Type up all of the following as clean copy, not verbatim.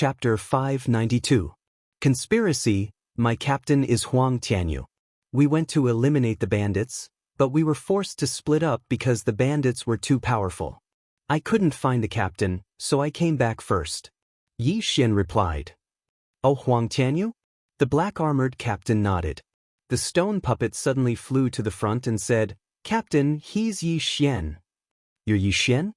Chapter 592. Conspiracy. My captain is Huang Tianyu. We went to eliminate the bandits, but we were forced to split up because the bandits were too powerful. I couldn't find the captain, so I came back first. Yi Xian replied. Oh, Huang Tianyu? The black-armored captain nodded. The stone puppet suddenly flew to the front and said, Captain, he's Yi Xian. You're Yi Xian?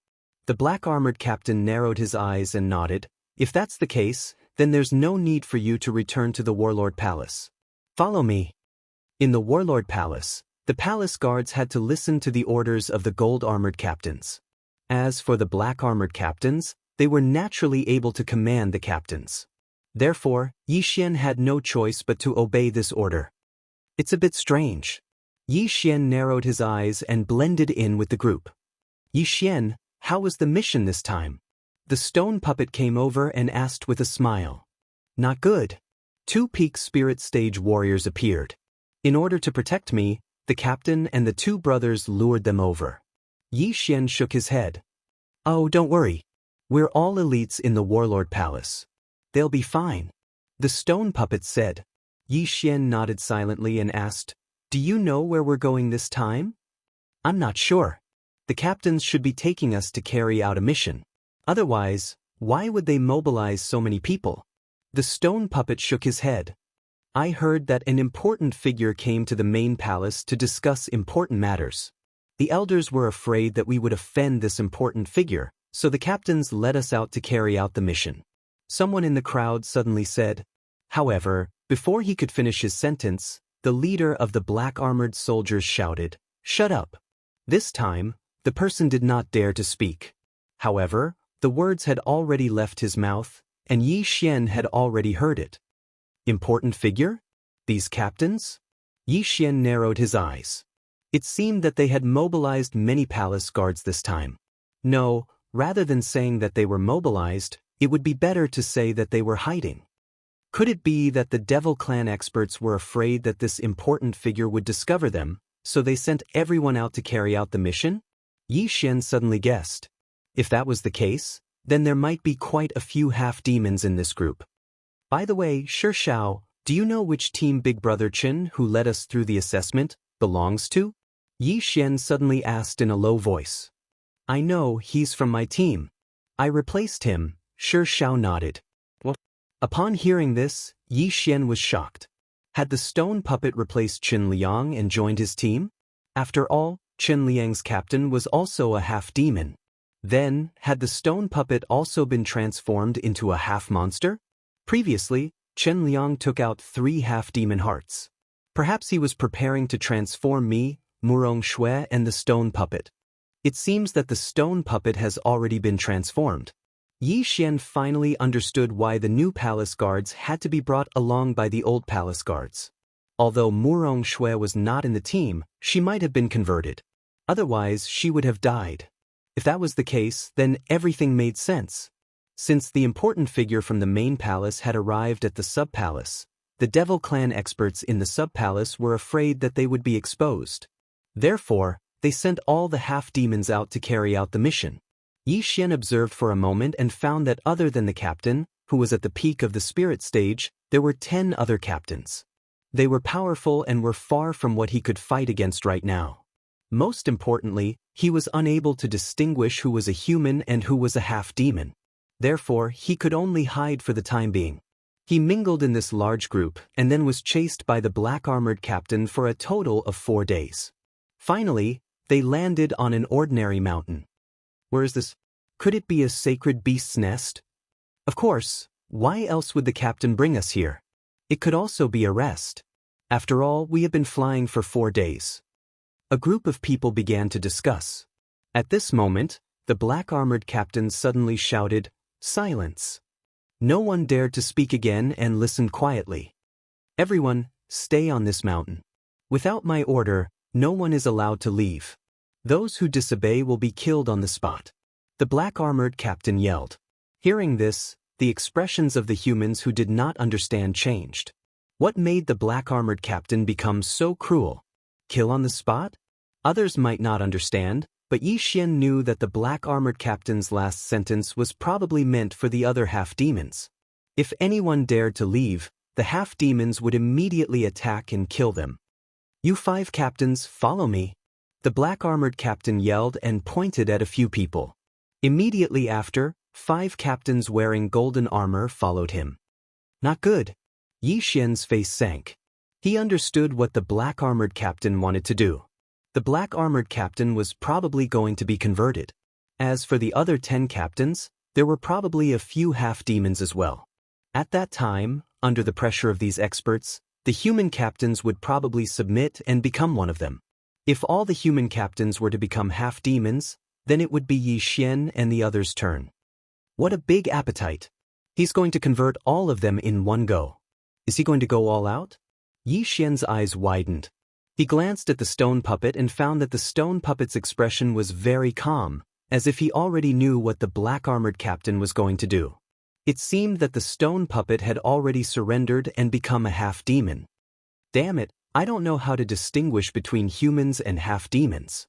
The black-armored captain narrowed his eyes and nodded. If that's the case, then there's no need for you to return to the Warlord Palace. Follow me. In the Warlord Palace, the palace guards had to listen to the orders of the gold-armored captains. As for the black-armored captains, they were naturally able to command the captains. Therefore, Yi Xian had no choice but to obey this order. It's a bit strange. Yi Xian narrowed his eyes and blended in with the group. Yi Xian, how was the mission this time? The stone puppet came over and asked with a smile. Not good. 2 peak spirit stage warriors appeared. In order to protect me, the captain and the 2 brothers lured them over. Yi Xian shook his head. Oh, don't worry. We're all elites in the Warlord Palace. They'll be fine. The stone puppet said. Yi Xian nodded silently and asked, Do you know where we're going this time? I'm not sure. The captains should be taking us to carry out a mission. Otherwise, why would they mobilize so many people? The stone puppet shook his head. I heard that an important figure came to the main palace to discuss important matters. The elders were afraid that we would offend this important figure, so the captains led us out to carry out the mission. Someone in the crowd suddenly said. However, before he could finish his sentence, the leader of the black-armored soldiers shouted, Shut up! This time, the person did not dare to speak. However, the words had already left his mouth, and Yi Xian had already heard it. Important figure? These captains? Yi Xian narrowed his eyes. It seemed that they had mobilized many palace guards this time. No, rather than saying that they were mobilized, it would be better to say that they were hiding. Could it be that the Devil Clan experts were afraid that this important figure would discover them, so they sent everyone out to carry out the mission? Yi Xian suddenly guessed. If that was the case, then there might be quite a few half-demons in this group. By the way, Shao, do you know which team Big Brother Chen, who led us through the assessment, belongs to? Yi Xian suddenly asked in a low voice. I know, he's from my team. I replaced him, Shao nodded. What? Upon hearing this, Yi Xian was shocked. Had the stone puppet replaced Chen Liang and joined his team? After all, Chen Liang's captain was also a half-demon. Then, had the stone puppet also been transformed into a half-monster? Previously, Chen Liang took out 3 half-demon hearts. Perhaps he was preparing to transform me, Murong Shui, and the stone puppet. It seems that the stone puppet has already been transformed. Yi Xian finally understood why the new palace guards had to be brought along by the old palace guards. Although Murong Shui was not in the team, she might have been converted. Otherwise, she would have died. If that was the case, then everything made sense. Since the important figure from the main palace had arrived at the sub-palace, the Devil Clan experts in the sub-palace were afraid that they would be exposed. Therefore, they sent all the half-demons out to carry out the mission. Yi Xian observed for a moment and found that other than the captain, who was at the peak of the spirit stage, there were 10 other captains. They were powerful and were far from what he could fight against right now. Most importantly, he was unable to distinguish who was a human and who was a half-demon. Therefore, he could only hide for the time being. He mingled in this large group and then was chased by the black-armored captain for a total of 4 days. Finally, they landed on an ordinary mountain. Where is this? Could it be a sacred beast's nest? Of course, why else would the captain bring us here? It could also be a rest. After all, we have been flying for 4 days. A group of people began to discuss. At this moment, the black-armored captain suddenly shouted, Silence! No one dared to speak again and listened quietly. Everyone, stay on this mountain. Without my order, no one is allowed to leave. Those who disobey will be killed on the spot. The black-armored captain yelled. Hearing this, the expressions of the humans who did not understand changed. What made the black-armored captain become so cruel? Kill on the spot? Others might not understand, but Yi Xian knew that the black-armored captain's last sentence was probably meant for the other half-demons. If anyone dared to leave, the half-demons would immediately attack and kill them. "You 5 captains, follow me," the black-armored captain yelled and pointed at a few people. Immediately after, 5 captains wearing golden armor followed him. Not good. Yi Xian's face sank. He understood what the black-armored captain wanted to do. The black-armored captain was probably going to be converted. As for the other 10 captains, there were probably a few half-demons as well. At that time, under the pressure of these experts, the human captains would probably submit and become one of them. If all the human captains were to become half-demons, then it would be Yi Xian and the others' turn. What a big appetite! He's going to convert all of them in one go. Is he going to go all out? Yi Xian's eyes widened. He glanced at the stone puppet and found that the stone puppet's expression was very calm, as if he already knew what the black-armored captain was going to do. It seemed that the stone puppet had already surrendered and become a half-demon. Damn it, I don't know how to distinguish between humans and half-demons.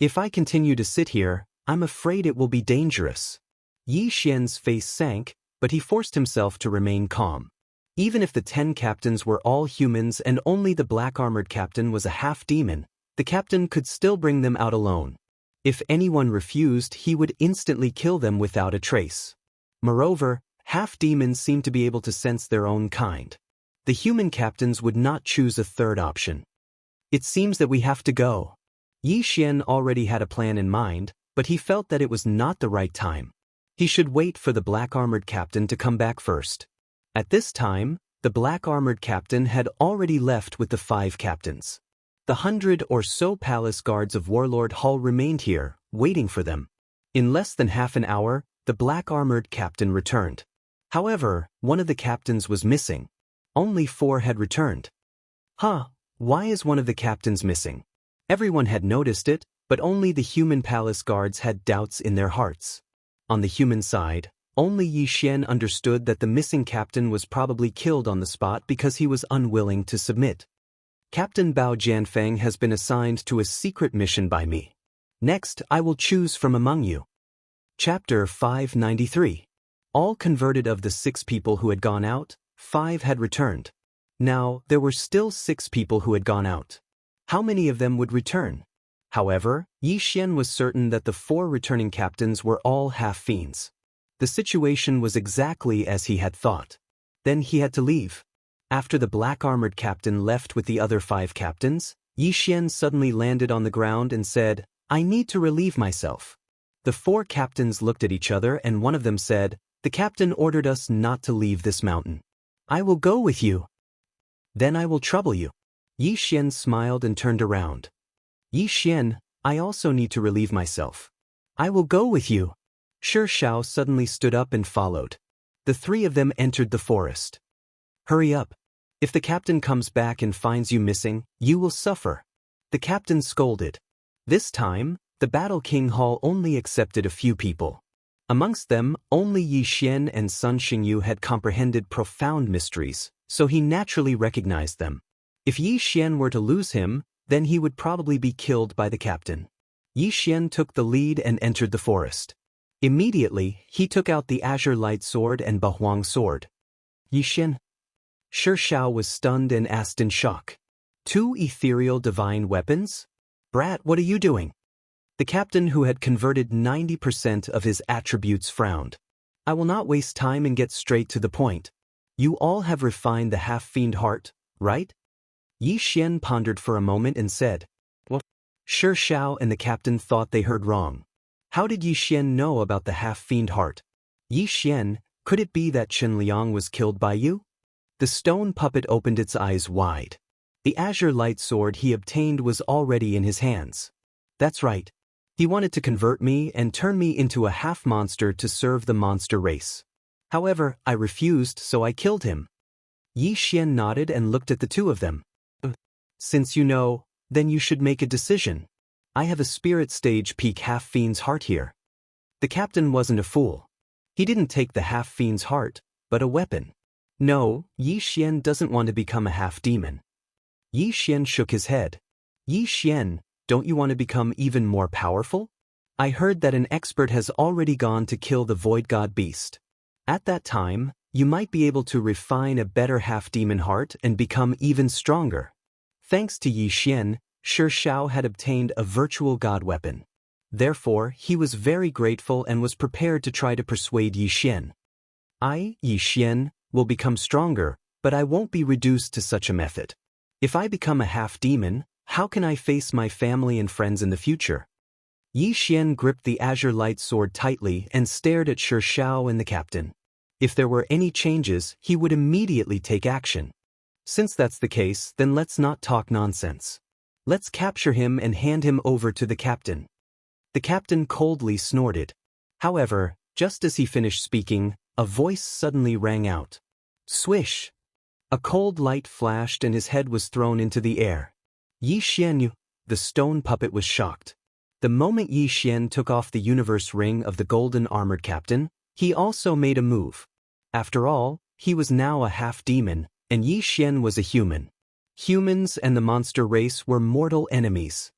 If I continue to sit here, I'm afraid it will be dangerous. Yi Xian's face sank, but he forced himself to remain calm. Even if the 10 captains were all humans and only the black-armored captain was a half-demon, the captain could still bring them out alone. If anyone refused, he would instantly kill them without a trace. Moreover, half-demons seem to be able to sense their own kind. The human captains would not choose a third option. It seems that we have to go. Yi Xian already had a plan in mind, but he felt that it was not the right time. He should wait for the black-armored captain to come back first. At this time, the black-armored captain had already left with the 5 captains. The 100 or so palace guards of Warlord Hall remained here, waiting for them. In less than half an hour, the black-armored captain returned. However, one of the captains was missing. Only 4 had returned. Why is one of the captains missing? Everyone had noticed it, but only the human palace guards had doubts in their hearts. On the human side, only Yi Xian understood that the missing captain was probably killed on the spot because he was unwilling to submit. Captain Bao Jianfeng has been assigned to a secret mission by me. Next, I will choose from among you. Chapter 593. All converted. Of the 6 people who had gone out, 5 had returned. Now, there were still 6 people who had gone out. How many of them would return? However, Yi Xian was certain that the 4 returning captains were all half-fiends. The situation was exactly as he had thought. Then he had to leave. After the black-armored captain left with the other 5 captains, Yi Xian suddenly landed on the ground and said, "I need to relieve myself." The 4 captains looked at each other and one of them said, "The captain ordered us not to leave this mountain." "I will go with you." "Then I will trouble you." Yi Xian smiled and turned around. "Yi Xian, I also need to relieve myself." "I will go with you." Xiao suddenly stood up and followed. The 3 of them entered the forest. "Hurry up. If the captain comes back and finds you missing, you will suffer." The captain scolded. This time, the Battle King Hall only accepted a few people. Amongst them, only Yi Xian and Sun Xingyu had comprehended profound mysteries, so he naturally recognized them. If Yi Xian were to lose him, then he would probably be killed by the captain. Yi Xian took the lead and entered the forest. Immediately, he took out the Azure Light Sword and Bahuang Sword. "Yi Xian?" Xiao was stunned and asked in shock. 2 ethereal divine weapons? Brat, what are you doing? The captain, who had converted 90% of his attributes, frowned. "I will not waste time and get straight to the point. You all have refined the half-fiend heart, right?" Yi Xian pondered for a moment and said, "What?" Xiao and the captain thought they heard wrong. How did Yi Xian know about the half-fiend heart? "Yi Xian, could it be that Chen Liang was killed by you?" The stone puppet opened its eyes wide. The azure light sword he obtained was already in his hands. "That's right. He wanted to convert me and turn me into a half-monster to serve the monster race. However, I refused, so I killed him." Yi Xian nodded and looked at the 2 of them. "Since you know, then you should make a decision. I have a spirit stage peak half-fiend's heart here." The captain wasn't a fool. He didn't take the half-fiend's heart, but a weapon. No, Yi Xian doesn't want to become a half-demon. Yi Xian shook his head. "Yi Xian, don't you want to become even more powerful? I heard that an expert has already gone to kill the Void God Beast." At that time, you might be able to refine a better half-demon heart and become even stronger. Thanks to Yi Xian, Xiao had obtained a virtual god weapon. Therefore, he was very grateful and was prepared to try to persuade Yi Xian. I, Yi Xian, will become stronger, but I won't be reduced to such a method. If I become a half-demon, how can I face my family and friends in the future? Yi Xian gripped the azure light sword tightly and stared at Xiao and the captain. If there were any changes, he would immediately take action. Since that's the case, then let's not talk nonsense. Let's capture him and hand him over to the captain. The captain coldly snorted. However, just as he finished speaking, a voice suddenly rang out. Swish! A cold light flashed and his head was thrown into the air. Yi Xian, the stone puppet, was shocked. The moment Yi Xian took off the universe ring of the golden armored captain, he also made a move. After all, he was now a half-demon, and Yi Xian was a human. Humans and the monster race were mortal enemies.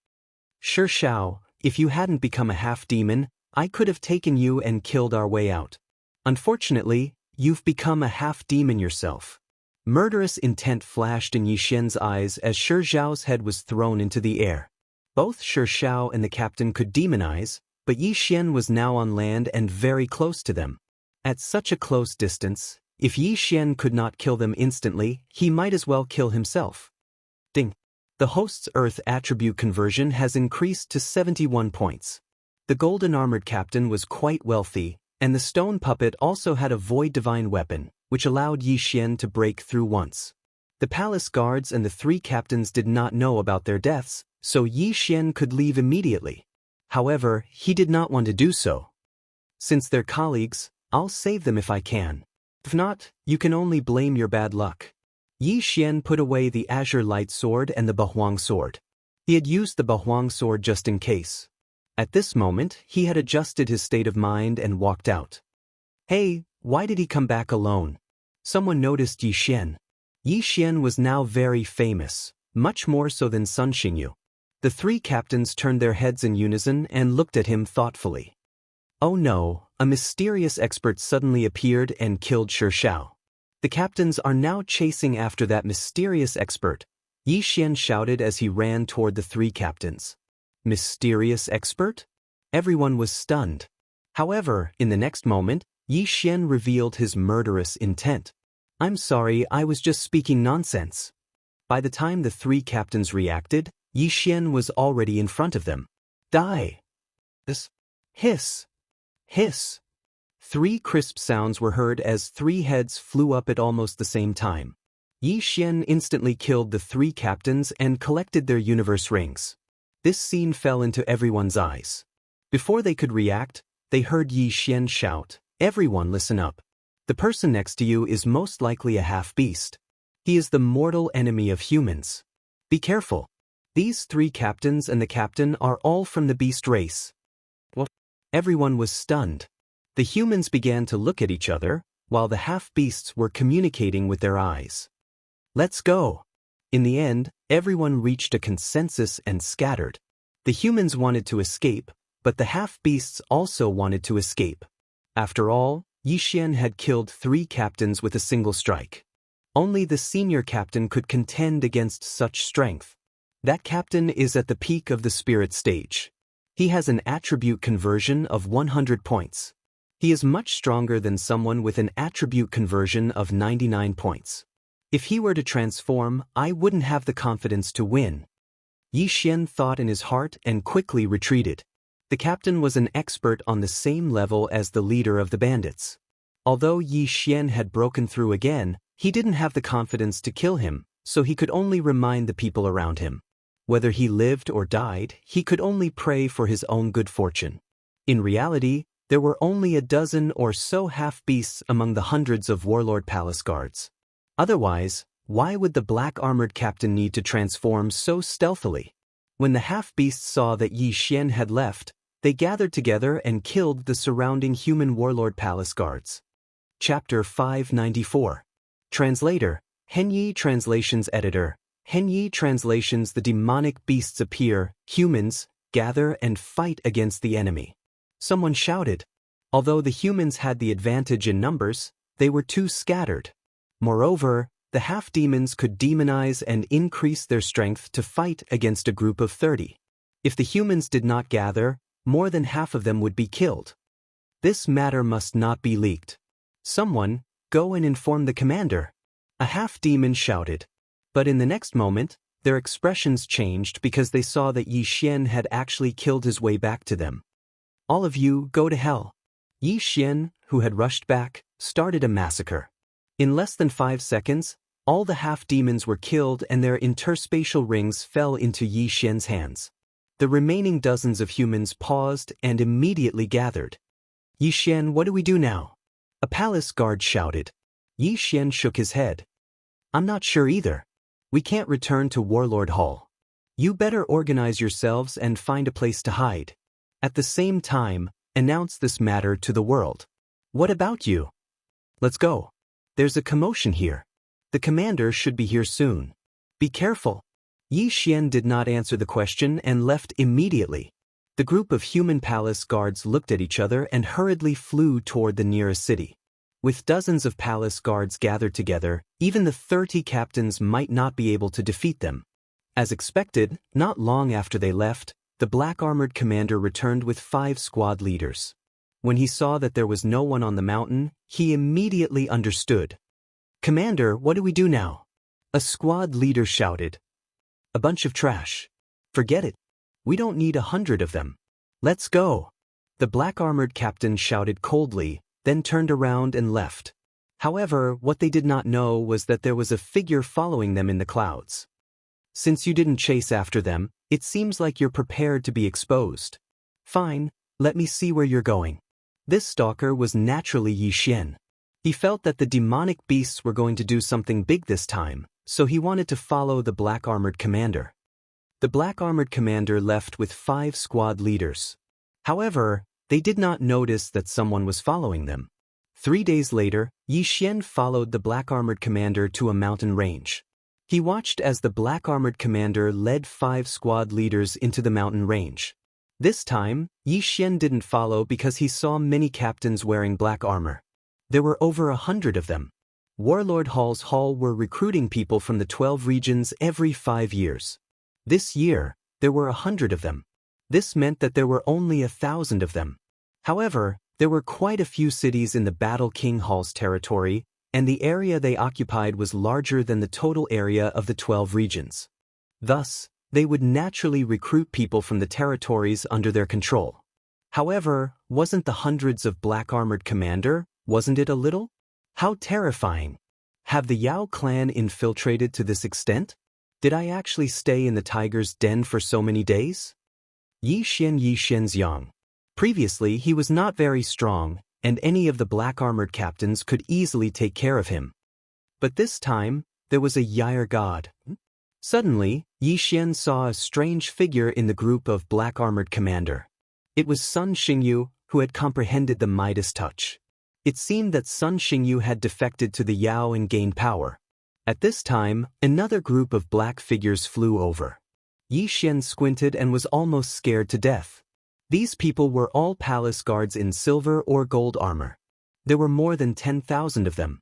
Xiao, if you hadn't become a half-demon, I could have taken you and killed our way out. Unfortunately, you've become a half-demon yourself. Murderous intent flashed in Yi Xian's eyes as Xiao's head was thrown into the air. Both Xiao and the captain could demonize, but Yi Xian was now on land and very close to them. At such a close distance, if Yi Xian could not kill them instantly, he might as well kill himself. Ding! The host's Earth attribute conversion has increased to 71 points. The golden armored captain was quite wealthy, and the stone puppet also had a void divine weapon, which allowed Yi Xian to break through once. The palace guards and the 3 captains did not know about their deaths, so Yi Xian could leave immediately. However, he did not want to do so. Since they're colleagues, I'll save them if I can. If not, you can only blame your bad luck. Yi Xian put away the azure light sword and the Bahuang sword. He had used the Bahuang sword just in case. At this moment, he had adjusted his state of mind and walked out. Hey, why did he come back alone? Someone noticed Yi Xian. Yi Xian was now very famous, much more so than Sun Xingyu. The 3 captains turned their heads in unison and looked at him thoughtfully. Oh no, a mysterious expert suddenly appeared and killed Xiao. The captains are now chasing after that mysterious expert, Yi Xian shouted as he ran toward the 3 captains. Mysterious expert? Everyone was stunned. However, in the next moment, Yi Xian revealed his murderous intent. I'm sorry, I was just speaking nonsense. By the time the 3 captains reacted, Yi Xian was already in front of them. Die! Hiss! Hiss! 3 crisp sounds were heard as 3 heads flew up at almost the same time. Yi Xian instantly killed the 3 captains and collected their universe rings. This scene fell into everyone's eyes. Before they could react, they heard Yi Xian shout, "Everyone listen up. The person next to you is most likely a half-beast. He is the mortal enemy of humans. Be careful. These 3 captains and the captain are all from the beast race." What? Everyone was stunned. The humans began to look at each other, while the half-beasts were communicating with their eyes. Let's go. In the end, everyone reached a consensus and scattered. The humans wanted to escape, but the half-beasts also wanted to escape. After all, Yi Xian had killed 3 captains with a single strike. Only the senior captain could contend against such strength. That captain is at the peak of the spirit stage. He has an attribute conversion of 100 points. He is much stronger than someone with an attribute conversion of 99 points. If he were to transform, I wouldn't have the confidence to win. Yi Xian thought in his heart and quickly retreated. The captain was an expert on the same level as the leader of the bandits. Although Yi Xian had broken through again, he didn't have the confidence to kill him, so he could only remind the people around him. Whether he lived or died, he could only pray for his own good fortune. In reality, there were only a dozen or so half-beasts among the hundreds of warlord palace guards. Otherwise, why would the black-armored captain need to transform so stealthily? When the half-beasts saw that Yi Xian had left, they gathered together and killed the surrounding human warlord palace guards. Chapter 594. Translator, Henyi Translations Editor, Henyi Translations. The demonic beasts appear, humans, gather and fight against the enemy. Someone shouted. Although the humans had the advantage in numbers, They were too scattered. Moreover, the half-demons could demonize and increase their strength to fight against a group of 30. If the humans did not gather, more than half of them would be killed. This matter must not be leaked. Someone, go and inform the commander. A half-demon shouted. But in the next moment, their expressions changed because they saw that Yi Xian had actually killed his way back to them. All of you, go to hell. Yi Xian, who had rushed back, started a massacre. In less than 5 seconds, all the half-demons were killed and their interspatial rings fell into Yi Xian's hands. The remaining dozens of humans paused and immediately gathered. Yi Xian, what do we do now? A palace guard shouted. Yi Xian shook his head. I'm not sure either. We can't return to Warlord Hall. You better organize yourselves and find a place to hide. At the same time, announce this matter to the world. What about you? Let's go. There's a commotion here. The commander should be here soon. Be careful. Yi Xian did not answer the question and left immediately. The group of human palace guards looked at each other and hurriedly flew toward the nearest city. With dozens of palace guards gathered together, even the 30 captains might not be able to defeat them. As expected, not long after they left, the black-armored commander returned with 5 squad leaders. When he saw that there was no one on the mountain, he immediately understood. Commander, what do we do now? A squad leader shouted. A bunch of trash. Forget it. We don't need 100 of them. Let's go. The black-armored captain shouted coldly, then turned around and left. However, what they did not know was that there was a figure following them in the clouds. Since you didn't chase after them, it seems like you're prepared to be exposed. Fine, let me see where you're going. This stalker was naturally Yi Xian. He felt that the demonic beasts were going to do something big this time, so he wanted to follow the black-armored commander. The black-armored commander left with 5 squad leaders. However, they did not notice that someone was following them. 3 days later, Yi Xian followed the black-armored commander to a mountain range. He watched as the black-armored commander led 5 squad leaders into the mountain range. This time, Yi Xian didn't follow because he saw many captains wearing black armor. There were over 100 of them. Warlord Hall's hall were recruiting people from the 12 regions every 5 years. This year, there were 100 of them. This meant that there were only 1,000 of them. However, there were quite a few cities in the Battle King Hall's territory, and the area they occupied was larger than the total area of the 12 regions. Thus, they would naturally recruit people from the territories under their control. However, wasn't the hundreds of black-armored commander, wasn't it a little? How terrifying! Have the Yao clan infiltrated to this extent? Did I actually stay in the tiger's den for so many days? Yi Xian's young. Previously, he was not very strong, and any of the black-armored captains could easily take care of him. But this time, there was a Yair god. Suddenly, Yi Xian saw a strange figure in the group of black-armored commander. It was Sun Xingyu, who had comprehended the Midas touch. It seemed that Sun Xingyu had defected to the Yao and gained power. At this time, another group of black figures flew over. Yi Xian squinted and was almost scared to death. These people were all palace guards in silver or gold armor. There were more than 10,000 of them.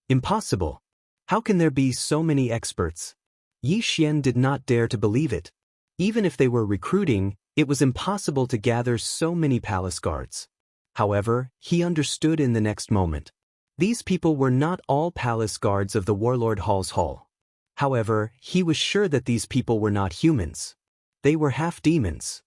Impossible. How can there be so many experts? Yi Xian did not dare to believe it. Even if they were recruiting, it was impossible to gather so many palace guards. However, he understood in the next moment. These people were not all palace guards of the Warlord Hall's hall. However, he was sure that these people were not humans. They were half-demons.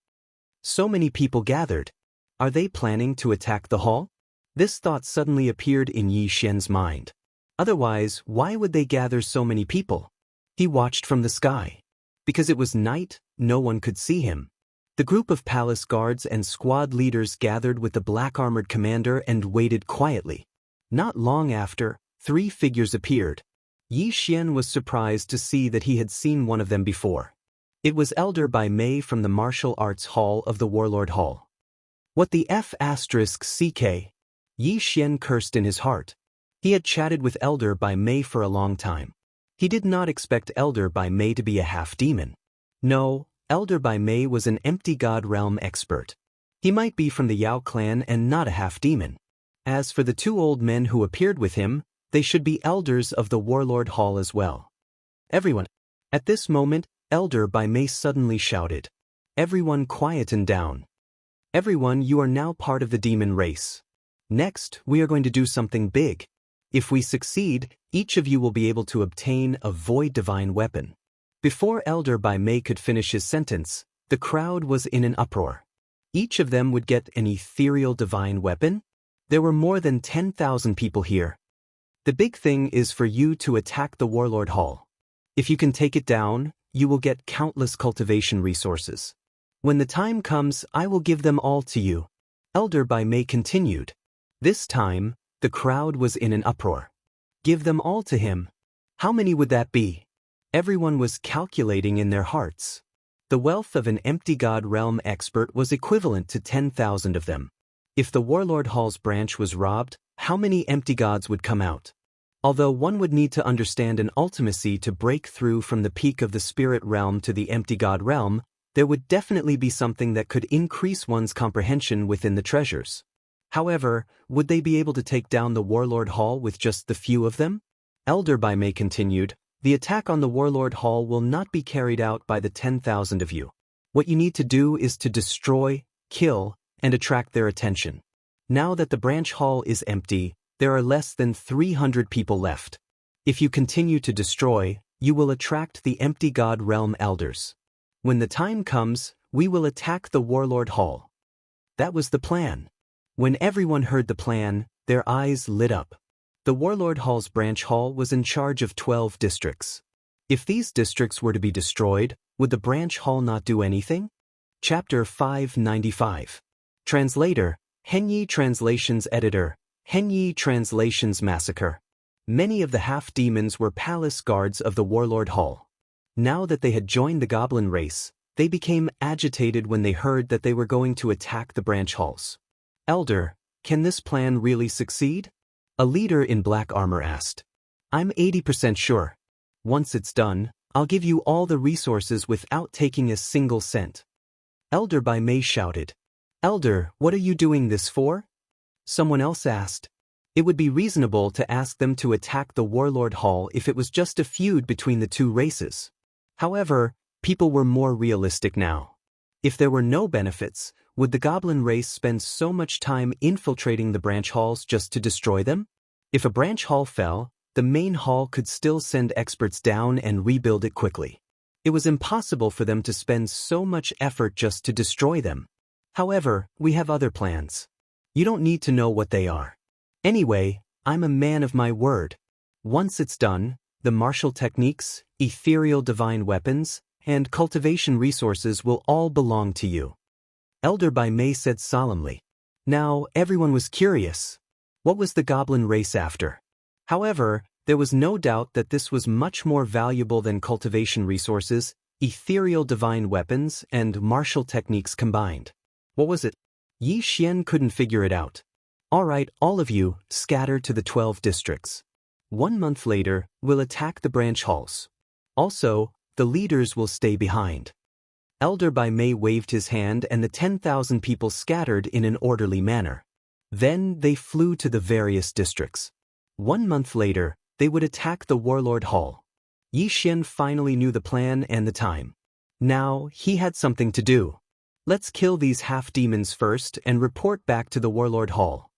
So many people gathered. Are they planning to attack the hall? This thought suddenly appeared in Yi Xian's mind. Otherwise, why would they gather so many people? He watched from the sky. Because it was night, no one could see him. The group of palace guards and squad leaders gathered with the black-armored commander and waited quietly. Not long after, 3 figures appeared. Yi Xian was surprised to see that he had seen one of them before. It was Elder Bai Mei from the Martial Arts Hall of the Warlord Hall. What the F***CK? Yi Xian cursed in his heart. He had chatted with Elder Bai Mei for a long time. He did not expect Elder Bai Mei to be a half-demon. No, Elder Bai Mei was an empty god realm expert. He might be from the Yao clan and not a half-demon. As for the two old men who appeared with him, they should be elders of the Warlord Hall as well. Everyone. At this moment, Elder by May suddenly shouted. Everyone quieten down. Everyone, you are now part of the demon race. Next, we are going to do something big. If we succeed, each of you will be able to obtain a void divine weapon. Before Elder by May could finish his sentence, the crowd was in an uproar. Each of them would get an ethereal divine weapon? There were more than 10,000 people here. The big thing is for you to attack the Warlord Hall. If you can take it down, you will get countless cultivation resources. When the time comes, I will give them all to you. Elder by May continued. This time, the crowd was in an uproar. Give them all to him. How many would that be? Everyone was calculating in their hearts. The wealth of an empty god realm expert was equivalent to 10,000 of them. If the Warlord Hall's branch was robbed, how many empty gods would come out? Although one would need to understand an ultimacy to break through from the peak of the spirit realm to the empty god realm, there would definitely be something that could increase one's comprehension within the treasures. However, would they be able to take down the Warlord Hall with just the few of them? Elder by May continued, the attack on the Warlord Hall will not be carried out by the 10,000 of you. What you need to do is to destroy, kill, and attract their attention. Now that the branch hall is empty, there are less than 300 people left. If you continue to destroy, you will attract the empty god realm elders. When the time comes, we will attack the Warlord Hall. That was the plan. When everyone heard the plan, their eyes lit up. The Warlord Hall's branch hall was in charge of 12 districts. If these districts were to be destroyed, would the branch hall not do anything? Chapter 595. Translator, Henyi Translations Editor, Henyi Translations Massacre. Many of the half-demons were palace guards of the Warlord Hall. Now that they had joined the goblin race, they became agitated when they heard that they were going to attack the branch halls. Elder, can this plan really succeed? A leader in black armor asked. I'm 80% sure. Once it's done, I'll give you all the resources without taking a single cent. Elder by May shouted. Elder, what are you doing this for? Someone else asked. It would be reasonable to ask them to attack the Warlord Hall if it was just a feud between the two races. However, people were more realistic now. If there were no benefits, would the goblin race spend so much time infiltrating the branch halls just to destroy them? If a branch hall fell, the main hall could still send experts down and rebuild it quickly. It was impossible for them to spend so much effort just to destroy them. However, we have other plans. You don't need to know what they are. Anyway, I'm a man of my word. Once it's done, the martial techniques, ethereal divine weapons, and cultivation resources will all belong to you. Elder by May said solemnly. Now, everyone was curious. What was the goblin race after? However, there was no doubt that this was much more valuable than cultivation resources, ethereal divine weapons, and martial techniques combined. What was it? Yi Xian couldn't figure it out. All right, all of you, scatter to the 12 districts. 1 month later, we'll attack the branch halls. Also, the leaders will stay behind. Elder by May waved his hand and the 10,000 people scattered in an orderly manner. Then they flew to the various districts. 1 month later, they would attack the Warlord Hall. Yi Xian finally knew the plan and the time. Now, he had something to do. Let's kill these half-demons first and report back to the Warlord Hall.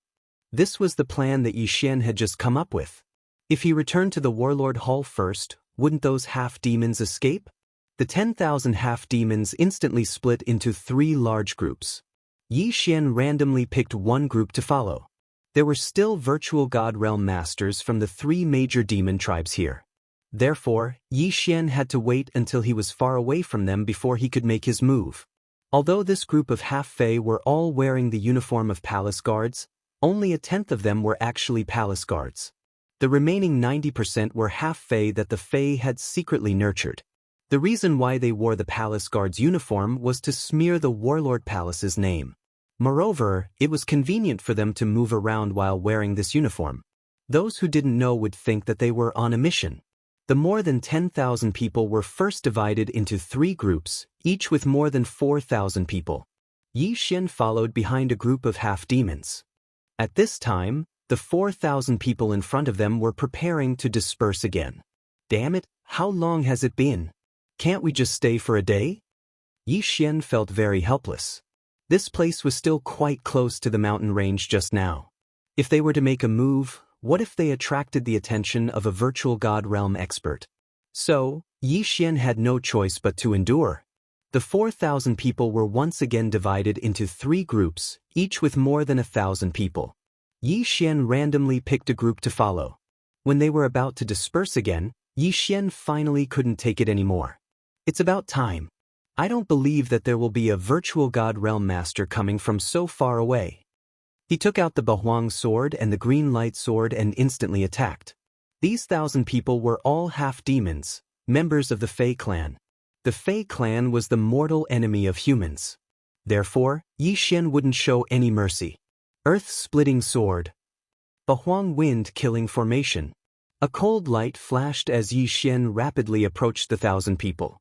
This was the plan that Yi Xian had just come up with. If he returned to the Warlord Hall first, wouldn't those half-demons escape? The 10,000 half-demons instantly split into 3 large groups. Yi Xian randomly picked one group to follow. There were still virtual god realm masters from the 3 major demon tribes here. Therefore, Yi Xian had to wait until he was far away from them before he could make his move. Although this group of half-fae were all wearing the uniform of palace guards, only 1/10 of them were actually palace guards. The remaining 90% were half-fae that the fae had secretly nurtured. The reason why they wore the palace guard's uniform was to smear the Warlord Palace's name. Moreover, it was convenient for them to move around while wearing this uniform. Those who didn't know would think that they were on a mission. The more than 10,000 people were first divided into 3 groups, each with more than 4,000 people. Yi Xian followed behind a group of half-demons. At this time, the 4,000 people in front of them were preparing to disperse again. Damn it, how long has it been? Can't we just stay for a day? Yi Xian felt very helpless. This place was still quite close to the mountain range just now. If they were to make a move, what if they attracted the attention of a virtual god realm expert? So, Yi Xian had no choice but to endure. The 4,000 people were once again divided into 3 groups, each with more than 1,000 people. Yi Xian randomly picked a group to follow. When they were about to disperse again, Yi Xian finally couldn't take it anymore. It's about time. I don't believe that there will be a virtual god realm master coming from so far away. He took out the Bahuang sword and the green light sword and instantly attacked. These 1,000 people were all half-demons, members of the Fei clan. The Fei clan was the mortal enemy of humans. Therefore, Yi Xian wouldn't show any mercy. Earth-splitting sword. Bahuang wind-killing formation. A cold light flashed as Yi Xian rapidly approached the 1,000 people.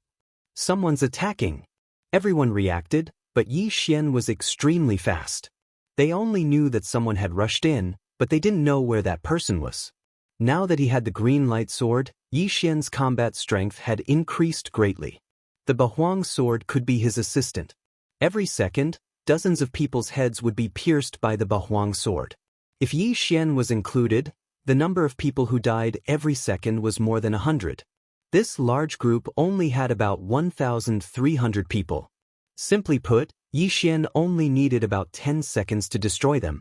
Someone's attacking. Everyone reacted, but Yi Xian was extremely fast. They only knew that someone had rushed in, but they didn't know where that person was. Now that he had the green light sword, Yi Xian's combat strength had increased greatly. The Bahuang sword could be his assistant. Every second, dozens of people's heads would be pierced by the Bahuang sword. If Yi Xian was included, the number of people who died every second was more than 100. This large group only had about 1,300 people. Simply put, Yi Xian only needed about 10 seconds to destroy them.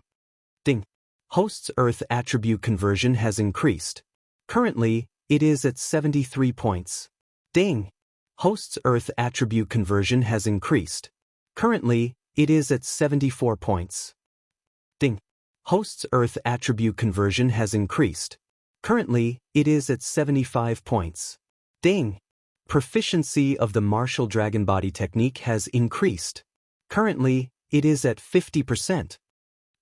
Ding. Host's Earth attribute conversion has increased. Currently, it is at 73 points. Ding. Host's Earth attribute conversion has increased. Currently, it is at 74 points. Ding. Host's Earth attribute conversion has increased. Currently, it is at 75 points. Ding. Proficiency of the martial dragon body technique has increased. Currently, it is at 50%.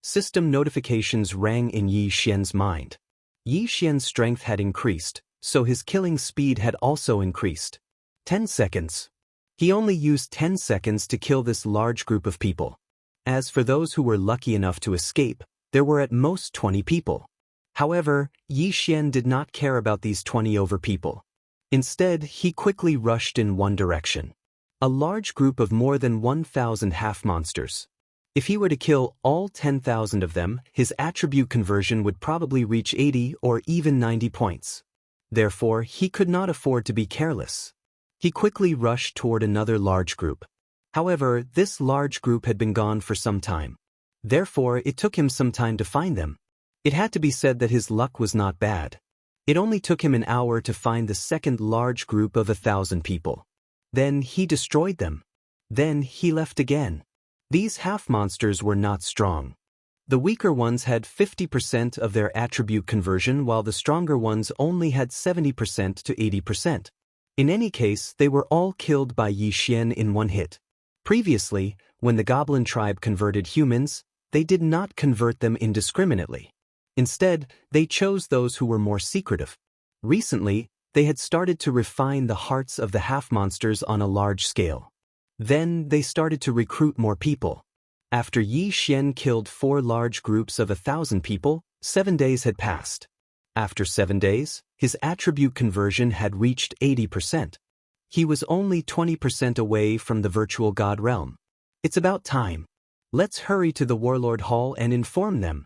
System notifications rang in Yi Xian's mind. Yi Xian's strength had increased, so his killing speed had also increased. 10 seconds. He only used 10 seconds to kill this large group of people. As for those who were lucky enough to escape, there were at most 20 people. However, Yi Xian did not care about these 20 over people. Instead, he quickly rushed in one direction. A large group of more than 1,000 half-monsters. If he were to kill all 10,000 of them, his attribute conversion would probably reach 80 or even 90 points. Therefore, he could not afford to be careless. He quickly rushed toward another large group. However, this large group had been gone for some time. Therefore, it took him some time to find them. It had to be said that his luck was not bad. It only took him an hour to find the second large group of 1,000 people. Then he destroyed them. Then he left again. These half-monsters were not strong. The weaker ones had 50% of their attribute conversion while the stronger ones only had 70% to 80%. In any case, they were all killed by Yi Xian in one hit. Previously, when the goblin tribe converted humans, they did not convert them indiscriminately. Instead, they chose those who were more secretive. Recently, they had started to refine the hearts of the half-monsters on a large scale. Then, they started to recruit more people. After Yi Xian killed 4 large groups of 1,000 people, 7 days had passed. After 7 days, his attribute conversion had reached 80%. He was only 20% away from the virtual god realm. It's about time. Let's hurry to the Warlord Hall and inform them.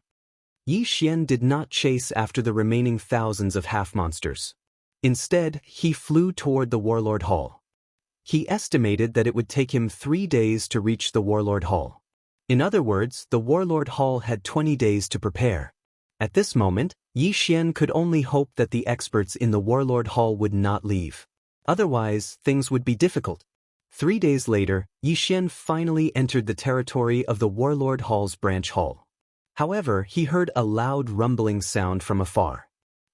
Yi Xian did not chase after the remaining thousands of half-monsters. Instead, he flew toward the Warlord Hall. He estimated that it would take him 3 days to reach the Warlord Hall. In other words, the Warlord Hall had 20 days to prepare. At this moment, Yi Xian could only hope that the experts in the Warlord Hall would not leave. Otherwise, things would be difficult. 3 days later, Yi Xian finally entered the territory of the Warlord Hall's branch hall. However, he heard a loud rumbling sound from afar.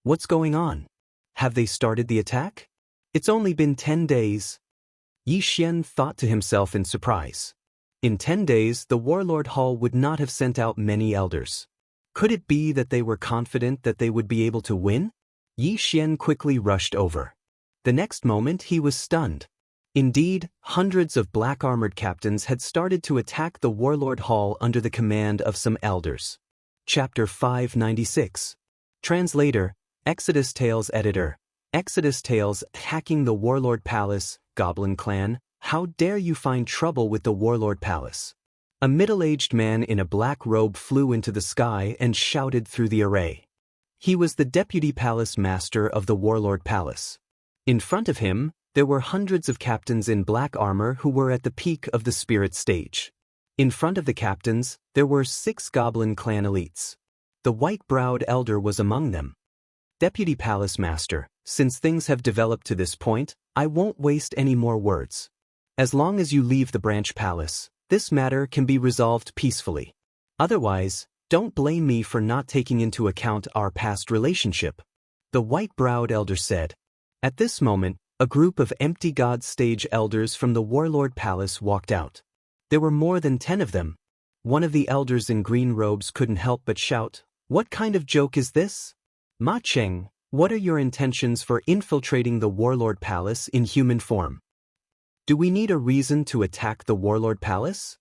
What's going on? Have they started the attack? It's only been 10 days. Yi Xian thought to himself in surprise. In 10 days, the Warlord Hall would not have sent out many elders. Could it be that they were confident that they would be able to win? Yi Xian quickly rushed over. The next moment, he was stunned. Indeed, hundreds of black-armored captains had started to attack the Warlord Hall under the command of some elders. Chapter 596. Translator, Exodus Tales Editor. Exodus Tales. Hacking the Warlord Palace, Goblin Clan. How dare you find trouble with the Warlord Palace? A middle-aged man in a black robe flew into the sky and shouted through the array. He was the Deputy Palace Master of the Warlord Palace. In front of him, there were hundreds of captains in black armor who were at the peak of the spirit stage. In front of the captains, there were 6 Goblin Clan elites. The white-browed elder was among them. Deputy Palace Master, since things have developed to this point, I won't waste any more words. As long as you leave the branch palace, this matter can be resolved peacefully. Otherwise, don't blame me for not taking into account our past relationship. The white-browed elder said. At this moment, a group of empty god stage elders from the Warlord Palace walked out. There were more than 10 of them. One of the elders in green robes couldn't help but shout, "What kind of joke is this? Ma Cheng, what are your intentions for infiltrating the Warlord Palace in human form? Do we need a reason to attack the Warlord Palace?"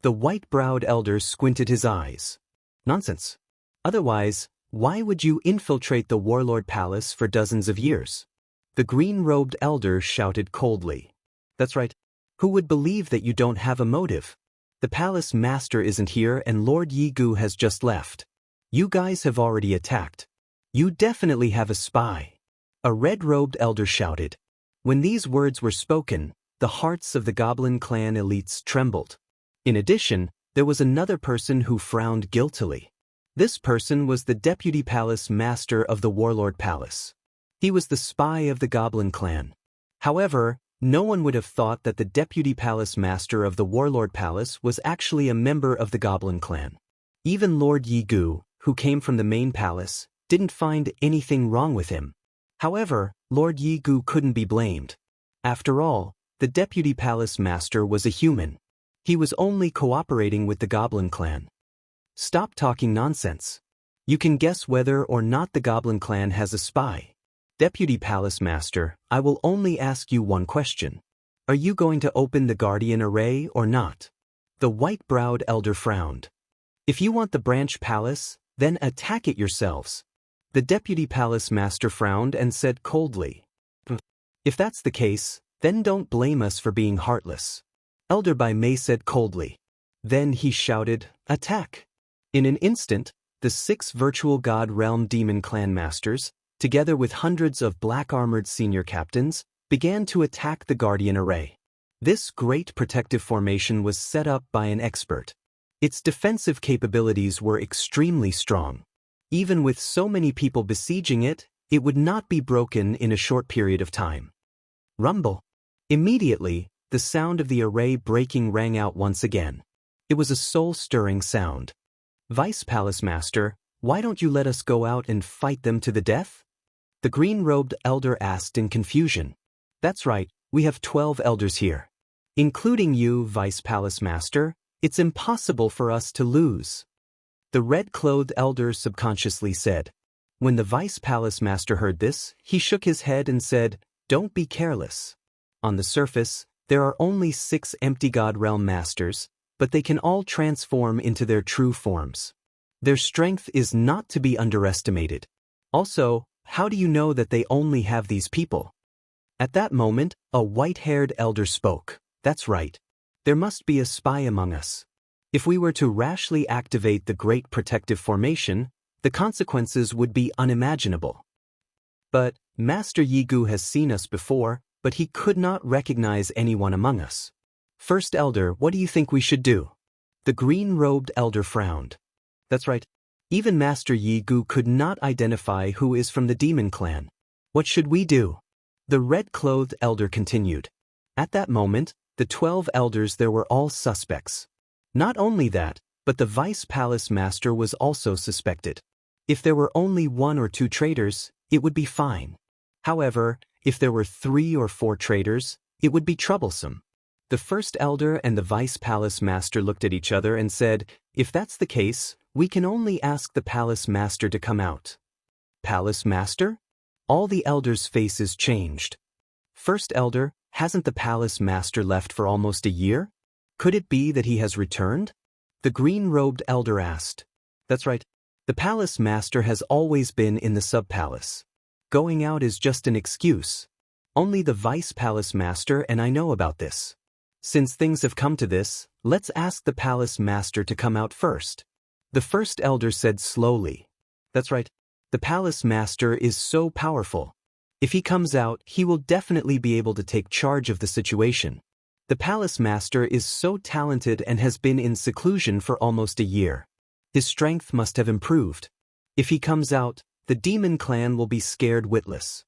The white-browed elder squinted his eyes. Nonsense. Otherwise, why would you infiltrate the Warlord Palace for dozens of years? The green-robed elder shouted coldly. That's right. Who would believe that you don't have a motive? The palace master isn't here and Lord Yigu has just left. You guys have already attacked. You definitely have a spy. A red-robed elder shouted. When these words were spoken, the hearts of the Goblin Clan elites trembled. In addition, there was another person who frowned guiltily. This person was the Deputy Palace Master of the Warlord Palace. He was the spy of the Goblin Clan. However, no one would have thought that the Deputy Palace Master of the Warlord Palace was actually a member of the Goblin Clan. Even Lord Yigu, who came from the main palace, didn't find anything wrong with him. However, Lord Yigu couldn't be blamed. After all, the Deputy Palace Master was a human. He was only cooperating with the Goblin Clan. Stop talking nonsense. You can guess whether or not the Goblin Clan has a spy. Deputy Palace Master, I will only ask you one question. Are you going to open the Guardian Array or not? The white-browed elder frowned. If you want the branch palace, then attack it yourselves. The Deputy Palace Master frowned and said coldly. If that's the case, then don't blame us for being heartless. Elder Bai Mei said coldly. Then he shouted, "Attack!" In an instant, the 6 virtual god realm demon clan masters, together with hundreds of black-armored senior captains, began to attack the Guardian Array. This great protective formation was set up by an expert. Its defensive capabilities were extremely strong. Even with so many people besieging it, it would not be broken in a short period of time. Rumble. Immediately, the sound of the array breaking rang out once again. It was a soul-stirring sound. Vice Palace Master, why don't you let us go out and fight them to the death? The green-robed elder asked in confusion. That's right, we have 12 elders here. Including you, Vice Palace Master, it's impossible for us to lose. The red-clothed elder subconsciously said. When the Vice Palace Master heard this, he shook his head and said, "Don't be careless. On the surface, there are only 6 empty god realm masters, but they can all transform into their true forms. Their strength is not to be underestimated. Also, how do you know that they only have these people?" At that moment, a white-haired elder spoke. That's right. There must be a spy among us. If we were to rashly activate the Great Protective Formation, the consequences would be unimaginable. But Master Yigu has seen us before, but he could not recognize anyone among us. First Elder, what do you think we should do? The green-robed elder frowned. That's right. Even Master Yigu could not identify who is from the Demon Clan. What should we do? The red-clothed elder continued. At that moment, the 12 elders there were all suspects. Not only that, but the Vice Palace Master was also suspected. If there were only 1 or 2 traitors, it would be fine. However, if there were 3 or 4 traitors, it would be troublesome. The First Elder and the Vice Palace Master looked at each other and said, "If that's the case, we can only ask the Palace Master to come out." Palace Master? All the elders' faces changed. First Elder, hasn't the Palace Master left for almost a year? Could it be that he has returned? The green-robed elder asked. That's right. The palace master has always been in the sub-palace. Going out is just an excuse. Only the vice palace master and I know about this. Since things have come to this, let's ask the palace master to come out first. The first elder said slowly. That's right. The palace master is so powerful. If he comes out, he will definitely be able to take charge of the situation. The palace master is so talented and has been in seclusion for almost a year. His strength must have improved. If he comes out, the demon clan will be scared witless.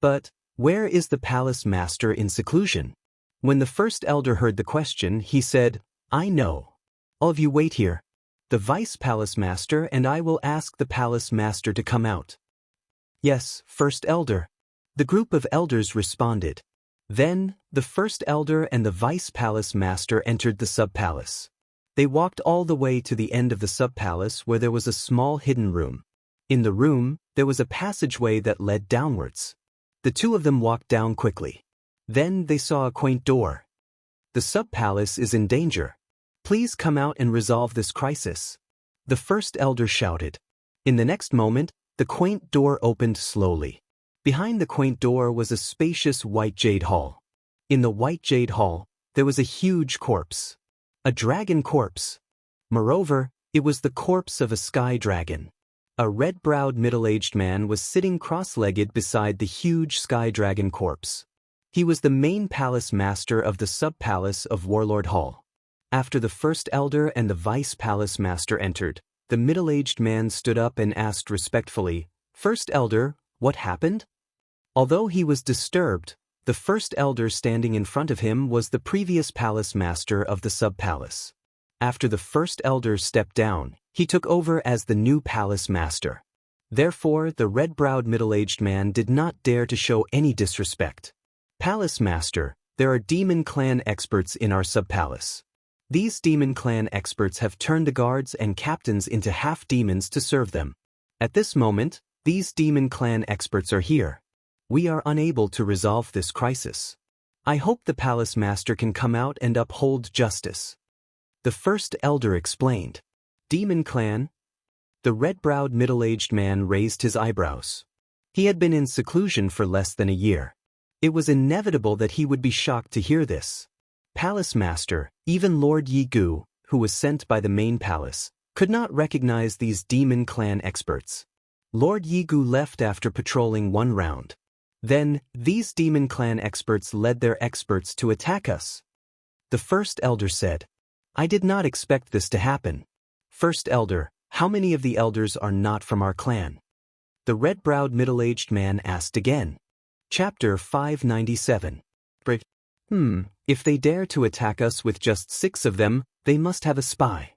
But where is the palace master in seclusion? When the first elder heard the question, he said, I know. All of you wait here. The vice palace master and I will ask the palace master to come out. Yes, first elder. The group of elders responded. Then, the first elder and the vice palace master entered the sub-palace. They walked all the way to the end of the sub-palace where there was a small hidden room. In the room, there was a passageway that led downwards. The two of them walked down quickly. Then they saw a quaint door. The sub-palace is in danger. Please come out and resolve this crisis. The first elder shouted. In the next moment, the quaint door opened slowly. Behind the quaint door was a spacious white jade hall. In the white jade hall, there was a huge corpse. A dragon corpse. Moreover, it was the corpse of a sky dragon. A red-browed middle-aged man was sitting cross-legged beside the huge sky dragon corpse. He was the main palace master of the sub-palace of Warlord Hall. After the first elder and the vice palace master entered, the middle-aged man stood up and asked respectfully, First elder, what happened? Although he was disturbed, the first elder standing in front of him was the previous palace master of the sub-palace. After the first elder stepped down, he took over as the new palace master. Therefore, the red-browed middle-aged man did not dare to show any disrespect. Palace master, there are demon clan experts in our sub-palace. These demon clan experts have turned the guards and captains into half-demons to serve them. At this moment, these demon clan experts are here. We are unable to resolve this crisis. I hope the palace master can come out and uphold justice. The first elder explained. Demon clan? The red-browed middle-aged man raised his eyebrows. He had been in seclusion for less than a year. It was inevitable that he would be shocked to hear this. Palace master, even Lord Yigu, who was sent by the main palace, could not recognize these demon clan experts. Lord Yigu left after patrolling one round. Then, these demon clan experts led their experts to attack us. The first elder said, I did not expect this to happen. First elder, how many of the elders are not from our clan? The red-browed middle-aged man asked again. Chapter 597. If they dare to attack us with just 6 of them, they must have a spy.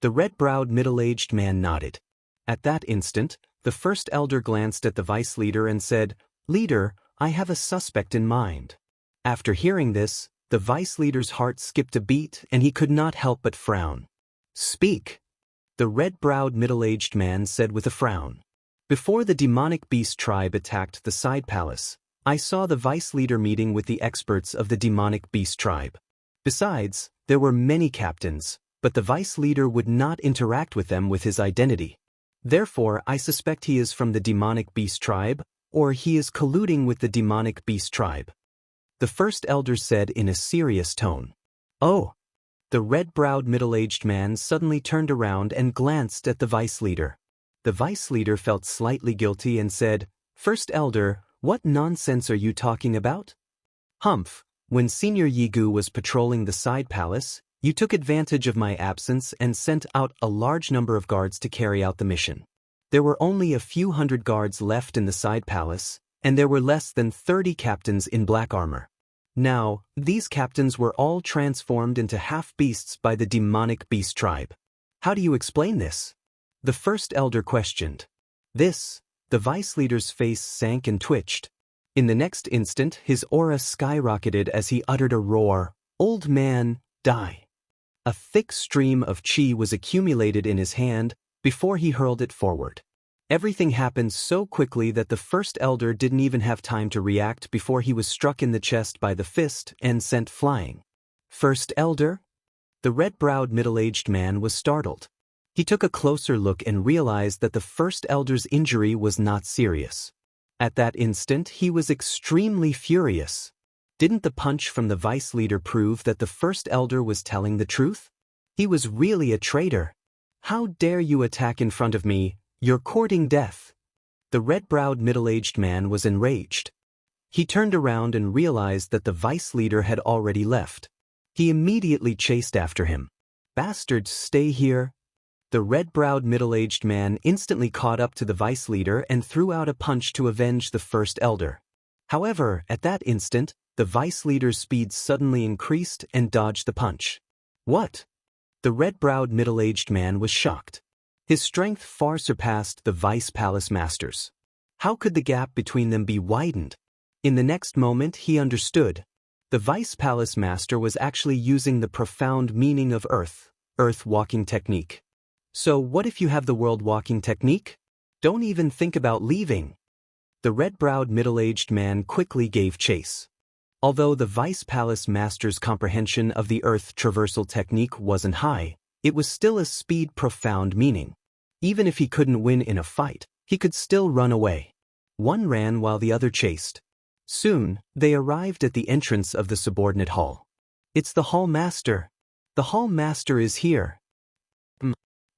The red-browed middle-aged man nodded. At that instant, the first elder glanced at the vice leader and said, Leader, I have a suspect in mind. After hearing this, the vice leader's heart skipped a beat and he could not help but frown. Speak, the red-browed middle-aged man said with a frown. Before the demonic beast tribe attacked the side palace, I saw the vice leader meeting with the experts of the demonic beast tribe. Besides, there were many captains, but the vice leader would not interact with them with his identity. Therefore, I suspect he is from the demonic beast tribe, or he is colluding with the demonic beast tribe. The first elder said in a serious tone. Oh! The red-browed middle-aged man suddenly turned around and glanced at the vice leader. The vice leader felt slightly guilty and said, First elder, what nonsense are you talking about? Humph, when Senior Yigu was patrolling the side palace, you took advantage of my absence and sent out a large number of guards to carry out the mission. There were only a few hundred guards left in the side palace, and there were less than 30 captains in black armor. Now, these captains were all transformed into half-beasts by the demonic beast tribe. How do you explain this? The first elder questioned. This, the vice leader's face sank and twitched. In the next instant, his aura skyrocketed as he uttered a roar, Old man, die. A thick stream of chi was accumulated in his hand before he hurled it forward. Everything happened so quickly that the first elder didn't even have time to react before he was struck in the chest by the fist and sent flying. First elder? The red-browed middle-aged man was startled. He took a closer look and realized that the first elder's injury was not serious. At that instant, he was extremely furious. Didn't the punch from the vice leader prove that the first elder was telling the truth? He was really a traitor. How dare you attack in front of me? You're courting death. The red-browed middle-aged man was enraged. He turned around and realized that the vice leader had already left. He immediately chased after him. Bastards, stay here. The red-browed middle-aged man instantly caught up to the vice leader and threw out a punch to avenge the first elder. However, at that instant, the vice leader's speed suddenly increased and dodged the punch. What? The red-browed middle-aged man was shocked. His strength far surpassed the vice palace master's. How could the gap between them be widened? In the next moment, he understood. The vice palace master was actually using the profound meaning of earth walking technique. So what if you have the world walking technique? Don't even think about leaving. The red-browed middle-aged man quickly gave chase. Although the vice palace master's comprehension of the earth traversal technique wasn't high, it was still a speed profound meaning. Even if he couldn't win in a fight, he could still run away. One ran while the other chased. Soon, they arrived at the entrance of the subordinate hall. It's the hall master. The hall master is here.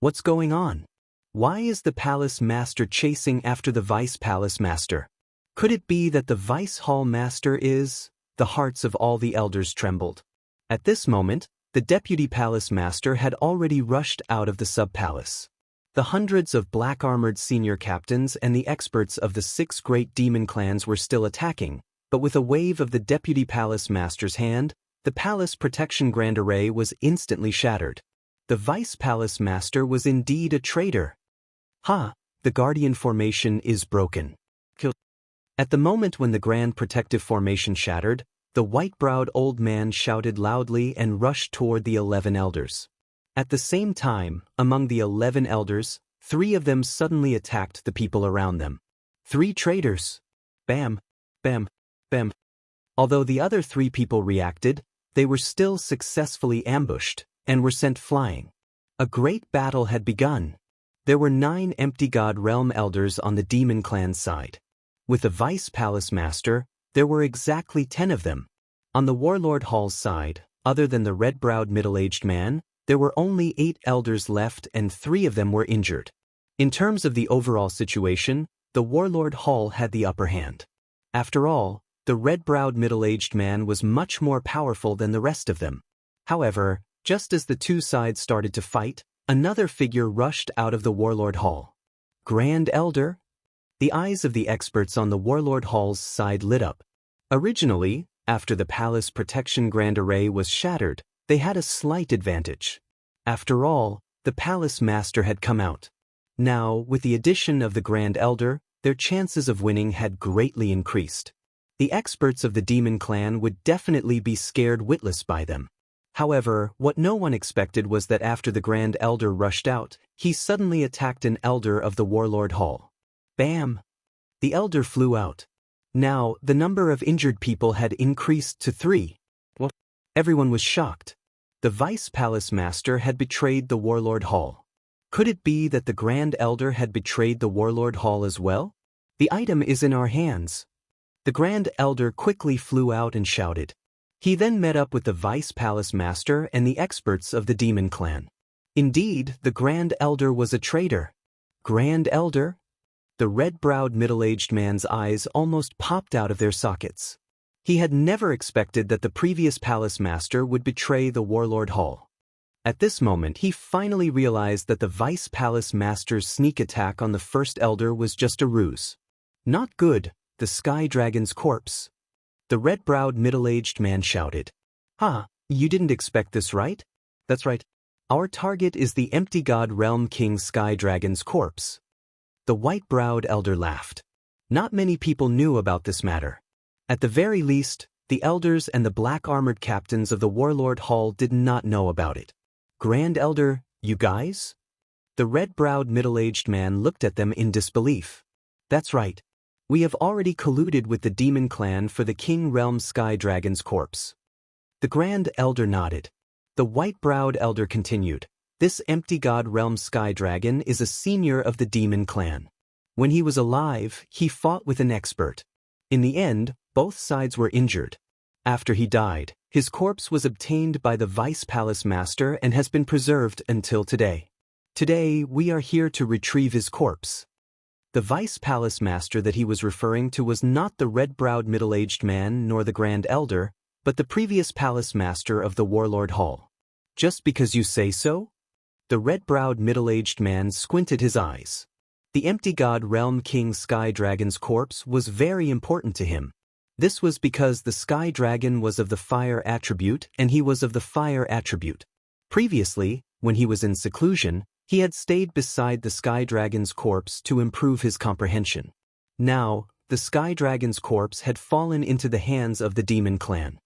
What's going on? Why is the palace master chasing after the vice palace master? Could it be that the vice hall master is... The hearts of all the elders trembled. At this moment, the deputy palace master had already rushed out of the sub-palace. The hundreds of black-armored senior captains and the experts of the 6 great demon clans were still attacking, but with a wave of the deputy palace master's hand, the palace protection grand array was instantly shattered. The vice palace master was indeed a traitor. The guardian formation is broken. At the moment when the grand protective formation shattered, the white-browed old man shouted loudly and rushed toward the 11 elders. At the same time, among the 11 elders, 3 of them suddenly attacked the people around them. 3 traitors. Bam, bam, bam. Although the other 3 people reacted, they were still successfully ambushed and were sent flying. A great battle had begun. There were 9 empty god realm elders on the demon clan side. With the vice palace master, there were exactly 10 of them. On the warlord hall's side, other than the red-browed middle-aged man, there were only 8 elders left and 3 of them were injured. In terms of the overall situation, the warlord hall had the upper hand. After all, the red-browed middle-aged man was much more powerful than the rest of them. However, just as the 2 sides started to fight, another figure rushed out of the warlord hall. Grand Elder? The eyes of the experts on the warlord hall's side lit up. Originally, after the palace protection grand array was shattered, they had a slight advantage. After all, the palace master had come out. Now, with the addition of the grand elder, their chances of winning had greatly increased. The experts of the demon clan would definitely be scared witless by them. However, what no one expected was that after the grand elder rushed out, he suddenly attacked an elder of the warlord hall. Bam! The elder flew out. Now, the number of injured people had increased to 3. Everyone was shocked. The vice palace master had betrayed the warlord hall. Could it be that the grand elder had betrayed the warlord hall as well? The item is in our hands. The grand elder quickly flew out and shouted. He then met up with the vice palace master and the experts of the demon clan. Indeed, the grand elder was a traitor. Grand elder? The red-browed middle-aged man's eyes almost popped out of their sockets. He had never expected that the previous palace master would betray the warlord hall. At this moment, he finally realized that the vice palace master's sneak attack on the first elder was just a ruse. Not good, the sky dragon's corpse. The red-browed middle-aged man shouted. You didn't expect this, right? That's right. Our target is the empty god realm king sky dragon's corpse. The white-browed elder laughed. Not many people knew about this matter. At the very least, the elders and the black-armored captains of the warlord hall did not know about it. Grand Elder, you guys? The red-browed middle-aged man looked at them in disbelief. That's right. We have already colluded with the demon clan for the king realm sky dragon's corpse. The grand elder nodded. The white-browed elder continued. This empty god realm sky dragon is a senior of the demon clan. When he was alive, he fought with an expert. In the end, both sides were injured. After he died, his corpse was obtained by the Vice Palace Master and has been preserved until today. Today, we are here to retrieve his corpse. The Vice Palace Master that he was referring to was not the red-browed middle-aged man nor the Grand Elder, but the previous Palace Master of the Warlord Hall. Just because you say so? The red-browed middle-aged man squinted his eyes. The empty god realm king Sky Dragon's corpse was very important to him. This was because the Sky Dragon was of the fire attribute and he was of the fire attribute. Previously, when he was in seclusion, he had stayed beside the Sky Dragon's corpse to improve his comprehension. Now, the Sky Dragon's corpse had fallen into the hands of the demon clan.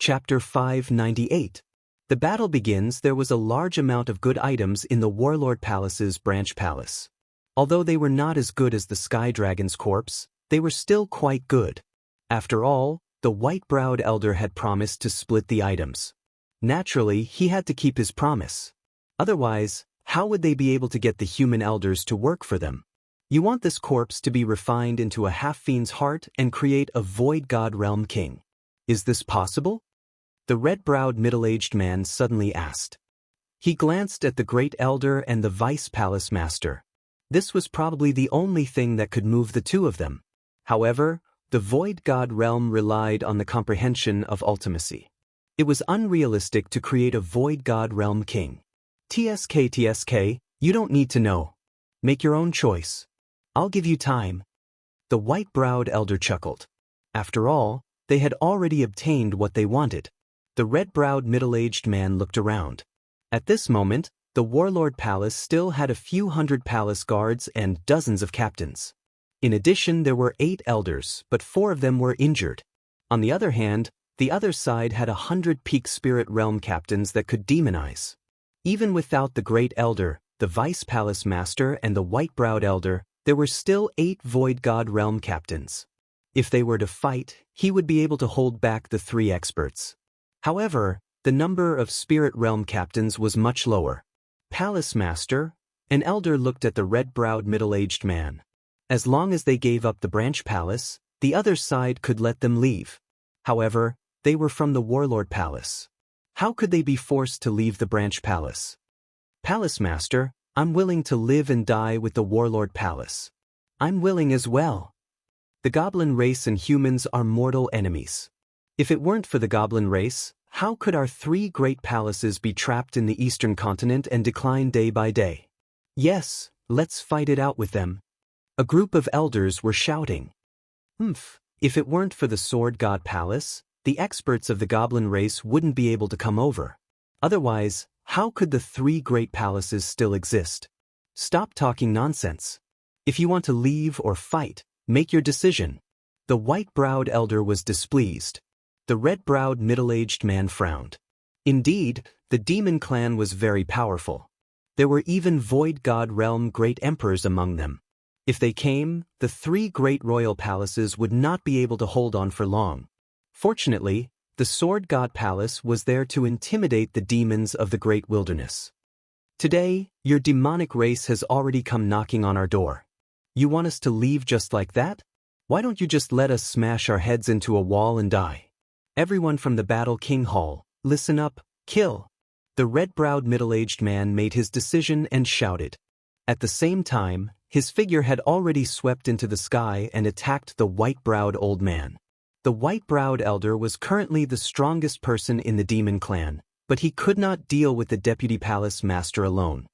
Chapter 598. The battle begins. There was a large amount of good items in the Warlord Palace's branch palace. Although they were not as good as the Sky Dragon's corpse, they were still quite good. After all, the white-browed elder had promised to split the items. Naturally, he had to keep his promise. Otherwise, how would they be able to get the human elders to work for them? You want this corpse to be refined into a half-fiend's heart and create a void god realm king. Is this possible? The red-browed middle-aged man suddenly asked. He glanced at the great elder and the vice palace master. This was probably the only thing that could move the two of them. However, the void god realm relied on the comprehension of ultimacy. It was unrealistic to create a void god realm king. TSK, you don't need to know. Make your own choice. I'll give you time. The white-browed elder chuckled. After all, they had already obtained what they wanted. The red-browed middle-aged man looked around. At this moment, the Warlord Palace still had a few hundred palace guards and dozens of captains. In addition, there were 8 elders, but 4 of them were injured. On the other hand, the other side had 100 peak spirit realm captains that could demonize. Even without the great elder, the vice palace master and the white-browed elder, there were still 8 void god realm captains. If they were to fight, he would be able to hold back the 3 experts. However, the number of spirit realm captains was much lower. Palace Master, an elder looked at the red-browed middle-aged man. As long as they gave up the branch palace, the other side could let them leave. However, they were from the Warlord Palace. How could they be forced to leave the branch palace? Palace Master, I'm willing to live and die with the Warlord Palace. I'm willing as well. The goblin race and humans are mortal enemies. If it weren't for the goblin race, how could our 3 great palaces be trapped in the eastern continent and decline day by day? Yes, let's fight it out with them. A group of elders were shouting. If it weren't for the Sword God Palace, the experts of the goblin race wouldn't be able to come over. Otherwise, how could the 3 great palaces still exist? Stop talking nonsense. If you want to leave or fight, make your decision. The white-browed elder was displeased. The red-browed middle-aged man frowned. Indeed, the demon clan was very powerful. There were even void god realm great emperors among them. If they came, the 3 great royal palaces would not be able to hold on for long. Fortunately, the Sword God Palace was there to intimidate the demons of the great wilderness. Today, your demonic race has already come knocking on our door. You want us to leave just like that? Why don't you just let us smash our heads into a wall and die? Everyone from the Battle King Hall, listen up, kill. The red-browed middle-aged man made his decision and shouted. At the same time, his figure had already swept into the sky and attacked the white-browed old man. The white-browed elder was currently the strongest person in the demon clan, but he could not deal with the deputy palace master alone.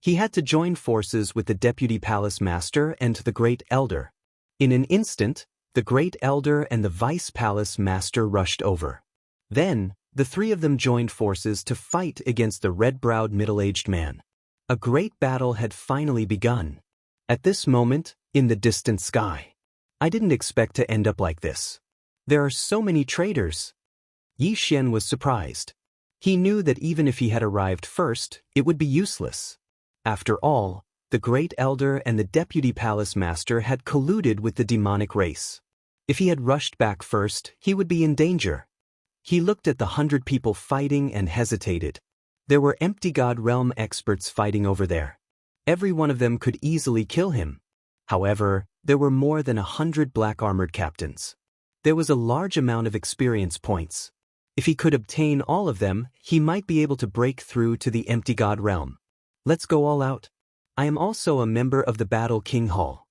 He had to join forces with the deputy palace master and the great elder. In an instant, the great elder and the vice palace master rushed over. Then, the 3 of them joined forces to fight against the red-browed middle-aged man. A great battle had finally begun. At this moment, in the distant sky. I didn't expect to end up like this. There are so many traitors. Yi Xian was surprised. He knew that even if he had arrived first, it would be useless. After all, the great elder and the deputy palace master had colluded with the demonic race. If he had rushed back first, he would be in danger. He looked at the 100 people fighting and hesitated. There were empty god realm experts fighting over there. Every one of them could easily kill him. However, there were more than 100 black armored captains. There was a large amount of experience points. If he could obtain all of them, he might be able to break through to the empty god realm. Let's go all out. I am also a member of the Battle King Hall.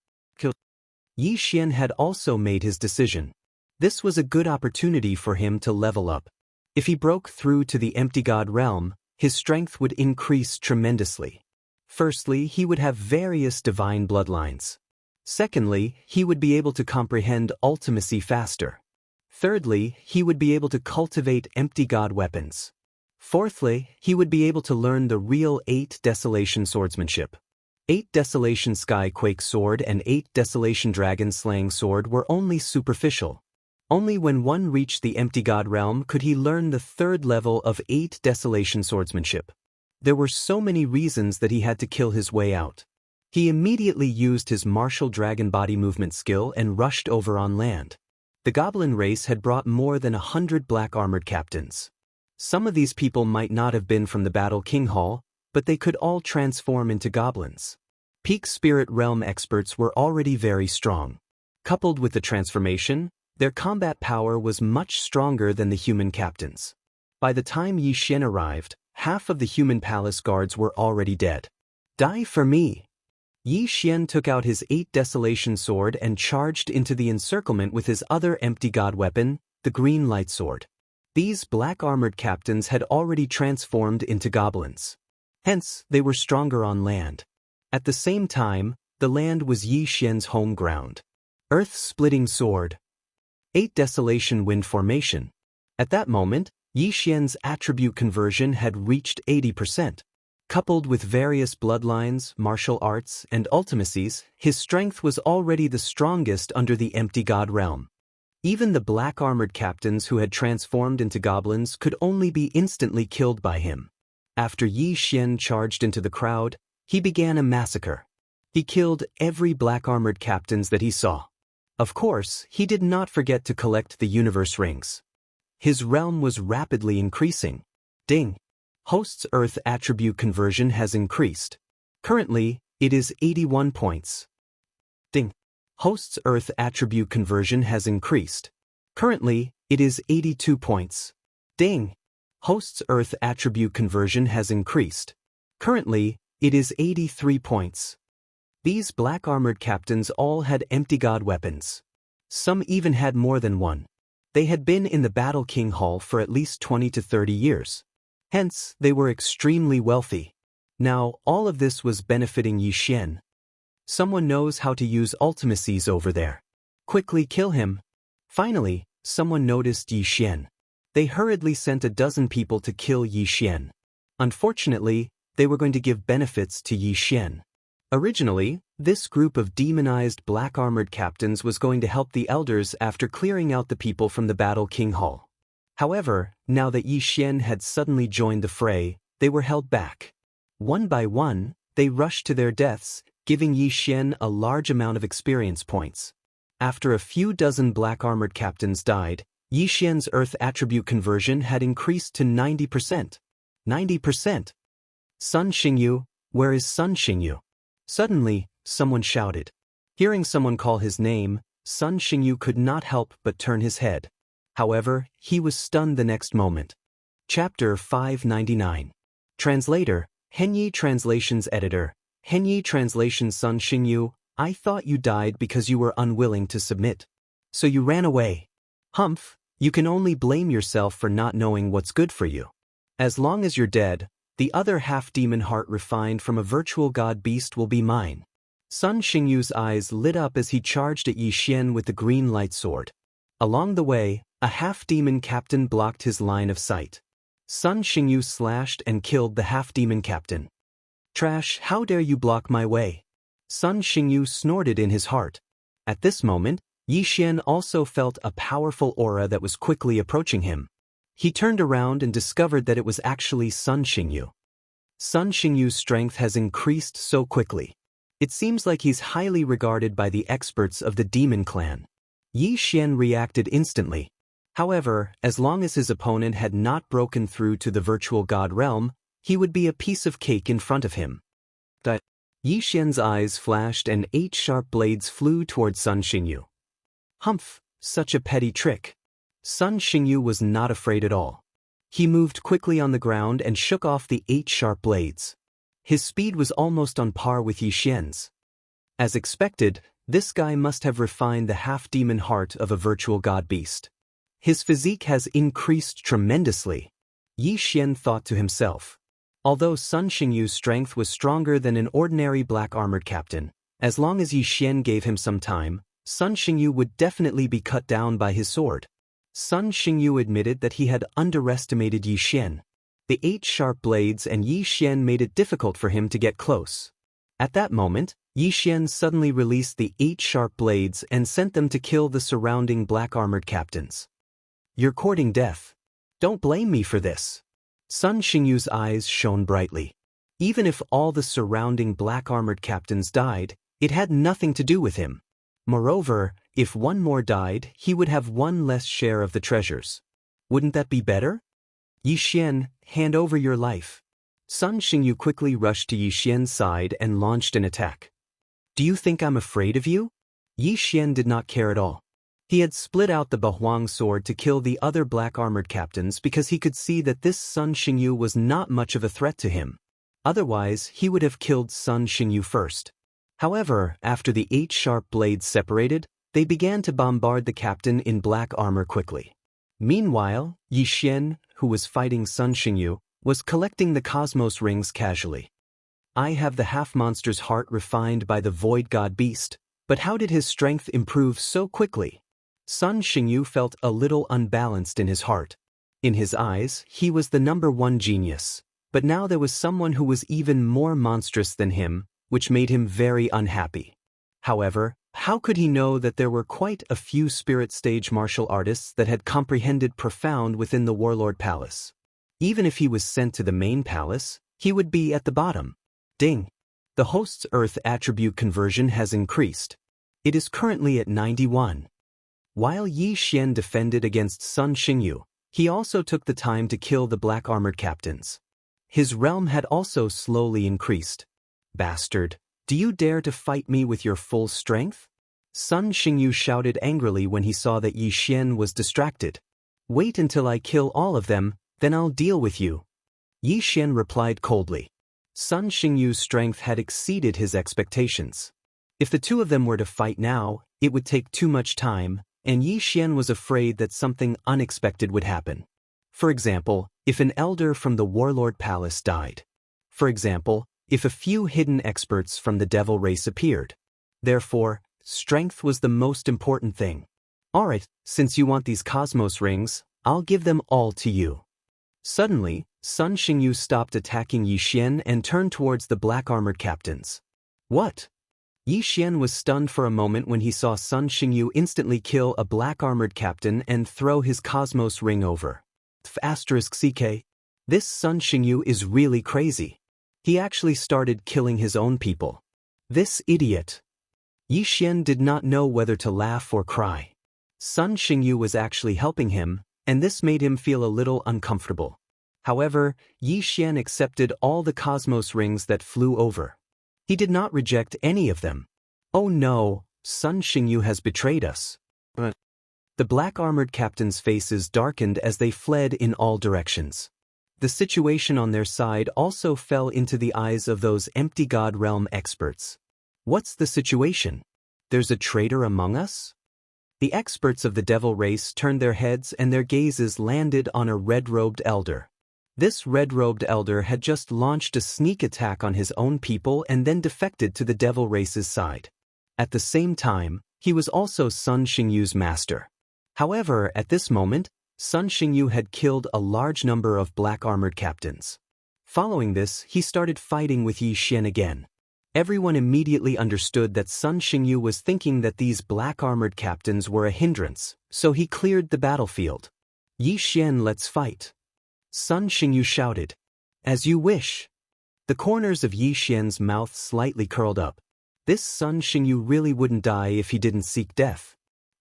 Yi Xian had also made his decision. This was a good opportunity for him to level up. If he broke through to the empty god realm, his strength would increase tremendously. Firstly, he would have various divine bloodlines. Secondly, he would be able to comprehend ultimacy faster. Thirdly, he would be able to cultivate empty god weapons. Fourthly, he would be able to learn the real 8 Desolation swordsmanship. 8 Desolation Skyquake sword and 8 Desolation Dragon Slang sword were only superficial. Only when one reached the empty god realm could he learn the 3rd level of 8 Desolation swordsmanship. There were so many reasons that he had to kill his way out. He immediately used his martial dragon body movement skill and rushed over on land. The goblin race had brought more than 100 black armored captains. Some of these people might not have been from the Battle King Hall, but they could all transform into goblins. Peak Spirit Realm experts were already very strong. Coupled with the transformation, their combat power was much stronger than the human captains. By the time Yi Xian arrived, half of the human palace guards were already dead. Die for me! Yi Xian took out his 8 Desolation sword and charged into the encirclement with his other empty god weapon, the green light sword. These black armored captains had already transformed into goblins. Hence, they were stronger on land. At the same time, the land was Yi Xian's home ground. Earth-splitting sword. 8 Desolation wind formation. At that moment, Yi Xian's attribute conversion had reached 80%. Coupled with various bloodlines, martial arts, and ultimacies, his strength was already the strongest under the empty god realm. Even the black armored captains who had transformed into goblins could only be instantly killed by him. After Yi Xian charged into the crowd, he began a massacre. He killed every black armored captains that he saw. Of course, he did not forget to collect the universe rings. His realm was rapidly increasing. Ding! Host's Earth attribute conversion has increased. Currently, it is 81 points. Ding! Host's Earth attribute conversion has increased. Currently, it is 82 points. Ding! Host's Earth attribute conversion has increased. Currently, it is 83 points. These black armored captains all had empty god weapons. Some even had more than one. They had been in the Battle King Hall for at least 20 to 30 years. Hence, they were extremely wealthy. Now, all of this was benefiting Yi Xian. Someone knows how to use ultimacies over there. Quickly kill him. Finally, someone noticed Yi Xian. They hurriedly sent a dozen people to kill Yi Xian. Unfortunately, they were going to give benefits to Yi Xian. Originally, this group of demonized black armored captains was going to help the elders after clearing out the people from the Battle King Hall. However, now that Yi Xian had suddenly joined the fray, they were held back. One by one, they rushed to their deaths, giving Yi Xian a large amount of experience points. After a few dozen black armored captains died, Yi Xian's Earth attribute conversion had increased to 90%. 90%! Sun Xingyu, where is Sun Xingyu? Suddenly, someone shouted. Hearing someone call his name, Sun Xingyu could not help but turn his head. However, he was stunned the next moment. Chapter 599. Translator, Henyi Translations Editor, Henyi Translation Sun Xingyu, I thought you died because you were unwilling to submit. So you ran away. Humph, you can only blame yourself for not knowing what's good for you. As long as you're dead, the other half-demon heart refined from a virtual god beast will be mine. Sun Xingyu's eyes lit up as he charged at Yi Xian with the green light sword. Along the way, a half-demon captain blocked his line of sight. Sun Xingyu slashed and killed the half-demon captain. Trash, how dare you block my way? Sun Xingyu snorted in his heart. At this moment, Yi Xian also felt a powerful aura that was quickly approaching him. He turned around and discovered that it was actually Sun Xingyu. Sun Xingyu's strength has increased so quickly. It seems like he's highly regarded by the experts of the demon clan. Yi Xian reacted instantly. However, as long as his opponent had not broken through to the virtual god realm, he would be a piece of cake in front of him. Yi Xian's eyes flashed and 8 sharp blades flew toward Sun Xingyu. Humph, such a petty trick. Sun Xingyu was not afraid at all. He moved quickly on the ground and shook off the 8 sharp blades. His speed was almost on par with Yi Xian's. As expected, this guy must have refined the half-demon heart of a virtual god beast. His physique has increased tremendously. Yi Xian thought to himself. Although Sun Xingyu's strength was stronger than an ordinary black-armored captain, as long as Yi Xian gave him some time, Sun Xingyu would definitely be cut down by his sword. Sun Xingyu admitted that he had underestimated Yi Xian. The 8 sharp blades and Yi Xian made it difficult for him to get close. At that moment, Yi Xian suddenly released the 8 sharp blades and sent them to kill the surrounding black-armored captains. You're courting death. Don't blame me for this. Sun Xingyu's eyes shone brightly. Even if all the surrounding black-armored captains died, it had nothing to do with him. Moreover, if one more died, he would have one less share of the treasures. Wouldn't that be better? Yi Xian, hand over your life. Sun Xingyu quickly rushed to Yi Xian's side and launched an attack. Do you think I'm afraid of you? Yi Xian did not care at all. He had split out the Bahuang sword to kill the other black-armored captains because he could see that this Sun Xingyu was not much of a threat to him. Otherwise, he would have killed Sun Xingyu first. However, after the 8 sharp blades separated, they began to bombard the captain in black armor quickly. Meanwhile, Yi Xian, who was fighting Sun Xingyu, was collecting the cosmos rings casually. I have the half-monster's heart refined by the void god beast, but how did his strength improve so quickly? Sun Xingyu felt a little unbalanced in his heart. In his eyes, he was the #1 genius, but now there was someone who was even more monstrous than him, which made him very unhappy. However, how could he know that there were quite a few spirit stage martial artists that had comprehended profound within the Warlord Palace? Even if he was sent to the main palace, he would be at the bottom. Ding! The host's Earth attribute conversion has increased. It is currently at 91. While Yi Xian defended against Sun Xingyu, he also took the time to kill the black-armored captains. His realm had also slowly increased. Bastard, do you dare to fight me with your full strength? Sun Xingyu shouted angrily when he saw that Yi Xian was distracted. Wait until I kill all of them, then I'll deal with you. Yi Xian replied coldly. Sun Xingyu's strength had exceeded his expectations. If the two of them were to fight now, it would take too much time, and Yi Xian was afraid that something unexpected would happen. For example, if an elder from the Warlord Palace died. For example, if a few hidden experts from the devil race appeared. Therefore, strength was the most important thing. Alright, since you want these cosmos rings, I'll give them all to you. Suddenly, Sun Xingyu stopped attacking Yi Xian and turned towards the black-armored captains. What? Yi Xian was stunned for a moment when he saw Sun Xingyu instantly kill a black-armored captain and throw his cosmos ring over. *CK. This Sun Xingyu is really crazy. He actually started killing his own people. This idiot. Yi Xian did not know whether to laugh or cry. Sun Xingyu was actually helping him, and this made him feel a little uncomfortable. However, Yi Xian accepted all the cosmos rings that flew over. He did not reject any of them. Oh no, Sun Xingyu has betrayed us. The black-armored captains' faces darkened as they fled in all directions. The situation on their side also fell into the eyes of those empty god realm experts. What's the situation? There's a traitor among us? The experts of the devil race turned their heads and their gazes landed on a red-robed elder. This red-robed elder had just launched a sneak attack on his own people and then defected to the devil race's side. At the same time, he was also Sun Xingyu's master. However, at this moment, Sun Xingyu had killed a large number of black-armored captains. Following this, he started fighting with Yi Xian again. Everyone immediately understood that Sun Xingyu was thinking that these black-armored captains were a hindrance, so he cleared the battlefield. Yi Xian, let's fight. Sun Xingyu shouted. As you wish. The corners of Yi Xian's mouth slightly curled up. This Sun Xingyu really wouldn't die if he didn't seek death.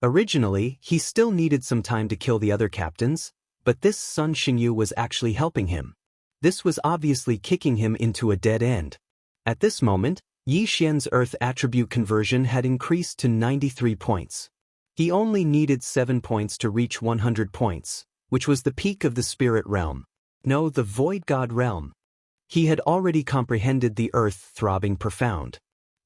Originally, he still needed some time to kill the other captains, but this Sun Xingyu was actually helping him. This was obviously kicking him into a dead end. At this moment, Yi Xian's Earth attribute conversion had increased to 93 points. He only needed 7 points to reach 100 points, which was the peak of the spirit realm. No, the void god realm. He had already comprehended the earth throbbing profound.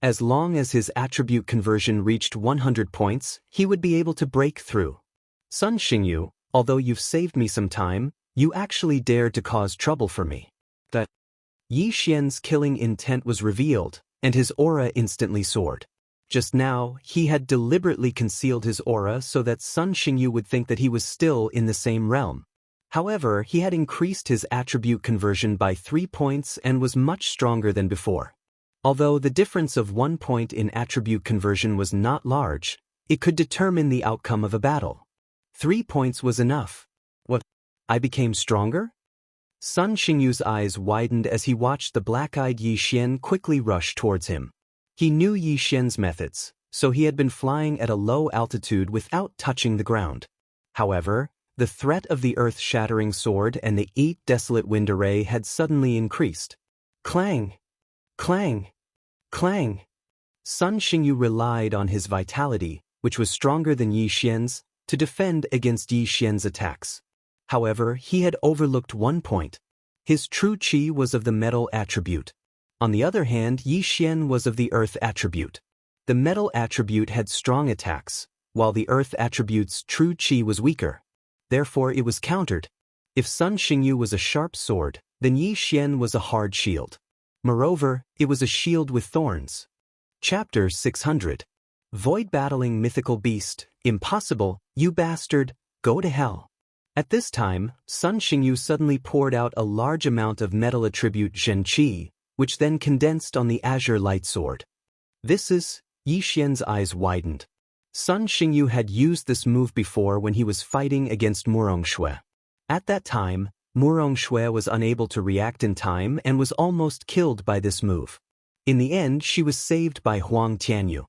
As long as his attribute conversion reached 100 points, he would be able to break through. Sun Xingyu, although you've saved me some time, you actually dared to cause trouble for me. That Yi Xian's killing intent was revealed, and his aura instantly soared. Just now, he had deliberately concealed his aura so that Sun Xingyu would think that he was still in the same realm. However, he had increased his attribute conversion by 3 points and was much stronger than before. Although the difference of 1 point in attribute conversion was not large, it could determine the outcome of a battle. 3 points was enough. What? I became stronger? Sun Xingyu's eyes widened as he watched the black-eyed Yi Xian quickly rush towards him. He knew Yi Xian's methods, so he had been flying at a low altitude without touching the ground. However, the threat of the earth-shattering sword and the 8 desolate wind array had suddenly increased. Clang! Clang! Clang! Sun Xingyu relied on his vitality, which was stronger than Yi Xian's, to defend against Yi Xian's attacks. However, he had overlooked 1 point. His true qi was of the metal attribute. On the other hand, Yi Xian was of the earth attribute. The metal attribute had strong attacks, while the earth attribute's true qi was weaker. Therefore it was countered. If Sun Xingyu was a sharp sword, then Yi Xian was a hard shield. Moreover, it was a shield with thorns. Chapter 600. Void battling mythical beast, impossible, you bastard, go to hell. At this time, Sun Xingyu suddenly poured out a large amount of metal attribute Zhen Qi, which then condensed on the azure light sword. This is, Yi Xian's eyes widened. Sun Xingyu had used this move before when he was fighting against Murong. At that time, Murong was unable to react in time and was almost killed by this move. In the end, she was saved by Huang Tianyu.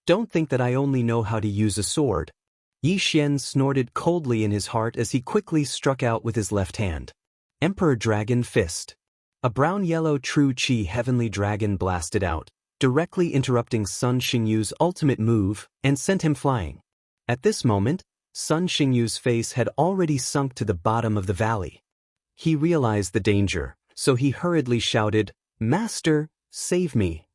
Don't think that I only know how to use a sword. Yi Xian snorted coldly in his heart as he quickly struck out with his left hand. Emperor Dragon Fist. A brown-yellow true qi heavenly dragon blasted out, directly interrupting Sun Xingyu's ultimate move, and sent him flying. At this moment, Sun Xingyu's face had already sunk to the bottom of the valley. He realized the danger, so he hurriedly shouted, "Master, save me."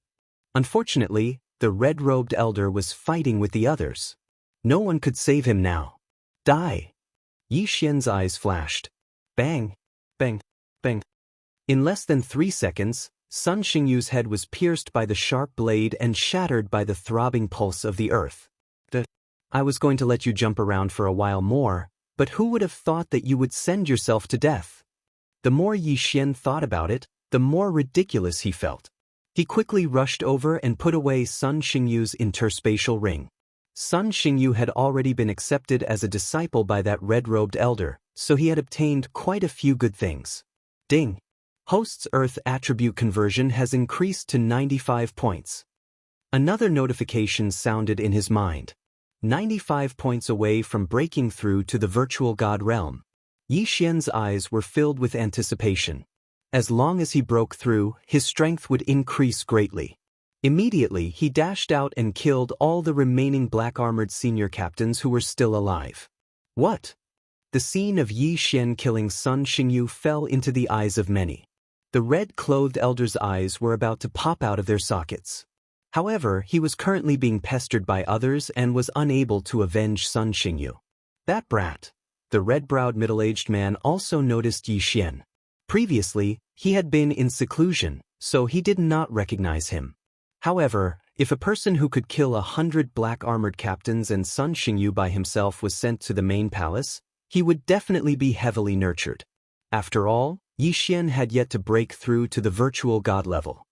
Unfortunately, the red-robed elder was fighting with the others. No one could save him now. Die! Yi Xian's eyes flashed. Bang! Bang! Bang! In less than 3 seconds, Sun Xingyu's head was pierced by the sharp blade and shattered by the throbbing pulse of the earth. I was going to let you jump around for a while more, but who would have thought that you would send yourself to death? The more Yi Xian thought about it, the more ridiculous he felt. He quickly rushed over and put away Sun Xingyu's interspatial ring. Sun Xingyu had already been accepted as a disciple by that red-robed elder, so he had obtained quite a few good things. Ding! Host's Earth attribute conversion has increased to 95 points. Another notification sounded in his mind. 95 points away from breaking through to the virtual god realm. Yi Xian's eyes were filled with anticipation. As long as he broke through, his strength would increase greatly. Immediately, he dashed out and killed all the remaining black-armored senior captains who were still alive. What? The scene of Yi Xian killing Sun Xingyu fell into the eyes of many. The red-clothed elder's eyes were about to pop out of their sockets. However, he was currently being pestered by others and was unable to avenge Sun Xingyu. That brat. The red-browed middle-aged man also noticed Yi Xian. Previously, he had been in seclusion, so he did not recognize him. However, if a person who could kill 100 black-armored captains and Sun Xingyu by himself was sent to the main palace, he would definitely be heavily nurtured. After all, Yi Xian had yet to break through to the virtual god level.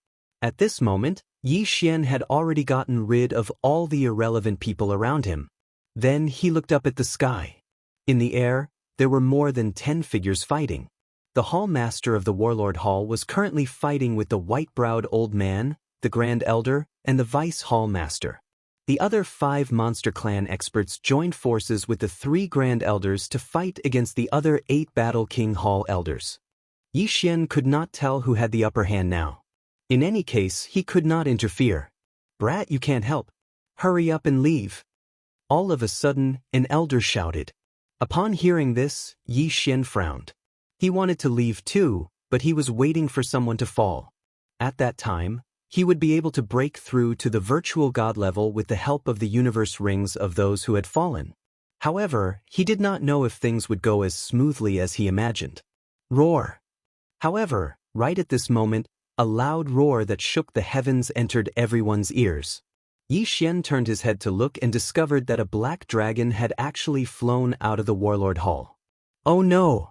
At this moment, Yi Xian had already gotten rid of all the irrelevant people around him. Then he looked up at the sky. In the air, there were more than 10 figures fighting. The Hall Master of the Warlord Hall was currently fighting with the white-browed old man, the Grand Elder, and the Vice Hall Master. The other 5 Monster Clan experts joined forces with the 3 Grand Elders to fight against the other 8 Battle King Hall Elders. Yi Xian could not tell who had the upper hand now. In any case, he could not interfere. "Brat, you can't help. Hurry up and leave." All of a sudden, an elder shouted. Upon hearing this, Yi Xian frowned. He wanted to leave too, but he was waiting for someone to fall. At that time, he would be able to break through to the virtual god level with the help of the universe rings of those who had fallen. However, he did not know if things would go as smoothly as he imagined. Roar! However, right at this moment, a loud roar that shook the heavens entered everyone's ears. Yi Xian turned his head to look and discovered that a black dragon had actually flown out of the warlord hall. Oh no!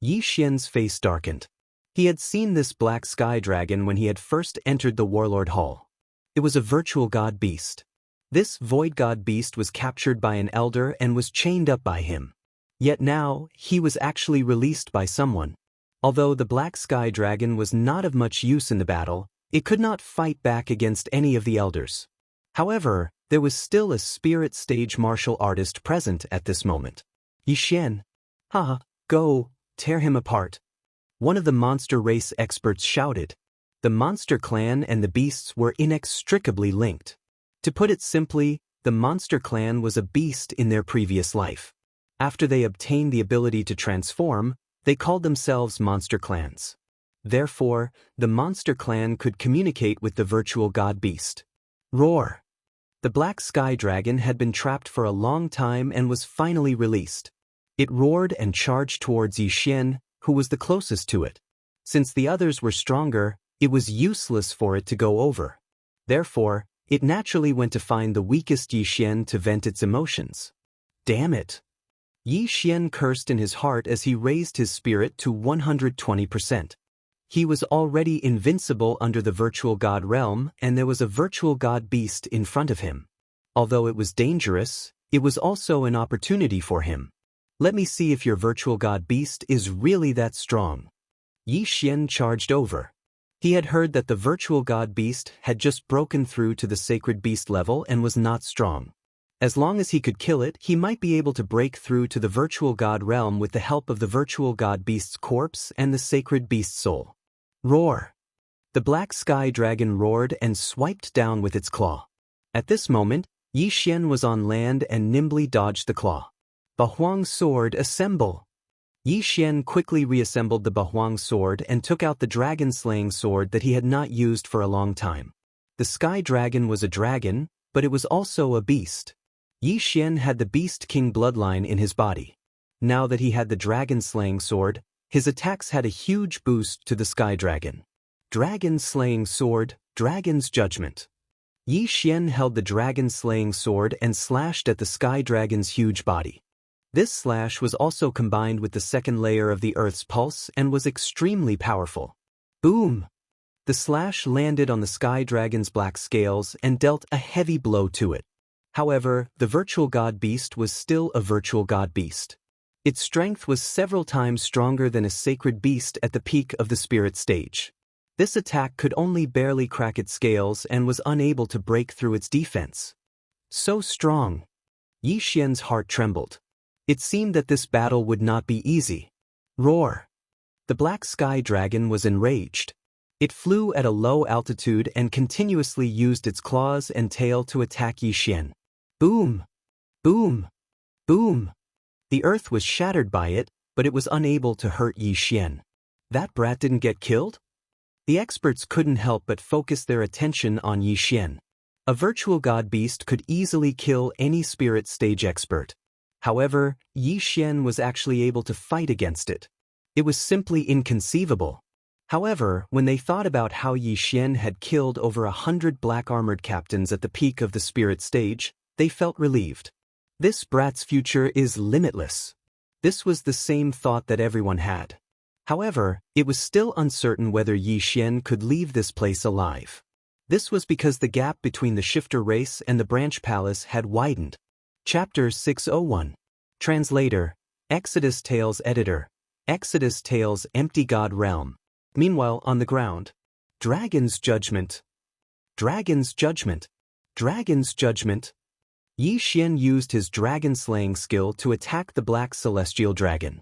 Yi Xian's face darkened. He had seen this black sky dragon when he had first entered the warlord hall. It was a virtual god beast. This void god beast was captured by an elder and was chained up by him. Yet now, he was actually released by someone. Although the black sky dragon was not of much use in the battle, it could not fight back against any of the elders. However, there was still a spirit stage martial artist present at this moment. Yi Xian. "Ha, go, tear him apart." One of the monster race experts shouted. The monster clan and the beasts were inextricably linked. To put it simply, the monster clan was a beast in their previous life. After they obtained the ability to transform, they called themselves monster clans. Therefore, the monster clan could communicate with the virtual god beast. Roar! The black sky dragon had been trapped for a long time and was finally released. It roared and charged towards Yi Xian, who was the closest to it. Since the others were stronger, it was useless for it to go over. Therefore, it naturally went to find the weakest Yi Xian to vent its emotions. Damn it! Yi Xian cursed in his heart as he raised his spirit to 120%. He was already invincible under the virtual god realm, and there was a virtual god beast in front of him. Although it was dangerous, it was also an opportunity for him. Let me see if your virtual god beast is really that strong. Yi Xian charged over. He had heard that the virtual god beast had just broken through to the sacred beast level and was not strong. As long as he could kill it, he might be able to break through to the virtual god realm with the help of the virtual god beast's corpse and the sacred beast soul. Roar! The black sky dragon roared and swiped down with its claw. At this moment, Yi Xian was on land and nimbly dodged the claw. Bahuang sword, assemble! Yi Xian quickly reassembled the Bahuang sword and took out the dragon-slaying sword that he had not used for a long time. The sky dragon was a dragon, but it was also a beast. Yi Xian had the Beast King bloodline in his body. Now that he had the dragon-slaying sword, his attacks had a huge boost to the sky dragon. Dragon-slaying sword, dragon's judgment. Yi Xian held the dragon-slaying sword and slashed at the sky dragon's huge body. This slash was also combined with the second layer of the Earth's pulse and was extremely powerful. Boom! The slash landed on the sky dragon's black scales and dealt a heavy blow to it. However, the virtual god beast was still a virtual god beast. Its strength was several times stronger than a sacred beast at the peak of the spirit stage. This attack could only barely crack its scales and was unable to break through its defense. So strong! Yi Xian's heart trembled. It seemed that this battle would not be easy. Roar! The black sky dragon was enraged. It flew at a low altitude and continuously used its claws and tail to attack Yi Xian. Boom! Boom! Boom! The earth was shattered by it, but it was unable to hurt Yi Xian. That brat didn't get killed? The experts couldn't help but focus their attention on Yi Xian. A virtual god beast could easily kill any spirit stage expert. However, Yi Xian was actually able to fight against it. It was simply inconceivable. However, when they thought about how Yi Xian had killed over 100 black armored captains at the peak of the spirit stage, they felt relieved. This brat's future is limitless. This was the same thought that everyone had. However, it was still uncertain whether Yi Xian could leave this place alive. This was because the gap between the shifter race and the branch palace had widened. Chapter 601. Translator, Exodus Tales Editor, Exodus Tales Empty God Realm. Meanwhile, on the ground, Dragon's Judgment. Dragon's Judgment. Dragon's Judgment. Yi Xian used his dragon-slaying skill to attack the black celestial dragon.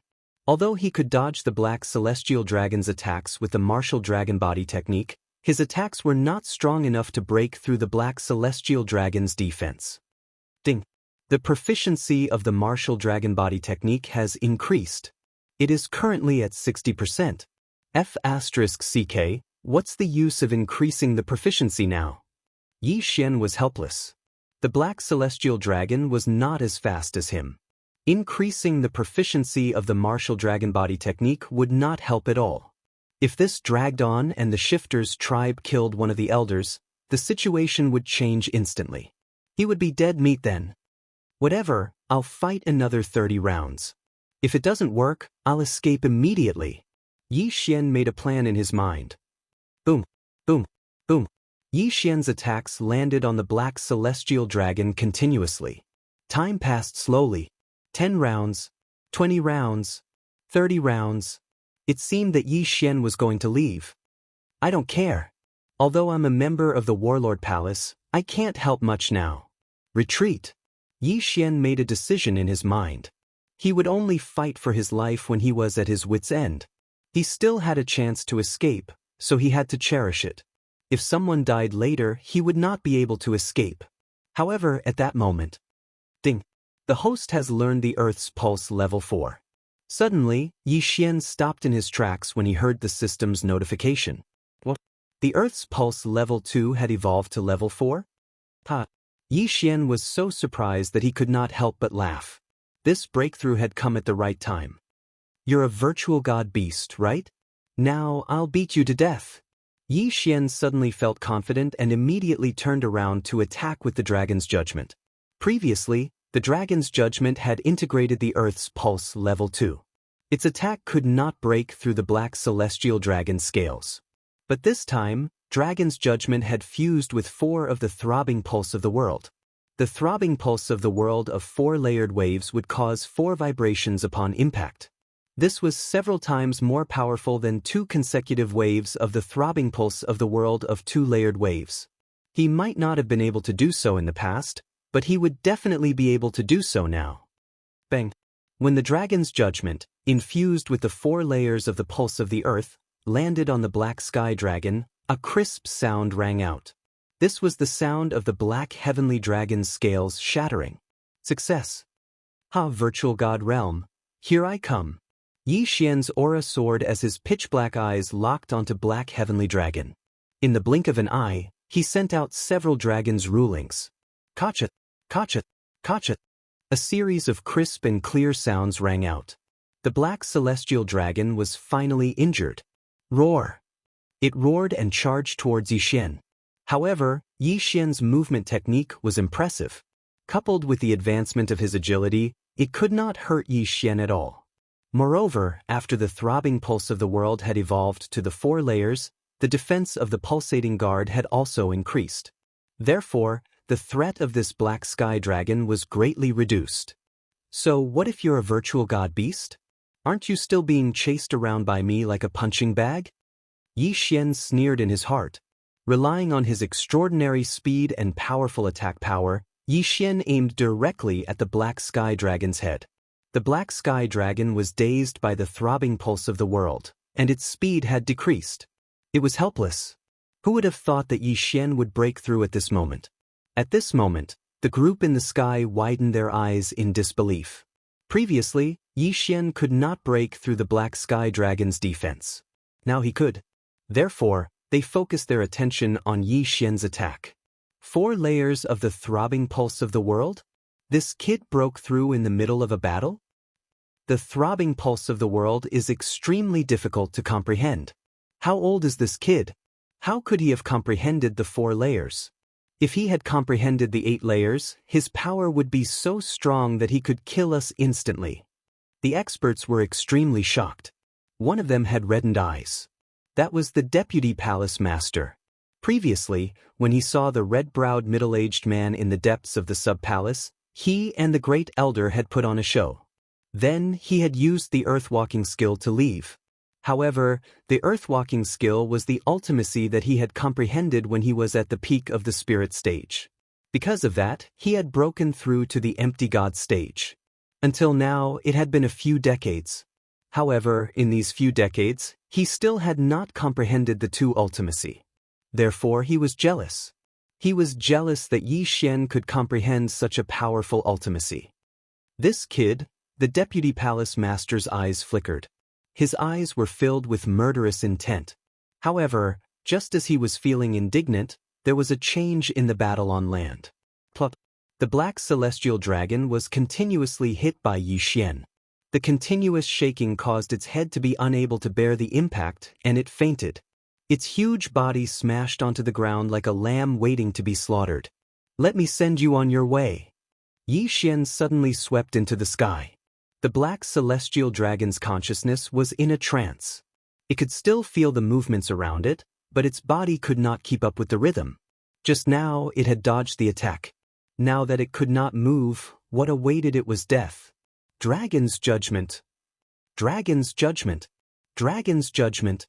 Although he could dodge the black celestial dragon's attacks with the martial dragon body technique, his attacks were not strong enough to break through the black celestial dragon's defense. Ding! The proficiency of the martial dragon body technique has increased. It is currently at 60%. F***CK, what's the use of increasing the proficiency now? Yi Xian was helpless. The black celestial dragon was not as fast as him. Increasing the proficiency of the martial dragon body technique would not help at all. If this dragged on and the shifter's tribe killed one of the elders, the situation would change instantly. He would be dead meat then. Whatever, I'll fight another 30 rounds. If it doesn't work, I'll escape immediately. Yi Xian made a plan in his mind. Boom, boom, boom. Yi Xian's attacks landed on the black celestial dragon continuously. Time passed slowly. 10 rounds, 20 rounds, 30 rounds. It seemed that Yi Xian was going to leave. I don't care. Although I'm a member of the Warlord Palace, I can't help much now. Retreat. Yi Xian made a decision in his mind. He would only fight for his life when he was at his wit's end. He still had a chance to escape, so he had to cherish it. If someone died later, he would not be able to escape. However, at that moment, ding! The host has learned the Earth's pulse level 4. Suddenly, Yi Xian stopped in his tracks when he heard the system's notification. What? The Earth's pulse level 2 had evolved to level 4? Ha! Yi Xian was so surprised that he could not help but laugh. This breakthrough had come at the right time. You're a virtual god beast, right? Now I'll beat you to death. Yi Xian suddenly felt confident and immediately turned around to attack with the dragon's judgment. Previously, the dragon's judgment had integrated the Earth's pulse level 2. Its attack could not break through the black celestial dragon's scales. But this time, dragon's judgment had fused with 4 of the throbbing pulse of the world. The throbbing pulse of the world of 4 layered waves would cause 4 vibrations upon impact. This was several times more powerful than 2 consecutive waves of the throbbing pulse of the world of 2 layered waves. He might not have been able to do so in the past, but he would definitely be able to do so now. Bang! When the dragon's judgment, infused with the 4 layers of the pulse of the earth, landed on the black sky dragon, a crisp sound rang out. This was the sound of the black heavenly dragon's scales shattering. Success! Ha! Virtual God realm, here I come. Yi Xian's aura soared as his pitch-black eyes locked onto black heavenly dragon. In the blink of an eye, he sent out several dragon's rulings. Kachat, kachat, kachat. A series of crisp and clear sounds rang out. The black celestial dragon was finally injured. Roar! It roared and charged towards Yi Xian. However, Yi Xian's movement technique was impressive. Coupled with the advancement of his agility, it could not hurt Yi Xian at all. Moreover, after the throbbing pulse of the world had evolved to the 4 layers, the defense of the pulsating guard had also increased. Therefore, the threat of this black sky dragon was greatly reduced. So what if you're a virtual god beast? Aren't you still being chased around by me like a punching bag? Yi Xian sneered in his heart. Relying on his extraordinary speed and powerful attack power, Yi Xian aimed directly at the black sky dragon's head. The black sky dragon was dazed by the throbbing pulse of the world, and its speed had decreased. It was helpless. Who would have thought that Yi Xian would break through at this moment? At this moment, the group in the sky widened their eyes in disbelief. Previously, Yi Xian could not break through the black sky dragon's defense. Now he could. Therefore, they focused their attention on Yi Xian's attack. 4 layers of the throbbing pulse of the world? This kid broke through in the middle of a battle? The throbbing pulse of the world is extremely difficult to comprehend. How old is this kid? How could he have comprehended the 4 layers? If he had comprehended the 8 layers, his power would be so strong that he could kill us instantly. The experts were extremely shocked. One of them had reddened eyes. That was the deputy palace master. Previously, when he saw the red-browed middle-aged man in the depths of the sub-palace, he and the great elder had put on a show. Then he had used the earth-walking skill to leave. However, the earth-walking skill was the ultimacy that he had comprehended when he was at the peak of the spirit stage. Because of that, he had broken through to the empty god stage. Until now, it had been a few decades. However, in these few decades, he still had not comprehended the two ultimacy. Therefore, he was jealous. He was jealous that Yi Xian could comprehend such a powerful ultimacy. This kid, the deputy palace master's eyes flickered. His eyes were filled with murderous intent. However, just as he was feeling indignant, there was a change in the battle on land. Plop. The black celestial dragon was continuously hit by Yi Xian. The continuous shaking caused its head to be unable to bear the impact, and it fainted. Its huge body smashed onto the ground like a lamb waiting to be slaughtered. "Let me send you on your way." Yi Xian suddenly swept into the sky. The black celestial dragon's consciousness was in a trance. It could still feel the movements around it, but its body could not keep up with the rhythm. Just now, it had dodged the attack. Now that it could not move, what awaited it was death. Dragon's judgment. Dragon's judgment. Dragon's judgment.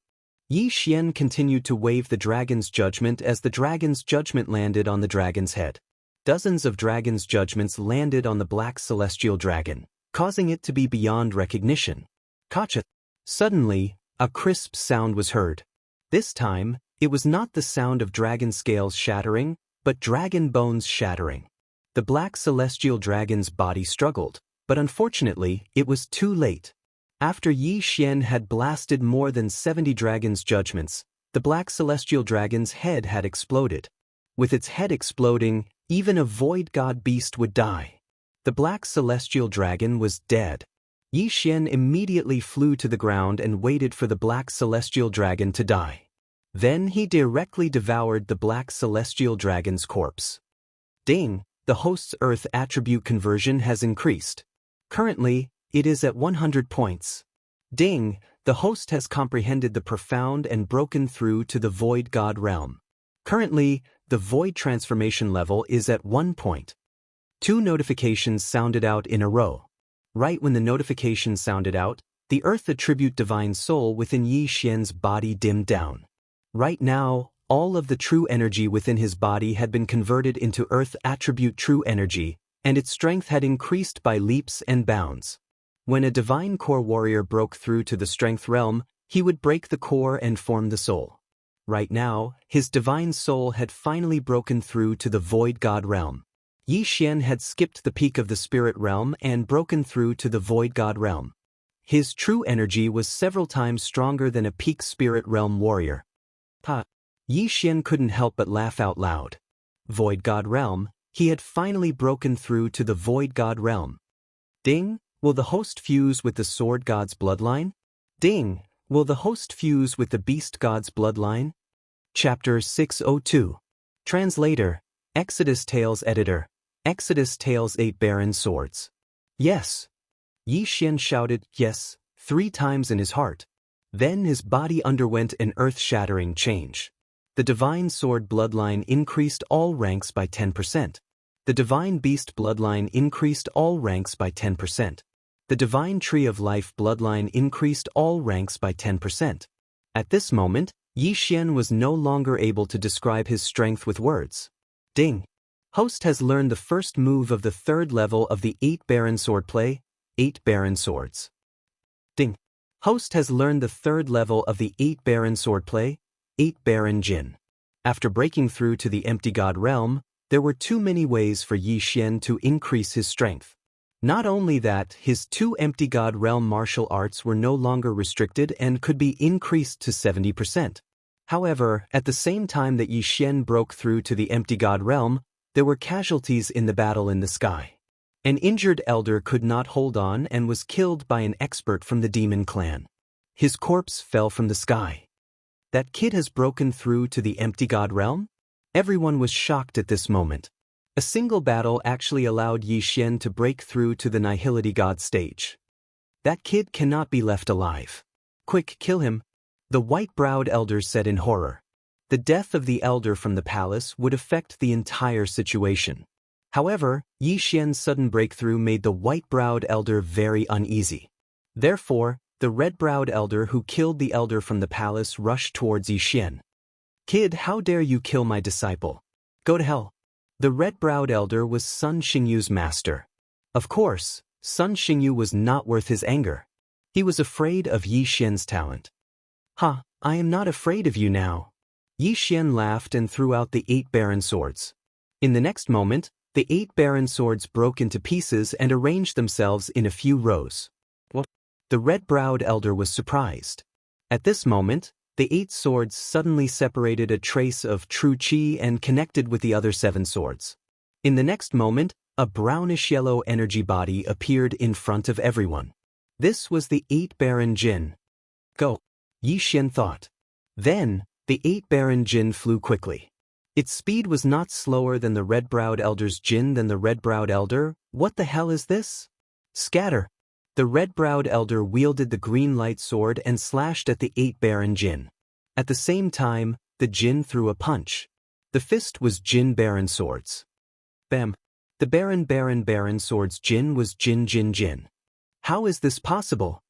Yi Xian continued to wave the dragon's judgment as the dragon's judgment landed on the dragon's head. Dozens of dragon's judgments landed on the black celestial dragon, causing it to be beyond recognition. Kacha. Suddenly, a crisp sound was heard. This time, it was not the sound of dragon scales shattering, but dragon bones shattering. The black celestial dragon's body struggled, but unfortunately, it was too late. After Yi Xian had blasted more than 70 dragon's judgments, the black celestial dragon's head had exploded. With its head exploding, even a void god beast would die. The black celestial dragon was dead. Yi Xian immediately flew to the ground and waited for the black celestial dragon to die. Then he directly devoured the black celestial dragon's corpse. Ding! The host's Earth attribute conversion has increased. Currently, it is at 100 points. Ding! The host has comprehended the profound and broken through to the void god realm. Currently, the void transformation level is at 1 point. 2 notifications sounded out in a row. Right when the notification sounded out, the Earth attribute divine soul within Yi Xian's body dimmed down. Right now, all of the true energy within his body had been converted into Earth attribute true energy, and its strength had increased by leaps and bounds. When a divine core warrior broke through to the strength realm, he would break the core and form the soul. Right now, his divine soul had finally broken through to the void god realm. Yi Xian had skipped the peak of the spirit realm and broken through to the void god realm. His true energy was several times stronger than a peak spirit realm warrior. Yi Xian couldn't help but laugh out loud. Void god realm, he had finally broken through to the void god realm. Ding! Will the host fuse with the sword god's bloodline? Ding! Will the host fuse with the beast god's bloodline? Chapter 602. Translator, Exodus Tales Editor, Exodus Tales 8 Barren Swords. Yes. Yi Xian shouted yes 3 times in his heart. Then his body underwent an earth-shattering change. The divine sword bloodline increased all ranks by 10%. The divine beast bloodline increased all ranks by 10%. The divine tree of life bloodline increased all ranks by 10%. At this moment, Yi Xian was no longer able to describe his strength with words. Ding! Host has learned the first move of the 3rd level of the 8 Barren Swordplay, 8 Barren Swords. Ding! Host has learned the 3rd level of the 8 Barren Swordplay, 8 Barren Jin. After breaking through to the empty god realm, there were too many ways for Yi Xian to increase his strength. Not only that, his 2 empty god realm martial arts were no longer restricted and could be increased to 70%. However, at the same time that Yi Xian broke through to the empty god realm, there were casualties in the battle in the sky. An injured elder could not hold on and was killed by an expert from the demon clan. His corpse fell from the sky. That kid has broken through to the empty god realm? Everyone was shocked at this moment. A single battle actually allowed Yi Xian to break through to the nihility god stage. That kid cannot be left alive. Quick, kill him, the white-browed elder said in horror. The death of the elder from the palace would affect the entire situation. However, Yi Xian's sudden breakthrough made the white-browed elder very uneasy. Therefore, the red-browed elder who killed the elder from the palace rushed towards Yi Xian. Kid, how dare you kill my disciple? Go to hell. The red-browed elder was Sun Xingyu's master. Of course, Sun Xingyu was not worth his anger. He was afraid of Yi Xian's talent. "Ha, I am not afraid of you now." Yi Xian laughed and threw out the 8 barren swords. In the next moment, the 8 barren swords broke into pieces and arranged themselves in a few rows. What? The red-browed elder was surprised. At this moment, the 8 swords suddenly separated a trace of true qi and connected with the other 7 swords. In the next moment, a brownish-yellow energy body appeared in front of everyone. This was the 8 barren jinn. "Go," Yi Xian thought. Then, the 8 barren jinn flew quickly. Its speed was not slower than the red-browed elder's jinn than the red-browed elder. What the hell is this? Scatter! The red-browed elder wielded the green light sword and slashed at the 8 barren jinn. At the same time, the jinn threw a punch. The fist was jinn barren swords. Bam! The barren swords jinn was jinn. How is this possible?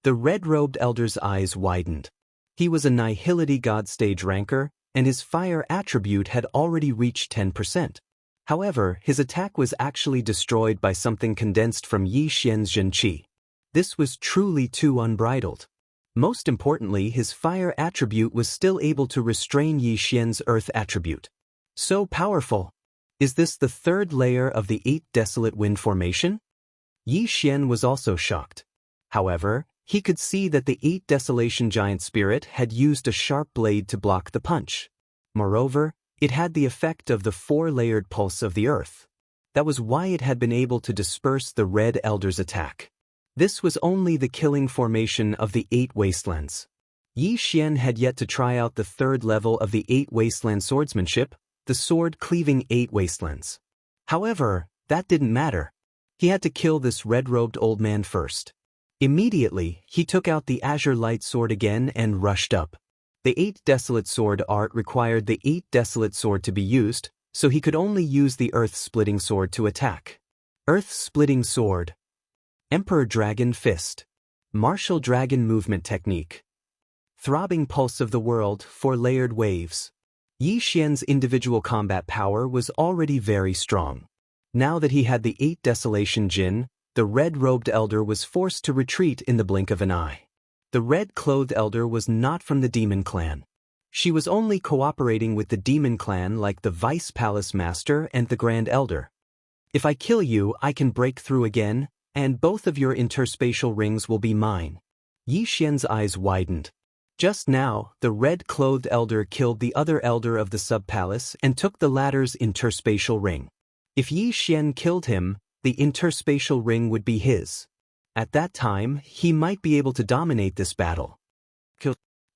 The red-robed elder's eyes widened. He was a nihility god stage ranker, and his fire attribute had already reached 10%. However, his attack was actually destroyed by something condensed from Yi Xian's Zhenqi. This was truly too unbridled. Most importantly, his fire attribute was still able to restrain Yi Xian's earth attribute. So powerful! Is this the 3rd layer of the 8 desolate wind formation? Yi Xian was also shocked. However, he could see that the 8 desolation giant spirit had used a sharp blade to block the punch. Moreover, it had the effect of the 4-layered pulse of the earth. That was why it had been able to disperse the red elder's attack. This was only the killing formation of the 8 wastelands. Yi Xian had yet to try out the 3rd level of the 8 wasteland swordsmanship, the sword cleaving 8 wastelands. However, that didn't matter. He had to kill this red-robed old man first. Immediately, he took out the azure light sword again and rushed up. The 8 desolate sword art required the 8 desolate sword to be used, so he could only use the earth-splitting sword to attack. Earth-splitting sword. Emperor Dragon Fist. Martial Dragon Movement Technique. Throbbing Pulse of the World, 4-layered waves. Yi Xian's individual combat power was already very strong. Now that he had the 8 desolation jinn, the red-robed elder was forced to retreat in the blink of an eye. The red-clothed elder was not from the demon clan. She was only cooperating with the demon clan like the vice palace master and the grand elder. "If I kill you, I can break through again, and both of your interspatial rings will be mine." Yi Xian's eyes widened. Just now, the red-clothed elder killed the other elder of the sub-palace and took the latter's interspatial ring. If Yi Xian killed him, the interspatial ring would be his. At that time, he might be able to dominate this battle.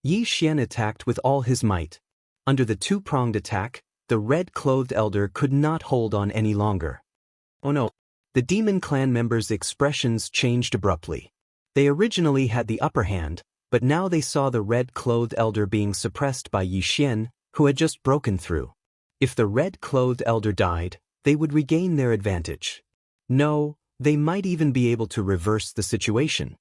Yi Xian attacked with all his might. Under the 2-pronged attack, the red-clothed elder could not hold on any longer. Oh no! The demon clan members' expressions changed abruptly. They originally had the upper hand, but now they saw the red-clothed elder being suppressed by Yi Xian, who had just broken through. If the red-clothed elder died, they would regain their advantage. No, they might even be able to reverse the situation.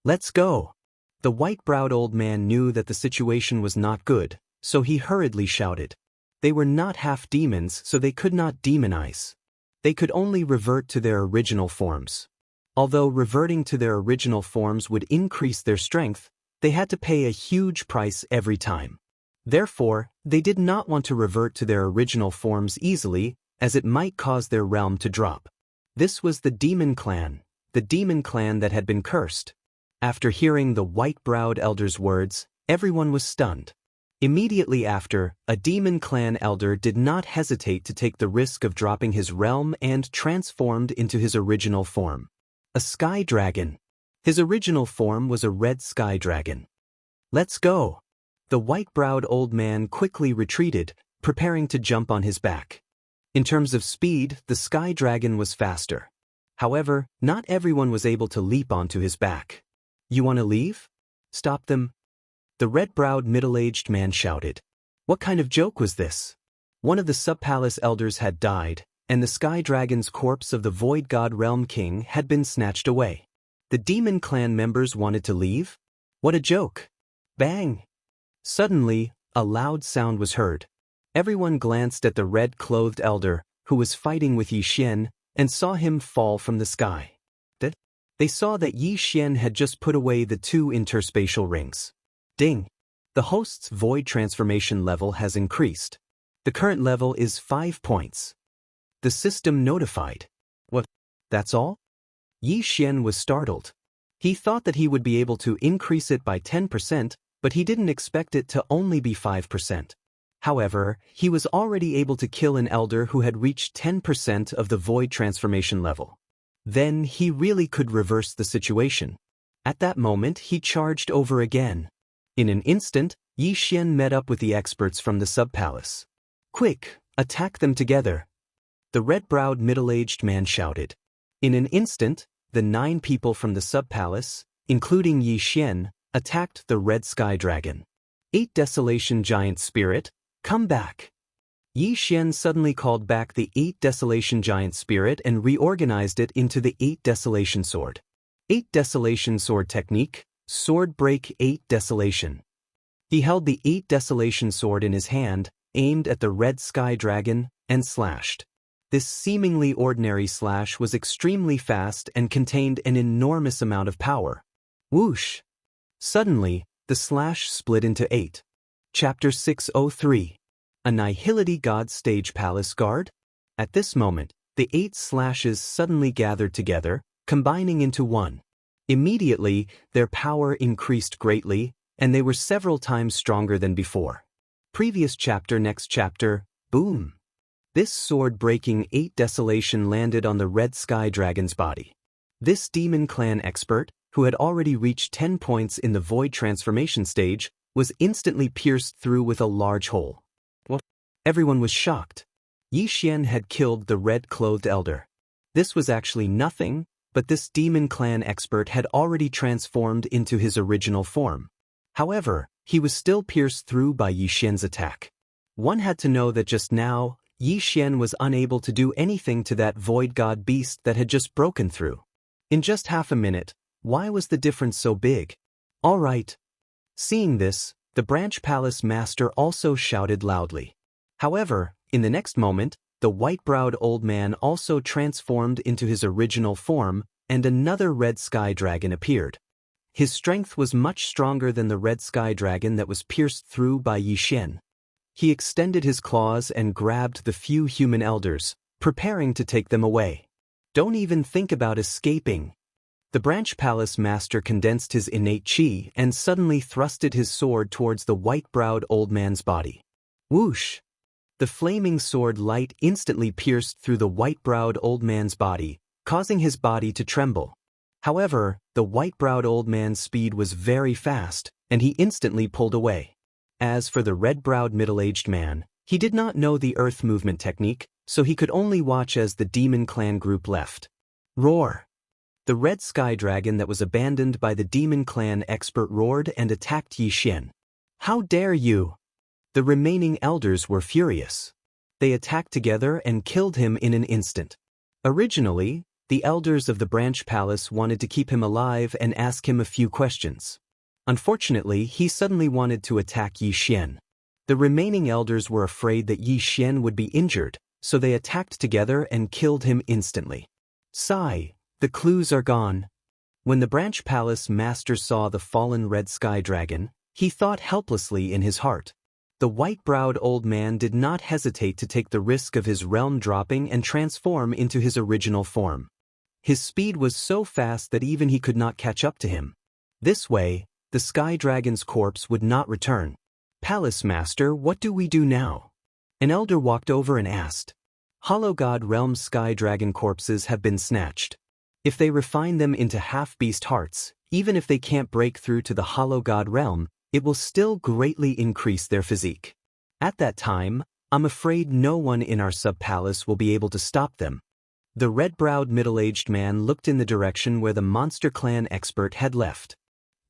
"Let's go!" The white-browed old man knew that the situation was not good, so he hurriedly shouted. They were not half demons, so they could not demonize. They could only revert to their original forms. Although reverting to their original forms would increase their strength, they had to pay a huge price every time. Therefore, they did not want to revert to their original forms easily, as it might cause their realm to drop. This was the demon clan that had been cursed. After hearing the white-browed elder's words, everyone was stunned. Immediately after, a demon clan elder did not hesitate to take the risk of dropping his realm and transformed into his original form. A sky dragon. His original form was a red sky dragon. "Let's go!" The white-browed old man quickly retreated, preparing to jump on his back. In terms of speed, the sky dragon was faster. However, not everyone was able to leap onto his back. "You want to leave? Stop them!" The red-browed middle-aged man shouted. What kind of joke was this? One of the sub-palace elders had died, and the sky dragon's corpse of the void god realm king had been snatched away. The demon clan members wanted to leave? What a joke! Bang! Suddenly, a loud sound was heard. Everyone glanced at the red-clothed elder, who was fighting with Yi Xian, and saw him fall from the sky. They saw that Yi Xian had just put away the 2 interspatial rings. Ding! The host's void transformation level has increased. The current level is 5 points. The system notified. What? That's all? Yi Xian was startled. He thought that he would be able to increase it by 10%, but he didn't expect it to only be 5%. However, he was already able to kill an elder who had reached 10% of the void transformation level. Then he really could reverse the situation. At that moment, he charged over again. In an instant, Yi Xian met up with the experts from the sub-palace. Quick, attack them together! The red-browed middle-aged man shouted. In an instant, the 9 people from the sub-palace, including Yi Xian, attacked the red sky dragon. 8 Desolation Giant Spirit, come back! Yi Xian suddenly called back the 8 Desolation Giant Spirit and reorganized it into the 8 Desolation Sword. 8 Desolation Sword Technique, Sword Break 8 Desolation. He held the 8 Desolation Sword in his hand, aimed at the red sky dragon, and slashed. This seemingly ordinary slash was extremely fast and contained an enormous amount of power. Whoosh! Suddenly, the slash split into 8. Chapter 603. Annihility God Stage Palace Guard? At this moment, the 8 slashes suddenly gathered together, combining into one. Immediately, their power increased greatly, and they were several times stronger than before. Previous chapter, next chapter, boom! This sword-breaking 8 desolation landed on the red sky dragon's body. This demon clan expert, who had already reached 10 points in the void transformation stage, was instantly pierced through with a large hole. What? Everyone was shocked. Yi Xian had killed the red-clothed elder. This was actually nothing, but this demon clan expert had already transformed into his original form. However, he was still pierced through by Yi Xian's attack. One had to know that just now, Yi Xian was unable to do anything to that void god beast that had just broken through. In just half a minute, why was the difference so big? All right. Seeing this, the branch palace master also shouted loudly. However, in the next moment, the white-browed old man also transformed into his original form, and another red sky dragon appeared. His strength was much stronger than the red sky dragon that was pierced through by Yi Xian. He extended his claws and grabbed the few human elders, preparing to take them away. Don't even think about escaping. The branch palace master condensed his innate chi and suddenly thrusted his sword towards the white-browed old man's body. Whoosh! The flaming sword light instantly pierced through the white-browed old man's body, causing his body to tremble. However, the white-browed old man's speed was very fast, and he instantly pulled away. As for the red-browed middle-aged man, he did not know the earth movement technique, so he could only watch as the demon clan group left. Roar! The red sky dragon that was abandoned by the demon clan expert roared and attacked Yi Xian. How dare you! The remaining elders were furious. They attacked together and killed him in an instant. Originally, the elders of the branch palace wanted to keep him alive and ask him a few questions. Unfortunately, he suddenly wanted to attack Yi Xian. The remaining elders were afraid that Yi Xian would be injured, so they attacked together and killed him instantly. Sigh, the clues are gone. When the branch palace master saw the fallen red sky dragon, he thought helplessly in his heart. The white-browed old man did not hesitate to take the risk of his realm dropping and transform into his original form. His speed was so fast that even he could not catch up to him. This way, the sky dragon's corpse would not return. Palace master, what do we do now? An elder walked over and asked. Hollow God realm sky dragon corpses have been snatched. If they refine them into half-beast hearts, even if they can't break through to the hollow God realm, it will still greatly increase their physique. At that time, I'm afraid no one in our sub-palace will be able to stop them. The red-browed middle-aged man looked in the direction where the monster clan expert had left.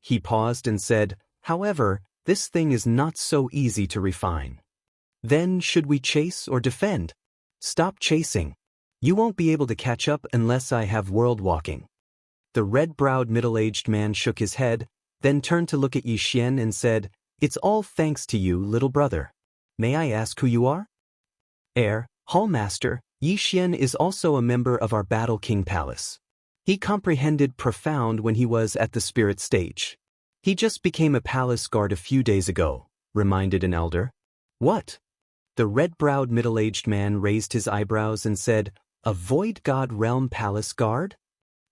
He paused and said, however, this thing is not so easy to refine. Then should we chase or defend? Stop chasing. You won't be able to catch up unless I have world walking. The red-browed middle-aged man shook his head, then turned to look at Yi Xian and said, it's all thanks to you, little brother. May I ask who you are? Hall Master, Yi Xian is also a member of our Battle King Palace. He comprehended profound when he was at the spirit stage. He just became a palace guard a few days ago, reminded an elder. What? The red-browed middle-aged man raised his eyebrows and said, a void god realm palace guard?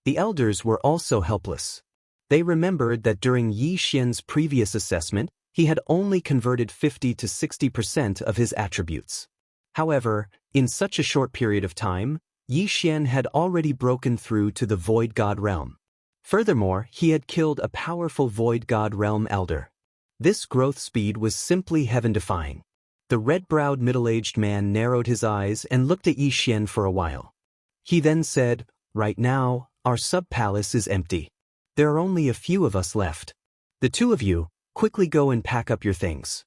The elders were also helpless. They remembered that during Yi Xian's previous assessment, he had only converted 50 to 60% of his attributes. However, in such a short period of time, Yi Xian had already broken through to the void god realm. Furthermore, he had killed a powerful void god realm elder. This growth speed was simply heaven-defying. The red-browed middle-aged man narrowed his eyes and looked at Yi Xian for a while. He then said, right now, our sub-palace is empty. There are only a few of us left. The two of you, quickly go and pack up your things.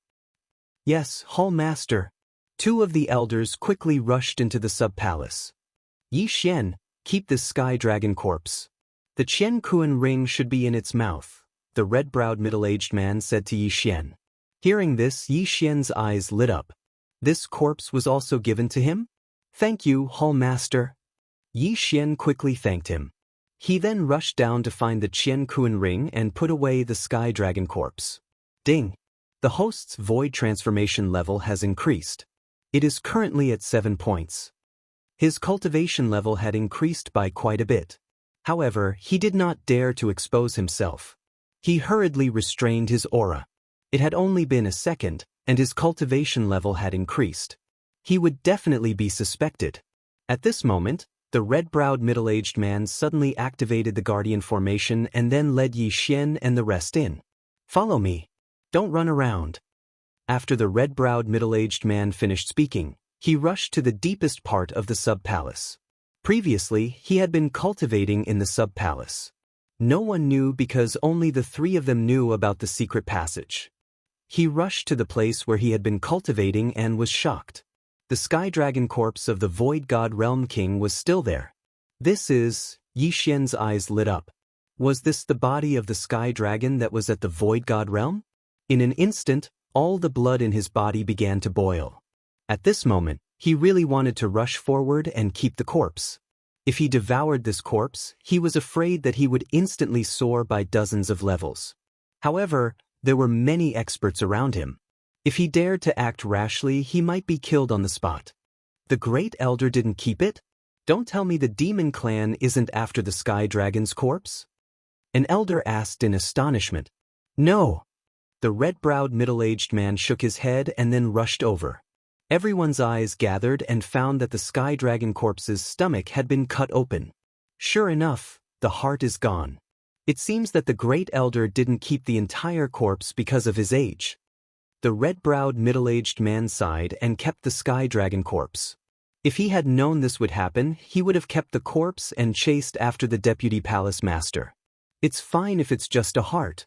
Yes, Hall Master. Two of the elders quickly rushed into the sub-palace. Yi Xian, keep this sky dragon corpse. The Qian Kuan ring should be in its mouth, the red-browed middle-aged man said to Yi Xian. Hearing this, Yi Xian's eyes lit up. This corpse was also given to him? Thank you, Hall Master. Yi Xian quickly thanked him. He then rushed down to find the Qian Kuan ring and put away the sky dragon corpse. Ding! The host's void transformation level has increased. It is currently at 7 points. His cultivation level had increased by quite a bit. However, he did not dare to expose himself. He hurriedly restrained his aura. It had only been a second, and his cultivation level had increased. He would definitely be suspected. At this moment, the red-browed middle-aged man suddenly activated the guardian formation and then led Yi Xian and the rest in. Follow me. Don't run around. After the red-browed middle-aged man finished speaking, he rushed to the deepest part of the sub-palace. Previously, he had been cultivating in the sub-palace. No one knew because only the three of them knew about the secret passage. He rushed to the place where he had been cultivating and was shocked. The sky dragon corpse of the void god realm king was still there. Yi Xian's eyes lit up. Was this the body of the sky dragon that was at the void god realm? In an instant, all the blood in his body began to boil. At this moment, he really wanted to rush forward and keep the corpse. If he devoured this corpse, he was afraid that he would instantly soar by dozens of levels. However, there were many experts around him. If he dared to act rashly, he might be killed on the spot. The Great Elder didn't keep it? Don't tell me the demon clan isn't after the sky dragon's corpse? An elder asked in astonishment. No. The red-browed middle-aged man shook his head and then rushed over. Everyone's eyes gathered and found that the sky dragon corpse's stomach had been cut open. Sure enough, the heart is gone. It seems that the Great Elder didn't keep the entire corpse because of his age. The red-browed middle-aged man sighed and kept the sky dragon corpse. If he had known this would happen, he would have kept the corpse and chased after the deputy palace master. It's fine if it's just a heart.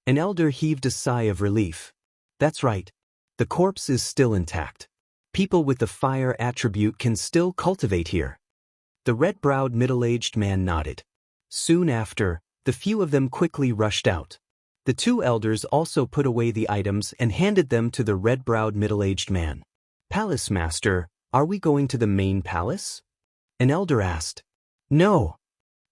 An elder heaved a sigh of relief. That's right. The corpse is still intact. People with the fire attribute can still cultivate here. The red-browed middle-aged man nodded. Soon after, the few of them quickly rushed out. The two elders also put away the items and handed them to the red-browed middle-aged man. Palace master, are we going to the main palace? An elder asked. No.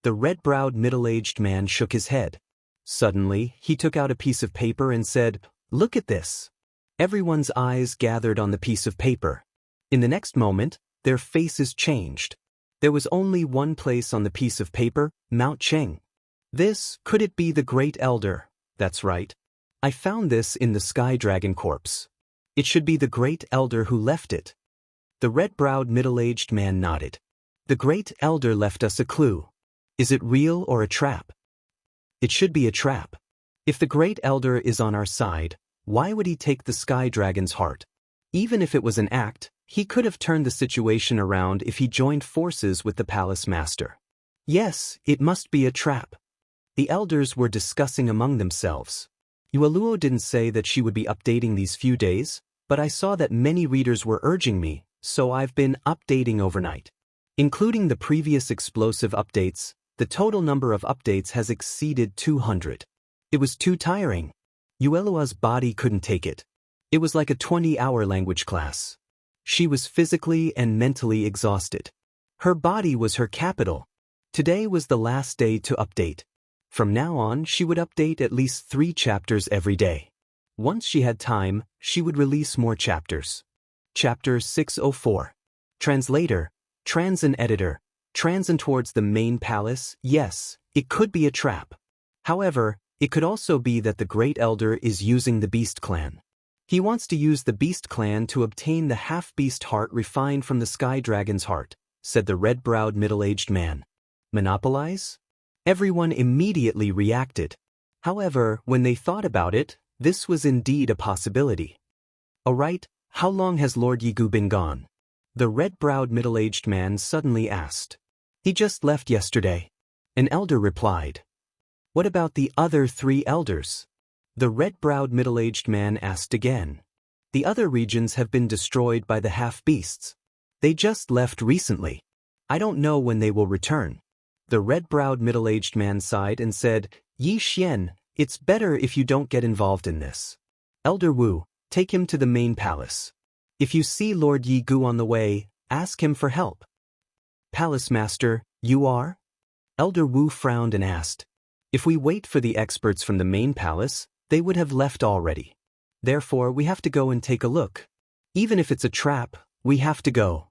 The red-browed middle-aged man shook his head. Suddenly, he took out a piece of paper and said, Look at this. Everyone's eyes gathered on the piece of paper. In the next moment, their faces changed. There was only one place on the piece of paper, Mount Cheng. Could it be the Great Elder? That's right. I found this in the Sky Dragon corpse. It should be the Great Elder who left it. The red-browed middle-aged man nodded. The Great Elder left us a clue. Is it real or a trap? It should be a trap. If the Great Elder is on our side, why would he take the Sky Dragon's heart? Even if it was an act, he could have turned the situation around if he joined forces with the palace master. Yes, it must be a trap. The elders were discussing among themselves. Yueluo didn't say that she would be updating these few days, but I saw that many readers were urging me, so I've been updating overnight. Including the previous explosive updates, the total number of updates has exceeded 200. It was too tiring. Yueluo's body couldn't take it. It was like a 20-hour language class. She was physically and mentally exhausted. Her body was her capital. Today was the last day to update. From now on, she would update at least 3 chapters every day. Once she had time, she would release more chapters. Chapter 604. Translator, Transin editor, Transin towards the main palace. Yes, it could be a trap. However, it could also be that the Great Elder is using the Beast Clan. He wants to use the Beast Clan to obtain the half-beast heart refined from the Sky Dragon's heart, said the red-browed middle-aged man. Monopolize? Everyone immediately reacted. However, when they thought about it, this was indeed a possibility. Alright, how long has Lord Yigu been gone? The red-browed middle-aged man suddenly asked. He just left yesterday. An elder replied. What about the other 3 elders? The red-browed middle-aged man asked again. The other regions have been destroyed by the half-beasts. They just left recently. I don't know when they will return. The red-browed middle-aged man sighed and said, Yi Xian, it's better if you don't get involved in this. Elder Wu, take him to the main palace. If you see Lord Yigu on the way, ask him for help. Palace Master, you are? Elder Wu frowned and asked. If we wait for the experts from the main palace, they would have left already. Therefore, we have to go and take a look. Even if it's a trap, we have to go.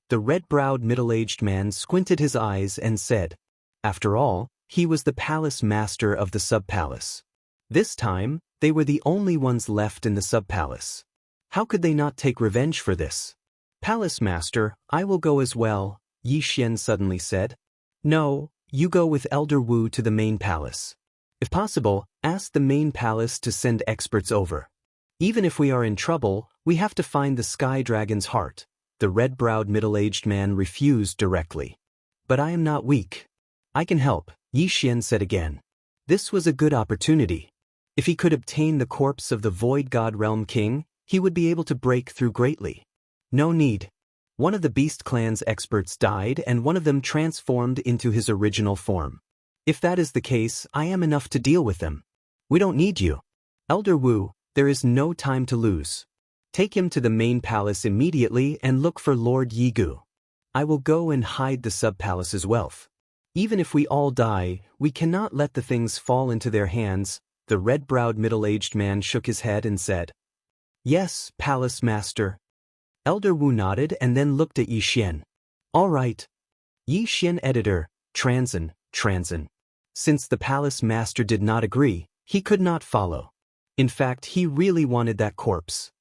The red-browed middle-aged man squinted his eyes and said, after all, he was the palace master of the sub-palace. This time, they were the only ones left in the sub-palace. How could they not take revenge for this? Palace master, I will go as well, Yi Xian suddenly said. No, you go with Elder Wu to the main palace. If possible, ask the main palace to send experts over. Even if we are in trouble, we have to find the Sky Dragon's heart. The red-browed middle-aged man refused directly. But I am not weak. I can help, Yi Xian said again. This was a good opportunity. If he could obtain the corpse of the Void God Realm King, he would be able to break through greatly. No need. One of the Beast Clan's experts died and one of them transformed into his original form. If that is the case, I am enough to deal with them. We don't need you. Elder Wu, there is no time to lose. Take him to the main palace immediately and look for Lord Yigu. I will go and hide the sub-palace's wealth. Even if we all die, we cannot let the things fall into their hands. The red-browed middle-aged man shook his head and said, Yes, Palace Master. Elder Wu nodded and then looked at Yi Xian. All right. Yi Xian editor, Transin. Since the Palace Master did not agree, he could not follow. In fact, he really wanted that corpse.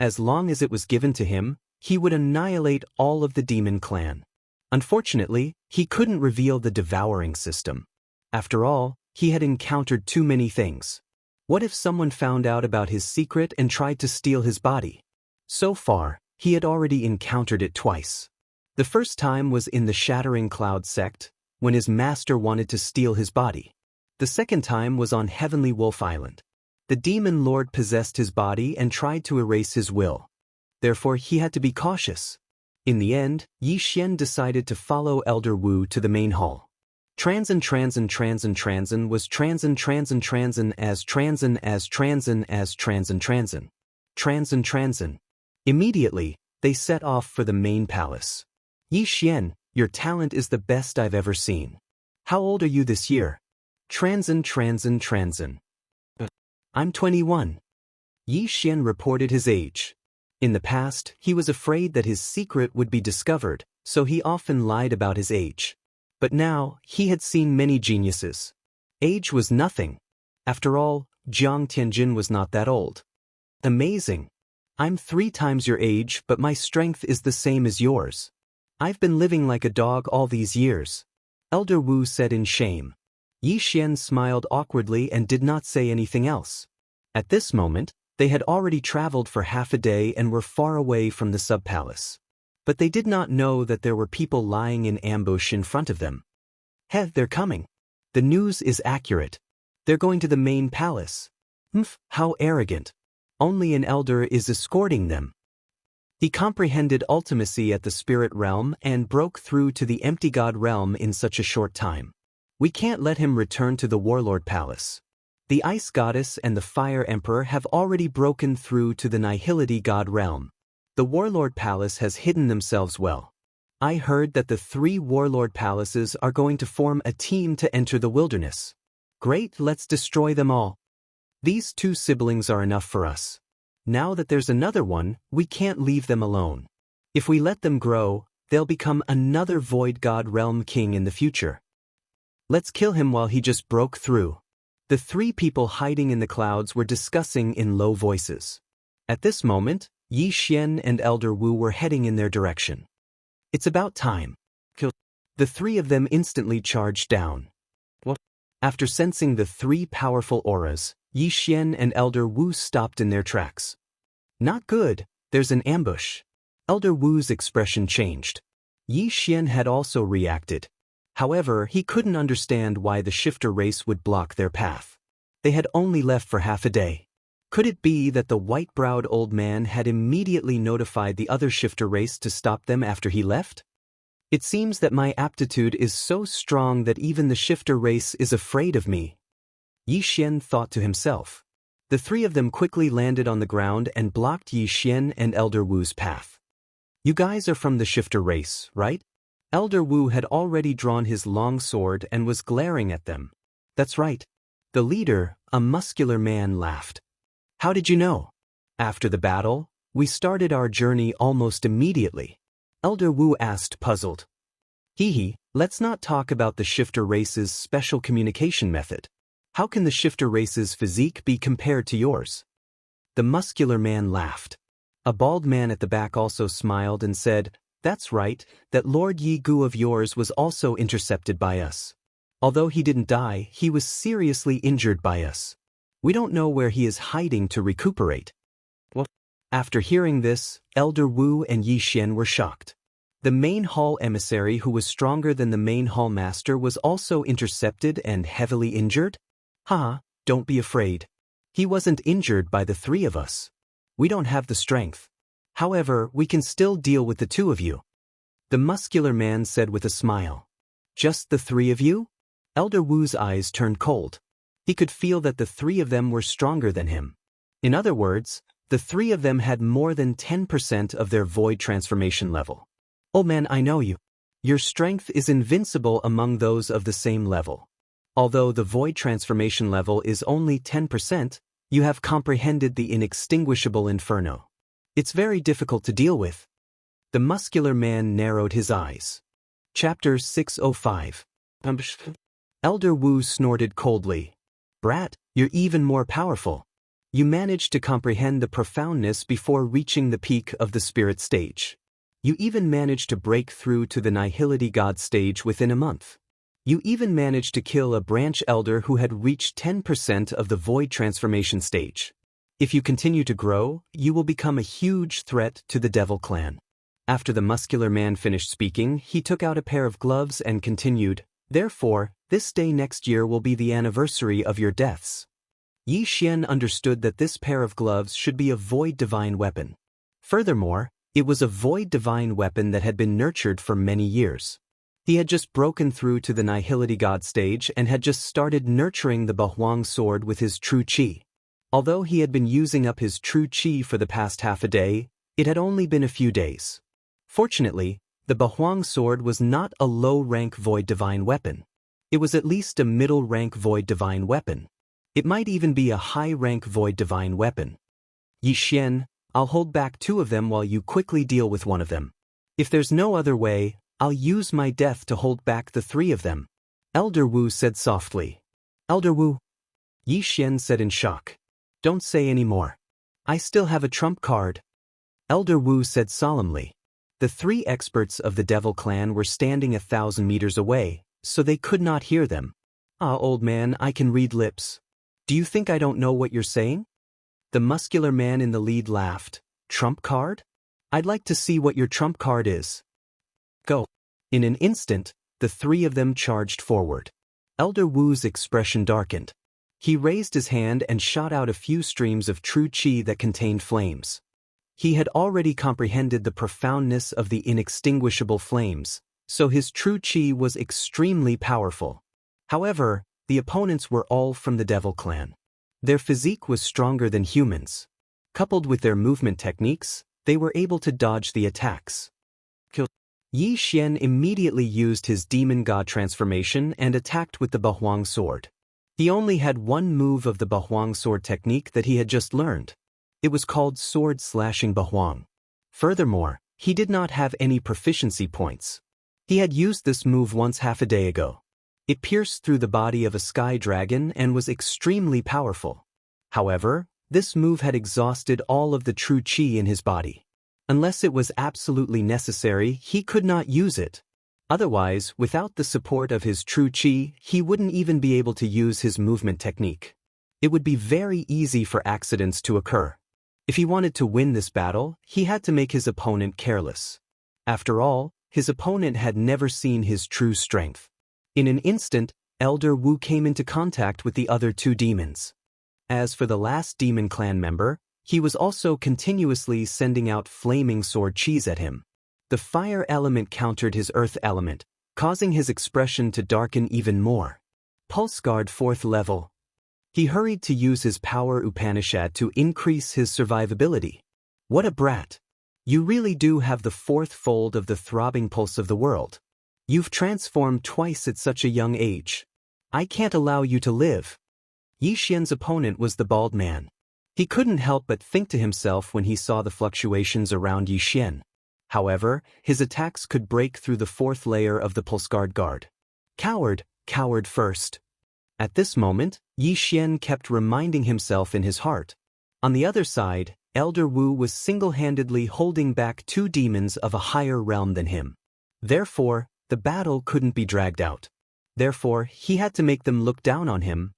As long as it was given to him, he would annihilate all of the demon clan. Unfortunately, he couldn't reveal the devouring system. After all, he had encountered too many things. What if someone found out about his secret and tried to steal his body? So far, he had already encountered it twice. The first time was in the Shattering Cloud sect, when his master wanted to steal his body. The second time was on Heavenly Wolf Island. The demon lord possessed his body and tried to erase his will. Therefore, he had to be cautious. In the end, Yi Xian decided to follow Elder Wu to the main hall. Transin was Transin. Immediately, they set off for the main palace. Yi Xian, your talent is the best I've ever seen. How old are you this year? Transin. I'm 21. Yi Xian reported his age. In the past, he was afraid that his secret would be discovered, so he often lied about his age. But now, he had seen many geniuses. Age was nothing. After all, Jiang Tianjin was not that old. Amazing. I'm 3 times your age, but my strength is the same as yours. I've been living like a dog all these years. Elder Wu said in shame. Yi Xian smiled awkwardly and did not say anything else. At this moment, they had already traveled for half a day and were far away from the sub-palace. But they did not know that there were people lying in ambush in front of them. They're coming. The news is accurate. They're going to the main palace. How arrogant. Only an elder is escorting them. He comprehended ultimacy at the spirit realm and broke through to the empty god realm in such a short time. We can't let him return to the warlord palace. The ice goddess and the fire emperor have already broken through to the nihility god realm. The warlord palace has hidden themselves well. I heard that the 3 warlord palaces are going to form a team to enter the wilderness. Great, let's destroy them all. These 2 siblings are enough for us. Now that there's another one, we can't leave them alone. If we let them grow, they'll become another Void God Realm king in the future. Let's kill him while he just broke through. The 3 people hiding in the clouds were discussing in low voices. At this moment, Yi Xian and Elder Wu were heading in their direction. It's about time. Kill. The 3 of them instantly charged down. What? After sensing the 3 powerful auras, Yi Xian and Elder Wu stopped in their tracks. Not good, there's an ambush. Elder Wu's expression changed. Yi Xian had also reacted. However, he couldn't understand why the shifter race would block their path. They had only left for half a day. Could it be that the white-browed old man had immediately notified the other shifter race to stop them after he left? It seems that my aptitude is so strong that even the shifter race is afraid of me. Yi Xian thought to himself. The 3 of them quickly landed on the ground and blocked Yi Xian and Elder Wu's path. You guys are from the shifter race, right? Elder Wu had already drawn his long sword and was glaring at them. That's right. The leader, a muscular man, laughed. How did you know? After the battle, we started our journey almost immediately. Elder Wu asked, puzzled. Hee, let's not talk about the shifter race's special communication method. How can the shifter race's physique be compared to yours? The muscular man laughed. A bald man at the back also smiled and said, That's right, that Lord Yi Gu of yours was also intercepted by us. Although he didn't die, he was seriously injured by us. We don't know where he is hiding to recuperate. What? After hearing this, Elder Wu and Yi Xian were shocked. The main hall emissary who was stronger than the main hall master was also intercepted and heavily injured? Don't be afraid. He wasn't injured by the 3 of us. We don't have the strength. However, we can still deal with the 2 of you. The muscular man said with a smile. Just the 3 of you? Elder Wu's eyes turned cold. He could feel that the 3 of them were stronger than him. In other words, the 3 of them had more than 10% of their void transformation level. Old man, I know you. Your strength is invincible among those of the same level. Although the void transformation level is only 10%, you have comprehended the inextinguishable inferno. It's very difficult to deal with. The muscular man narrowed his eyes. Chapter 605. Elder Wu snorted coldly. Brat, you're even more powerful. You managed to comprehend the profoundness before reaching the peak of the spirit stage. You even managed to break through to the nihility god stage within a month. You even managed to kill a branch elder who had reached 10% of the void transformation stage. If you continue to grow, you will become a huge threat to the Devil Clan. After the muscular man finished speaking, he took out a pair of gloves and continued, Therefore, this day next year will be the anniversary of your deaths. Yi Xian understood that this pair of gloves should be a void divine weapon. Furthermore, it was a void divine weapon that had been nurtured for many years. He had just broken through to the nihility god stage and had just started nurturing the Bahuang sword with his true qi. Although he had been using up his true qi for the past half a day, it had only been a few days. Fortunately, the Bahuang sword was not a low-rank void divine weapon. It was at least a middle-rank void divine weapon. It might even be a high-rank void divine weapon. Yi Xian, I'll hold back 2 of them while you quickly deal with 1 of them. If there's no other way, I'll use my death to hold back the 3 of them. Elder Wu said softly. Elder Wu? Yi Xian said in shock. Don't say any more. I still have a trump card. Elder Wu said solemnly. The 3 experts of the Devil Clan were standing 1,000 meters away, so they could not hear them. Old man, I can read lips. Do you think I don't know what you're saying? The muscular man in the lead laughed. Trump card? I'd like to see what your trump card is. Go. In an instant, the 3 of them charged forward. Elder Wu's expression darkened. He raised his hand and shot out a few streams of true qi that contained flames. He had already comprehended the profoundness of the inextinguishable flames, so his true qi was extremely powerful. However, the opponents were all from the Devil Clan. Their physique was stronger than humans. Coupled with their movement techniques, they were able to dodge the attacks. Yi Xian immediately used his demon god transformation and attacked with the Bahuang sword. He only had one move of the Bahuang sword technique that he had just learned. It was called sword slashing Bahuang. Furthermore, he did not have any proficiency points. He had used this move once half a day ago. It pierced through the body of a sky dragon and was extremely powerful. However, this move had exhausted all of the true qi in his body. Unless it was absolutely necessary, he could not use it. Otherwise, without the support of his true qi, he wouldn't even be able to use his movement technique. It would be very easy for accidents to occur. If he wanted to win this battle, he had to make his opponent careless. After all, his opponent had never seen his true strength. In an instant, Elder Wu came into contact with the other two demons. As for the last demon clan member, he was also continuously sending out flaming sword qis at him. The fire element countered his earth element, causing his expression to darken even more. Pulse Guard 4th level. He hurried to use his power Upanishad to increase his survivability. What a brat! You really do have the 4th fold of the throbbing pulse of the world. You've transformed twice at such a young age. I can't allow you to live. Yi Xian's opponent was the bald man. He couldn't help but think to himself when he saw the fluctuations around Yi Xian. However, his attacks could break through the 4th layer of the Pulse Guard. Coward, coward first. At this moment, Yi Xian kept reminding himself in his heart. On the other side, Elder Wu was single-handedly holding back two demons of a higher realm than him. Therefore, the battle couldn't be dragged out. Therefore, he had to make them look down on him,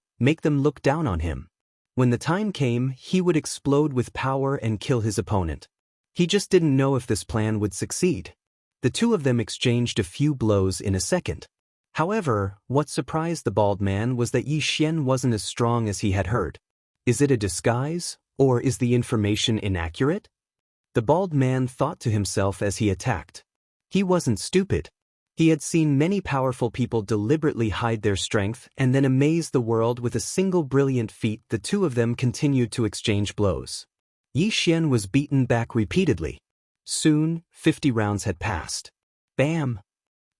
When the time came, he would explode with power and kill his opponent. He just didn't know if this plan would succeed. The two of them exchanged a few blows in a second. However, what surprised the bald man was that Yi Xian wasn't as strong as he had heard. Is it a disguise, or is the information inaccurate? The bald man thought to himself as he attacked. He wasn't stupid. He had seen many powerful people deliberately hide their strength and then amaze the world with a single brilliant feat. The two of them continued to exchange blows. Yi Xian was beaten back repeatedly. Soon, 50 rounds had passed. Bam!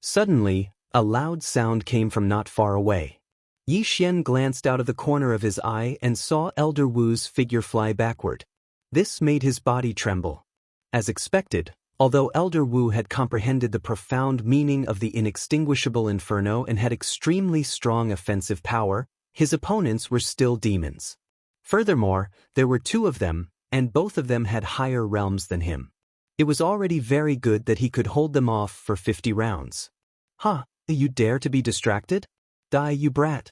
Suddenly, a loud sound came from not far away. Yi Xian glanced out of the corner of his eye and saw Elder Wu's figure fly backward. This made his body tremble. As expected, although Elder Wu had comprehended the profound meaning of the inextinguishable inferno and had extremely strong offensive power, his opponents were still demons. Furthermore, there were two of them, and both of them had higher realms than him. It was already very good that he could hold them off for 50 rounds. "Huh, you dare to be distracted? Die, you brat."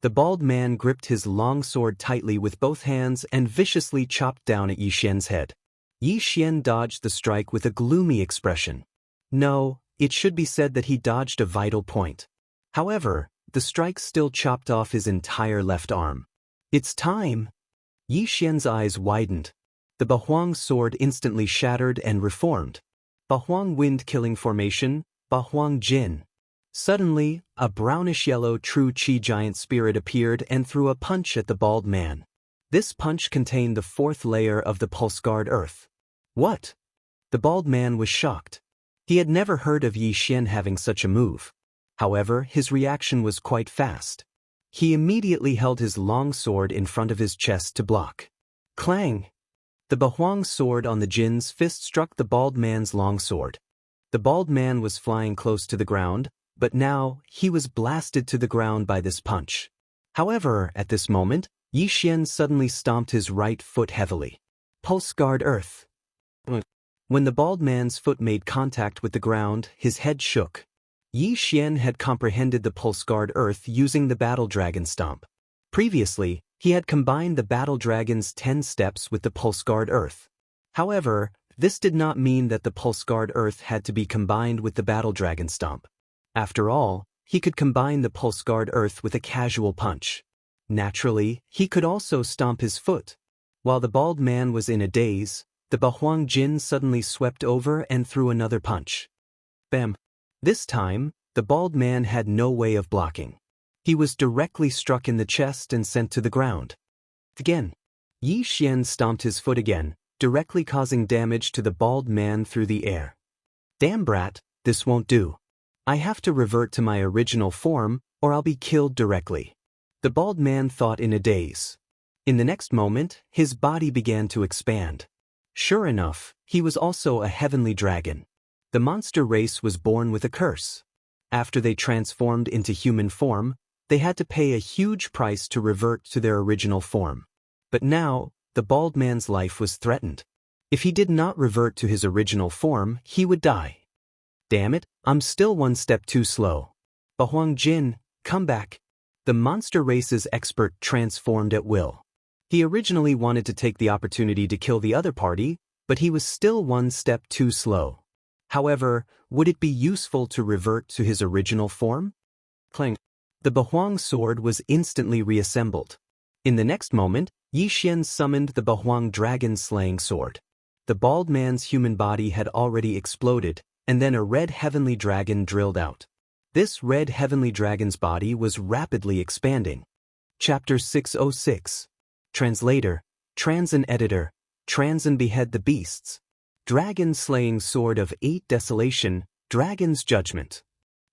The bald man gripped his long sword tightly with both hands and viciously chopped down at Yi Xian's head. Yi Xian dodged the strike with a gloomy expression. No, it should be said that he dodged a vital point. However, the strike still chopped off his entire left arm. "It's time!" Yi Xian's eyes widened. The Bahuang sword instantly shattered and reformed. Bahuang wind-killing formation, Bahuang Jin. Suddenly, a brownish-yellow true qi giant spirit appeared and threw a punch at the bald man. This punch contained the 4th layer of the Pulse Guard Earth. What? The bald man was shocked. He had never heard of Yi Xian having such a move. However, his reaction was quite fast. He immediately held his long sword in front of his chest to block. Clang! The Bahuang sword on the Jin's fist struck the bald man's long sword. The bald man was flying close to the ground, but now he was blasted to the ground by this punch. However, at this moment, Yi Xian suddenly stomped his right foot heavily. Pulse Guard Earth. When the bald man's foot made contact with the ground, his head shook. Yi Xian had comprehended the Pulse Guard Earth using the Battle Dragon Stomp. Previously, he had combined the Battle Dragon's 10 steps with the Pulse Guard Earth. However, this did not mean that the Pulse Guard Earth had to be combined with the Battle Dragon Stomp. After all, he could combine the Pulse Guard Earth with a casual punch. Naturally, he could also stomp his foot. While the bald man was in a daze, the Bahuang Jin suddenly swept over and threw another punch. Bam! This time, the bald man had no way of blocking. He was directly struck in the chest and sent to the ground. Again, Yi Xian stomped his foot again, directly causing damage to the bald man through the air. Damn brat, This won't do. I have to revert to my original form, or I'll be killed directly. The bald man thought in a daze. In the next moment, his body began to expand. Sure enough, he was also a heavenly dragon. The monster race was born with a curse. After they transformed into human form, they had to pay a huge price to revert to their original form. But now, the bald man's life was threatened. If he did not revert to his original form, he would die. Damn it, I'm still one step too slow. Huang Jin, come back. The monster race's expert transformed at will. He originally wanted to take the opportunity to kill the other party, but he was still one step too slow. However, would it be useful to revert to his original form? Clang. The Bahuang sword was instantly reassembled. In the next moment, Yi Xian summoned the Bahuang dragon-slaying sword. The bald man's human body had already exploded, and then a red heavenly dragon drilled out. This red heavenly dragon's body was rapidly expanding. Chapter 606. Translator, Transin Editor, Transin Behead the Beasts. Dragon-slaying sword of 8 desolation, Dragon's Judgment.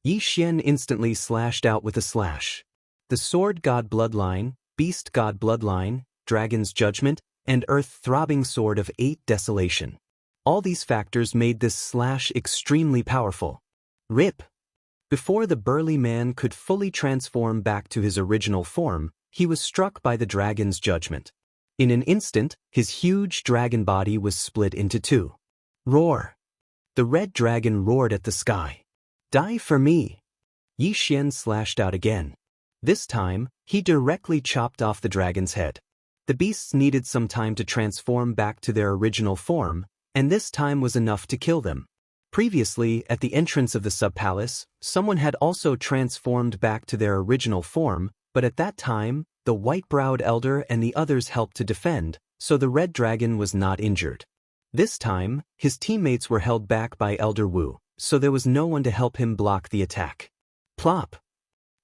Yi Xian instantly slashed out with a slash. The Sword God Bloodline, Beast God Bloodline, Dragon's Judgment, and Earth-throbbing sword of 8 desolation. All these factors made this slash extremely powerful. Rip! Before the burly man could fully transform back to his original form, he was struck by the dragon's judgment. In an instant, his huge dragon body was split into 2. Roar! The red dragon roared at the sky. Die for me! Yi Xian slashed out again. This time, he directly chopped off the dragon's head. The beasts needed some time to transform back to their original form, and this time was enough to kill them. Previously, at the entrance of the sub-palace, someone had also transformed back to their original form, but at that time, the white-browed elder and the others helped to defend, so the red dragon was not injured. This time, his teammates were held back by Elder Wu, so there was no one to help him block the attack. Plop!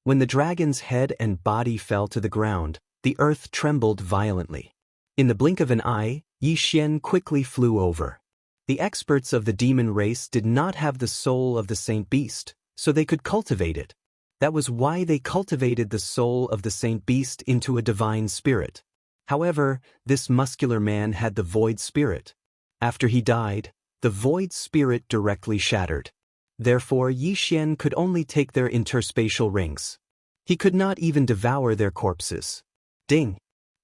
When the dragon's head and body fell to the ground, the earth trembled violently. In the blink of an eye, Yi Xian quickly flew over. The experts of the demon race did not have the soul of the Saint Beast, so they could cultivate it. That was why they cultivated the soul of the Saint Beast into a divine spirit. However, this muscular man had the void spirit. After he died, the void spirit directly shattered. Therefore, Yi Xian could only take their interspatial rings. He could not even devour their corpses. Ding!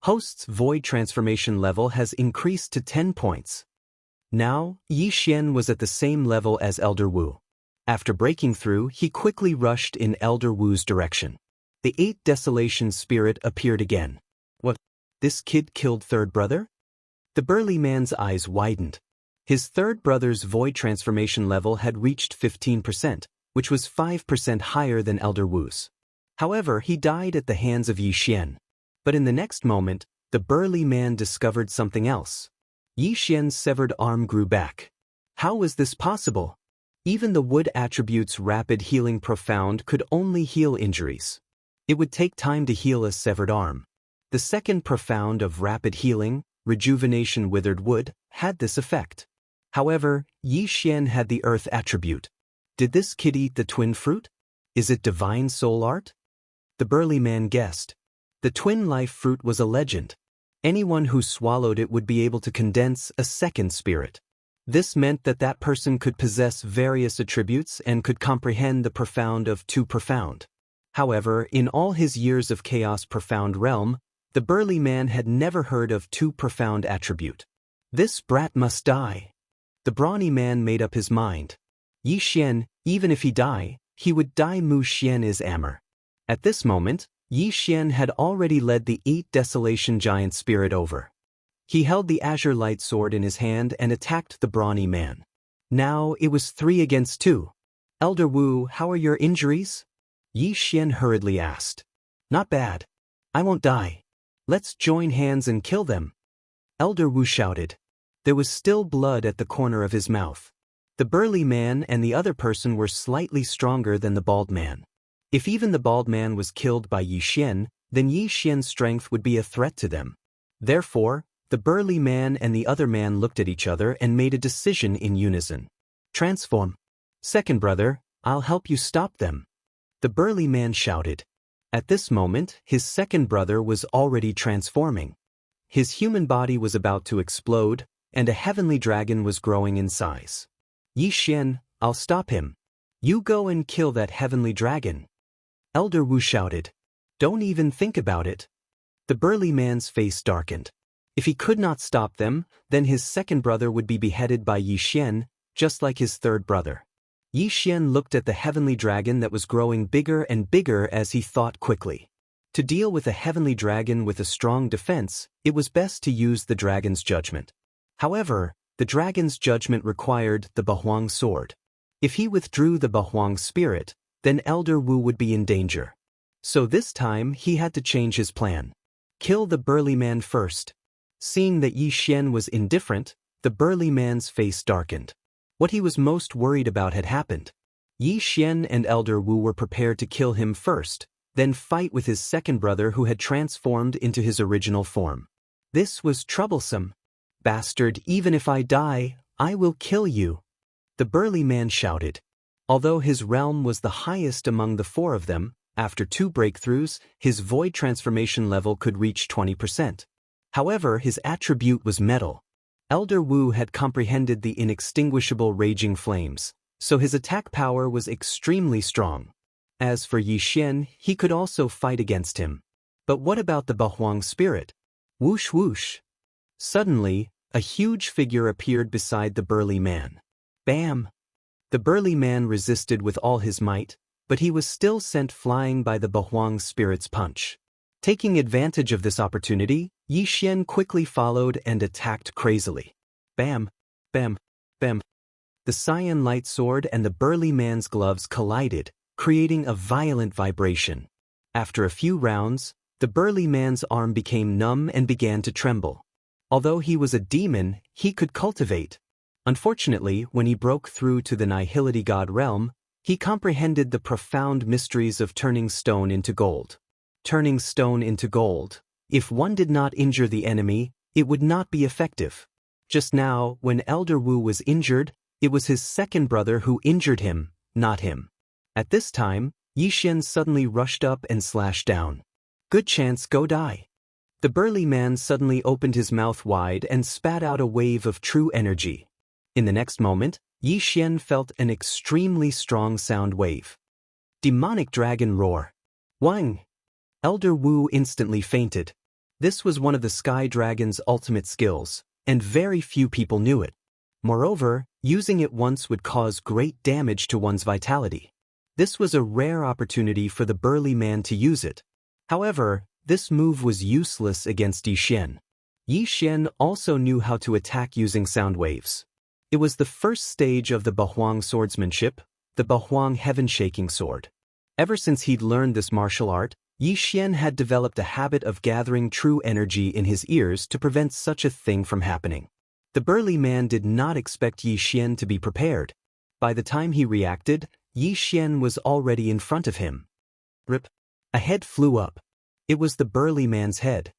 Host's void transformation level has increased to 10 points. Now, Yi Xian was at the same level as Elder Wu. After breaking through, he quickly rushed in Elder Wu's direction. The 8 desolation spirit appeared again. What? This kid killed third brother? The burly man's eyes widened. His third brother's void transformation level had reached 15%, which was 5% higher than Elder Wu's. However, he died at the hands of Yi Xian. But in the next moment, the burly man discovered something else. Yi Xian's severed arm grew back. How was this possible? Even the wood attribute's rapid healing profound could only heal injuries. It would take time to heal a severed arm. The second profound of rapid healing, rejuvenation withered wood, had this effect. However, Yi Xian had the earth attribute. Did this kid eat the twin fruit? Is it divine soul art? The burly man guessed. The twin life fruit was a legend. Anyone who swallowed it would be able to condense a second spirit. This meant that that person could possess various attributes and could comprehend the profound of 2 profound. However, in all his years of chaos profound realm, the burly man had never heard of 2 profound attribute. This brat must die. The brawny man made up his mind. Yi Xian, even if he die, he would die Mu Xian is Ammer. At this moment, Yi Xian had already led the 8 desolation giant spirit over. He held the azure light sword in his hand and attacked the brawny man. Now it was 3 against 2. Elder Wu, how are your injuries? Yi Xian hurriedly asked. Not bad. I won't die. Let's join hands and kill them. Elder Wu shouted. There was still blood at the corner of his mouth. The burly man and the other person were slightly stronger than the bald man. If even the bald man was killed by Yi Xian, then Yi Xian's strength would be a threat to them. Therefore, the burly man and the other man looked at each other and made a decision in unison. Transform. Second brother, I'll help you stop them. The burly man shouted. At this moment, his second brother was already transforming. His human body was about to explode, and a heavenly dragon was growing in size. Yi Xian, I'll stop him. You go and kill that heavenly dragon. Elder Wu shouted. Don't even think about it. The burly man's face darkened. If he could not stop them, then his second brother would be beheaded by Yi Xian, just like his third brother. Yi Xian looked at the heavenly dragon that was growing bigger and bigger as he thought quickly. To deal with a heavenly dragon with a strong defense, it was best to use the dragon's judgment. However, the dragon's judgment required the Bahuang sword. If he withdrew the Bahuang spirit, then Elder Wu would be in danger. So this time he had to change his plan. Kill the burly man first. Seeing that Yi Xian was indifferent, the burly man's face darkened. What he was most worried about had happened. Yi Xian and Elder Wu were prepared to kill him first, then fight with his second brother who had transformed into his original form. This was troublesome. Bastard, even if I die, I will kill you. The burly man shouted. Although his realm was the highest among the four of them, after 2 breakthroughs, his void transformation level could reach 20%. However, his attribute was metal. Elder Wu had comprehended the inextinguishable raging flames, so his attack power was extremely strong. As for Yi Xian, he could also fight against him. But what about the Bahuang spirit? Whoosh whoosh. Suddenly, a huge figure appeared beside the burly man. Bam! The burly man resisted with all his might, but he was still sent flying by the Bahuang spirit's punch. Taking advantage of this opportunity, Yi Xian quickly followed and attacked crazily. Bam! Bam! Bam! The cyan light sword and the burly man's gloves collided, creating a violent vibration. After a few rounds, the burly man's arm became numb and began to tremble. Although he was a demon, he could cultivate. Unfortunately, when he broke through to the Nihility God realm, he comprehended the profound mysteries of turning stone into gold. Turning stone into gold. If one did not injure the enemy, it would not be effective. Just now, when Elder Wu was injured, it was his second brother who injured him, not him. At this time, Yi Xian suddenly rushed up and slashed down. Good chance, go die. The burly man suddenly opened his mouth wide and spat out a wave of true energy. In the next moment, Yi Xian felt an extremely strong sound wave. Demonic dragon roar. Wang! Elder Wu instantly fainted. This was one of the Sky Dragon's ultimate skills, and very few people knew it. Moreover, using it once would cause great damage to one's vitality. This was a rare opportunity for the burly man to use it. However, this move was useless against Yi Xian. Yi Xian also knew how to attack using sound waves. It was the first stage of the Bahuang swordsmanship, the Bahuang heaven-shaking sword. Ever since he'd learned this martial art, Yi Xian had developed a habit of gathering true energy in his ears to prevent such a thing from happening. The burly man did not expect Yi Xian to be prepared. By the time he reacted, Yi Xian was already in front of him. Rip! A head flew up. It was the burly man's head.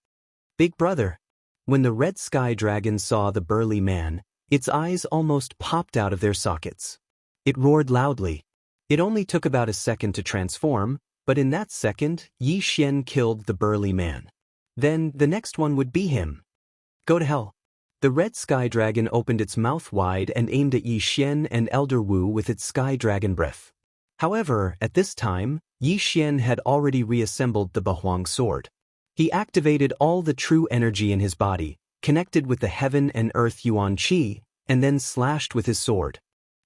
Big brother! When the red sky dragon saw the burly man, its eyes almost popped out of their sockets. It roared loudly. It only took about a second to transform, but in that second, Yi Xian killed the burly man. Then the next one would be him. Go to hell. The red sky dragon opened its mouth wide and aimed at Yi Xian and Elder Wu with its sky dragon breath. However, at this time, Yi Xian had already reassembled the Bahuang sword. He activated all the true energy in his body, connected with the heaven and earth Yuan Qi, and then slashed with his sword.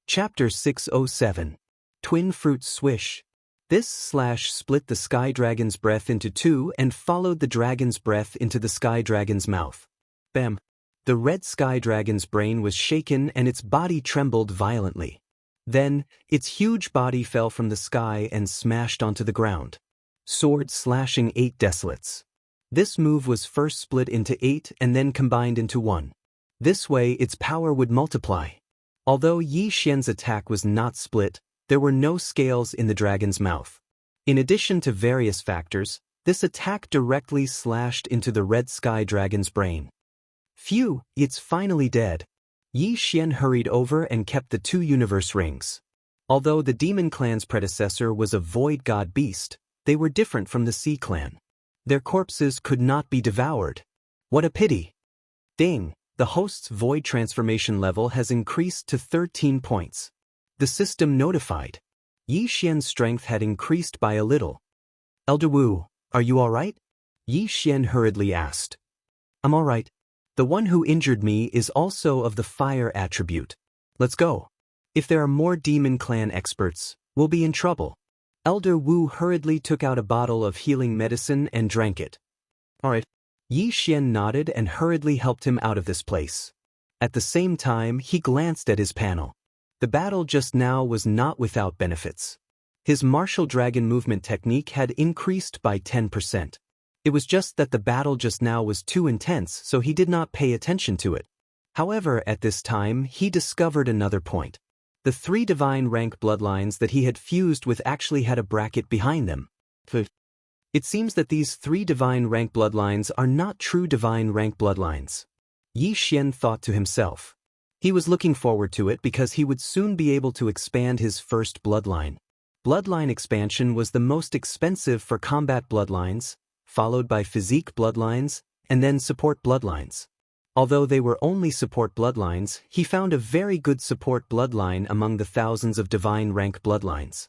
Chapter 607. Twin Fruit Swish. This slash split the sky dragon's breath into 2 and followed the dragon's breath into the sky dragon's mouth. Bam! The red sky dragon's brain was shaken and its body trembled violently. Then, its huge body fell from the sky and smashed onto the ground. Sword slashing 8 desolates. This move was first split into 8 and then combined into 1. This way its power would multiply. Although Yi Xian's attack was not split, there were no scales in the dragon's mouth. In addition to various factors, this attack directly slashed into the red sky dragon's brain. Phew, it's finally dead. Yi Xian hurried over and kept the 2 universe rings. Although the demon clan's predecessor was a void god beast, they were different from the sea clan. Their corpses could not be devoured. What a pity. Ding, the host's void transformation level has increased to 13 points. The system notified. Yi Xian's strength had increased by a little. Elder Wu, are you alright? Yi Xian hurriedly asked. I'm alright. The one who injured me is also of the fire attribute. Let's go. If there are more demon clan experts, we'll be in trouble. Elder Wu hurriedly took out a bottle of healing medicine and drank it. Alright. Yi Xian nodded and hurriedly helped him out of this place. At the same time, he glanced at his panel. The battle just now was not without benefits. His martial dragon movement technique had increased by 10%. It was just that the battle just now was too intense, so he did not pay attention to it. However, at this time, he discovered another point. The 3 divine rank bloodlines that he had fused with actually had a bracket behind them. It seems that these 3 divine rank bloodlines are not true divine rank bloodlines. Yi Xian thought to himself. He was looking forward to it because he would soon be able to expand his first bloodline. Bloodline expansion was the most expensive for combat bloodlines, followed by physique bloodlines, and then support bloodlines. Although they were only support bloodlines, he found a very good support bloodline among the thousands of divine rank bloodlines.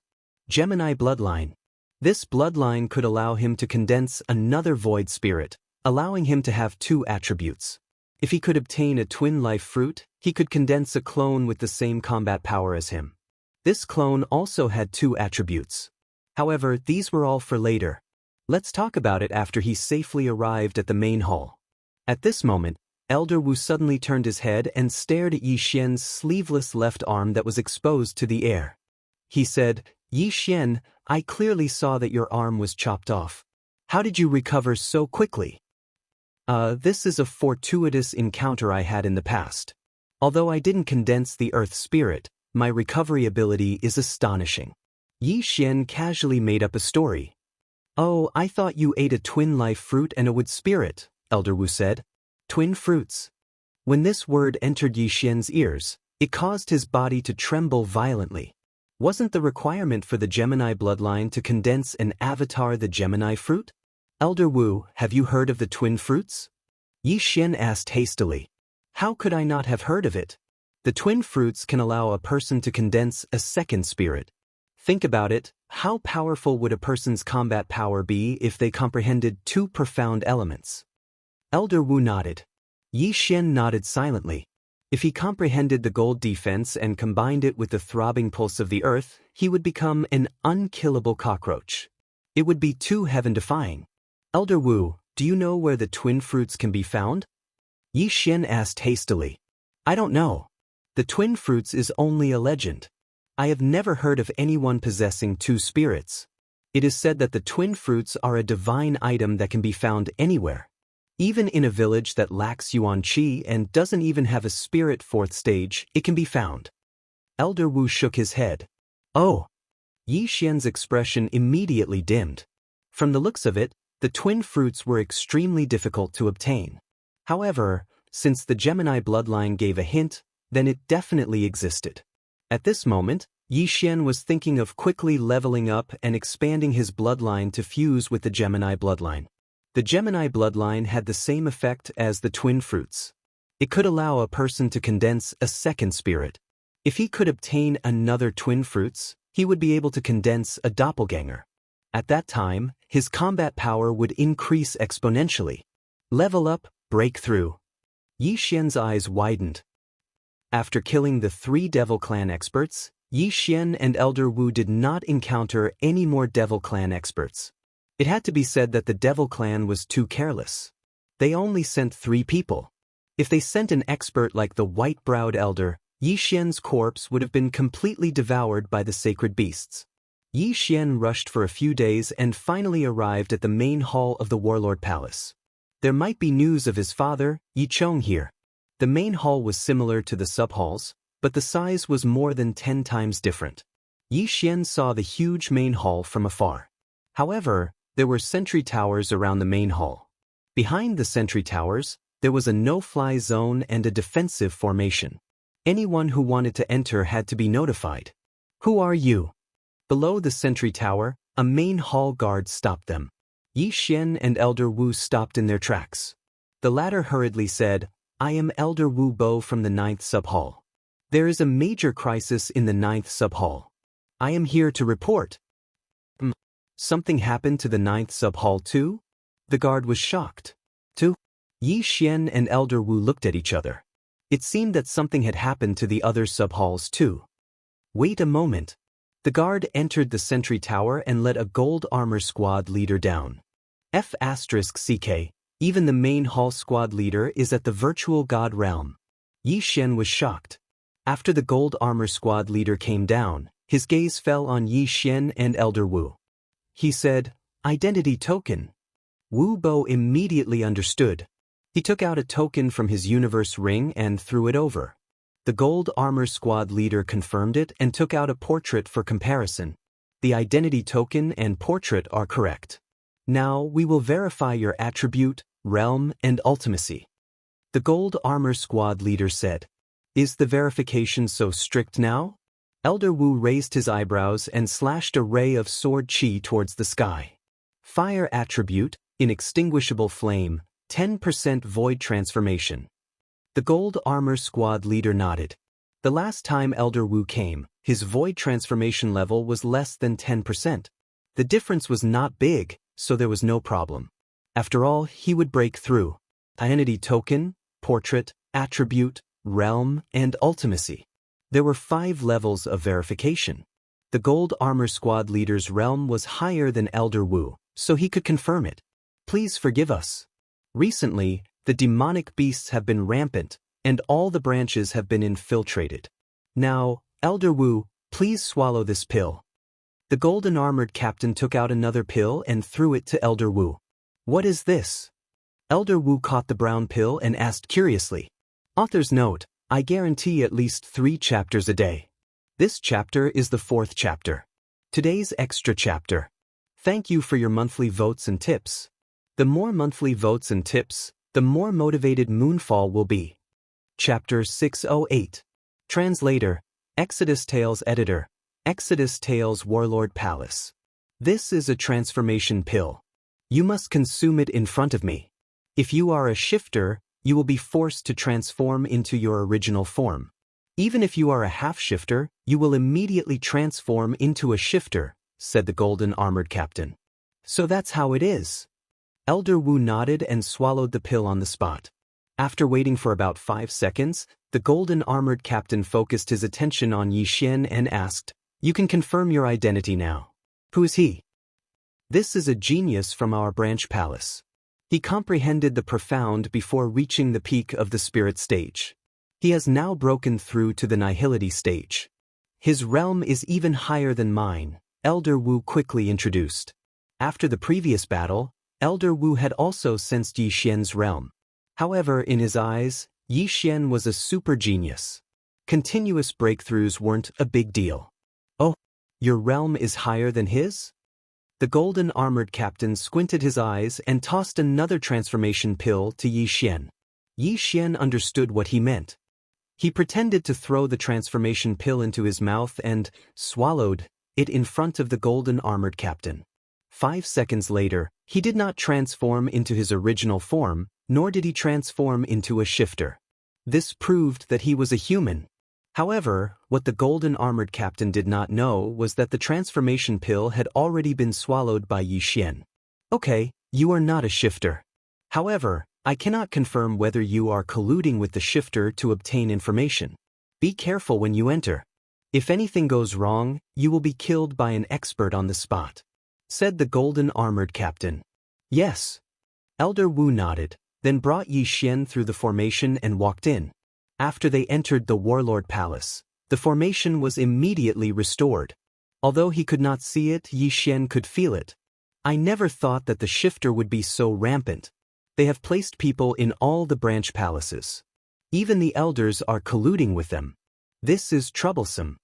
Gemini bloodline. This bloodline could allow him to condense another void spirit, allowing him to have 2 attributes. If he could obtain a twin life fruit, he could condense a clone with the same combat power as him. This clone also had 2 attributes. However, these were all for later. Let's talk about it after he safely arrived at the main hall. At this moment, Elder Wu suddenly turned his head and stared at Yi Xian's sleeveless left arm that was exposed to the air. He said, Yi Xian, I clearly saw that your arm was chopped off. How did you recover so quickly? This is a fortuitous encounter I had in the past. Although I didn't condense the earth spirit, my recovery ability is astonishing. Yi Xian casually made up a story. Oh, I thought you ate a twin life fruit and a wood spirit, Elder Wu said. Twin fruits. When this word entered Yi Xian's ears, it caused his body to tremble violently. Wasn't the requirement for the Gemini bloodline to condense an avatar the Gemini fruit? Elder Wu, have you heard of the twin fruits? Yi Xian asked hastily. How could I not have heard of it? The twin fruits can allow a person to condense a second spirit. Think about it, how powerful would a person's combat power be if they comprehended 2 profound elements? Elder Wu nodded. Yi Xian nodded silently. If he comprehended the gold defense and combined it with the throbbing pulse of the earth, he would become an unkillable cockroach. It would be too heaven-defying. Elder Wu, do you know where the twin fruits can be found? Yi Xian asked hastily. I don't know. The twin fruits is only a legend. I have never heard of anyone possessing 2 spirits. It is said that the twin fruits are a divine item that can be found anywhere. Even in a village that lacks Yuan Qi and doesn't even have a spirit 4th stage, it can be found. Elder Wu shook his head. Oh. Yi Xian's expression immediately dimmed. From the looks of it, the twin fruits were extremely difficult to obtain. However, since the Gemini bloodline gave a hint, then it definitely existed. At this moment, Yi Xian was thinking of quickly leveling up and expanding his bloodline to fuse with the Gemini bloodline. The Gemini bloodline had the same effect as the twin fruits. It could allow a person to condense a second spirit. If he could obtain another twin fruits, he would be able to condense a doppelganger. At that time, his combat power would increase exponentially. Level up, breakthrough. Yi Xian's eyes widened. After killing the 3 Devil Clan experts, Yi Xian and Elder Wu did not encounter any more Devil Clan experts. It had to be said that the Devil Clan was too careless. They only sent 3 people. If they sent an expert like the white-browed elder, Yi Xian's corpse would have been completely devoured by the sacred beasts. Yi Xian rushed for a few days and finally arrived at the main hall of the Warlord Palace. There might be news of his father, Yi Chong here. The main hall was similar to the sub-halls, but the size was more than 10 times different. Yi Xian saw the huge main hall from afar. However, there were sentry towers around the main hall. Behind the sentry towers, there was a no-fly zone and a defensive formation. Anyone who wanted to enter had to be notified. Who are you? Below the sentry tower, a main hall guard stopped them. Yi Xian and Elder Wu stopped in their tracks. The latter hurriedly said, I am Elder Wu Bo from the 9th sub-hall. There is a major crisis in the 9th sub-hall. I am here to report. Something happened to the 9th sub-hall too? The guard was shocked. Too? Yi Xian and Elder Wu looked at each other. It seemed that something had happened to the other sub-halls too. Wait a moment. The guard entered the sentry tower and let a gold armor squad leader down. F***CK, even the main hall squad leader is at the virtual god realm. Yi Xian was shocked. After the gold armor squad leader came down, his gaze fell on Yi Xian and Elder Wu. He said, Identity token. Wu Bo immediately understood. He took out a token from his universe ring and threw it over. The gold armor squad leader confirmed it and took out a portrait for comparison. The identity token and portrait are correct. Now we will verify your attribute, realm, and ultimacy. The gold armor squad leader said. Is the verification so strict now? Elder Wu raised his eyebrows and slashed a ray of sword chi towards the sky. Fire attribute, inextinguishable flame, 10% void transformation. The gold armor squad leader nodded. The last time Elder Wu came, his void transformation level was less than 10%. The difference was not big, so there was no problem. After all, he would break through. Identity token, portrait, attribute, realm, and ultimacy. There were 5 levels of verification. The gold armor squad leader's realm was higher than Elder Wu, so he could confirm it. Please forgive us. Recently, the demonic beasts have been rampant, and all the branches have been infiltrated. Now, Elder Wu, please swallow this pill. The golden armored captain took out another pill and threw it to Elder Wu. What is this? Elder Wu caught the brown pill and asked curiously. Author's note, I guarantee at least 3 chapters a day. This chapter is the 4th chapter. Today's extra chapter. Thank you for your monthly votes and tips. The more monthly votes and tips, the more motivated Moonfall will be. Chapter 608. Translator, Exodus Tales Editor, Exodus Tales Warlord Palace. This is a transformation pill. You must consume it in front of me. If you are a shifter, you will be forced to transform into your original form. Even if you are a half-shifter, you will immediately transform into a shifter, said the golden armored captain. So that's how it is. Elder Wu nodded and swallowed the pill on the spot. After waiting for about 5 seconds, the golden armored captain focused his attention on Yi Xian and asked, You can confirm your identity now. Who is he? This is a genius from our branch palace. He comprehended the profound before reaching the peak of the spirit stage. He has now broken through to the nihility stage. His realm is even higher than mine, Elder Wu quickly introduced. After the previous battle, Elder Wu had also sensed Yi Xian's realm. However, in his eyes, Yi Xian was a super genius. Continuous breakthroughs weren't a big deal. Oh, your realm is higher than his? The golden armored captain squinted his eyes and tossed another transformation pill to Yi Xian. Yi Xian understood what he meant. He pretended to throw the transformation pill into his mouth and swallowed it in front of the golden armored captain. 5 seconds later, he did not transform into his original form, nor did he transform into a shifter. This proved that he was a human. However, what the golden armored captain did not know was that the transformation pill had already been swallowed by Yi Xian. Okay, you are not a shifter. However, I cannot confirm whether you are colluding with the shifter to obtain information. Be careful when you enter. If anything goes wrong, you will be killed by an expert on the spot, said the golden armored captain. Yes. Elder Wu nodded, then brought Yi Xian through the formation and walked in. After they entered the warlord palace, the formation was immediately restored. Although he could not see it, Yi Xian could feel it. I never thought that the shifter would be so rampant. They have placed people in all the branch palaces. Even the elders are colluding with them. This is troublesome.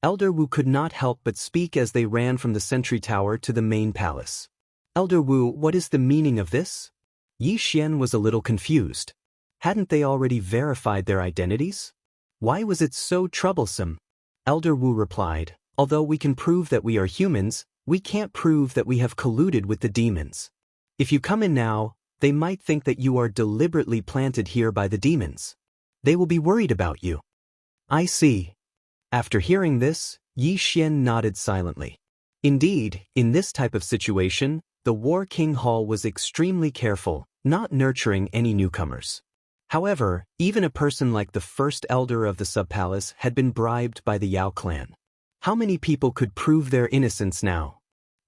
Elder Wu could not help but speak as they ran from the sentry tower to the main palace. Elder Wu, what is the meaning of this? Yi Xian was a little confused. Hadn't they already verified their identities? Why was it so troublesome? Elder Wu replied, Although we can prove that we are humans, we can't prove that we have colluded with the demons. If you come in now, they might think that you are deliberately planted here by the demons. They will be worried about you." "I see." After hearing this, Yi Xian nodded silently. Indeed, in this type of situation, the War King Hall was extremely careful, not nurturing any newcomers. However, even a person like the first elder of the subpalace had been bribed by the Yao clan. How many people could prove their innocence now?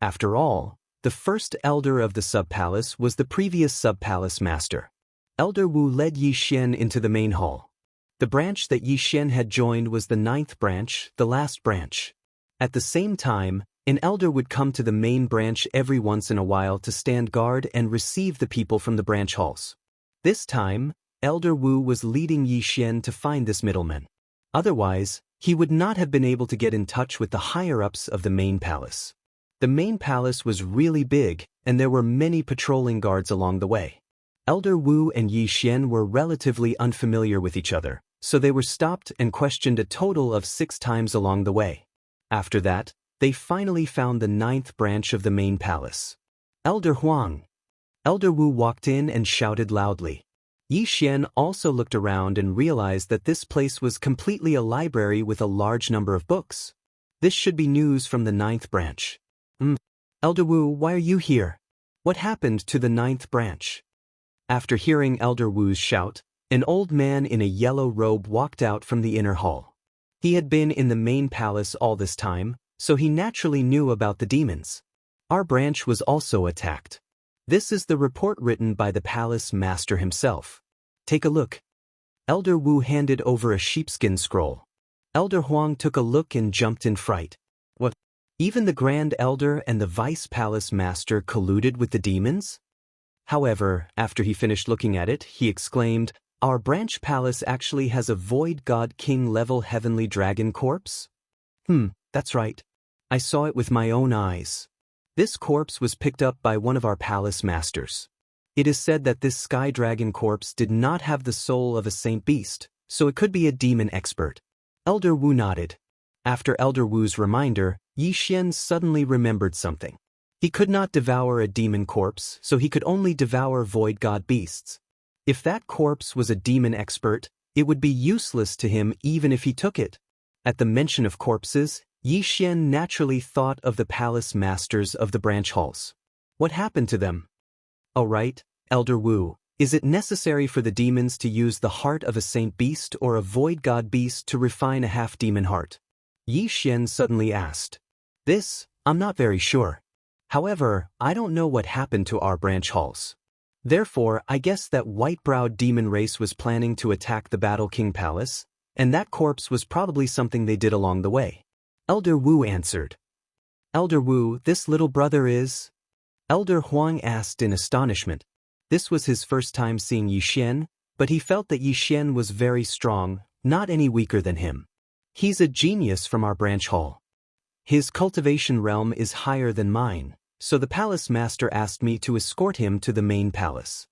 After all, the first elder of the subpalace was the previous subpalace master. Elder Wu led Yi Xian into the main hall. The branch that Yi Xian had joined was the 9th branch, the last branch. At the same time, an elder would come to the main branch every once in a while to stand guard and receive the people from the branch halls. This time, Elder Wu was leading Yi Xian to find this middleman. Otherwise, he would not have been able to get in touch with the higher-ups of the main palace. The main palace was really big, and there were many patrolling guards along the way. Elder Wu and Yi Xian were relatively unfamiliar with each other, so they were stopped and questioned a total of 6 times along the way. After that, they finally found the 9th branch of the main palace. "Elder Huang." Elder Wu walked in and shouted loudly. Yi Xian also looked around and realized that this place was completely a library with a large number of books. This should be news from the 9th branch. Elder Wu, why are you here? What happened to the 9th branch?" After hearing Elder Wu's shout, an old man in a yellow robe walked out from the inner hall. He had been in the main palace all this time, so he naturally knew about the demons. "Our branch was also attacked. This is the report written by the palace master himself. Take a look." Elder Wu handed over a sheepskin scroll. Elder Huang took a look and jumped in fright. "What? Even the Grand Elder and the Vice Palace Master colluded with the demons?" However, after he finished looking at it, he exclaimed, "Our branch palace actually has a Void God King level Heavenly Dragon corpse?" That's right. I saw it with my own eyes. This corpse was picked up by one of our palace masters. It is said that this sky dragon corpse did not have the soul of a saint beast, so it could be a demon expert." Elder Wu nodded. After Elder Wu's reminder, Yi Xian suddenly remembered something. He could not devour a demon corpse, so he could only devour void god beasts. If that corpse was a demon expert, it would be useless to him even if he took it. At the mention of corpses, Yi Xian naturally thought of the palace masters of the branch halls. What happened to them? "Oh right, Elder Wu, is it necessary for the demons to use the heart of a saint beast or a void god beast to refine a half-demon heart?" Yi Xian suddenly asked. "This, I'm not very sure. However, I don't know what happened to our branch halls. Therefore, I guess that white-browed demon race was planning to attack the Battle King Palace, and that corpse was probably something they did along the way." Elder Wu answered. "Elder Wu, this little brother is?" Elder Huang asked in astonishment. This was his first time seeing Yi Xian, but he felt that Yi Xian was very strong, not any weaker than him. "He's a genius from our branch hall. His cultivation realm is higher than mine, so the palace master asked me to escort him to the main palace."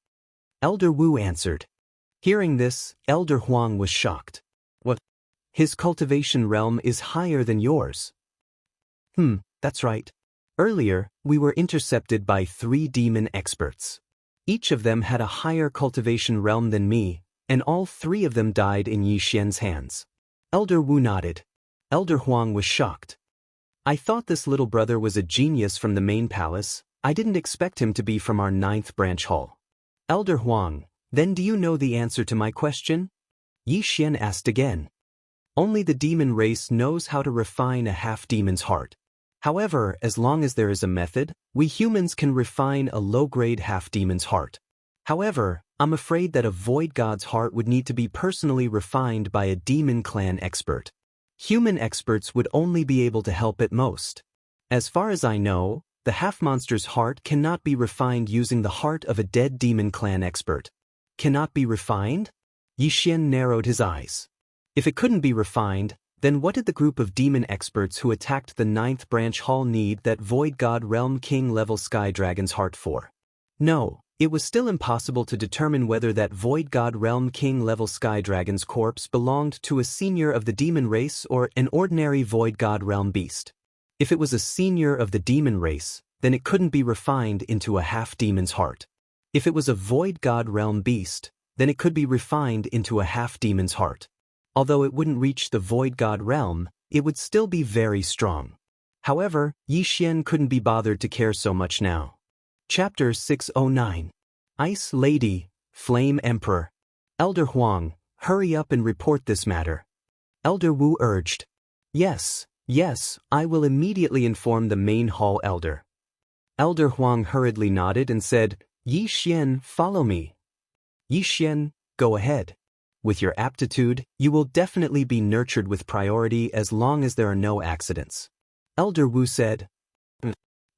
Elder Wu answered. Hearing this, Elder Huang was shocked. "What? His cultivation realm is higher than yours?" That's right. Earlier, we were intercepted by 3 demon experts. Each of them had a higher cultivation realm than me, and all 3 of them died in Yi Xian's hands." Elder Wu nodded. Elder Huang was shocked. "I thought this little brother was a genius from the main palace. I didn't expect him to be from our 9th branch hall." "Elder Huang, then do you know the answer to my question?" Yi Xian asked again. "Only the demon race knows how to refine a half-demon's heart. However, as long as there is a method, we humans can refine a low-grade half-demon's heart. However, I'm afraid that a void god's heart would need to be personally refined by a demon clan expert. Human experts would only be able to help at most. As far as I know, the half-monster's heart cannot be refined using the heart of a dead demon clan expert." "Cannot be refined?" Yi Xian narrowed his eyes. If it couldn't be refined, then what did the group of demon experts who attacked the 9th branch hall need that void god realm king level sky dragon's heart for? No, It was still impossible to determine whether that Void God Realm King level Sky Dragon's corpse belonged to a senior of the demon race or an ordinary Void God Realm beast. If it was a senior of the demon race, then it couldn't be refined into a half-demon's heart. If it was a Void God Realm beast, then it could be refined into a half-demon's heart. Although it wouldn't reach the Void God Realm, it would still be very strong. However, Yi Xian couldn't be bothered to care so much now. Chapter 609. Ice Lady, Flame Emperor. Elder Huang, hurry up and report this matter. Elder Wu urged. Yes, I will immediately inform the main hall elder. Elder Huang hurriedly nodded and said, Yi Xian, follow me. Yi Xian, go ahead. With your aptitude, you will definitely be nurtured with priority as long as there are no accidents. Elder Wu said.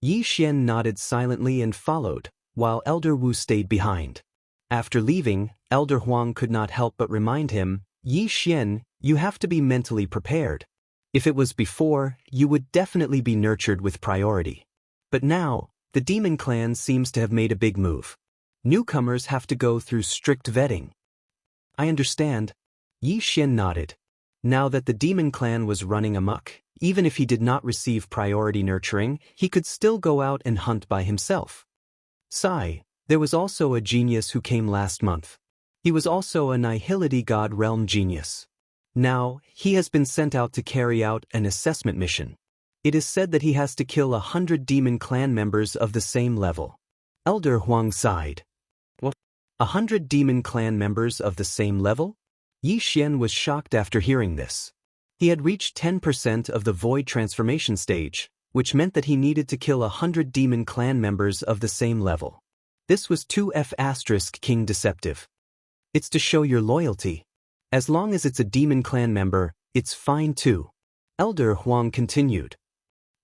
Yi Xian nodded silently and followed, while Elder Wu stayed behind. After leaving, Elder Huang could not help but remind him, Yi Xian, you have to be mentally prepared. If it was before, you would definitely be nurtured with priority. But now, the demon clan seems to have made a big move. Newcomers have to go through strict vetting. I understand. Yi Xian nodded. Now that the demon clan was running amok, even if he did not receive priority nurturing, he could still go out and hunt by himself. Sigh, there was also a genius who came last month. He was also a Nihility God Realm genius. Now, he has been sent out to carry out an assessment mission. It is said that he has to kill 100 demon clan members of the same level. Elder Huang sighed. What? 100 demon clan members of the same level? Yi Xian was shocked after hearing this. He had reached 10% of the void transformation stage, which meant that he needed to kill 100 demon clan members of the same level. This was 2F** King deceptive. It's to show your loyalty. As long as it's a demon clan member, it's fine too. Elder Huang continued.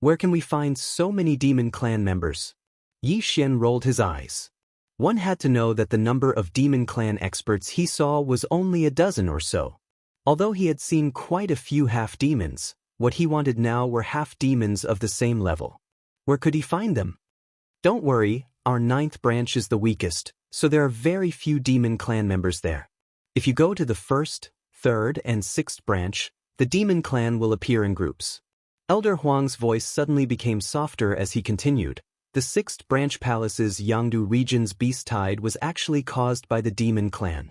Where can we find so many demon clan members? Yi Xian rolled his eyes. One had to know that the number of demon clan experts he saw was only a dozen or so. Although he had seen quite a few half-demons, what he wanted now were half-demons of the same level. Where could he find them? Don't worry, our 9th branch is the weakest, so there are very few demon clan members there. If you go to the 1st, 3rd, and 6th branch, the demon clan will appear in groups. Elder Huang's voice suddenly became softer as he continued. The 6th branch palace's Yangdu region's beast tide was actually caused by the demon clan.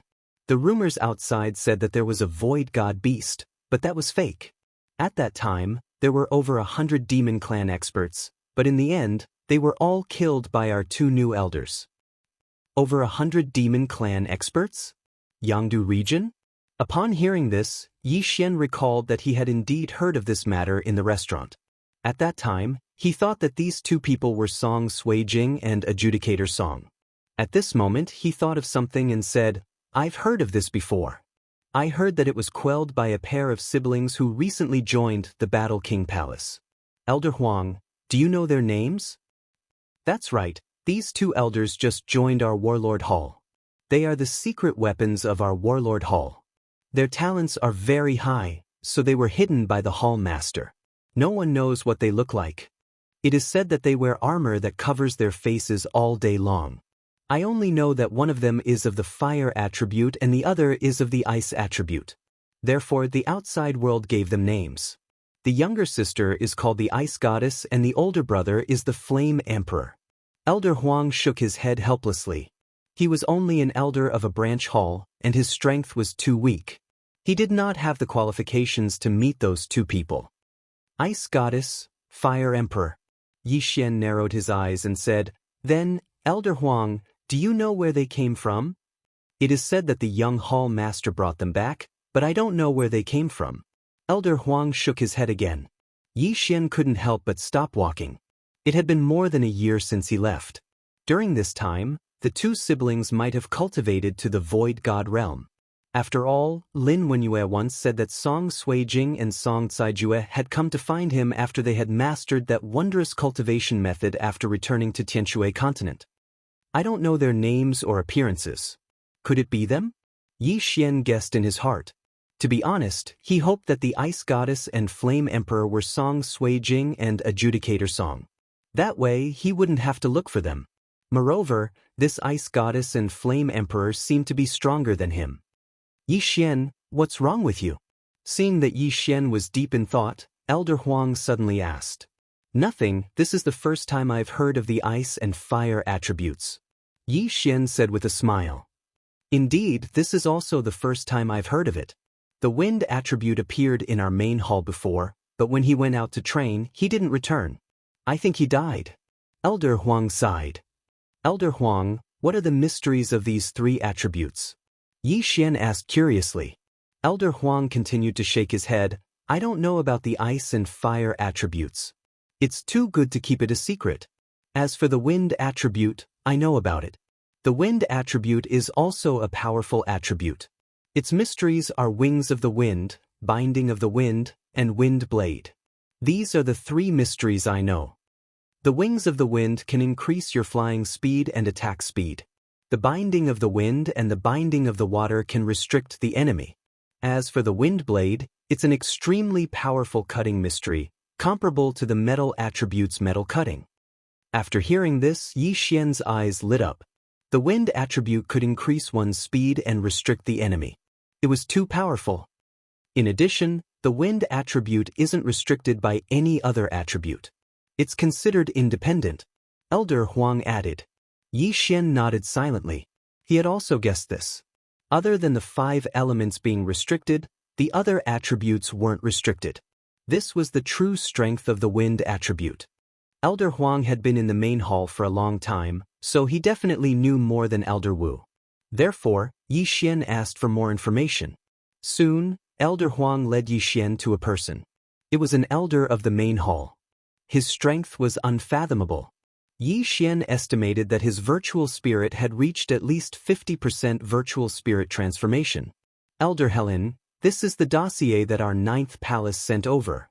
The rumors outside said that there was a void god beast, but that was fake. At that time, there were over 100 demon clan experts, but in the end, they were all killed by our 2 new elders. Over 100 demon clan experts? Yangdu region? Upon hearing this, Yi Xian recalled that he had indeed heard of this matter in the restaurant. At that time, he thought that these 2 people were Song Suijing and Adjudicator Song. At this moment, he thought of something and said, I've heard of this before. I heard that it was quelled by a pair of siblings who recently joined the Battle King Palace. Elder Huang, do you know their names? That's right, these 2 elders just joined our Warlord Hall. They are the secret weapons of our Warlord Hall. Their talents are very high, so they were hidden by the Hall Master. No one knows what they look like. It is said that they wear armor that covers their faces all day long. I only know that one of them is of the fire attribute and the other is of the ice attribute. Therefore, the outside world gave them names. The younger sister is called the Ice Goddess and the older brother is the Flame Emperor. Elder Huang shook his head helplessly. He was only an elder of a branch hall, and his strength was too weak. He did not have the qualifications to meet those 2 people. Ice Goddess, Fire Emperor. Yi Xian narrowed his eyes and said, Then, Elder Huang, do you know where they came from? It is said that the young hall master brought them back, but I don't know where they came from. Elder Huang shook his head again. Yi Xian couldn't help but stop walking. It had been more than a year since he left. During this time, the 2 siblings might have cultivated to the Void God Realm. After all, Lin Wenyue once said that Song Suijing and Song Caijue had come to find him after they had mastered that wondrous cultivation method after returning to Tianshui continent. I don't know their names or appearances. Could it be them? Yi Xian guessed in his heart. To be honest, he hoped that the Ice Goddess and Flame Emperor were Song Suijing and Adjudicator Song. That way, he wouldn't have to look for them. Moreover, this ice goddess and flame emperor seemed to be stronger than him. Yi Xian, what's wrong with you? Seeing that Yi Xian was deep in thought, Elder Huang suddenly asked. Nothing, this is the first time I've heard of the ice and fire attributes. Yi Xian said with a smile. Indeed, this is also the first time I've heard of it. The wind attribute appeared in our main hall before, but when he went out to train, he didn't return. I think he died. Elder Huang sighed. Elder Huang, what are the mysteries of these three attributes? Yi Xian asked curiously. Elder Huang continued to shake his head. I don't know about the ice and fire attributes. It's too good to keep it a secret. As for the wind attribute, I know about it. The wind attribute is also a powerful attribute. Its mysteries are wings of the wind, binding of the wind, and wind blade. These are the three mysteries I know. The wings of the wind can increase your flying speed and attack speed. The binding of the wind and the binding of the water can restrict the enemy. As for the wind blade, it's an extremely powerful cutting mystery, comparable to the metal attribute's metal cutting. After hearing this, Yi Xian's eyes lit up. The wind attribute could increase one's speed and restrict the enemy. It was too powerful. In addition, the wind attribute isn't restricted by any other attribute. It's considered independent. Elder Huang added. Yi Xian nodded silently. He had also guessed this. Other than the 5 elements being restricted, the other attributes weren't restricted. This was the true strength of the wind attribute. Elder Huang had been in the main hall for a long time, so he definitely knew more than Elder Wu. Therefore, Yi Xian asked for more information. Soon, Elder Huang led Yi Xian to a person. It was an elder of the main hall. His strength was unfathomable. Yi Xian estimated that his virtual spirit had reached at least 50% virtual spirit transformation. Elder Helin, this is the dossier that our 9th palace sent over.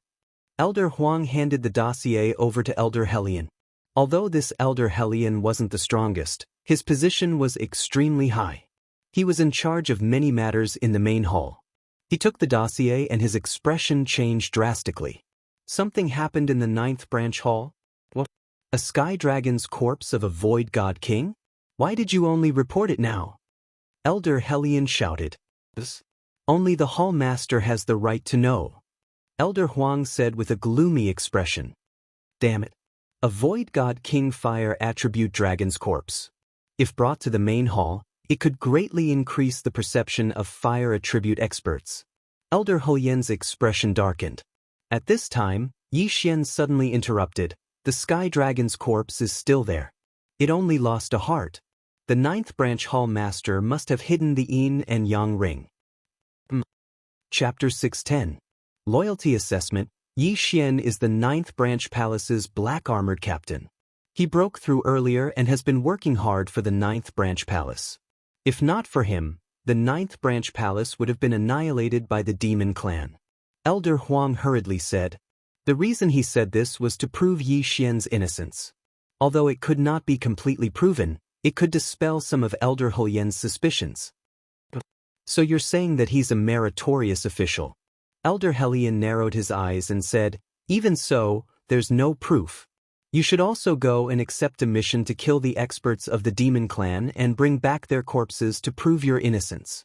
Elder Huang handed the dossier over to Elder Hellion. Although this Elder Hellion wasn't the strongest, his position was extremely high. He was in charge of many matters in the main hall. He took the dossier and his expression changed drastically. Something happened in the 9th branch hall? What? A sky dragon's corpse of a void god king? Why did you only report it now? Elder Hellion shouted. Only the hall master has the right to know. Elder Huang said with a gloomy expression. Damn it. A void god king fire attribute dragon's corpse. If brought to the main hall, it could greatly increase the perception of fire attribute experts. Elder Huyen's expression darkened. At this time, Yi Xian suddenly interrupted. The sky dragon's corpse is still there. It only lost a heart. The 9th branch hall master must have hidden the yin and yang ring. Chapter 610. Loyalty Assessment. Yi Xian is the 9th branch palace's black armored captain. He broke through earlier and has been working hard for the 9th branch palace. If not for him, the 9th branch palace would have been annihilated by the demon clan. Elder Huang hurriedly said. The reason he said this was to prove Yi Xian's innocence. Although it could not be completely proven, it could dispel some of Elder Huyen's suspicions. So you're saying that he's a meritorious official? Elder Hellion narrowed his eyes and said, even so, there's no proof. You should also go and accept a mission to kill the experts of the demon clan and bring back their corpses to prove your innocence.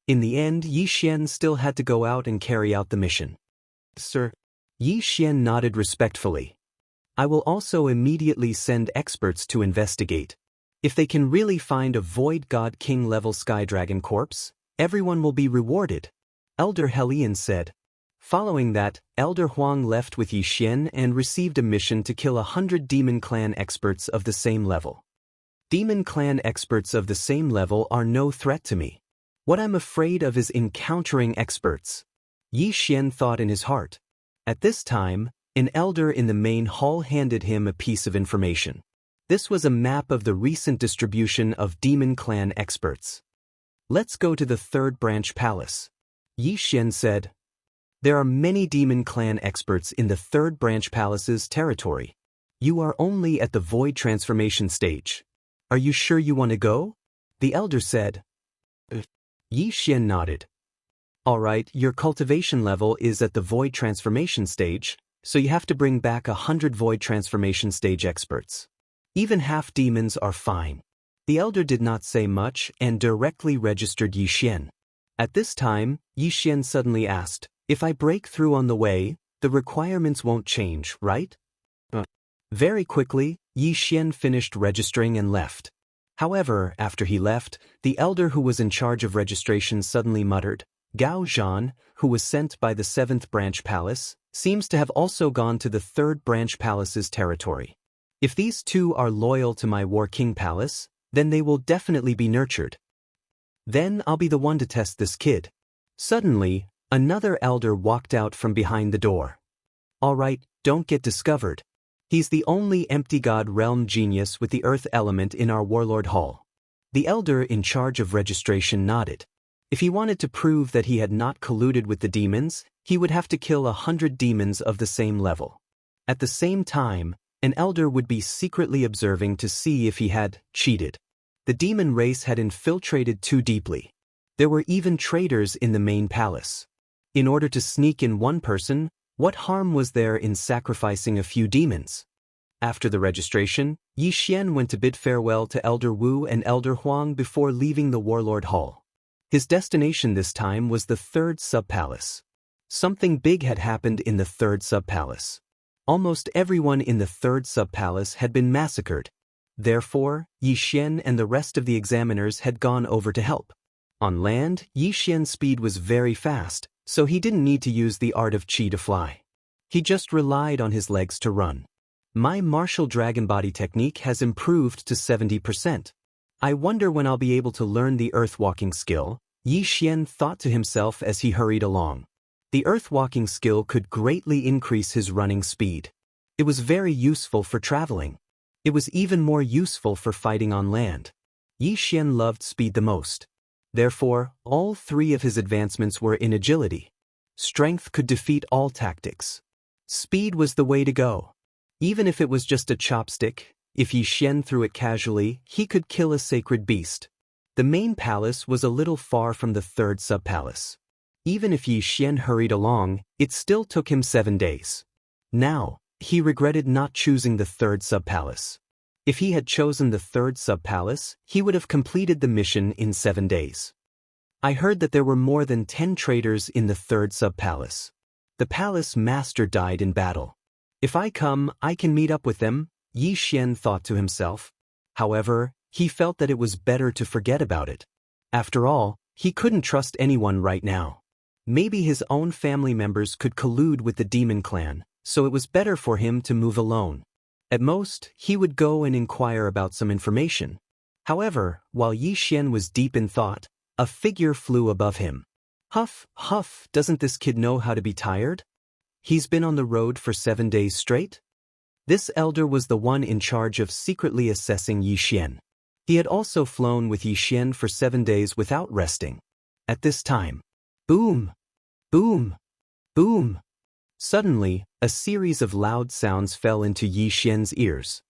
In the end, Yi Xian still had to go out and carry out the mission. Sir. Yi Xian nodded respectfully. I will also immediately send experts to investigate. If they can really find a void god king level sky dragon corpse, everyone will be rewarded. Elder Hellion said. Following that, Elder Huang left with Yi Xian and received a mission to kill 100 demon clan experts of the same level. Demon clan experts of the same level are no threat to me. What I'm afraid of is encountering experts. Yi Xian thought in his heart. At this time, an elder in the main hall handed him a piece of information. This was a map of the recent distribution of demon clan experts. Let's go to the 3rd branch palace. Yi Xian said. There are many demon clan experts in the 3rd branch palace's territory. You are only at the void transformation stage. Are you sure you want to go? The elder said. Yi Xian nodded. Alright, your cultivation level is at the void transformation stage, so you have to bring back 100 void transformation stage experts. Even half-demons are fine. The elder did not say much and directly registered Yixian. At this time, Yixian suddenly asked, "If I break through on the way, the requirements won't change, right?" Very quickly, Yixian finished registering and left. However, after he left, the elder who was in charge of registration suddenly muttered, "Gao Zhan, who was sent by the 7th Branch Palace, seems to have also gone to the 3rd Branch Palace's territory. If these two are loyal to my War King Palace, then they will definitely be nurtured. Then I'll be the one to test this kid." Suddenly, another elder walked out from behind the door. "All right, don't get discovered. He's the only empty god realm genius with the earth element in our warlord hall." The elder in charge of registration nodded. If he wanted to prove that he had not colluded with the demons, he would have to kill 100 demons of the same level. At the same time, an elder would be secretly observing to see if he had cheated. The demon race had infiltrated too deeply. There were even traitors in the main palace. In order to sneak in one person, what harm was there in sacrificing a few demons? After the registration, Yixian went to bid farewell to Elder Wu and Elder Huang before leaving the Warlord Hall. His destination this time was the 3rd Sub-Palace. Something big had happened in the 3rd Sub-Palace. Almost everyone in the 3rd Sub-Palace had been massacred. Therefore, Yixian and the rest of the examiners had gone over to help. On land, Yixian's speed was very fast, so he didn't need to use the art of qi to fly. He just relied on his legs to run. My martial dragon body technique has improved to 70%. I wonder when I'll be able to learn the earth-walking skill, Yixian thought to himself as he hurried along. The earth-walking skill could greatly increase his running speed. It was very useful for traveling. It was even more useful for fighting on land. Yixian loved speed the most. Therefore, all 3 of his advancements were in agility. Strength could defeat all tactics. Speed was the way to go. Even if it was just a chopstick, if Yixian threw it casually, he could kill a sacred beast. The main palace was a little far from the 3rd Sub-Palace. Even if Yixian hurried along, it still took him 7 days. Now, he regretted not choosing the 3rd Sub-Palace. If he had chosen the 3rd Sub-Palace, he would have completed the mission in 7 days. I heard that there were more than 10 traitors in the 3rd Sub-Palace. The palace master died in battle. If I come, I can meet up with them, Yixian thought to himself. However, he felt that it was better to forget about it. After all, he couldn't trust anyone right now. Maybe his own family members could collude with the demon clan, so it was better for him to move alone. At most, he would go and inquire about some information. However, while Yixian was deep in thought, a figure flew above him. "Huff, huff, doesn't this kid know how to be tired? He's been on the road for 7 days straight?" This elder was the one in charge of secretly assessing Yixian. He had also flown with Yixian for 7 days without resting. At this time, boom, boom, boom. Suddenly, a series of loud sounds fell into Yixian's ears.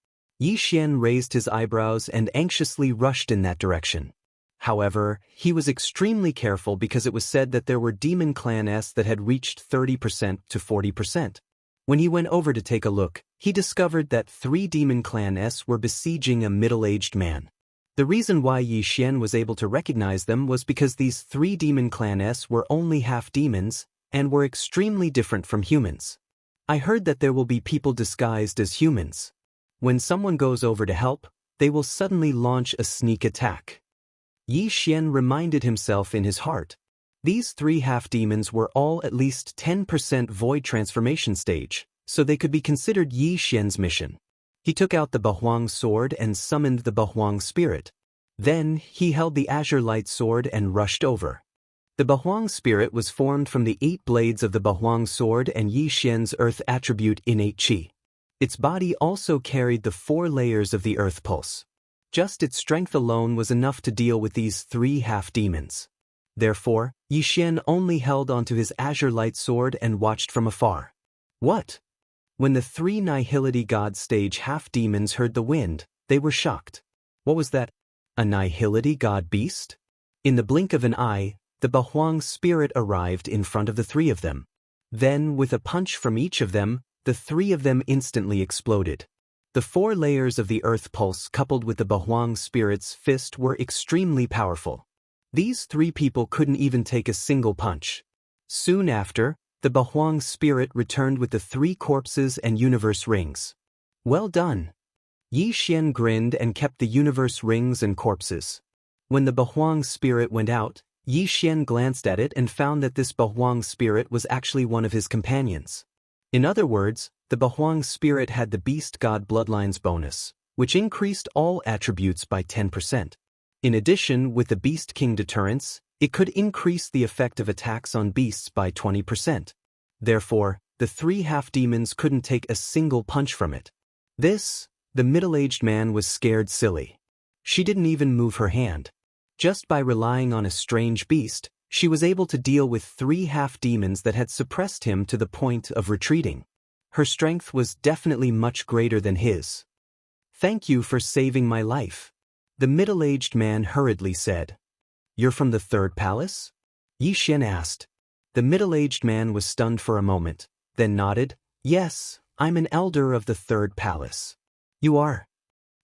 Yixian raised his eyebrows and anxiously rushed in that direction. However, he was extremely careful because it was said that there were demon clans that had reached 30% to 40%. When he went over to take a look, he discovered that 3 demon clans were besieging a middle-aged man. The reason why Yixian was able to recognize them was because these 3 demon clans were only half demons and were extremely different from humans. I heard that there will be people disguised as humans. When someone goes over to help, they will suddenly launch a sneak attack. Yixian reminded himself in his heart. These 3 half-demons were all at least 10% void transformation stage, so they could be considered Yixian's mission. He took out the Bahuang sword and summoned the Bahuang spirit. Then, he held the azure light sword and rushed over. The Bahuang spirit was formed from the 8 blades of the Bahuang sword and Yixian's earth attribute innate qi. Its body also carried the 4 layers of the earth pulse. Just its strength alone was enough to deal with these 3 half-demons. Therefore, Yixian only held onto his azure light sword and watched from afar. What? When the 3 Nihility God stage half-demons heard the wind, they were shocked. What was that? A Nihility God beast? In the blink of an eye, the Bahuang spirit arrived in front of the 3 of them. Then, with a punch from each of them, the 3 of them instantly exploded. The 4 layers of the earth pulse coupled with the Bahuang spirit's fist were extremely powerful. These 3 people couldn't even take a single punch. Soon after, the Bahuang spirit returned with the 3 corpses and universe rings. Well done. Yi Xian grinned and kept the universe rings and corpses. When the Bahuang spirit went out, Yi Xian glanced at it and found that this Bahuang spirit was actually one of his companions. In other words, the Bahuang spirit had the beast god bloodlines bonus, which increased all attributes by 10%. In addition, with the beast king deterrence, it could increase the effect of attacks on beasts by 20%. Therefore, the 3 half-demons couldn't take a single punch from it. The middle-aged man was scared silly. She didn't even move her hand. Just by relying on a strange beast, she was able to deal with 3 half-demons that had suppressed him to the point of retreating. Her strength was definitely much greater than his. "Thank you for saving my life," the middle-aged man hurriedly said. "You're from the 3rd palace?" Yi Xian asked. The middle-aged man was stunned for a moment, then nodded. "Yes, I'm an elder of the 3rd palace." "You are?"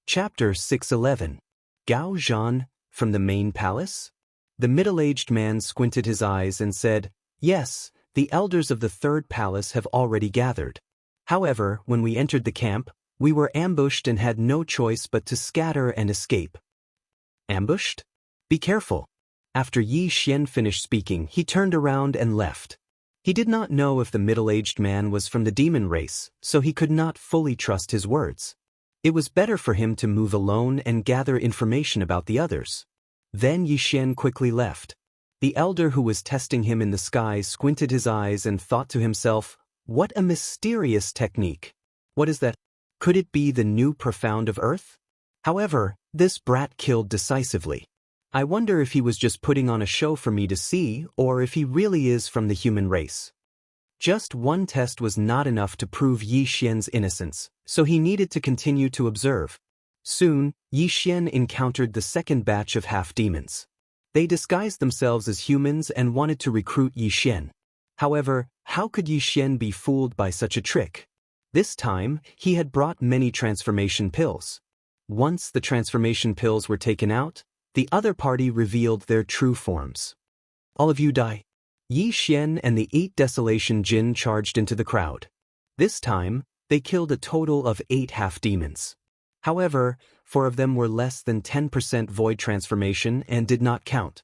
Chapter 611. Gao Zhan, from the main palace? The middle-aged man squinted his eyes and said, "Yes, the elders of the 3rd palace have already gathered. However, when we entered the camp, we were ambushed and had no choice but to scatter and escape." "Ambushed? Be careful." After Yi Xian finished speaking, he turned around and left. He did not know if the middle-aged man was from the demon race, so he could not fully trust his words. It was better for him to move alone and gather information about the others. Then Yi Xian quickly left. The elder who was testing him in the sky squinted his eyes and thought to himself, "What a mysterious technique. What is that? Could it be the new profound of Earth?" However, this brat killed decisively. I wonder if he was just putting on a show for me to see, or if he really is from the human race. Just one test was not enough to prove Yi Xian's innocence, so he needed to continue to observe. Soon, Yi Xian encountered the 2nd batch of half-demons. They disguised themselves as humans and wanted to recruit Yi Xian. However, how could Yi Xian be fooled by such a trick? This time, he had brought many transformation pills. Once the transformation pills were taken out, the other party revealed their true forms. "All of you die." Yi Xian and the 8 Desolation Jin charged into the crowd. This time, they killed a total of 8 half-demons. However, 4 of them were less than 10% void transformation and did not count.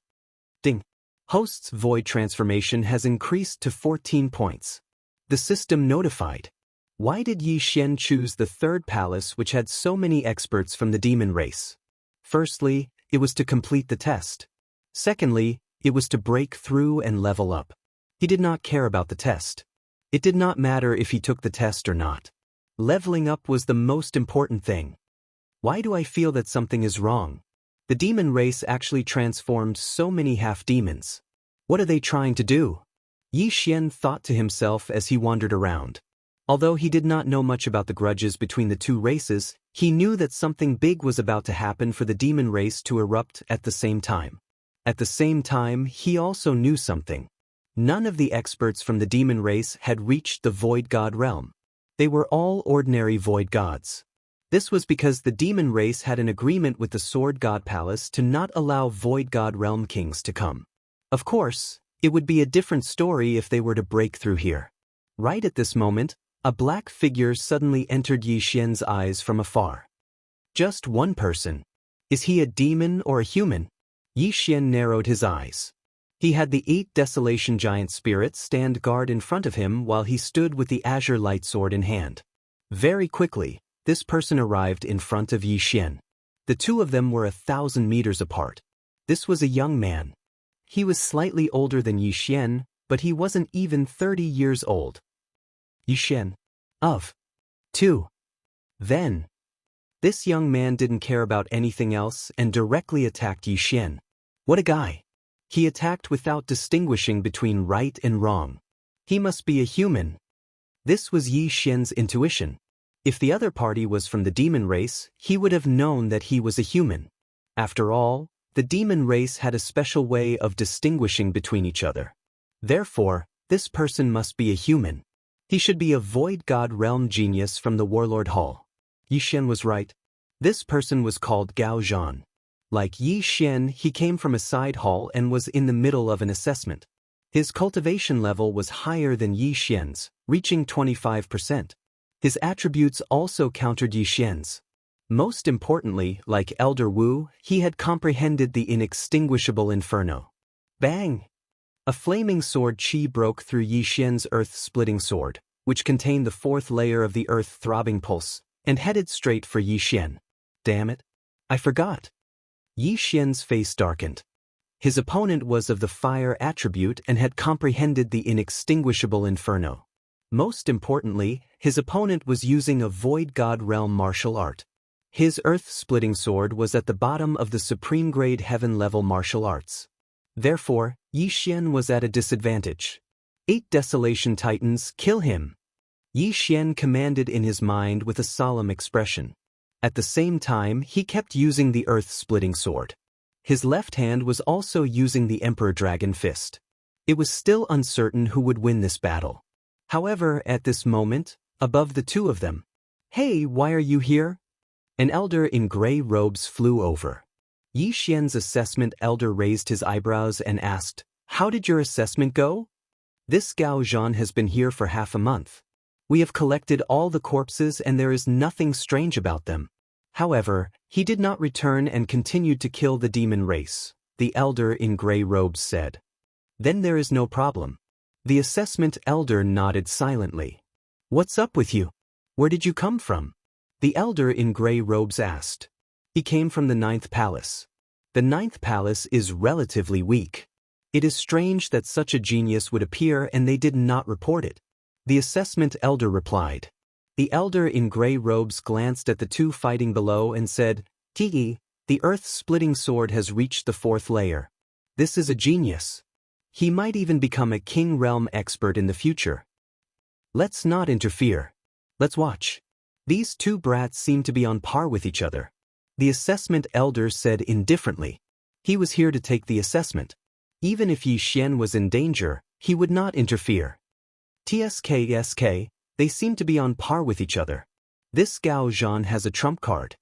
Ding. Host's void transformation has increased to 14 points. The system notified. Why did Yi Xian choose the 3rd palace which had so many experts from the demon race? Firstly, it was to complete the test. Secondly, it was to break through and level up. He did not care about the test. It did not matter if he took the test or not. Leveling up was the most important thing. Why do I feel that something is wrong? The demon race actually transformed so many half-demons. What are they trying to do? Yi Xian thought to himself as he wandered around. Although he did not know much about the grudges between the 2 races, he knew that something big was about to happen for the demon race to erupt at the same time. At the same time, he also knew something. None of the experts from the demon race had reached the void god realm. They were all ordinary void gods. This was because the demon race had an agreement with the sword god palace to not allow void god realm kings to come. Of course, it would be a different story if they were to break through here. Right at this moment, a black figure suddenly entered Yi Xian's eyes from afar. Just one person. Is he a demon or a human? Yi Xian narrowed his eyes. He had the 8 Desolation Giant spirits stand guard in front of him while he stood with the azure light sword in hand. Very quickly, this person arrived in front of Yi Xian. The 2 of them were 1,000 meters apart. This was a young man. He was slightly older than Yi Xian, but he wasn't even 30 years old. Yi Xian. Of. 2. Then. This young man didn't care about anything else and directly attacked Yi Xian. What a guy. He attacked without distinguishing between right and wrong. He must be a human. This was Yi Xian's intuition. If the other party was from the demon race, he would have known that he was a human. After all, the demon race had a special way of distinguishing between each other. Therefore, this person must be a human. He should be a void god realm genius from the Warlord Hall. Yi Xian was right. This person was called Gao Zhan. Like Yi Xian, he came from a side hall and was in the middle of an assessment. His cultivation level was higher than Yi Xian's, reaching 25%. His attributes also countered Yi Xian's. Most importantly, like Elder Wu, he had comprehended the inextinguishable inferno. Bang! A flaming sword qi broke through Yi Xian's earth-splitting sword, which contained the fourth layer of the earth-throbbing pulse, and headed straight for Yi Xian. Damn it! I forgot. Yi Xian's face darkened. His opponent was of the fire attribute and had comprehended the inextinguishable inferno. Most importantly, his opponent was using a void god realm martial art. His earth-splitting sword was at the bottom of the supreme grade heaven-level martial arts. Therefore, Yi Xian was at a disadvantage. 8 Desolation Titans, kill him! Yi Xian commanded in his mind with a solemn expression. At the same time, he kept using the earth-splitting sword. His left hand was also using the Emperor Dragon Fist. It was still uncertain who would win this battle. However, at this moment, above the two of them, "Hey, why are you here?" An elder in gray robes flew over. Yi Xian's assessment elder raised his eyebrows and asked, "How did your assessment go?" "This Gao Zhan has been here for half a month. We have collected all the corpses and there is nothing strange about them. However, he did not return and continued to kill the demon race," the elder in gray robes said. "Then there is no problem." The assessment elder nodded silently. "What's up with you? Where did you come from?" the elder in gray robes asked. "He came from the 9th palace. The 9th palace is relatively weak. It is strange that such a genius would appear and they did not report it," the assessment elder replied. The elder in gray robes glanced at the two fighting below and said, "Tee, the earth-splitting sword has reached the 4th layer. This is a genius. He might even become a king realm expert in the future. Let's not interfere. Let's watch." These two brats seem to be on par with each other, the assessment elder said indifferently. He was here to take the assessment. Even if Yi Xian was in danger, he would not interfere. TSK, they seem to be on par with each other. This Gao Zhan has a trump card.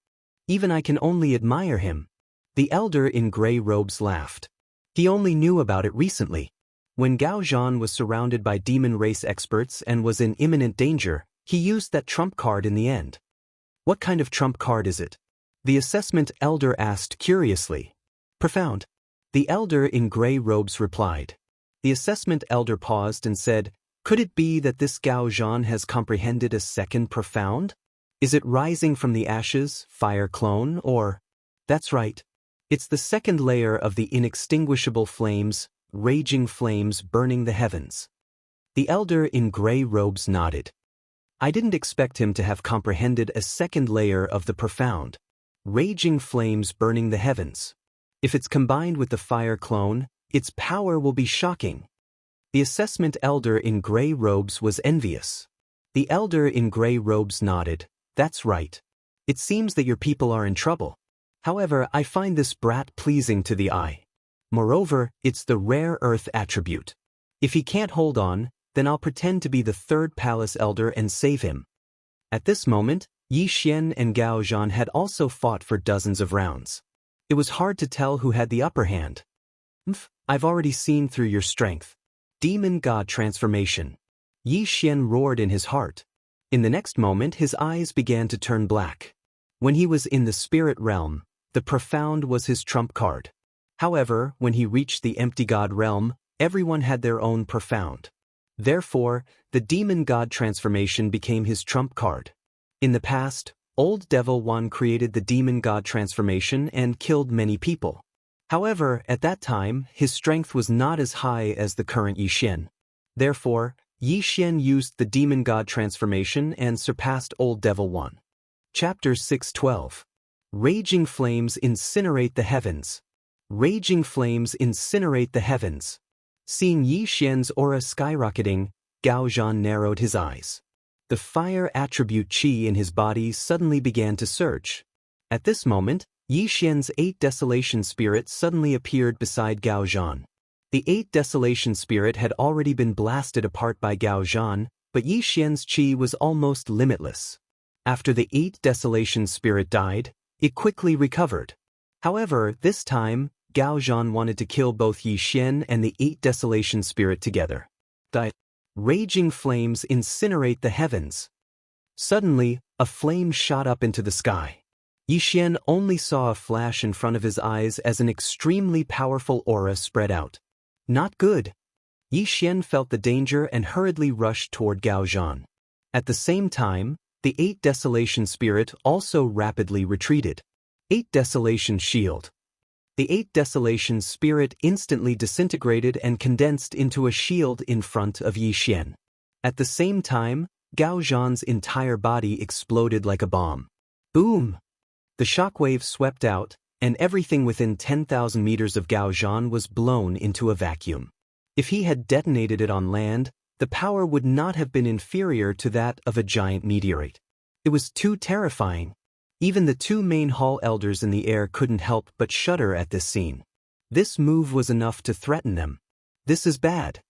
Even I can only admire him. The elder in gray robes laughed. He only knew about it recently. When Gao Zhan was surrounded by demon race experts and was in imminent danger, he used that trump card in the end. "What kind of trump card is it?" the assessment elder asked curiously. "Profound," the elder in gray robes replied. The assessment elder paused and said, "Could it be that this Gao Zhan has comprehended a second profound? Is it rising from the ashes, fire clone, or—" "That's right. It's the second layer of the inextinguishable flames, raging flames burning the heavens." The elder in gray robes nodded. "I didn't expect him to have comprehended a second layer of the profound, raging flames burning the heavens. If it's combined with the fire clone, its power will be shocking." The assessment elder in gray robes was envious. The elder in gray robes nodded. "That's right. It seems that your people are in trouble. However, I find this brat pleasing to the eye. Moreover, it's the rare earth attribute. If he can't hold on, then I'll pretend to be the 3rd palace elder and save him." At this moment, Yi Xian and Gao Zhan had also fought for dozens of rounds. It was hard to tell who had the upper hand. "I've already seen through your strength. Demon God transformation." Yi Xian roared in his heart. In the next moment his eyes began to turn black. When he was in the spirit realm, the profound was his trump card. However, when he reached the empty god realm, everyone had their own profound. Therefore, the demon god transformation became his trump card. In the past, Old Devil Wan created the demon god transformation and killed many people. However, at that time, his strength was not as high as the current Yi Xian. Therefore, Yi Xian used the demon god transformation and surpassed Old Devil Wan. Chapter 6:12. Raging flames incinerate the heavens. Raging flames incinerate the heavens. Seeing Yi Xian's aura skyrocketing, Gao Zhan narrowed his eyes. The fire attribute qi in his body suddenly began to surge. At this moment, Yi Xian's 8 Desolation Spirit suddenly appeared beside Gao Zhan. The 8 Desolation Spirit had already been blasted apart by Gao Zhan, but Yi Xian's qi was almost limitless. After the 8 desolation spirit died, it quickly recovered. However, this time, Gao Zhan wanted to kill both Yi Xian and the 8 desolation spirit together. The raging flames incinerate the heavens. Suddenly, a flame shot up into the sky. Yi Xian only saw a flash in front of his eyes as an extremely powerful aura spread out. Not good. Yi Xian felt the danger and hurriedly rushed toward Gao Zhan. At the same time, the 8 desolation spirit also rapidly retreated. 8 desolation shield. The 8 desolation spirit instantly disintegrated and condensed into a shield in front of Yi Xian. At the same time, Gao Zhan's entire body exploded like a bomb. Boom! The shockwave swept out, and everything within 10,000 meters of Gao Zhan was blown into a vacuum. If he had detonated it on land, the power would not have been inferior to that of a giant meteorite. It was too terrifying. Even the 2 main hall elders in the air couldn't help but shudder at this scene. This move was enough to threaten them. This is bad.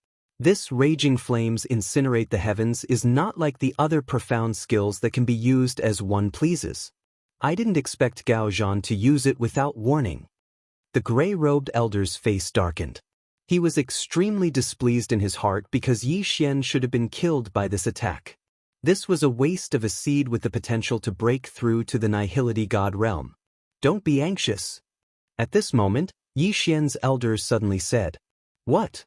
This raging flames incinerate the heavens is not like the other profound skills that can be used as one pleases. I didn't expect Gao Zhan to use it without warning. The gray-robed elder's face darkened. He was extremely displeased in his heart because Yi Xian should have been killed by this attack. This was a waste of a seed with the potential to break through to the Nihility God realm. Don't be anxious. At this moment, Yi Xian's elder suddenly said, "What?"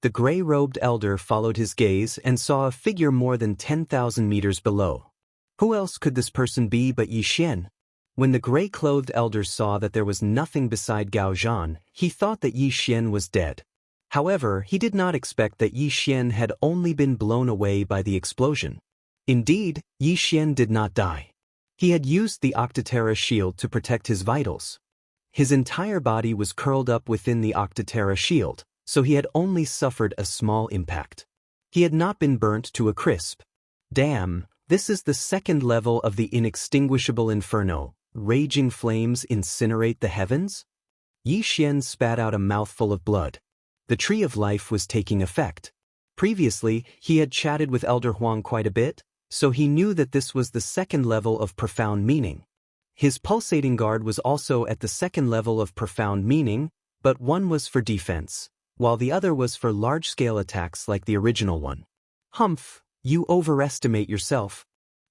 The gray-robed elder followed his gaze and saw a figure more than 10,000 meters below. Who else could this person be but Yi Xian? When the gray-clothed elder saw that there was nothing beside Gao Zhan, he thought that Yi Xian was dead. However, he did not expect that Yi Xian had only been blown away by the explosion. Indeed, Yi Xian did not die. He had used the Octaterra shield to protect his vitals. His entire body was curled up within the Octaterra shield, so he had only suffered a small impact. He had not been burnt to a crisp. Damn, this is the 2nd level of the inextinguishable inferno. Raging flames incinerate the heavens? Yi Xian spat out a mouthful of blood. The tree of life was taking effect. Previously, he had chatted with Elder Huang quite a bit, so he knew that this was the 2nd level of profound meaning. His pulsating guard was also at the 2nd level of profound meaning, but one was for defense, while the other was for large-scale attacks like the original one. Humph, you overestimate yourself.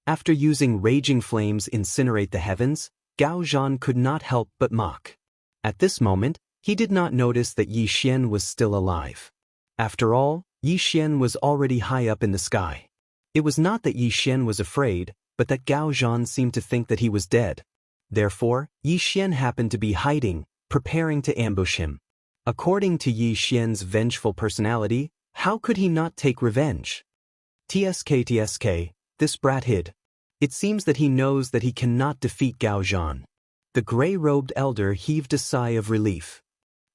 After using raging flames incinerate the heavens, Gao Zhan could not help but mock. At this moment, he did not notice that Yi Xian was still alive. After all, Yi Xian was already high up in the sky. It was not that Yi Xian was afraid, but that Gao Zhan seemed to think that he was dead. Therefore, Yi Xian happened to be hiding, preparing to ambush him. According to Yi Xian's vengeful personality, how could he not take revenge? TSK, this brat hid. It seems that he knows that he cannot defeat Gao Zhan. The gray-robed elder heaved a sigh of relief.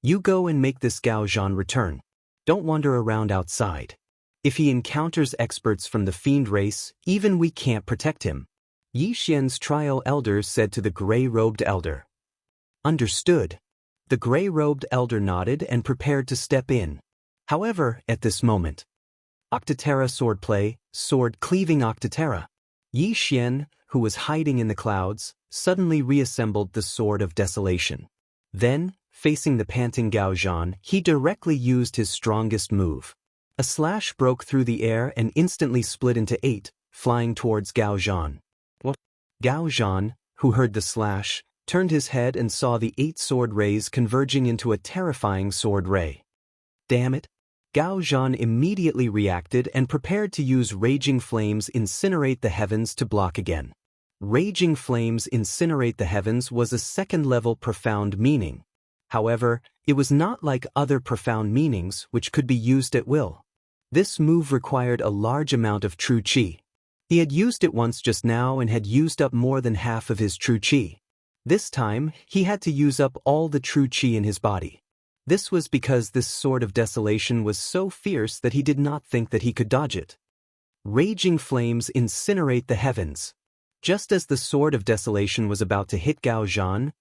You go and make this Gao Zhan return. Don't wander around outside. If he encounters experts from the fiend race, even we can't protect him. Yi Xian's trial elder said to the gray-robed elder. Understood. The gray-robed elder nodded and prepared to step in. However, at this moment, Octaterra swordplay, sword-cleaving Octaterra. Yi Xian, who was hiding in the clouds, suddenly reassembled the Sword of Desolation. Then, facing the panting Gao Zhan, he directly used his strongest move. A slash broke through the air and instantly split into 8, flying towards Gao Zhan. What? Gao Zhan, who heard the slash, turned his head and saw the 8 sword rays converging into a terrifying sword ray. Damn it! Gao Zhan immediately reacted and prepared to use Raging Flames Incinerate the Heavens to block again. Raging Flames Incinerate the Heavens was a 2nd-level profound meaning. However, it was not like other profound meanings which could be used at will. This move required a large amount of true qi. He had used it once just now and had used up more than half of his true qi. This time, he had to use up all the true qi in his body. This was because this Sword of Desolation was so fierce that he did not think that he could dodge it. Raging Flames Incinerate the Heavens. Just as the Sword of Desolation was about to hit Gao Zhan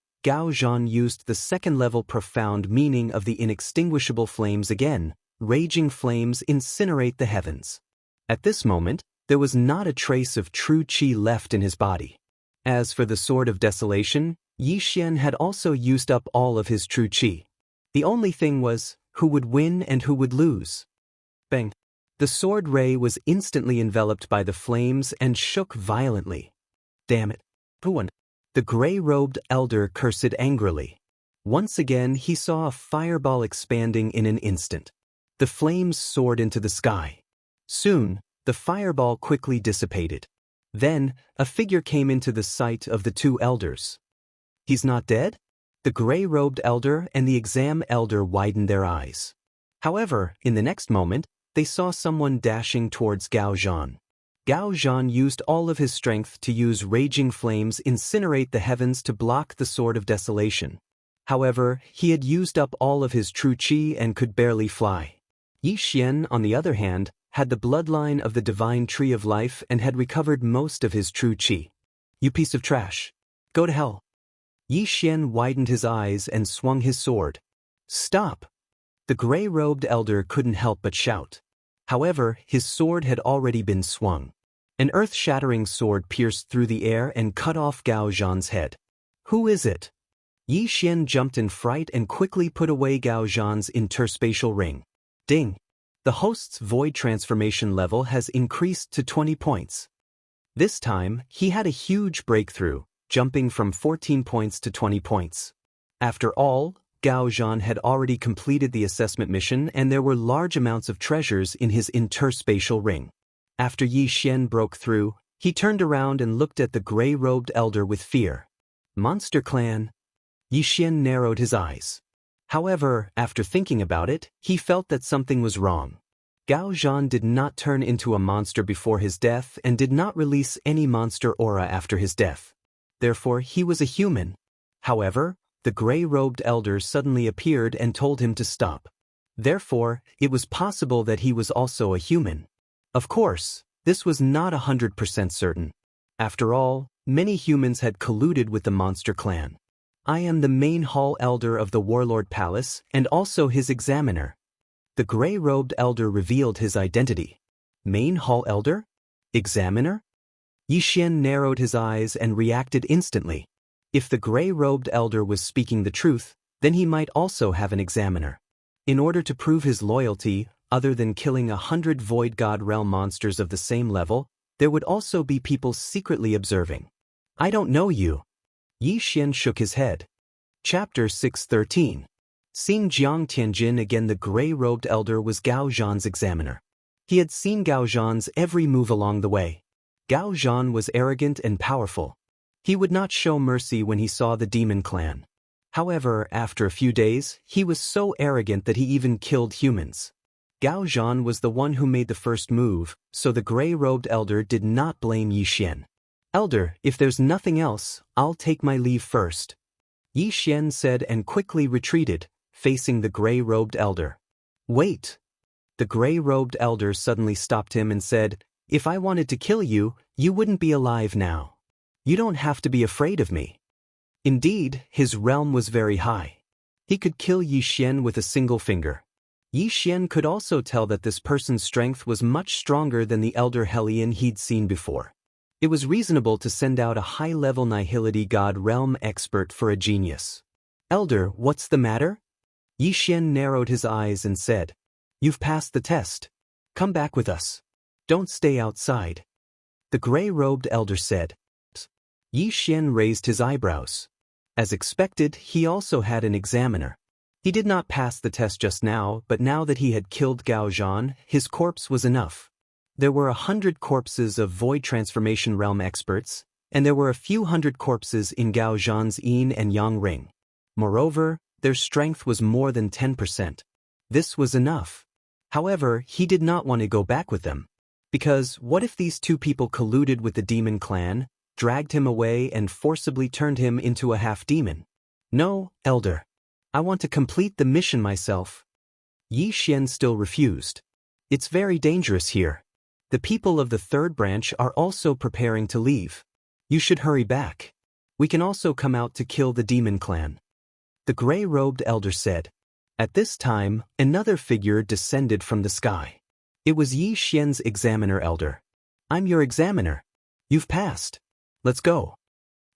used the 2nd-level profound meaning of the inextinguishable flames again. Raging Flames Incinerate the Heavens. At this moment, There was not a trace of true qi left in his body. As for the Sword of Desolation, Yi Xian had also used up all of his true qi. The only thing was, who would win and who would lose? Bang! The sword ray was instantly enveloped by the flames and shook violently. Damn it! Who won? The gray-robed elder cursed angrily. Once again he saw a fireball expanding in an instant. The flames soared into the sky. Soon, the fireball quickly dissipated. Then, a figure came into the sight of the two elders. He's not dead? The gray-robed elder and the exam elder widened their eyes. However, in the next moment, they saw someone dashing towards Gao Zhan. Gao Zhan used all of his strength to use raging flames incinerate the heavens to block the Sword of Desolation. However, he had used up all of his true qi and could barely fly. Yi Xian, on the other hand, had the bloodline of the divine tree of life and had recovered most of his true qi. You piece of trash. Go to hell. Yi Xian widened his eyes and swung his sword. Stop! The gray-robed elder couldn't help but shout. However, his sword had already been swung. An earth-shattering sword pierced through the air and cut off Gao Zhan's head. Who is it? Yi Xian jumped in fright and quickly put away Gao Zhan's interspatial ring. Ding! The host's void transformation level has increased to 20 points. This time, he had a huge breakthrough, jumping from 14 points to 20 points. After all, Gao Zhan had already completed the assessment mission and there were large amounts of treasures in his interspatial ring. After Yi Xian broke through, he turned around and looked at the gray-robed elder with fear. Monster Clan? Yi Xian narrowed his eyes. However, after thinking about it, he felt that something was wrong. Gao Zhan did not turn into a monster before his death and did not release any monster aura after his death. Therefore, he was a human. However, the gray-robed elder suddenly appeared and told him to stop. Therefore, it was possible that he was also a human. Of course, this was not 100% certain. After all, many humans had colluded with the Monster Clan. I am the main hall elder of the Warlord Palace and also his examiner. The gray-robed elder revealed his identity. Main hall elder? Examiner? Yi Xian narrowed his eyes and reacted instantly. If the gray-robed elder was speaking the truth, then he might also have an examiner. In order to prove his loyalty, other than killing 100 Void God Realm monsters of the same level, there would also be people secretly observing. I don't know you. Yi Xian shook his head. Chapter 613. Seeing Jiang Tianjin again, the gray-robed elder was Gao Zhan's examiner. He had seen Gao Zhan's every move along the way. Gao Zhan was arrogant and powerful. He would not show mercy when he saw the demon clan. However, after a few days, he was so arrogant that he even killed humans. Gao Zhan was the one who made the first move, so the gray-robed elder did not blame Yi Xian. Elder, if there's nothing else, I'll take my leave first. Yi Xian said and quickly retreated, facing the gray-robed elder. Wait! The gray-robed elder suddenly stopped him and said, If I wanted to kill you, you wouldn't be alive now. You don't have to be afraid of me. Indeed, his realm was very high. He could kill Yi Xian with a single finger. Yi Xian could also tell that this person's strength was much stronger than the elder Hellion he'd seen before. It was reasonable to send out a high-level Nihility God Realm expert for a genius. Elder, what's the matter? Yi Xian narrowed his eyes and said, You've passed the test. Come back with us. Don't stay outside. The gray-robed elder said. Yi Xian raised his eyebrows. As expected, he also had an examiner. He did not pass the test just now, but now that he had killed Gao Zhan, his corpse was enough. There were 100 corpses of Void Transformation Realm experts, and there were a few hundred corpses in Gao Zhan's Yin and Yang ring. Moreover, their strength was more than 10%. This was enough. However, he did not want to go back with them. Because what if these two people colluded with the demon clan, dragged him away and forcibly turned him into a half-demon? No, Elder. I want to complete the mission myself. Yi Xian still refused. It's very dangerous here. The people of the third branch are also preparing to leave. You should hurry back. We can also come out to kill the demon clan. The gray-robed elder said. At this time, another figure descended from the sky. It was Yi Xian's examiner elder. I'm your examiner. You've passed. Let's go.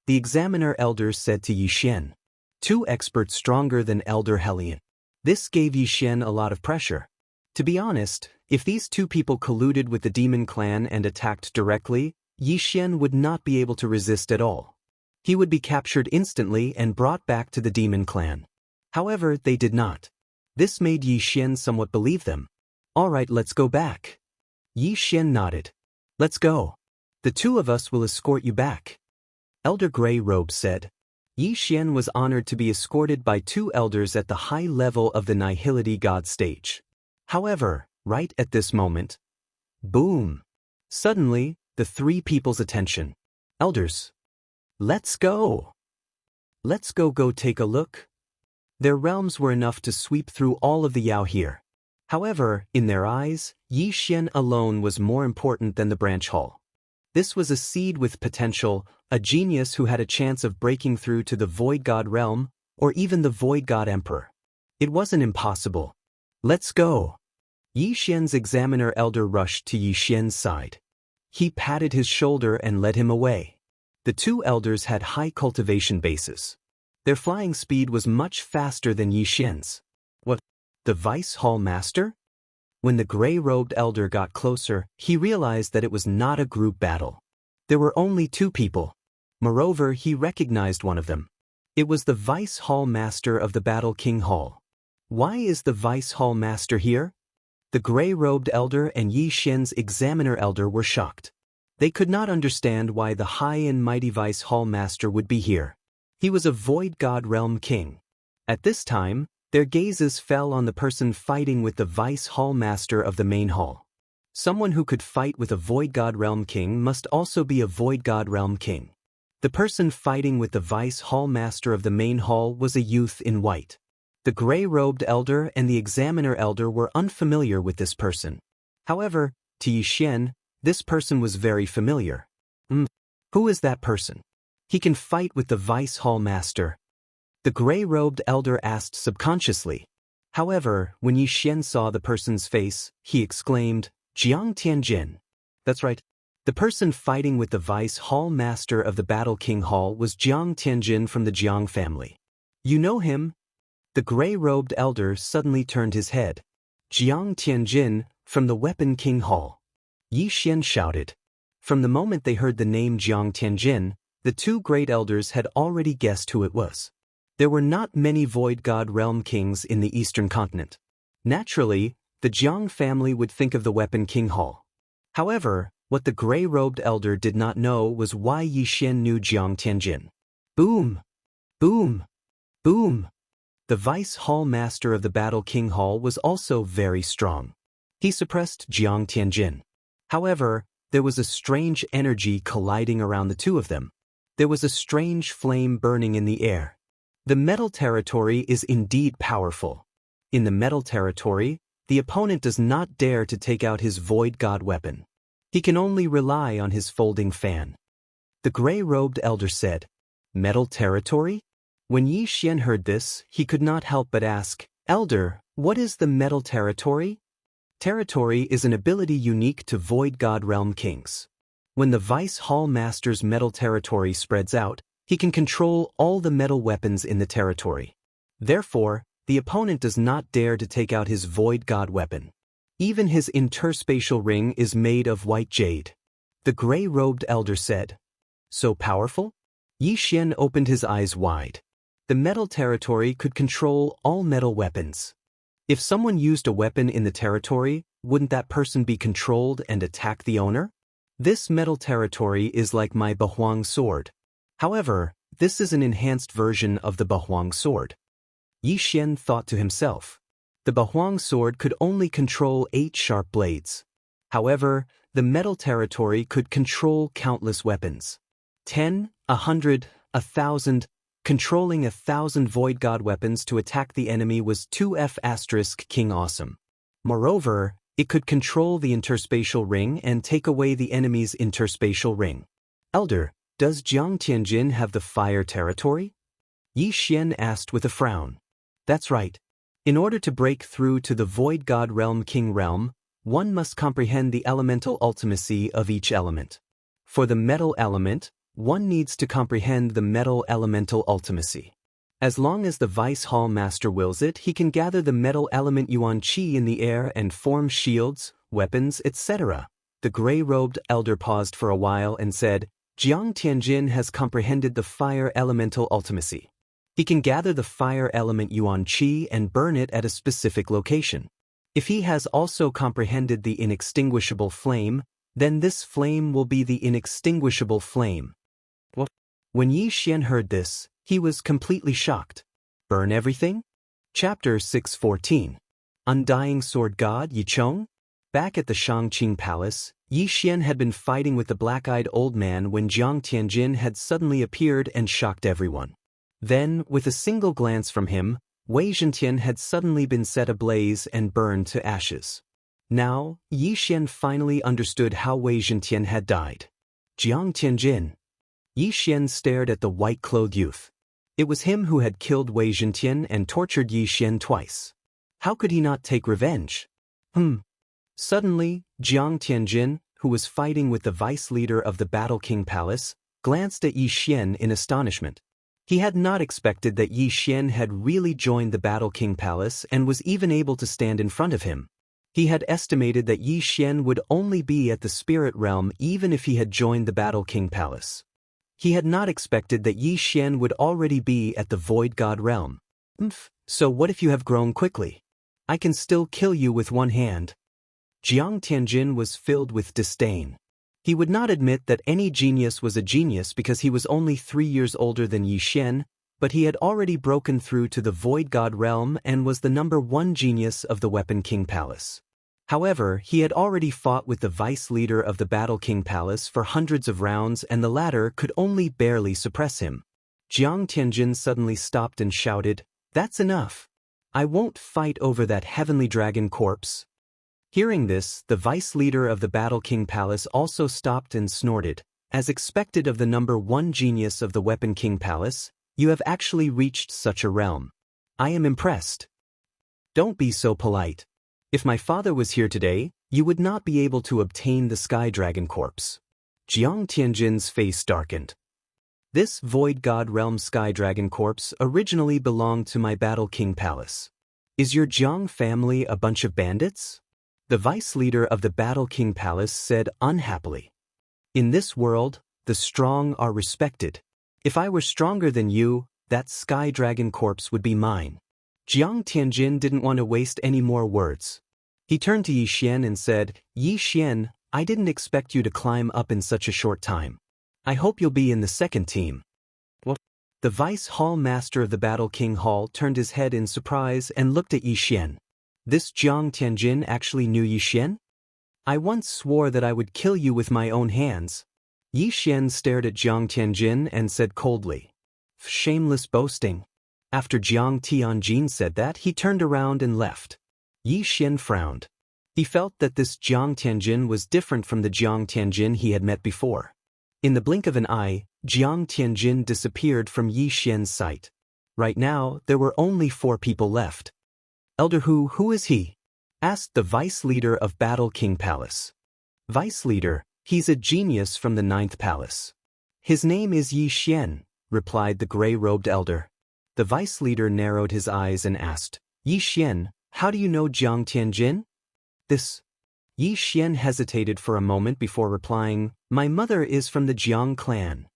The examiner elder said to Yixian. Two experts stronger than Elder Helion. This gave Yixian a lot of pressure. To be honest, if these two people colluded with the demon clan and attacked directly, Yixian would not be able to resist at all. He would be captured instantly and brought back to the demon clan. However, they did not. This made Yixian somewhat believe them. All right, let's go back. Yixian nodded. Let's go. The two of us will escort you back. Elder Grey Robe said. Yixian was honored to be escorted by two elders at the high level of the Nihility God stage. However, right at this moment, boom! Suddenly, the three people's attention. Elders. Let's go! Let's go take a look. Their realms were enough to sweep through all of the Yao here. However, in their eyes, Yixian alone was more important than the branch hall. This was a seed with potential, a genius who had a chance of breaking through to the Void God realm, or even the Void God Emperor. It wasn't impossible. Let's go. Yixian's examiner elder rushed to Yixian's side. He patted his shoulder and led him away. The two elders had high cultivation bases. Their flying speed was much faster than Yixian's. What? The Vice Hall Master? When the gray-robed elder got closer, he realized that it was not a group battle. There were only two people. Moreover, he recognized one of them. It was the Vice Hall Master of the Battle King Hall. Why is the Vice Hall Master here? The gray-robed elder and Yixian's examiner elder were shocked. They could not understand why the high and mighty Vice Hall Master would be here. He was a Void God Realm King. At this time, their gazes fell on the person fighting with the Vice Hall Master of the main hall. Someone who could fight with a Void God Realm King must also be a Void God Realm King. The person fighting with the Vice Hall Master of the main hall was a youth in white. The gray-robed elder and the examiner elder were unfamiliar with this person. However, to Yixian, this person was very familiar. Who is that person? He can fight with the Vice Hall Master. The gray-robed elder asked subconsciously. However, when Yixian saw the person's face, he exclaimed, Jiang Tianjin. That's right. The person fighting with the Vice Hall Master of the Battle King Hall was Jiang Tianjin from the Jiang family. You know him? The gray-robed elder suddenly turned his head. Jiang Tianjin, from the Weapon King Hall. Yixian shouted. From the moment they heard the name Jiang Tianjin, the two great elders had already guessed who it was. There were not many Void God Realm Kings in the Eastern Continent. Naturally, the Jiang family would think of the Weapon King Hall. However, what the gray-robed elder did not know was why Yixian knew Jiang Tianjin. Boom! Boom! Boom! The Vice Hall Master of the Battle King Hall was also very strong. He suppressed Jiang Tianjin. However, there was a strange energy colliding around the two of them. There was a strange flame burning in the air. The metal territory is indeed powerful. In the metal territory, the opponent does not dare to take out his Void God weapon. He can only rely on his folding fan. The gray-robed elder said, Metal territory? When Yixian heard this, he could not help but ask, Elder, what is the metal territory? Territory is an ability unique to Void God Realm Kings. When the Vice Hall Master's metal territory spreads out, he can control all the metal weapons in the territory. Therefore, the opponent does not dare to take out his Void God weapon. Even his interspatial ring is made of white jade. The gray-robed elder said. So powerful? Yixian opened his eyes wide. The metal territory could control all metal weapons. If someone used a weapon in the territory, wouldn't that person be controlled and attack the owner? This metal territory is like my Bahuang sword. However, this is an enhanced version of the Bahuang sword. Yixian thought to himself. The Bahuang sword could only control 8 sharp blades. However, the metal territory could control countless weapons. 10, 100, 1,000. Controlling 1,000 Void God weapons to attack the enemy was 2F** King Awesome. Moreover, it could control the interspatial ring and take away the enemy's interspatial ring. Elder, does Jiang Tianjin have the fire territory? Yixian asked with a frown. That's right. In order to break through to the Void God Realm King realm, one must comprehend the elemental ultimacy of each element. For the metal element, one needs to comprehend the metal elemental ultimacy. As long as the Vice Hall Master wills it, he can gather the metal element Yuan Qi in the air and form shields, weapons, etc. The gray-robed elder paused for a while and said, Jiang Tianjin has comprehended the fire elemental ultimacy. He can gather the fire element Yuan Qi and burn it at a specific location. If he has also comprehended the inextinguishable flame, then this flame will be the inextinguishable flame. What? When Yi Xian heard this, he was completely shocked. Burn everything? Chapter 614. Undying Sword God Yi Chong? Back at the Shangqing Palace, Yi Xian had been fighting with the black-eyed old man when Jiang Tianjin had suddenly appeared and shocked everyone. Then, with a single glance from him, Wei Zhentian had suddenly been set ablaze and burned to ashes. Now, Yi Xian finally understood how Wei Zhentian had died. Jiang Tianjin. Yi Xian stared at the white-clothed youth. It was him who had killed Wei Zhentian and tortured Yi Xian twice. How could he not take revenge? Suddenly, Jiang Tianjin, who was fighting with the vice leader of the Battle King Palace, glanced at Yi Xian in astonishment. He had not expected that Yi Xian had really joined the Battle King Palace and was even able to stand in front of him. He had estimated that Yi Xian would only be at the spirit realm even if he had joined the Battle King Palace. He had not expected that Yi Xian would already be at the Void God realm. So what if you have grown quickly? I can still kill you with one hand. Jiang Tianjin was filled with disdain. He would not admit that any genius was a genius because he was only 3 years older than Yi Xian, but he had already broken through to the Void God realm and was the #1 genius of the Weapon King Palace. However, he had already fought with the vice leader of the Battle King Palace for hundreds of rounds and the latter could only barely suppress him. Jiang Tianjin suddenly stopped and shouted, "That's enough. I won't fight over that heavenly dragon corpse." Hearing this, the vice leader of the Battle King Palace also stopped and snorted. As expected of the #1 genius of the Weapon King Palace, you have actually reached such a realm. I am impressed. Don't be so polite. If my father was here today, you would not be able to obtain the Sky Dragon corpse. Jiang Tianjin's face darkened. This Void God realm Sky Dragon corpse originally belonged to my Battle King Palace. Is your Jiang family a bunch of bandits? The vice leader of the Battle King Palace said unhappily. In this world, the strong are respected. If I were stronger than you, that Sky Dragon corpse would be mine. Jiang Tianjin didn't want to waste any more words. He turned to Yi Xian and said, Yi Xian, I didn't expect you to climb up in such a short time. I hope you'll be in the second team. What? The Vice Hall Master of the Battle King Hall turned his head in surprise and looked at Yi Xian. This Jiang Tianjin actually knew Yi Xian? I once swore that I would kill you with my own hands. Yi Xian stared at Jiang Tianjin and said coldly. Shameless boasting. After Jiang Tianjin said that, he turned around and left. Yi Xian frowned. He felt that this Jiang Tianjin was different from the Jiang Tianjin he had met before. In the blink of an eye, Jiang Tianjin disappeared from Yi Xian's sight. Right now, there were only 4 people left. Elder who is he? Asked the vice leader of Battle King Palace. Vice leader, he's a genius from the 9th palace. His name is Yi Xian, replied the gray-robed elder. The vice leader narrowed his eyes and asked, Yi Xian, how do you know Jiang Tianjin? This. Yi Xian hesitated for a moment before replying, my mother is from the Jiang clan.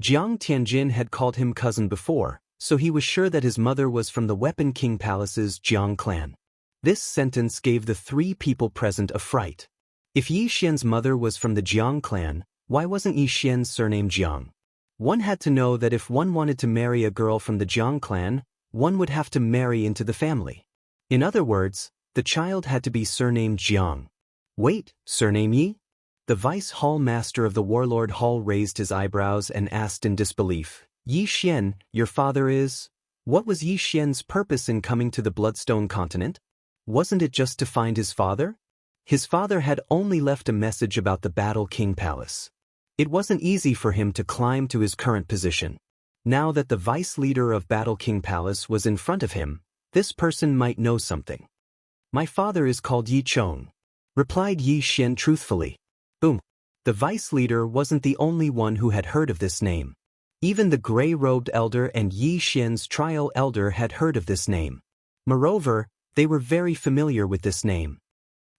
Jiang Tianjin had called him cousin before, so he was sure that his mother was from the Weapon King Palace's Jiang clan. This sentence gave the 3 people present a fright. If Yi Xian's mother was from the Jiang clan, why wasn't Yi Xian's surname Jiang? One had to know that if one wanted to marry a girl from the Jiang clan, one would have to marry into the family. In other words, the child had to be surnamed Jiang. Wait, surname Yi? The Vice Hall Master of the Warlord Hall raised his eyebrows and asked in disbelief, Yi Xian, your father is? What was Yi Xian's purpose in coming to the Bloodstone continent? Wasn't it just to find his father? His father had only left a message about the Battle King Palace. It wasn't easy for him to climb to his current position. Now that the vice leader of Battle King Palace was in front of him, this person might know something. My father is called Yi Chong, replied Yi Xian truthfully. Boom. The vice leader wasn't the only one who had heard of this name. Even the gray-robed elder and Yi Xian's trial elder had heard of this name. Moreover, they were very familiar with this name.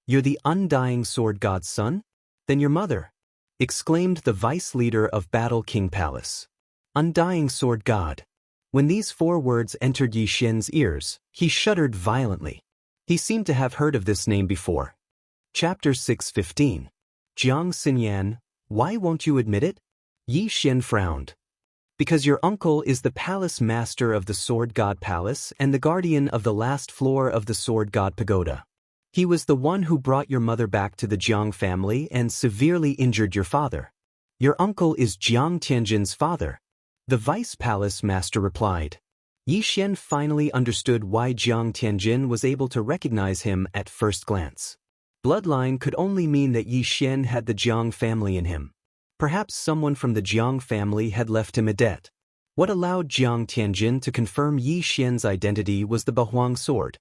You're the undying sword god's son? Then your mother, exclaimed the vice leader of Battle King Palace. Undying sword god. When these 4 words entered Yi Xian's ears, he shuddered violently. He seemed to have heard of this name before. Chapter 6:15. Jiang Xinyan, why won't you admit it? Yi Xian frowned. Because your uncle is the palace master of the Sword God Palace and the guardian of the last floor of the Sword God Pagoda. He was the one who brought your mother back to the Jiang family and severely injured your father. Your uncle is Jiang Tianjin's father. The vice palace master replied. Yi Xian finally understood why Jiang Tianjin was able to recognize him at first glance. Bloodline could only mean that Yi Xian had the Jiang family in him. Perhaps someone from the Jiang family had left him a debt. What allowed Jiang Tianjin to confirm Yi Xian's identity was the Bahuang sword.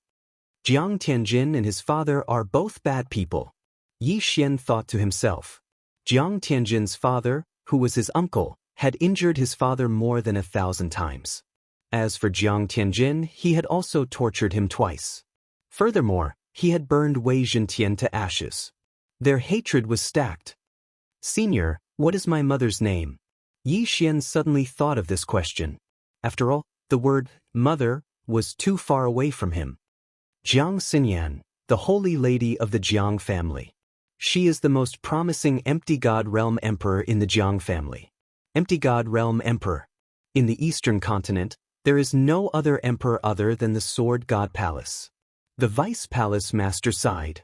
Jiang Tianjin and his father are both bad people. Yi Xian thought to himself. Jiang Tianjin's father, who was his uncle, had injured his father more than 1,000 times. As for Jiang Tianjin, he had also tortured him twice. Furthermore, he had burned Wei Zhentian to ashes. Their hatred was stacked. Senior, what is my mother's name? Yi Xian suddenly thought of this question. After all, the word mother was too far away from him. Jiang Xinyan, the holy lady of the Jiang family. She is the most promising empty god realm emperor in the Jiang family. Empty god realm emperor. In the eastern continent, there is no other emperor other than the Sword God Palace. The vice palace master sighed.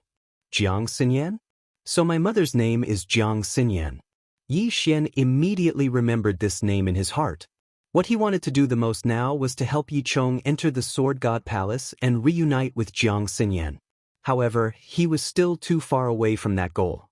Jiang Xinyan? So my mother's name is Jiang Xinyan. Yi Xian immediately remembered this name in his heart. What he wanted to do the most now was to help Yi Chong enter the Sword God Palace and reunite with Jiang Xinyan. However, he was still too far away from that goal.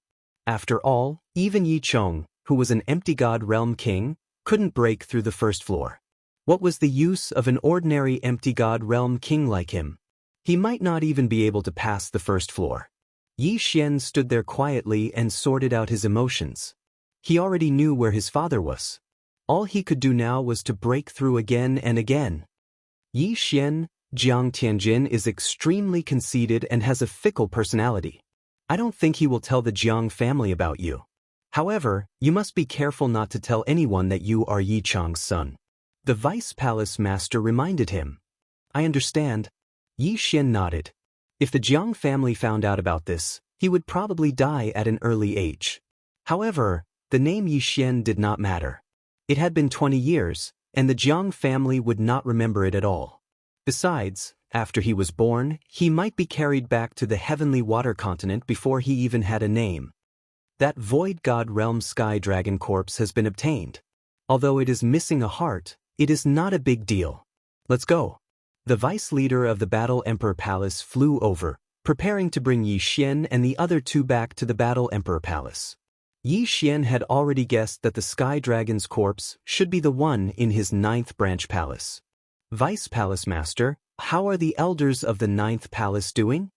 After all, even Yi Chong, who was an empty god realm king, couldn't break through the first floor. What was the use of an ordinary empty god realm king like him? He might not even be able to pass the first floor. Yi Xian stood there quietly and sorted out his emotions. He already knew where his father was. All he could do now was to break through again and again. Yi Xian, Jiang Tianjin is extremely conceited and has a fickle personality. I don't think he will tell the Jiang family about you. However, you must be careful not to tell anyone that you are Yi Chong's son. The vice palace master reminded him. I understand. Yi Xian nodded. If the Jiang family found out about this, he would probably die at an early age. However, the name Yi Xian did not matter. It had been 20 years, and the Jiang family would not remember it at all. Besides, after he was born, he might be carried back to the heavenly water continent before he even had a name. That void god realm sky dragon corpse has been obtained. Although it is missing a heart, it is not a big deal. Let's go. The vice leader of the Battle Emperor Palace flew over, preparing to bring Yi Xian and the other 2 back to the Battle Emperor Palace. Yi Xian had already guessed that the Sky Dragon's corpse should be the one in his 9th branch palace. Vice Palace Master, how are the elders of the 9th palace doing?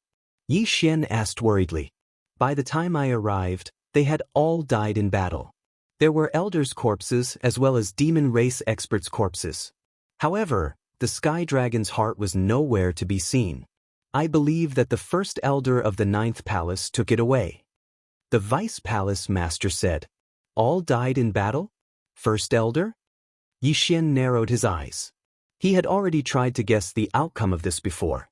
Yi Xian asked worriedly. By the time I arrived, they had all died in battle. There were elders' corpses as well as demon race experts' corpses. However, the Sky Dragon's heart was nowhere to be seen. I believe that the first elder of the 9th palace took it away. The vice palace master said. All died in battle? First elder? Yi Xian narrowed his eyes. He had already tried to guess the outcome of this before.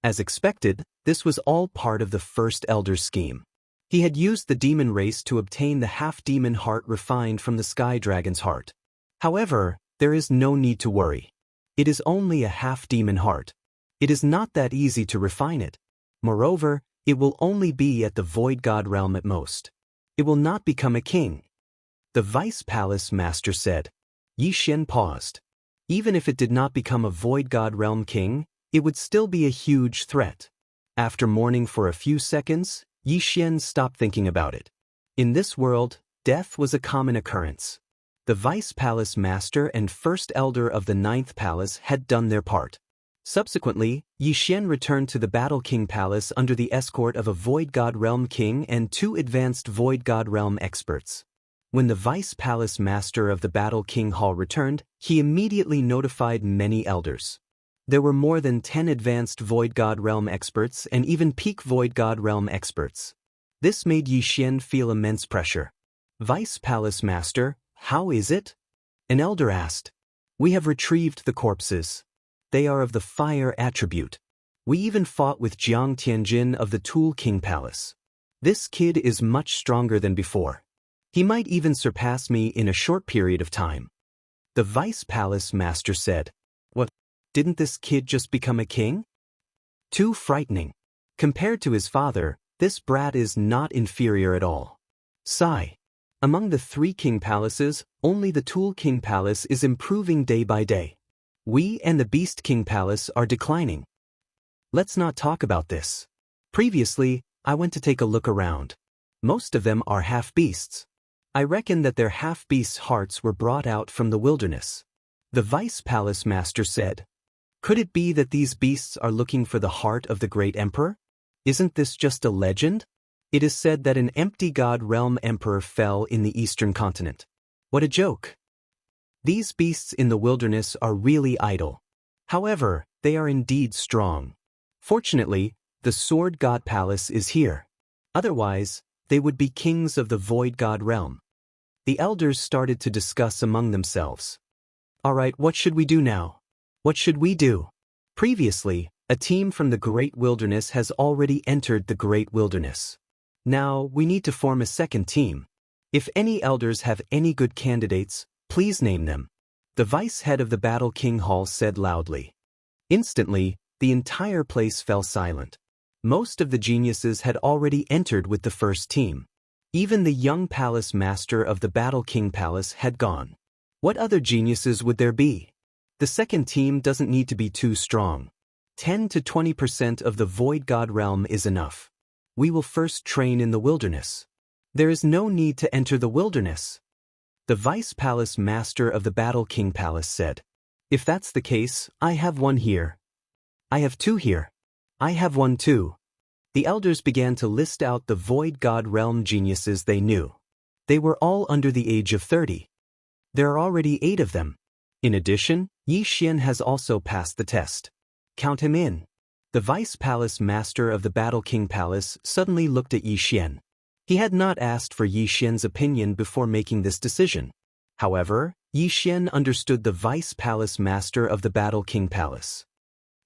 As expected, this was all part of the first elder's scheme. He had used the demon race to obtain the half-demon heart refined from the Sky Dragon's heart. However, there is no need to worry. It is only a half-demon heart. It is not that easy to refine it. Moreover, it will only be at the Void God realm at most. It will not become a king. The Vice Palace Master said. Yi Xian paused. Even if it did not become a Void God realm king, it would still be a huge threat. After mourning for a few seconds, Yi Xian stopped thinking about it. In this world, death was a common occurrence. The Vice Palace Master and First Elder of the 9th Palace had done their part. Subsequently, Yi Xian returned to the Battle King Palace under the escort of a Void God Realm King and 2 advanced Void God Realm experts. When the Vice Palace Master of the Battle King Hall returned, he immediately notified many elders. There were more than 10 advanced Void God Realm experts and even peak Void God Realm experts. This made Yi Xian feel immense pressure. Vice Palace Master, how is it? An elder asked. We have retrieved the corpses. They are of the fire attribute. We even fought with Jiang Tianjin of the Tool King Palace. This kid is much stronger than before. He might even surpass me in a short period of time. The Vice Palace Master said. What? Didn't this kid just become a king? Too frightening. Compared to his father, this brat is not inferior at all. Sigh. Among the 3 king palaces, only the Tool King Palace is improving day by day. We and the Beast King Palace are declining. Let's not talk about this. Previously, I went to take a look around. Most of them are half-beasts. I reckon that their half-beasts' hearts were brought out from the wilderness. The Vice Palace Master said. Could it be that these beasts are looking for the heart of the great emperor? Isn't this just a legend? It is said that an empty god realm emperor fell in the eastern continent. What a joke. These beasts in the wilderness are really idle. However, they are indeed strong. Fortunately, the Sword God Palace is here. Otherwise, they would be kings of the Void God realm. The elders started to discuss among themselves. Alright, what should we do now? What should we do? Previously, a team from the Great Wilderness has already entered the Great Wilderness. Now, we need to form a second team. If any elders have any good candidates, please name them. The vice head of the Battle King Hall said loudly. Instantly, the entire place fell silent. Most of the geniuses had already entered with the first team. Even the young palace master of the Battle King Palace had gone. What other geniuses would there be? The second team doesn't need to be too strong. 10 to 20% of the Void God realm is enough. We will first train in the wilderness. There is no need to enter the wilderness. The Vice Palace Master of the Battle King Palace said. If that's the case, I have one here. I have 2 here. I have one too. The elders began to list out the Void God realm geniuses they knew. They were all under the age of 30. There are already 8 of them. In addition, Yi Xian has also passed the test. Count him in. The Vice Palace Master of the Battle King Palace suddenly looked at Yi Xian. He had not asked for Yi Xian's opinion before making this decision. However, Yi Xian understood the Vice Palace Master of the Battle King Palace.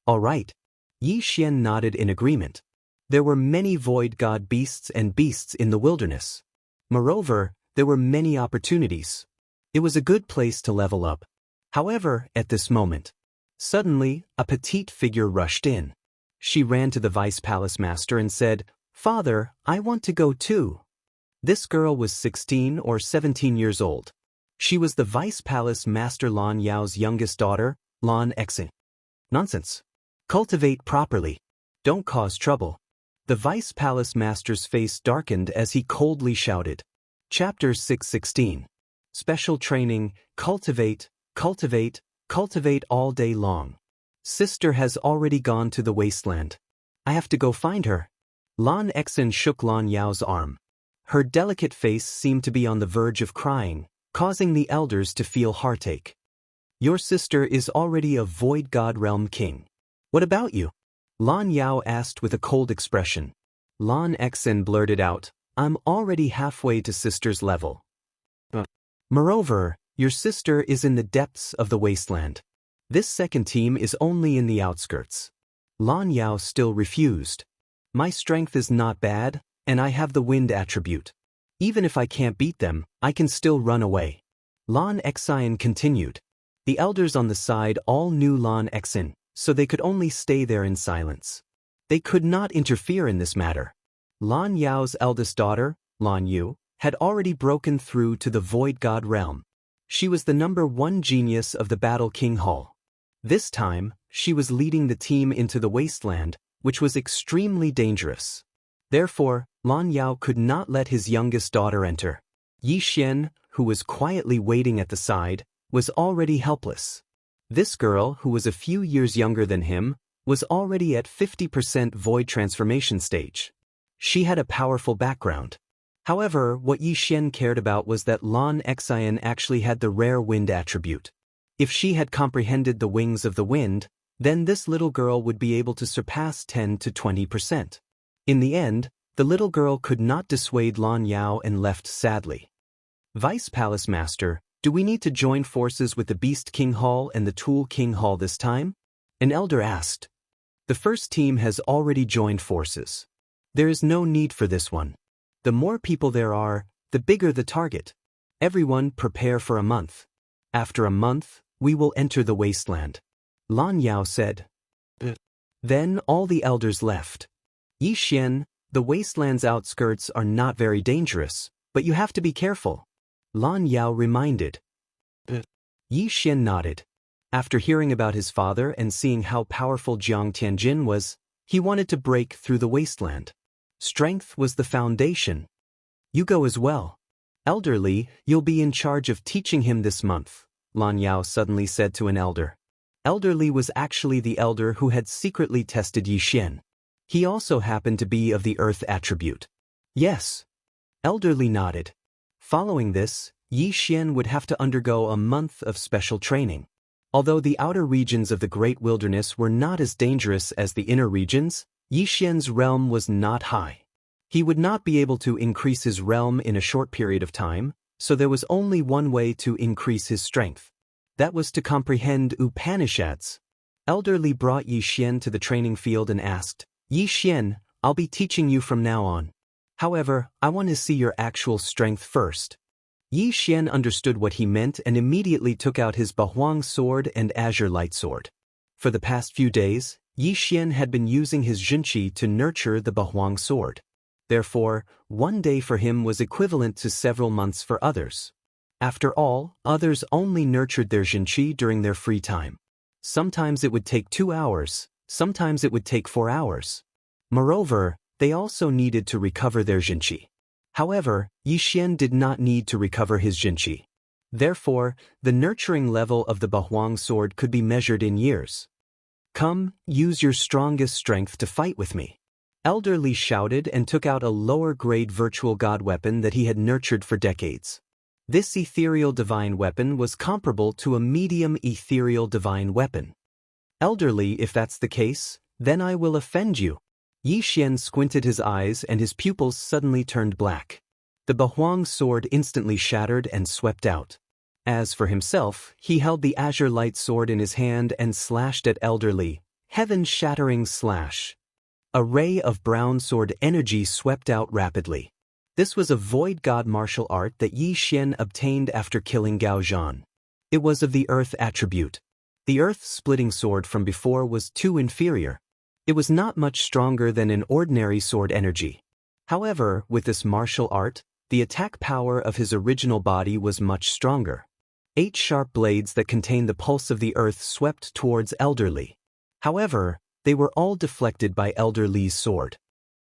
All right. Yi Xian nodded in agreement. There were many Void God beasts and beasts in the wilderness. Moreover, there were many opportunities. It was a good place to level up. However, at this moment, suddenly, a petite figure rushed in. She ran to the Vice Palace Master and said, Father, I want to go too. This girl was 16 or 17 years old. She was the Vice Palace Master Lan Yao's youngest daughter, Lan Exin. Nonsense. Cultivate properly. Don't cause trouble. The Vice Palace Master's face darkened as he coldly shouted. Chapter 616. Special training, cultivate, cultivate, cultivate all day long. Sister has already gone to the wasteland. I have to go find her. Lan Exin shook Lan Yao's arm. Her delicate face seemed to be on the verge of crying, causing the elders to feel heartache. Your sister is already a Void God Realm King. What about you? Lan Yao asked with a cold expression. Lan Exin blurted out, I'm already halfway to sister's level. Moreover, your sister is in the depths of the wasteland. This second team is only in the outskirts. Lan Yao still refused. My strength is not bad, and I have the wind attribute. Even if I can't beat them, I can still run away. Lan Exin continued. The elders on the side all knew Lan Exin, so they could only stay there in silence. They could not interfere in this matter. Lan Yao's eldest daughter, Lan Yu, had already broken through to the Void God realm. She was the #1 genius of the Battle King Hall. This time, she was leading the team into the wasteland, which was extremely dangerous. Therefore, Lan Yao could not let his youngest daughter enter. Yi Xian, who was quietly waiting at the side, was already helpless. This girl, who was a few years younger than him, was already at 50% void transformation stage. She had a powerful background. However, what Yi Xian cared about was that Lan Xian actually had the rare wind attribute. If she had comprehended the wings of the wind, then this little girl would be able to surpass 10 to 20%. In the end, the little girl could not dissuade Lan Yao and left sadly. Vice Palace Master, do we need to join forces with the Beast King Hall and the Tool King Hall this time? An elder asked. The first team has already joined forces. There is no need for this one. The more people there are, the bigger the target. Everyone prepare for a month. After a month, we will enter the wasteland. Lan Yao said. Then all the elders left. Yi Xian, the wasteland's outskirts are not very dangerous, but you have to be careful. Lan Yao reminded. Yi Xian nodded. After hearing about his father and seeing how powerful Jiang Tianjin was, he wanted to break through the wasteland. Strength was the foundation. You go as well. Elderly, you'll be in charge of teaching him this month, Lan Yao suddenly said to an elder. Elderly was actually the elder who had secretly tested Yi Xian. He also happened to be of the earth attribute. Yes. Elderly nodded. Following this, Yi Xian would have to undergo a month of special training. Although the outer regions of the Great Wilderness were not as dangerous as the inner regions, Yi Xian's realm was not high. He would not be able to increase his realm in a short period of time, so there was only one way to increase his strength. That was to comprehend Upanishads. Elderly brought Yi Xian to the training field and asked, Yi Xian, I'll be teaching you from now on. However, I want to see your actual strength first. Yi Xian understood what he meant and immediately took out his Bahuang sword and azure light sword. For the past few days, Yi Xian had been using his Zhenqi to nurture the Bahuang sword. Therefore, one day for him was equivalent to several months for others. After all, others only nurtured their Zhenqi during their free time. Sometimes it would take 2 hours, sometimes it would take 4 hours. Moreover, they also needed to recover their Zhenqi. However, Yi Xian did not need to recover his Zhenqi. Therefore, the nurturing level of the Bahuang sword could be measured in years. Come, use your strongest strength to fight with me. Elderly shouted and took out a lower-grade virtual god weapon that he had nurtured for decades. This ethereal divine weapon was comparable to a medium ethereal divine weapon. Elderly, if that's the case, then I will offend you. Yi Xian squinted his eyes and his pupils suddenly turned black. The Bahuang sword instantly shattered and swept out. As for himself, he held the azure light sword in his hand and slashed at Elderly, heaven-shattering slash. A ray of brown sword energy swept out rapidly. This was a void god martial art that Yi Xian obtained after killing Gao Zhan. It was of the earth attribute. The earth-splitting sword from before was too inferior. It was not much stronger than an ordinary sword energy. However, with this martial art, the attack power of his original body was much stronger. 8 sharp blades that contained the pulse of the earth swept towards Elderly. However, they were all deflected by Elderly's sword.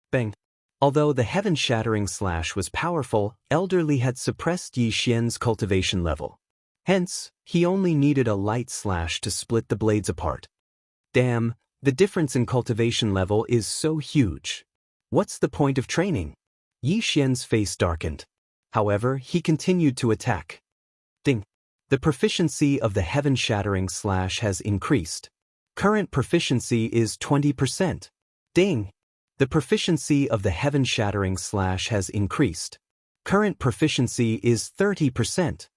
Bang! Although the heaven-shattering slash was powerful, Elderly had suppressed Yi Xian's cultivation level. Hence, he only needed a light slash to split the blades apart. Damn, the difference in cultivation level is so huge. What's the point of training? Yi Xian's face darkened. However, he continued to attack. Ding! The proficiency of the heaven-shattering slash has increased. Current proficiency is 20%. Ding! The proficiency of the heaven-shattering slash has increased. Current proficiency is 30%.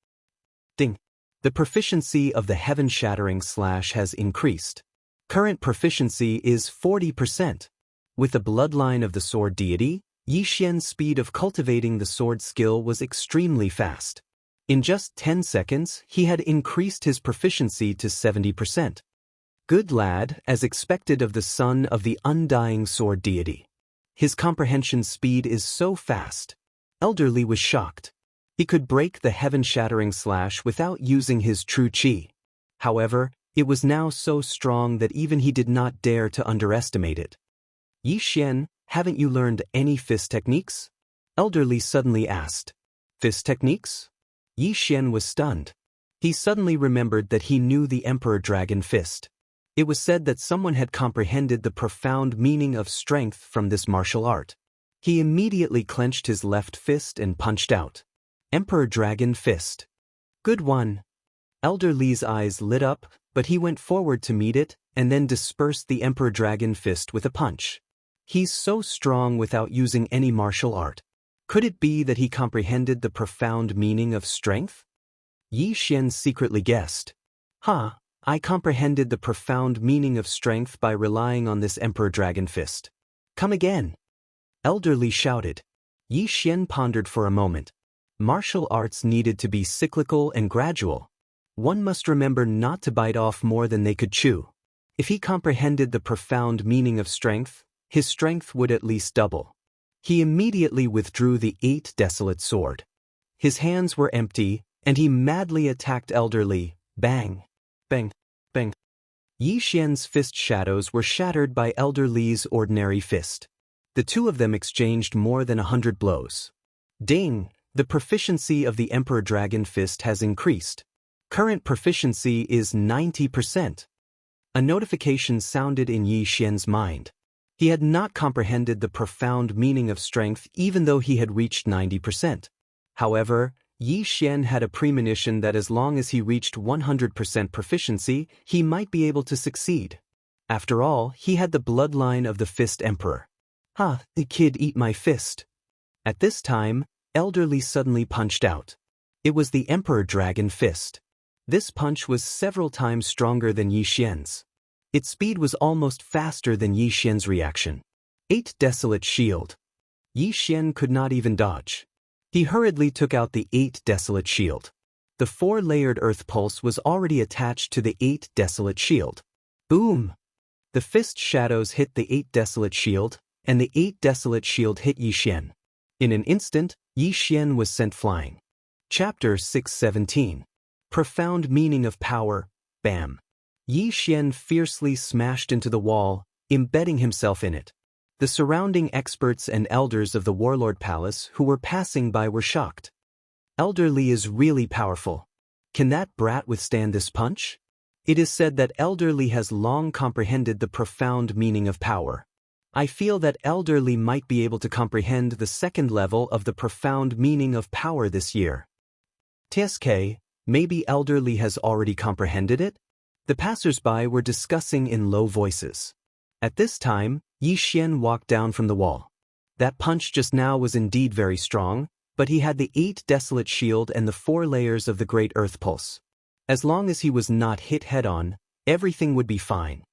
Ding! The proficiency of the heaven-shattering slash has increased. Current proficiency is 40%. With the bloodline of the sword deity, Yi Xian's speed of cultivating the sword skill was extremely fast. In just 10 seconds, he had increased his proficiency to 70%. Good lad, as expected of the son of the undying sword deity. His comprehension speed is so fast. Elderly was shocked. He could break the heaven-shattering slash without using his true qi. However, it was now so strong that even he did not dare to underestimate it. Yi Xian, haven't you learned any fist techniques? Elderly suddenly asked. Fist techniques? Yi Xian was stunned. He suddenly remembered that he knew the Emperor Dragon Fist. It was said that someone had comprehended the profound meaning of strength from this martial art. He immediately clenched his left fist and punched out. Emperor Dragon Fist. Good one. Elder Li's eyes lit up, but he went forward to meet it, and then dispersed the Emperor Dragon Fist with a punch. He's so strong without using any martial art. Could it be that he comprehended the profound meaning of strength? Yi Xian secretly guessed. I comprehended the profound meaning of strength by relying on this Emperor Dragon Fist. Come again. Elder Li shouted. Yi Xian pondered for a moment. Martial arts needed to be cyclical and gradual. One must remember not to bite off more than they could chew. If he comprehended the profound meaning of strength, his strength would at least double. He immediately withdrew the 8 desolate sword. His hands were empty, and he madly attacked Elder Li. Bang! Bang! Bang! Yi Xian's fist shadows were shattered by Elder Li's ordinary fist. The two of them exchanged more than 100 blows. Ding! The proficiency of the Emperor Dragon Fist has increased. Current proficiency is 90%. A notification sounded in Yi Xian's mind. He had not comprehended the profound meaning of strength even though he had reached 90%. However, Yi Xian had a premonition that as long as he reached 100% proficiency, he might be able to succeed. After all, he had the bloodline of the Fist Emperor. The kid eat my fist. At this time, Elder Li suddenly punched out. It was the Emperor Dragon Fist. This punch was several times stronger than Yi Xian's. Its speed was almost faster than Yi Xian's reaction. 8 desolate shield. Yi Xian could not even dodge. He hurriedly took out the 8 desolate shield. The 4-layered earth pulse was already attached to the 8 desolate shield. Boom! The fist shadows hit the 8 desolate shield, and the 8 desolate shield hit Yi Xian. In an instant, Yi Xian was sent flying. Chapter 617. Profound Meaning of Power, Bam! Yi Xian fiercely smashed into the wall, embedding himself in it. The surrounding experts and elders of the Warlord Palace who were passing by were shocked. Elder Li is really powerful. Can that brat withstand this punch? It is said that Elder Li has long comprehended the profound meaning of power. I feel that Elder Li might be able to comprehend the second level of the profound meaning of power this year. TSK, maybe Elder Li has already comprehended it? The passers-by were discussing in low voices. At this time, Yi Xian walked down from the wall. That punch just now was indeed very strong, but he had the 8 desolate shield and the 4 layers of the great earth pulse. As long as he was not hit head-on, everything would be fine.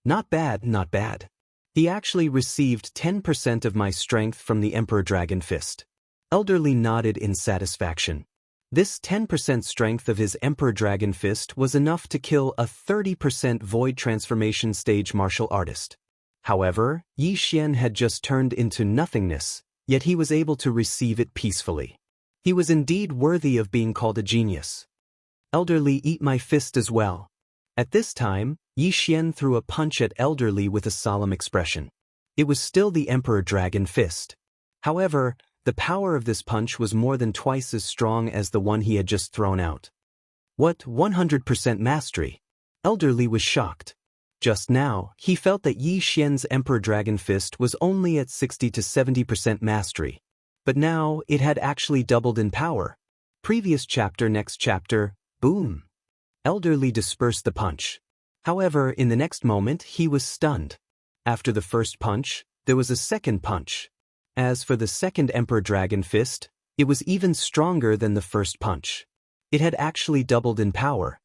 Not bad, not bad. He actually received 10% of my strength from the Emperor Dragon Fist. Elder Li nodded in satisfaction. This 10% strength of his Emperor Dragon Fist was enough to kill a 30% void transformation stage martial artist. However, Yi Xian had just turned into nothingness, yet he was able to receive it peacefully. He was indeed worthy of being called a genius. Elder Li eat my fist as well. At this time, Yi Xian threw a punch at Elder Li with a solemn expression. It was still the Emperor Dragon Fist. However, the power of this punch was more than twice as strong as the one he had just thrown out. What 100% mastery? Elder Li was shocked. Just now, he felt that Yi Xian's Emperor Dragon Fist was only at 60 to 70% mastery. But now, it had actually doubled in power. Previous chapter, next chapter, boom! Elder Li dispersed the punch. However, in the next moment, he was stunned. After the first punch, there was a second punch. As for the second Emperor Dragon Fist, it was even stronger than the first punch. It had actually doubled in power.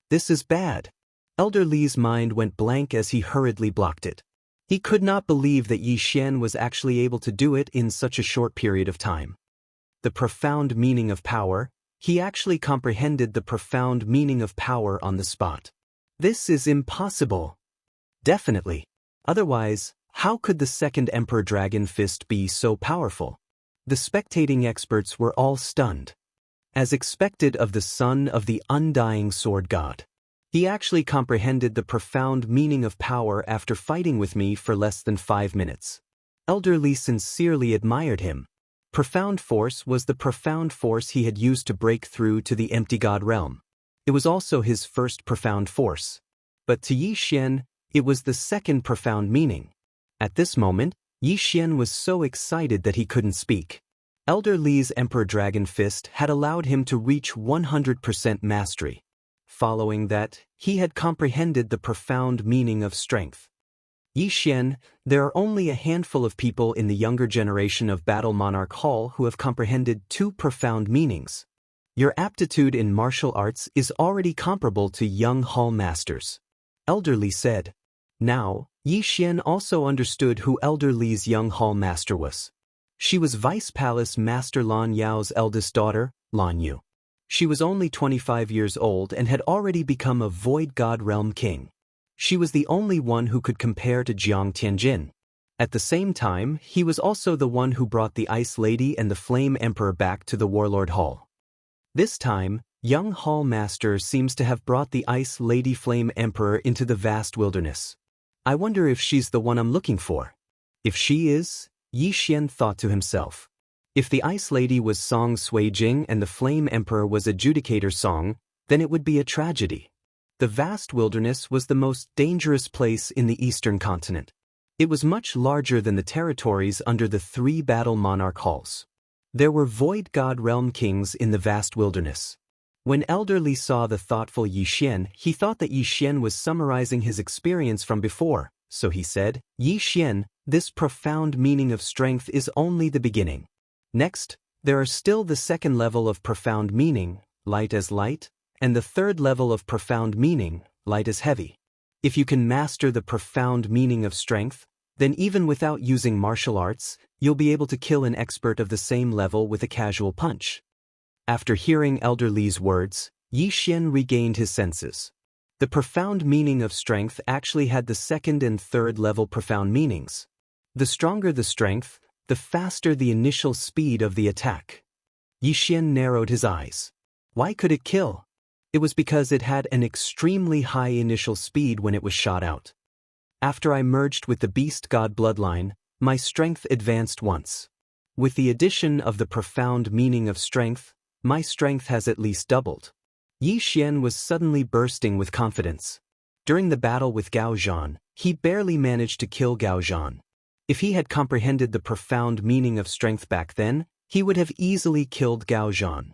This is bad. Elder Li's mind went blank as he hurriedly blocked it. He could not believe that Yi Xian was actually able to do it in such a short period of time. The profound meaning of power, he actually comprehended the profound meaning of power on the spot. This is impossible. Definitely. Otherwise, how could the second Emperor Dragon Fist be so powerful? The spectating experts were all stunned. As expected of the son of the undying sword god. He actually comprehended the profound meaning of power after fighting with me for less than 5 minutes. Elder Li sincerely admired him. Profound force was the profound force he had used to break through to the empty god realm. It was also his first profound force. But to Yi Xian, it was the second profound meaning. At this moment, Yi Xian was so excited that he couldn't speak. Elder Li's Emperor Dragon Fist had allowed him to reach 100% mastery. Following that, he had comprehended the profound meaning of strength. Yi Xian, there are only a handful of people in the younger generation of Battle Monarch Hall who have comprehended two profound meanings. Your aptitude in martial arts is already comparable to young hall masters. Elder Li said. Now, Yi Xian also understood who Elder Li's young hall master was. She was Vice Palace Master Lan Yao's eldest daughter, Lan Yu. She was only 25 years old and had already become a Void God Realm king. She was the only one who could compare to Jiang Tianjin. At the same time, he was also the one who brought the Ice Lady and the Flame Emperor back to the Warlord Hall. This time, young Hall Master seems to have brought the Ice Lady Flame Emperor into the vast wilderness. I wonder if she's the one I'm looking for. If she is, Yi Xian thought to himself. If the Ice Lady was Song Suijing and the Flame Emperor was Adjudicator Song, then it would be a tragedy. The vast wilderness was the most dangerous place in the eastern continent. It was much larger than the territories under the three Battle Monarch Halls. There were Void God Realm kings in the vast wilderness. When Elder Li saw the thoughtful Yi Xian, he thought that Yi Xian was summarizing his experience from before, so he said, Yi Xian, this profound meaning of strength is only the beginning. Next, there are still the second level of profound meaning, light as light, and the third level of profound meaning, light as heavy. If you can master the profound meaning of strength, then even without using martial arts, you'll be able to kill an expert of the same level with a casual punch. After hearing Elder Li's words, Yi Xian regained his senses. The profound meaning of strength actually had the second and third level profound meanings. The stronger the strength, the faster the initial speed of the attack. Yi Xian narrowed his eyes. Why could it kill? It was because it had an extremely high initial speed when it was shot out. After I merged with the Beast God bloodline, my strength advanced once. With the addition of the profound meaning of strength, my strength has at least doubled. Yi Xian was suddenly bursting with confidence. During the battle with Gao Zhan, he barely managed to kill Gao Zhan. If he had comprehended the profound meaning of strength back then, he would have easily killed Gao Zhan.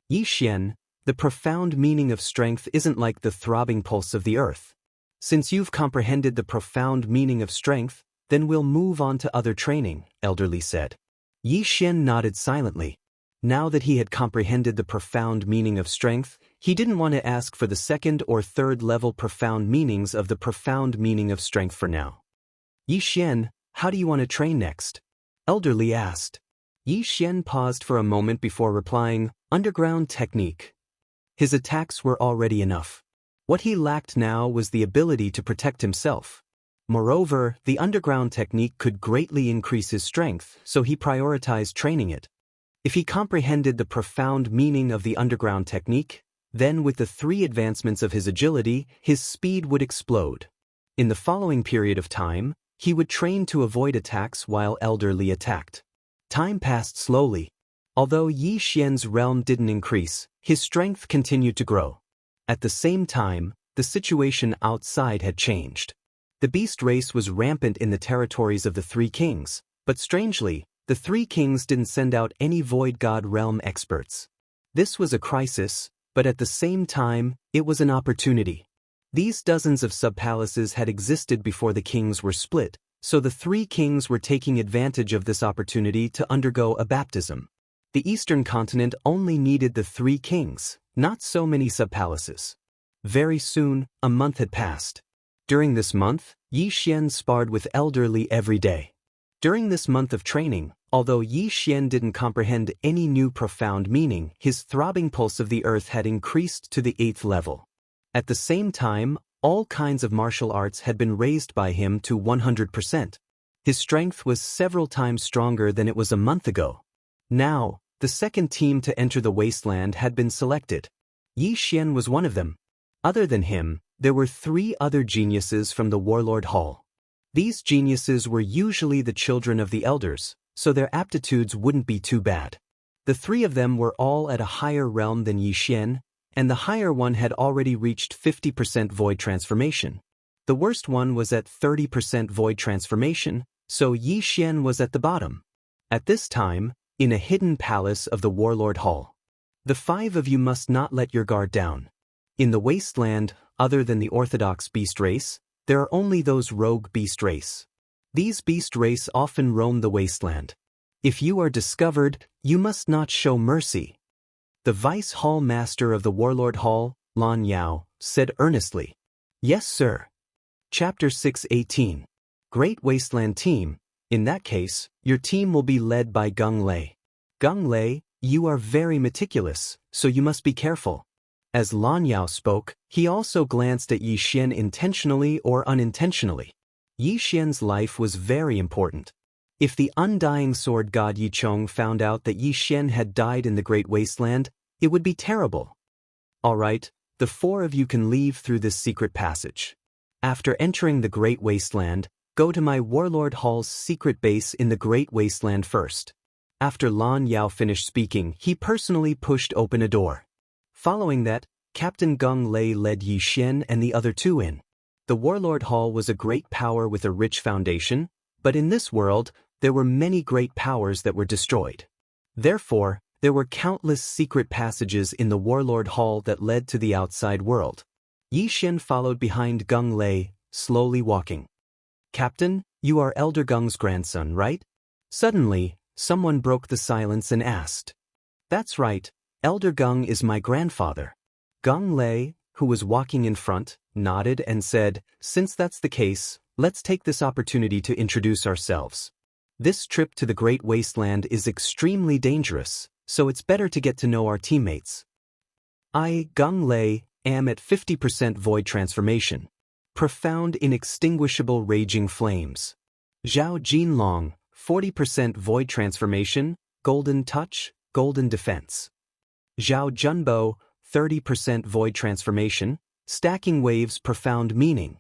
Yi Xian, the profound meaning of strength isn't like the throbbing pulse of the earth. Since you've comprehended the profound meaning of strength, then we'll move on to other training, Elder Li said. Yi Xian nodded silently. Now that he had comprehended the profound meaning of strength, he didn't want to ask for the second or third level profound meanings of the profound meaning of strength for now. Yi Xian, how do you want to train next? Elder Li asked. Yi Xian paused for a moment before replying, underground technique. His attacks were already enough. What he lacked now was the ability to protect himself. Moreover, the underground technique could greatly increase his strength, so he prioritized training it. If he comprehended the profound meaning of the underground technique, then with the 3 advancements of his agility, his speed would explode. In the following period of time, he would train to avoid attacks while Elder Li attacked. Time passed slowly. Although Yi Xian's realm didn't increase, his strength continued to grow. At the same time, the situation outside had changed. The beast race was rampant in the territories of the 3 kings, but strangely, the 3 kings didn't send out any Void God Realm experts. This was a crisis, but at the same time, it was an opportunity. These dozens of sub-palaces had existed before the kings were split, so the 3 kings were taking advantage of this opportunity to undergo a baptism. The eastern continent only needed the 3 kings, not so many sub-palaces. Very soon, a month had passed. During this month, Yi Xian sparred with Elder Li every day. During this month of training, although Yi Xian didn't comprehend any new profound meaning, his throbbing pulse of the earth had increased to the 8th level. At the same time, all kinds of martial arts had been raised by him to 100%. His strength was several times stronger than it was a month ago. Now, the second team to enter the wasteland had been selected. Yi Xian was one of them. Other than him, there were 3 other geniuses from the Warlord Hall. These geniuses were usually the children of the elders, so their aptitudes wouldn't be too bad. The 3 of them were all at a higher realm than Yi Xian, and the higher one had already reached 50% void transformation. The worst one was at 30% void transformation, so Yi Xian was at the bottom. At this time, in a hidden palace of the Warlord Hall. The 5 of you must not let your guard down. In the wasteland, other than the orthodox beast race, there are only those rogue beast race. These beast race often roam the wasteland. If you are discovered, you must not show mercy. The Vice Hall Master of the Warlord Hall, Lan Yao, said earnestly. Yes, sir. Chapter 6:18. Great Wasteland Team. In that case, your team will be led by Gung Lei. Gung Lei, you are very meticulous, so you must be careful. As Lan Yao spoke, he also glanced at Yi Xian intentionally or unintentionally. Yi Xian's life was very important. If the undying sword god Yi Chong found out that Yi Xian had died in the Great Wasteland, it would be terrible. All right, the 4 of you can leave through this secret passage. After entering the Great Wasteland, go to my Warlord Hall's secret base in the Great Wasteland first. After Lan Yao finished speaking, he personally pushed open a door. Following that, Captain Gung Lei led Yi Xian and the other 2 in. The Warlord Hall was a great power with a rich foundation, but in this world, there were many great powers that were destroyed. Therefore, there were countless secret passages in the Warlord Hall that led to the outside world. Yi Xian followed behind Gung Lei, slowly walking. Captain, you are Elder Gung's grandson, right? Suddenly, someone broke the silence and asked. That's right, Elder Gung is my grandfather. Gung Lei, who was walking in front, nodded and said, since that's the case, let's take this opportunity to introduce ourselves. This trip to the Great Wasteland is extremely dangerous, so it's better to get to know our teammates. I, Gung Lei, am at 50% void transformation. Profound inextinguishable raging flames. Zhao Jinlong, 40% void transformation, golden touch, golden defense. Zhao Junbo, 30% void transformation, stacking waves profound meaning.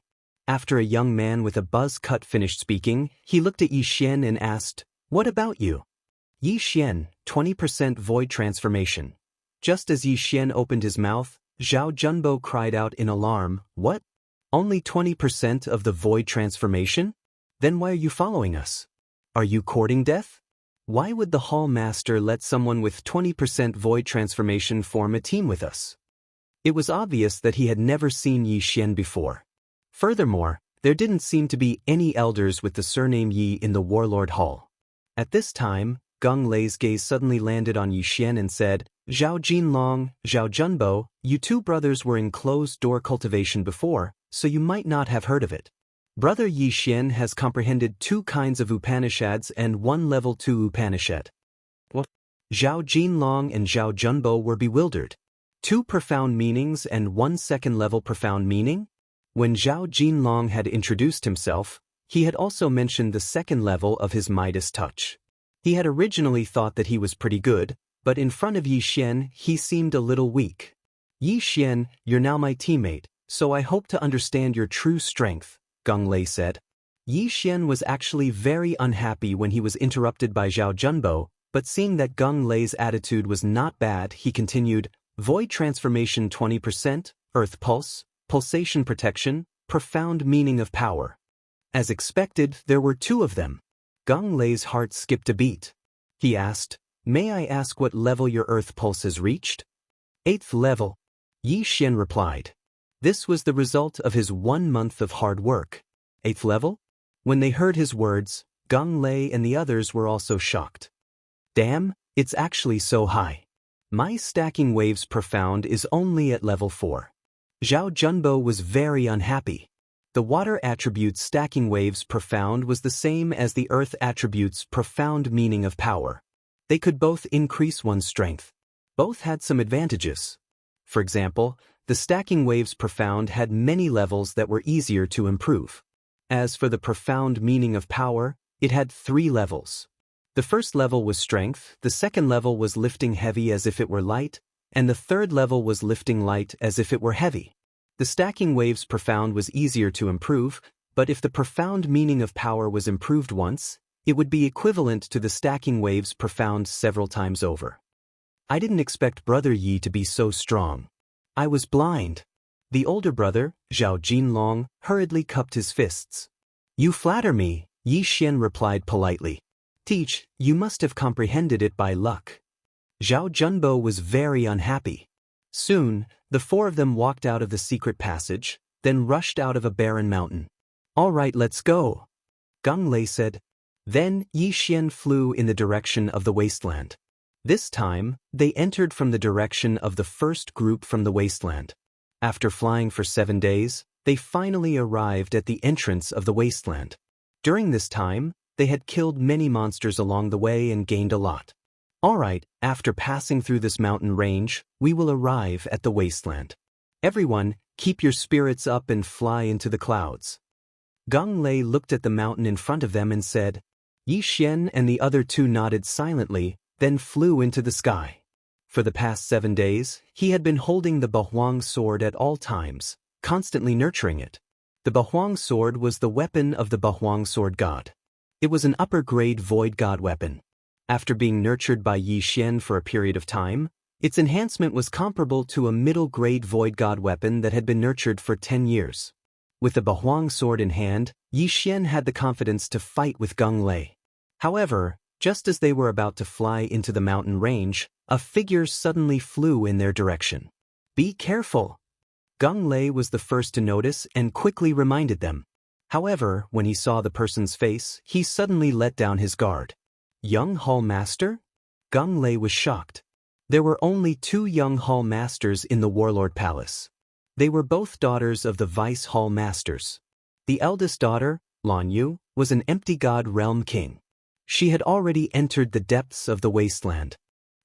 After a young man with a buzz cut finished speaking, he looked at Yi Xian and asked, what about you? Yi Xian, 20% void transformation. Just as Yi Xian opened his mouth, Zhao Junbo cried out in alarm, what? Only 20% of the void transformation? Then why are you following us? Are you courting death? Why would the Hall Master let someone with 20% void transformation form a team with us? It was obvious that he had never seen Yi Xian before. Furthermore, there didn't seem to be any elders with the surname Yi in the Warlord Hall. At this time, Gung Lei's gaze suddenly landed on Yi Xian and said, Zhao Jinlong, Zhao Junbo, you 2 brothers were in closed-door cultivation before, so you might not have heard of it. Brother Yi Xian has comprehended 2 kinds of Upanishads and 1 level 2 Upanishad. What? Zhao Jinlong and Zhao Junbo were bewildered. 2 profound meanings and 1 second-level profound meaning? When Zhao Jinlong had introduced himself, he had also mentioned the second level of his Midas touch. He had originally thought that he was pretty good, but in front of Yi Xian, he seemed a little weak. Yi Xian, you're now my teammate, so I hope to understand your true strength, Gung Lei said. Yi Xian was actually very unhappy when he was interrupted by Zhao Junbo, but seeing that Gung Lei's attitude was not bad, he continued, Void Transformation 20%, Earth Pulse, Pulsation Protection, Profound Meaning of Power. As expected, there were 2 of them. Gung Lei's heart skipped a beat. He asked, May I ask what level your Earth Pulse has reached? 8th level. Yi Xian replied. This was the result of his 1 month of hard work. 8th level? When they heard his words, Gung Lei and the others were also shocked. Damn, it's actually so high. My stacking waves profound is only at level 4. Zhao Junbo was very unhappy. The water attribute's stacking waves profound was the same as the earth attribute's profound meaning of power. They could both increase one's strength. Both had some advantages. For example, the stacking waves profound had many levels that were easier to improve. As for the profound meaning of power, it had 3 levels. The first level was strength, the second level was lifting heavy as if it were light, and the third level was lifting light as if it were heavy. The stacking waves profound was easier to improve, but if the profound meaning of power was improved once, it would be equivalent to the stacking waves profound several times over. I didn't expect Brother Yi to be so strong. I was blind. The older brother, Zhao Jinlong, hurriedly cupped his fists. You flatter me, Yi Xian replied politely. Teach, you must have comprehended it by luck. Zhao Junbo was very unhappy. Soon, the four of them walked out of the secret passage, then rushed out of a barren mountain. All right, let's go, Gang Lei said. Then Yi Xian flew in the direction of the wasteland. This time, they entered from the direction of the first group from the wasteland. After flying for 7 days, they finally arrived at the entrance of the wasteland. During this time, they had killed many monsters along the way and gained a lot. All right, after passing through this mountain range, we will arrive at the wasteland. Everyone, keep your spirits up and fly into the clouds. Gang Lei looked at the mountain in front of them and said. Yi Xian and the other two nodded silently, then flew into the sky. For the past 7 days, he had been holding the Bahuang sword at all times, constantly nurturing it. The Bahuang sword was the weapon of the Bahuang sword god. It was an upper-grade void god weapon. After being nurtured by Yi Xian for a period of time, its enhancement was comparable to a middle-grade void god weapon that had been nurtured for 10 years. With the Bahuang sword in hand, Yi Xian had the confidence to fight with Gang Lei. However, just as they were about to fly into the mountain range, a figure suddenly flew in their direction. Be careful! Gang Lei was the first to notice and quickly reminded them. However, when he saw the person's face, he suddenly let down his guard. Young Hall Master? Gang Lei was shocked. There were only 2 young Hall Masters in the Warlord Palace. They were both daughters of the Vice Hall Masters. The eldest daughter, Lan Yu, was an empty god realm king. She had already entered the depths of the wasteland.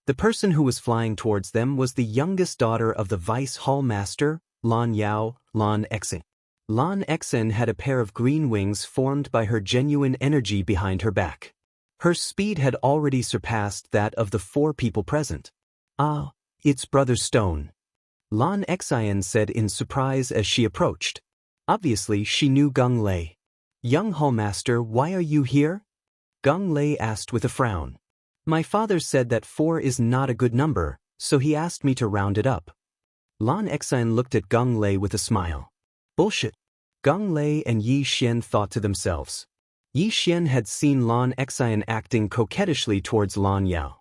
The person who was flying towards them was the youngest daughter of the Vice Hall Master, Lan Yao, Lan Exen. Lan Exen had a pair of green wings formed by her genuine energy behind her back. Her speed had already surpassed that of the 4 people present. Ah, it's Brother Stone, Lan Exen said in surprise as she approached. Obviously, she knew Gang Lei. Young Hall Master, why are you here? Gang Lei asked with a frown. My father said that 4 is not a good number, so he asked me to round it up. Lan Exen looked at Gang Lei with a smile. Bullshit. Gang Lei and Yi Xian thought to themselves. Yi Xian had seen Lan Exen acting coquettishly towards Lan Yao.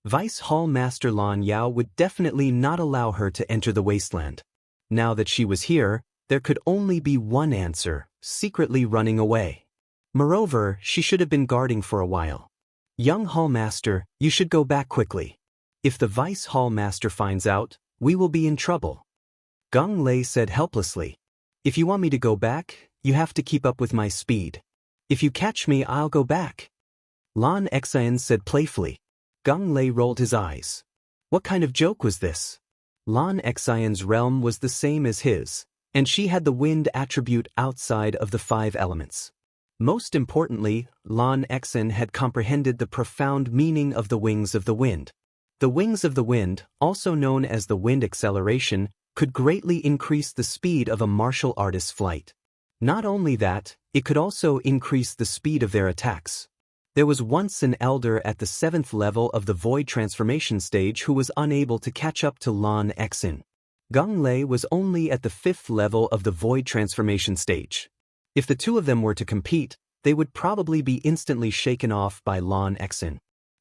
Vice Hall Master Lan Yao would definitely not allow her to enter the wasteland. Now that she was here, there could only be one answer, secretly running away. Moreover, she should have been guarding for a while. Young Hall Master, you should go back quickly. If the Vice Hall Master finds out, we will be in trouble. Gang Lei said helplessly. If you want me to go back, you have to keep up with my speed. If you catch me, I'll go back. Lan Exen said playfully. Gang Lei rolled his eyes. What kind of joke was this? Lan Exen's realm was the same as his, and she had the wind attribute outside of the 5 elements. Most importantly, Lan Exen had comprehended the profound meaning of the wings of the wind. The wings of the wind, also known as the wind acceleration, could greatly increase the speed of a martial artist's flight. Not only that, it could also increase the speed of their attacks. There was once an elder at the 7th level of the void transformation stage who was unable to catch up to Lan Exen. Gang Lei was only at the 5th level of the void transformation stage. If the 2 of them were to compete, they would probably be instantly shaken off by Lan Exen.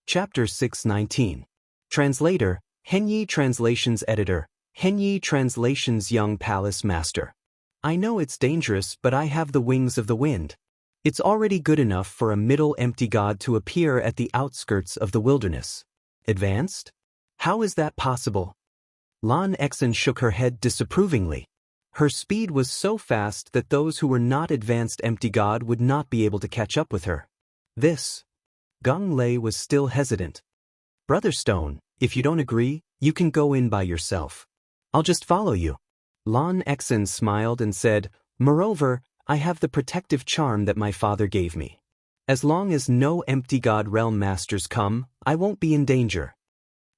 Chapter 619. Translator, Henyi Translations Editor, Henyi Translations Young Palace Master. I know it's dangerous, but I have the wings of the wind. It's already good enough for a middle empty god to appear at the outskirts of the wilderness. Advanced? How is that possible? Lan Exen shook her head disapprovingly. Her speed was so fast that those who were not advanced empty god would not be able to catch up with her. This. Gang Lei was still hesitant. Brother Stone, if you don't agree, you can go in by yourself. I'll just follow you. Lan Exen smiled and said, Moreover, I have the protective charm that my father gave me. As long as no empty god realm masters come, I won't be in danger.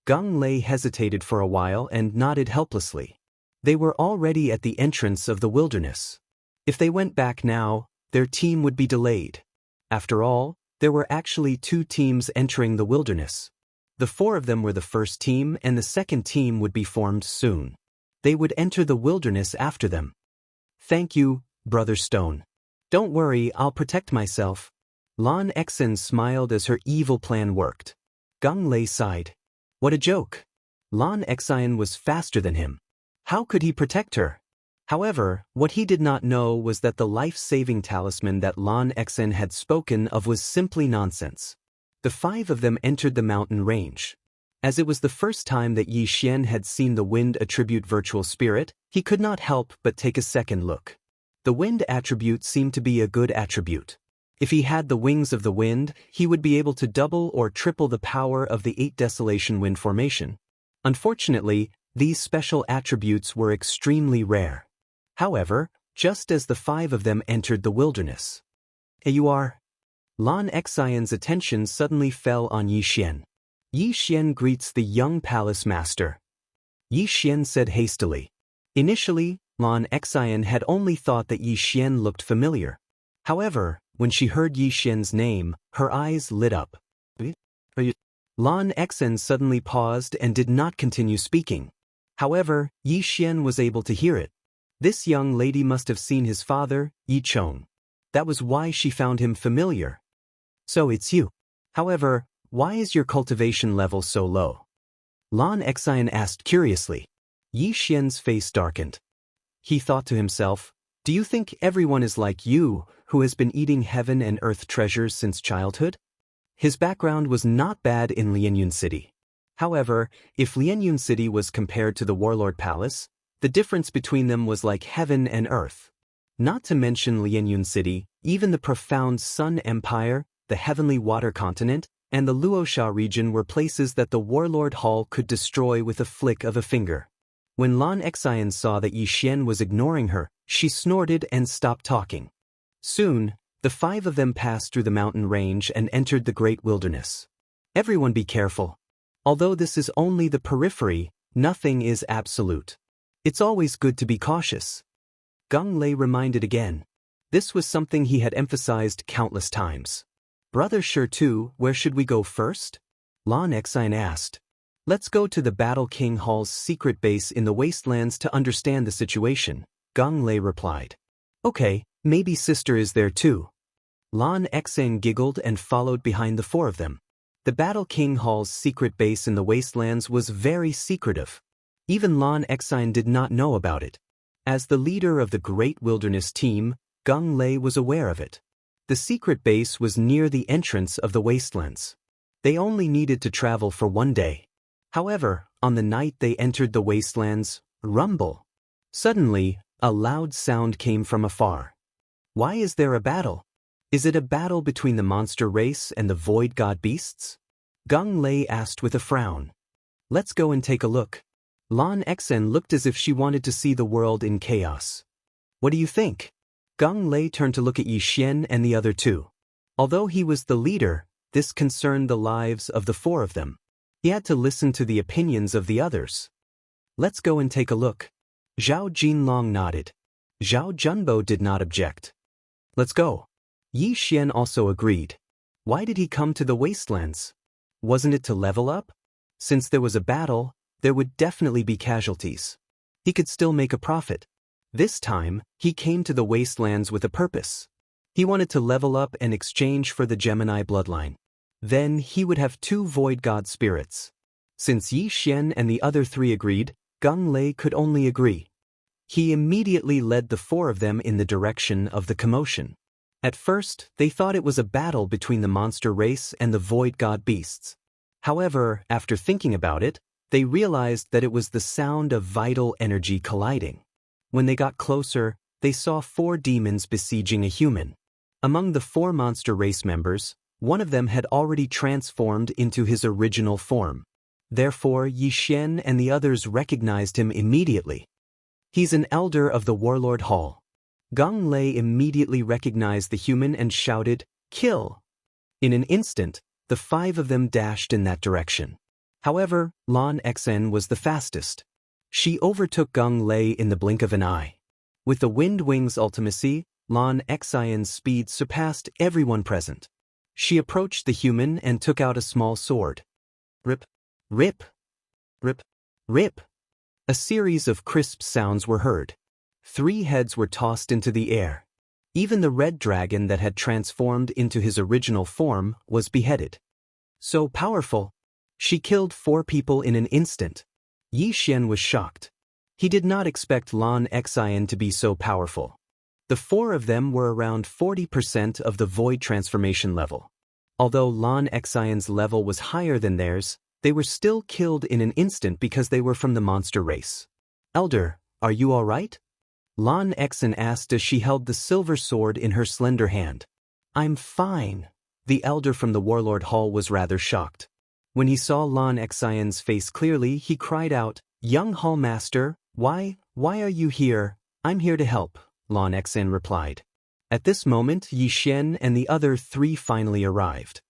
Gang Lei hesitated for a while and nodded helplessly. They were already at the entrance of the wilderness. If they went back now, their team would be delayed. After all, there were actually 2 teams entering the wilderness. The 4 of them were the first team and the second team would be formed soon. they would enter the wilderness after them. Thank you, Brother Stone. Don't worry, I'll protect myself. Lan Xen smiled as her evil plan worked. Gang Lei sighed. What a joke. Lan Xen was faster than him. How could he protect her? However, what he did not know was that the life-saving talisman that Lan Xen had spoken of was simply nonsense. The five of them entered the mountain range. As it was the first time that Yi Xian had seen the wind attribute virtual spirit, he could not help but take a second look. The wind attribute seemed to be a good attribute. If he had the wings of the wind, he would be able to double or triple the power of the 8 Desolation Wind formation. Unfortunately, these special attributes were extremely rare. However, just as the five of them entered the wilderness. You are? Lan Xian's attention suddenly fell on Yi Xian. Yi Xian greets the young palace master. Yi Xian said hastily. Initially, Lan Xian had only thought that Yi Xian looked familiar. However, when she heard Yi Xian's name, her eyes lit up. Lan Xen suddenly paused and did not continue speaking. However, Yi Xian was able to hear it. This young lady must have seen his father, Yi Chong. That was why she found him familiar. So it's you. However, why is your cultivation level so low? Lan Xen asked curiously. Yi Xian's face darkened. He thought to himself, do you think everyone is like you, who has been eating heaven and earth treasures since childhood? His background was not bad in Lianyun City. However, if Lianyun City was compared to the Warlord Palace, the difference between them was like heaven and earth. Not to mention Lianyun City, even the profound Sun Empire, the Heavenly Water Continent, and the Luosha region were places that the Warlord Hall could destroy with a flick of a finger. When Lan Xian saw that Yi Xian was ignoring her, she snorted and stopped talking. Soon, the five of them passed through the mountain range and entered the great wilderness. Everyone be careful. Although this is only the periphery, nothing is absolute. It's always good to be cautious. Gang Lei reminded again. This was something he had emphasized countless times. Brother Sure too, where should we go first? Lan Xian asked. Let's go to the Battle King Hall's secret base in the wastelands to understand the situation, Gang Lei replied. Okay, maybe sister is there too. Lan Xian giggled and followed behind the four of them. The Battle King Hall's secret base in the wastelands was very secretive. Even Lan Xian did not know about it. As the leader of the Great Wilderness team, Gang Lei was aware of it. The secret base was near the entrance of the wastelands. They only needed to travel for one day. However, on the night they entered the wastelands, rumble. Suddenly, a loud sound came from afar. Why is there a battle? Is it a battle between the monster race and the void god beasts? Gang Lei asked with a frown. Let's go and take a look. Lan Xen looked as if she wanted to see the world in chaos. What do you think? Gang Lei turned to look at Yi Xian and the other two. Although he was the leader, this concerned the lives of the four of them. He had to listen to the opinions of the others. Let's go and take a look. Zhao Jinlong nodded. Zhao Junbo did not object. Let's go. Yi Xian also agreed. Why did he come to the wastelands? Wasn't it to level up? Since there was a battle, there would definitely be casualties. He could still make a profit. This time, he came to the wastelands with a purpose. He wanted to level up in exchange for the Gemini bloodline. Then he would have 2 void god spirits. Since Yi Xian and the other 3 agreed, Gang Lei could only agree. He immediately led the 4 of them in the direction of the commotion. At first, they thought it was a battle between the monster race and the void god beasts. However, after thinking about it, they realized that it was the sound of vital energy colliding. When they got closer, they saw 4 demons besieging a human. Among the 4 monster race members, one of them had already transformed into his original form. Therefore, Yi Xian and the others recognized him immediately. He's an elder of the Warlord Hall. Gang Lei immediately recognized the human and shouted, "Kill!" In an instant, the 5 of them dashed in that direction. However, Lan Xen was the fastest. She overtook Gang Lei in the blink of an eye. With the Wind Wings ultimacy, Lan Xian's speed surpassed everyone present. She approached the human and took out a small sword. Rip, rip, rip, rip. A series of crisp sounds were heard. 3 heads were tossed into the air. Even the red dragon that had transformed into his original form was beheaded. So powerful. She killed 4 people in an instant. Yi Xian was shocked. He did not expect Lan Xian to be so powerful. The 4 of them were around 40% of the void transformation level. Although Lan Xian's level was higher than theirs, they were still killed in an instant because they were from the monster race. Elder, are you all right? Lan Xian asked as she held the silver sword in her slender hand. I'm fine. The elder from the Warlord Hall was rather shocked. When he saw Lan Xian's face clearly, he cried out, Young Hall Master, why are you here? I'm here to help, Lan Xian replied. At this moment, Yi Xian and the other 3 finally arrived.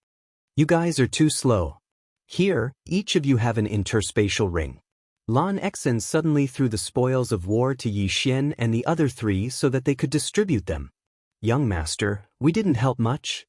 You guys are too slow. Here, each of you have an interspatial ring. Lan Xian suddenly threw the spoils of war to Yi Xian and the other 3 so that they could distribute them. Young Master, we didn't help much.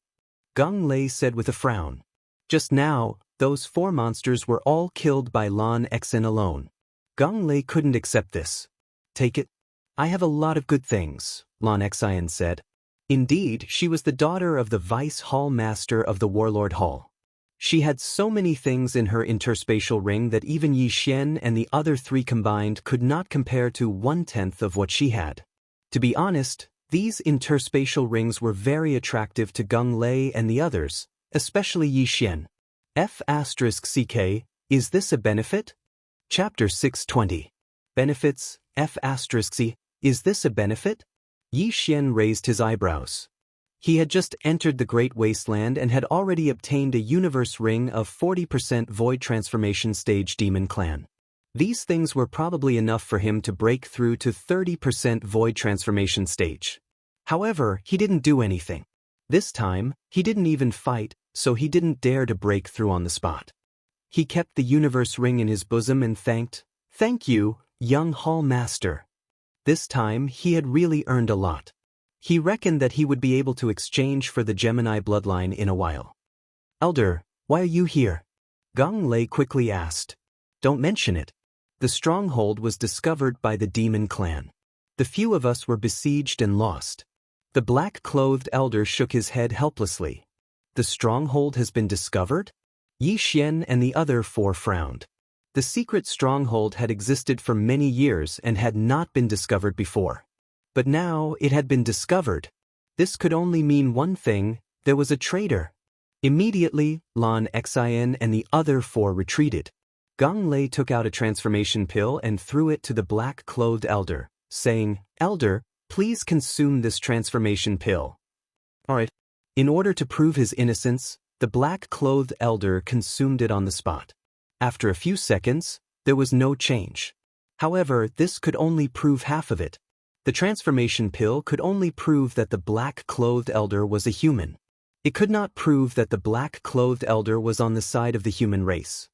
Geng Lei said with a frown. Just now, those 4 monsters were all killed by Lan Xian alone. Geng Lei couldn't accept this. Take it. I have a lot of good things, Lan Xian said. Indeed, she was the daughter of the Vice Hall Master of the Warlord Hall. She had so many things in her interspatial ring that even Yi Xian and the other 3 combined could not compare to 1/10 of what she had. To be honest, these interspatial rings were very attractive to Geng Lei and the others, especially Yi Xian. F***CK, is this a benefit? Chapter 620. Benefits, F***C, is this a benefit? Yi Xian raised his eyebrows. He had just entered the Great Wasteland and had already obtained a universe ring of 40% void transformation stage demon clan. These things were probably enough for him to break through to 30% void transformation stage. However, he didn't do anything. This time, he didn't even fight, so he didn't dare to break through on the spot. He kept the universe ring in his bosom and Thank you, young Hall Master. This time, he had really earned a lot. He reckoned that he would be able to exchange for the Gemini bloodline in a while. Elder, why are you here? Geng Lei quickly asked. Don't mention it. The stronghold was discovered by the demon clan. The few of us were besieged and lost. The black-clothed elder shook his head helplessly. The stronghold has been discovered? Yi Xian and the other 4 frowned. The secret stronghold had existed for many years and had not been discovered before. But now it had been discovered. This could only mean one thing, there was a traitor. Immediately, Lan Xian and the other 4 retreated. Geng Lei took out a transformation pill and threw it to the black-clothed elder, saying, Elder, please consume this transformation pill. Alright. In order to prove his innocence, the black-clothed elder consumed it on the spot. After a few seconds, there was no change. However, this could only prove half of it. The transformation pill could only prove that the black-clothed elder was a human. It could not prove that the black-clothed elder was on the side of the human race.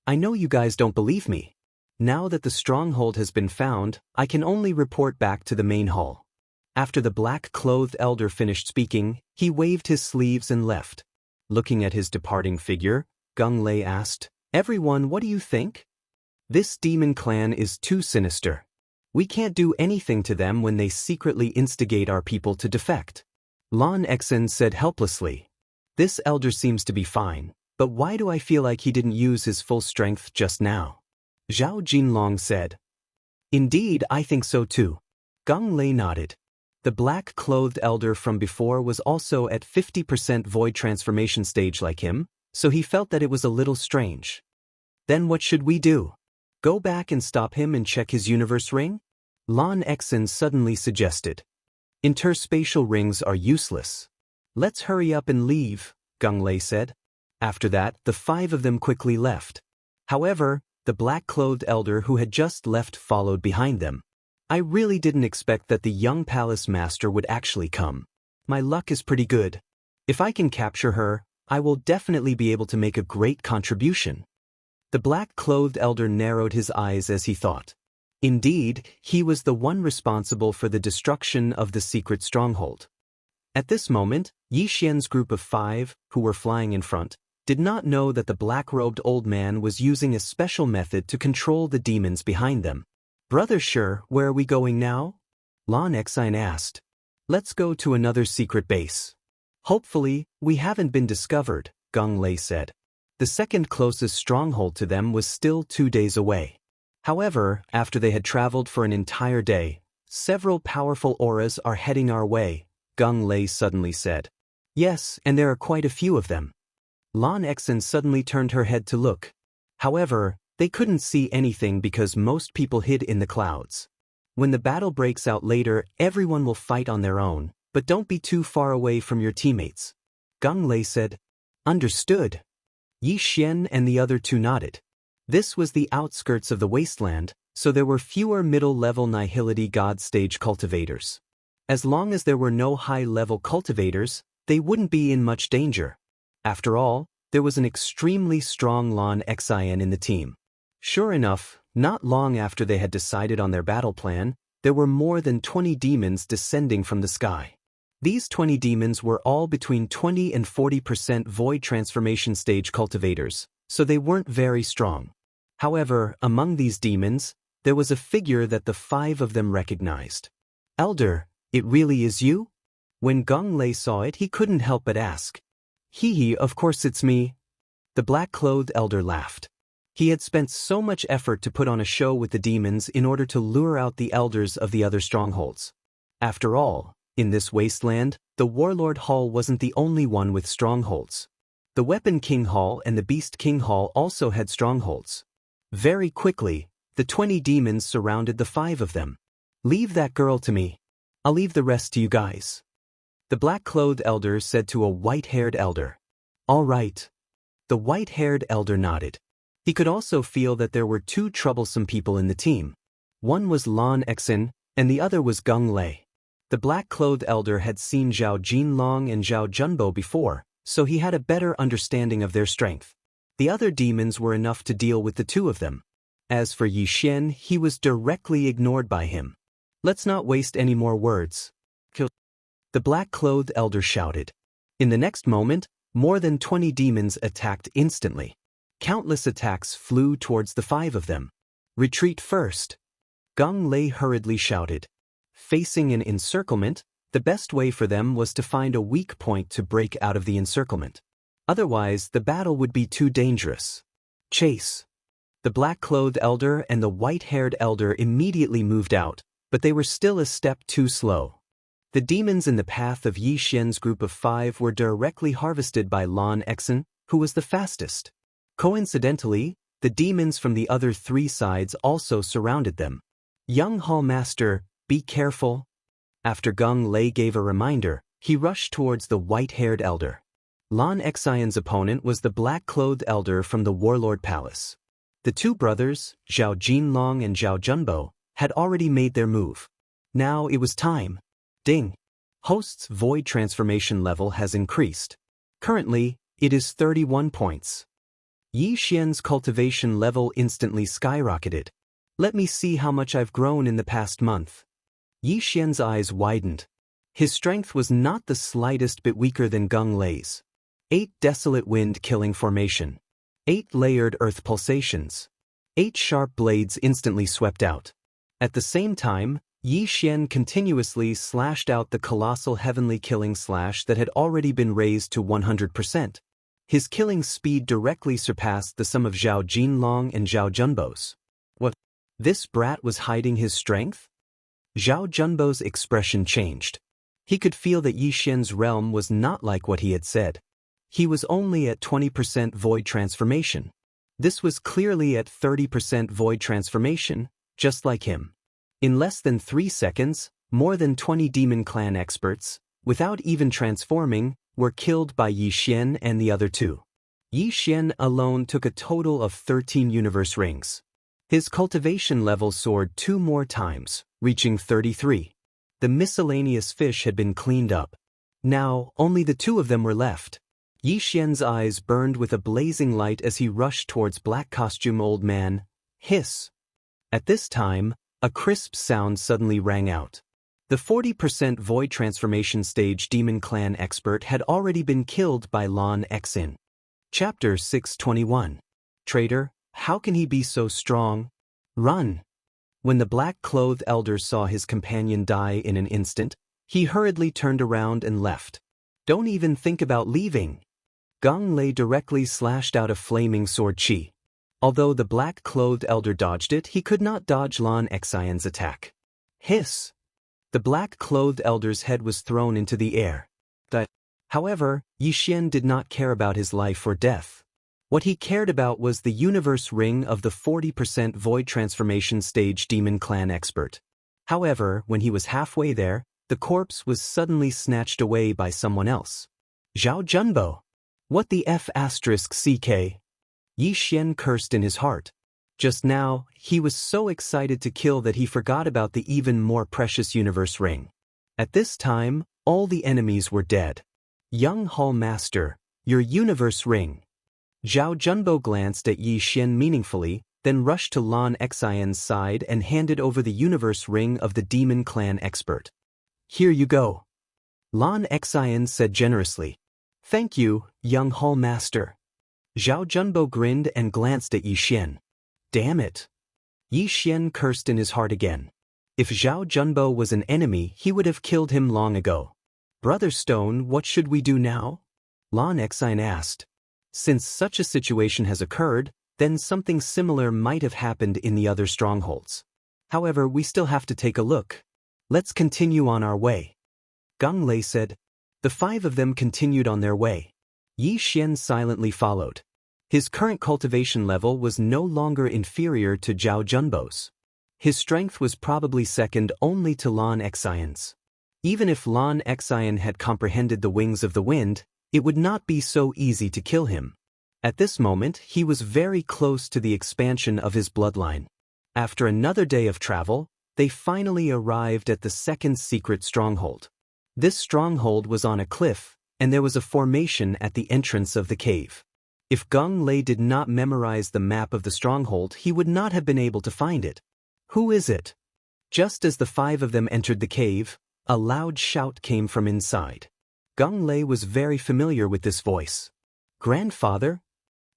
I know you guys don't believe me. Now that the stronghold has been found, I can only report back to the main hall. After the black-clothed elder finished speaking, he waved his sleeves and left. Looking at his departing figure, Geng Lei asked, Everyone, what do you think? This demon clan is too sinister. We can't do anything to them when they secretly instigate our people to defect. Lan Xian said helplessly. This elder seems to be fine, but why do I feel like he didn't use his full strength just now? Zhao Jinlong said. Indeed, I think so too. Geng Lei nodded. The black-clothed elder from before was also at 50% void transformation stage like him, so he felt that it was a little strange. Then what should we do? Go back and stop him and check his universe ring? Lan Xian suddenly suggested. Interspatial rings are useless. Let's hurry up and leave, Geng Lei said. After that, the 5 of them quickly left. However, the black-clothed elder who had just left followed behind them. I really didn't expect that the young palace master would actually come. My luck is pretty good. If I can capture her, I will definitely be able to make a great contribution. The black-clothed elder narrowed his eyes as he thought. Indeed, he was the one responsible for the destruction of the secret stronghold. At this moment, Yi Xian's group of 5, who were flying in front, did not know that the black-robed old man was using a special method to control the demons behind them. Brother Sure, where are we going now? Lan Xian asked. Let's go to another secret base. Hopefully, we haven't been discovered, Geng Lei said. The second closest stronghold to them was still 2 days away. However, after they had traveled for an entire day, several powerful auras are heading our way, Geng Lei suddenly said. Yes, and there are quite a few of them. Lan Xian suddenly turned her head to look. However, they couldn't see anything because most people hid in the clouds. When the battle breaks out later, everyone will fight on their own, but don't be too far away from your teammates. Geng Lei said. Understood. Yi Xian and the other two nodded. This was the outskirts of the wasteland, so there were fewer middle-level nihility god stage cultivators. As long as there were no high-level cultivators, they wouldn't be in much danger. After all, there was an extremely strong Lan Xian in the team. Sure enough, not long after they had decided on their battle plan, there were more than 20 demons descending from the sky. These 20 demons were all between 20 and 40% void transformation stage cultivators, so they weren't very strong. However, among these demons, there was a figure that the 5 of them recognized. Elder, it really is you? When Geng Lei saw it, he couldn't help but ask. Hee, of course it's me. The black-clothed elder laughed. He had spent so much effort to put on a show with the demons in order to lure out the elders of the other strongholds. After all, in this wasteland, the Warlord Hall wasn't the only one with strongholds. The Weapon King Hall and the Beast King Hall also had strongholds. Very quickly, the 20 demons surrounded the 5 of them. Leave that girl to me. I'll leave the rest to you guys. The black-clothed elder said to a white-haired elder. All right. The white-haired elder nodded. He could also feel that there were 2 troublesome people in the team. One was Lan Xian, and the other was Geng Lei. The black-clothed elder had seen Zhao Jinlong and Zhao Junbo before, so he had a better understanding of their strength. The other demons were enough to deal with the 2 of them. As for Yi Xian, he was directly ignored by him. Let's not waste any more words. Kill. The black-clothed elder shouted. In the next moment, more than 20 demons attacked instantly. Countless attacks flew towards the 5 of them. Retreat first. Geng Lei hurriedly shouted. Facing an encirclement, the best way for them was to find a weak point to break out of the encirclement. Otherwise, the battle would be too dangerous. Chase. The black-clothed elder and the white-haired elder immediately moved out, but they were still a step too slow. The demons in the path of Yi Xian's group of 5 were directly harvested by Lan Xian, who was the fastest. Coincidentally, the demons from the other 3 sides also surrounded them. Young Hall Master, be careful. After Geng Lei gave a reminder, he rushed towards the white-haired elder. Lan Xian's opponent was the black-clothed elder from the Warlord Palace. The 2 brothers, Zhao Jinlong and Zhao Junbo, had already made their move. Now it was time. Ding. Host's void transformation level has increased. Currently, it is 31 points. Yi Xian's cultivation level instantly skyrocketed. Let me see how much I've grown in the past month. Yi Xian's eyes widened. His strength was not the slightest bit weaker than Geng Lei's. 8 desolate wind-killing formation. 8 layered earth pulsations. 8 sharp blades instantly swept out. At the same time, Yi Xian continuously slashed out the colossal heavenly killing slash that had already been raised to 100%. His killing speed directly surpassed the sum of Zhao Jinlong and Zhao Junbo's. What? This brat was hiding his strength? Zhao Junbo's expression changed. He could feel that Yi Xian's realm was not like what he had said. He was only at 20% void transformation. This was clearly at 30% void transformation, just like him. In less than 3 seconds, more than 20 Demon Clan experts, without even transforming, were killed by Yi Xian and the other 2. Yi Xian alone took a total of 13 universe rings. His cultivation level soared 2 more times, reaching 33. The miscellaneous fish had been cleaned up. Now, only the 2 of them were left. Yi Xian's eyes burned with a blazing light as he rushed towards Black Costume Old Man. Hiss. At this time, a crisp sound suddenly rang out. The 40% void transformation stage Demon Clan expert had already been killed by Lan Xian. Chapter 621. Traitor, how can he be so strong? Run! When the black-clothed elder saw his companion die in an instant, he hurriedly turned around and left. Don't even think about leaving. Gong Lei directly slashed out a flaming sword chi. Although the black-clothed elder dodged it, he could not dodge Lan Xian's attack. Hiss! The black-clothed elder's head was thrown into the air. However, Yi Xian did not care about his life or death. What he cared about was the universe ring of the 40% void transformation stage demon clan expert. However, when he was halfway there, the corpse was suddenly snatched away by someone else. Zhao Junbo! What the F***ck? Yi Xian cursed in his heart. Just now, he was so excited to kill that he forgot about the even more precious universe ring. At this time, all the enemies were dead. Young Hall Master, your universe ring. Zhao Junbo glanced at Yi Xian meaningfully, then rushed to Lan Xian's side and handed over the universe ring of the demon clan expert. Here you go. Lan Xian said generously. Thank you, young Hall Master. Zhao Junbo grinned and glanced at Yi Xian. Damn it. Yi Xian cursed in his heart again. If Zhao Junbo was an enemy, he would have killed him long ago. Brother Stone, what should we do now? Lan Xian asked. Since such a situation has occurred, then something similar might have happened in the other strongholds. However, we still have to take a look. Let's continue on our way. Gong Lei said. The five of them continued on their way. Yi Xian silently followed. His current cultivation level was no longer inferior to Zhao Junbo's. His strength was probably second only to Lan Xian's. Even if Lan Xian had comprehended the wings of the wind, it would not be so easy to kill him. At this moment, he was very close to the expansion of his bloodline. After another day of travel, they finally arrived at the second secret stronghold. This stronghold was on a cliff, and there was a formation at the entrance of the cave. If Gong Lei did not memorize the map of the stronghold, he would not have been able to find it. Who is it? Just as the five of them entered the cave, a loud shout came from inside. Gong Lei was very familiar with this voice. Grandfather?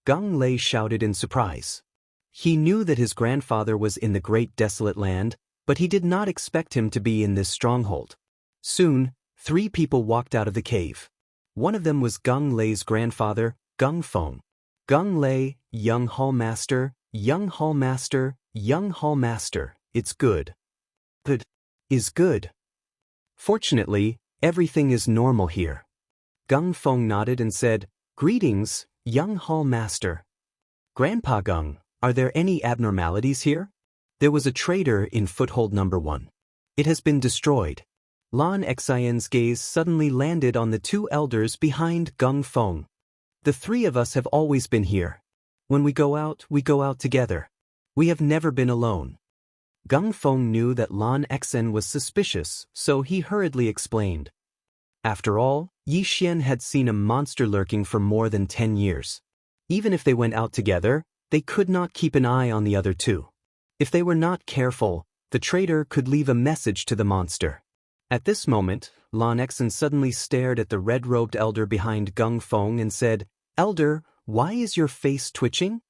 Gong Lei shouted in surprise. He knew that his grandfather was in the great desolate land, but he did not expect him to be in this stronghold. Soon, 3 people walked out of the cave. One of them was Gong Lei's grandfather, Gong Feng. Gong Lei, young Hall Master, young Hall Master, young Hall Master, it's good. Good. Is good. Fortunately, everything is normal here. Gong Feng nodded and said, Greetings, young Hall Master. Grandpa Gong, are there any abnormalities here? There was a traitor in foothold number 1. It has been destroyed. Lan Xian's gaze suddenly landed on the 2 elders behind Gong Feng. The 3 of us have always been here. When we go out together. We have never been alone. Gong Feng knew that Lan Xian was suspicious, so he hurriedly explained. After all, Yi Xian had seen a monster lurking for more than 10 years. Even if they went out together, they could not keep an eye on the other 2. If they were not careful, the traitor could leave a message to the monster. At this moment, Lan Xian suddenly stared at the red-robed elder behind Gong Feng and said, Elder, why is your face twitching?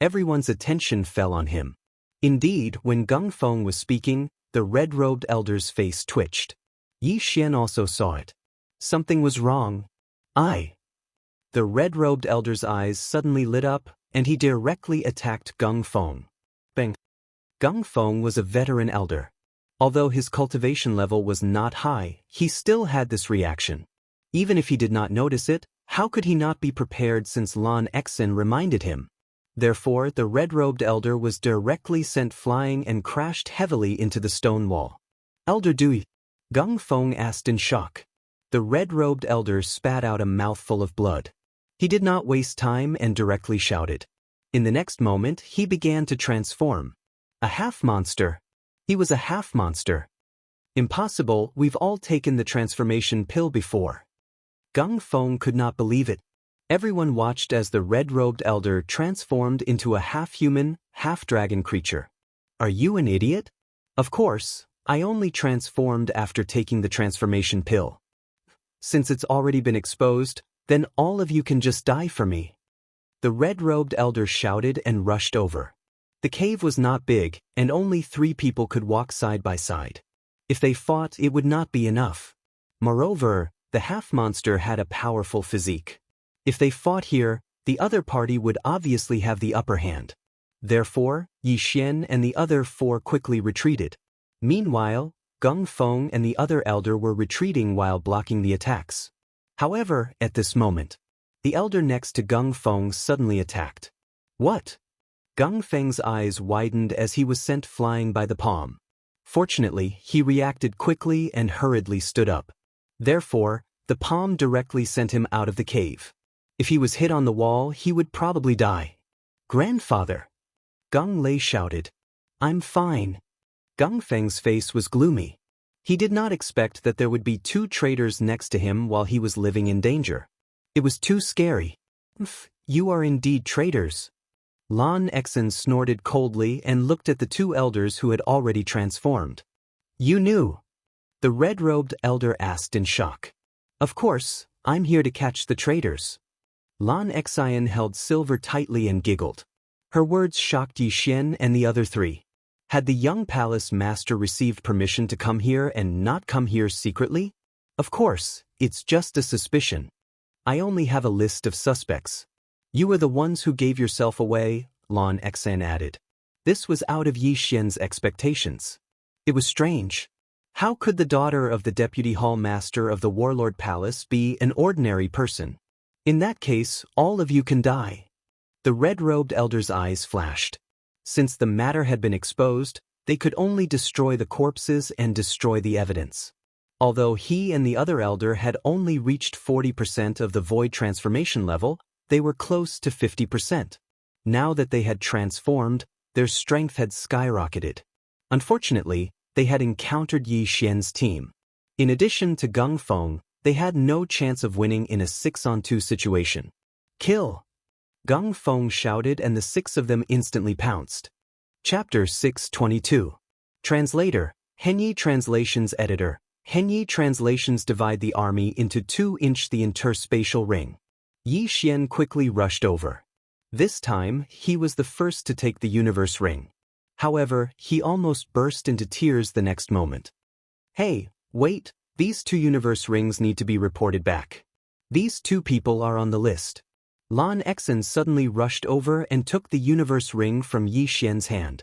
Everyone's attention fell on him. Indeed, when Gong Feng was speaking, the red-robed elder's face twitched. Yi Xian also saw it. Something was wrong. The red-robed elder's eyes suddenly lit up, and he directly attacked Gong Feng. Bang! Gong Feng was a veteran elder. Although his cultivation level was not high, he still had this reaction. Even if he did not notice it, how could he not be prepared since Lan Xian reminded him? Therefore, the red-robed elder was directly sent flying and crashed heavily into the stone wall. Elder Dui? Gong Feng asked in shock. The red-robed elder spat out a mouthful of blood. He did not waste time and directly shouted. In the next moment, he began to transform. A half-monster. He was a half-monster. Impossible, we've all taken the transformation pill before. Gong Feng could not believe it. Everyone watched as the red-robed elder transformed into a half-human, half-dragon creature. Are you an idiot? Of course, I only transformed after taking the transformation pill. Since it's already been exposed, then all of you can just die for me. The red-robed elder shouted and rushed over. The cave was not big, and only 3 people could walk side by side. If they fought, it would not be enough. Moreover, the half-monster had a powerful physique. If they fought here, the other party would obviously have the upper hand. Therefore, Yi Xian and the other 4 quickly retreated. Meanwhile, Gung Feng and the other elder were retreating while blocking the attacks. However, at this moment, the elder next to Gung Feng suddenly attacked. What? Gung Feng's eyes widened as he was sent flying by the palm. Fortunately, he reacted quickly and hurriedly stood up. Therefore, the palm directly sent him out of the cave. If he was hit on the wall, he would probably die. Grandfather! Gung Lei shouted. I'm fine. Gung Feng's face was gloomy. He did not expect that there would be 2 traitors next to him while he was living in danger. It was too scary. You are indeed traitors. Lan Exen snorted coldly and looked at the 2 elders who had already transformed. You knew? The red-robed elder asked in shock. Of course, I'm here to catch the traitors. Lan Exen held silver tightly and giggled. Her words shocked Yi Xian and the other 3. Had the young palace master received permission to come here and not come here secretly? Of course, it's just a suspicion. I only have a list of suspects. You are the ones who gave yourself away, Lan Exen added. This was out of Yi Xian's expectations. It was strange. How could the daughter of the deputy hall master of the warlord palace be an ordinary person? In that case, all of you can die. The red-robed elder's eyes flashed. Since the matter had been exposed, they could only destroy the corpses and destroy the evidence. Although he and the other elder had only reached 40% of the void transformation level, they were close to 50%. Now that they had transformed, their strength had skyrocketed. Unfortunately, they had encountered Yi Xian's team. In addition to Gung Feng, they had no chance of winning in a 6-on-2 situation. Kill! Gung Feng shouted and the 6 of them instantly pounced. Chapter 622. Translator, Henyi Translations Editor. Henyi Translations divide the army into 2-inch the interspatial ring. Yi Xian quickly rushed over. This time, he was the first to take the universe ring. However, he almost burst into tears the next moment. Hey, wait, these 2 universe rings need to be reported back. These 2 people are on the list. Lan Exen suddenly rushed over and took the universe ring from Yi Xian's hand.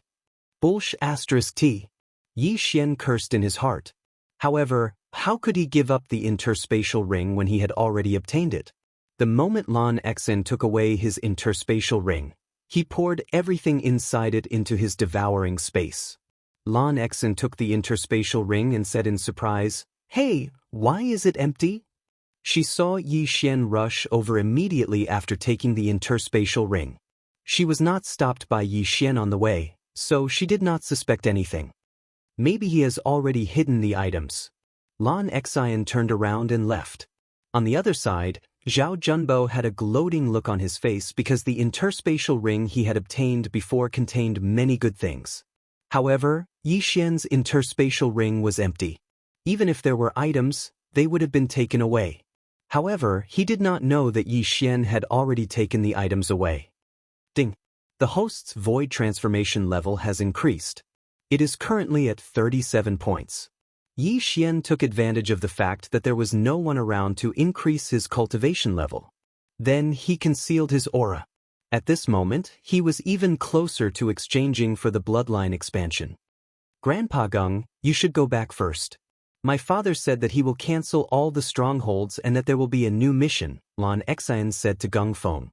T. Yi Xian cursed in his heart. However, how could he give up the interspatial ring when he had already obtained it? The moment Lan Exen took away his interspatial ring, he poured everything inside it into his devouring space. Lan Exen took the interspatial ring and said in surprise, Hey, why is it empty? She saw Yi Xian rush over immediately after taking the interspatial ring. She was not stopped by Yi Xian on the way, so she did not suspect anything. Maybe he has already hidden the items. Lan Exen turned around and left. On the other side, Zhao Junbo had a gloating look on his face because the interspatial ring he had obtained before contained many good things. However, Yi Xian's interspatial ring was empty. Even if there were items, they would have been taken away. However, he did not know that Yi Xian had already taken the items away. Ding! The host's void transformation level has increased. It is currently at 37 points. Yi Xian took advantage of the fact that there was no one around to increase his cultivation level. Then he concealed his aura. At this moment, he was even closer to exchanging for the bloodline expansion. Grandpa Gung, you should go back first. My father said that he will cancel all the strongholds and that there will be a new mission, Lan Exen said to Gung Feng.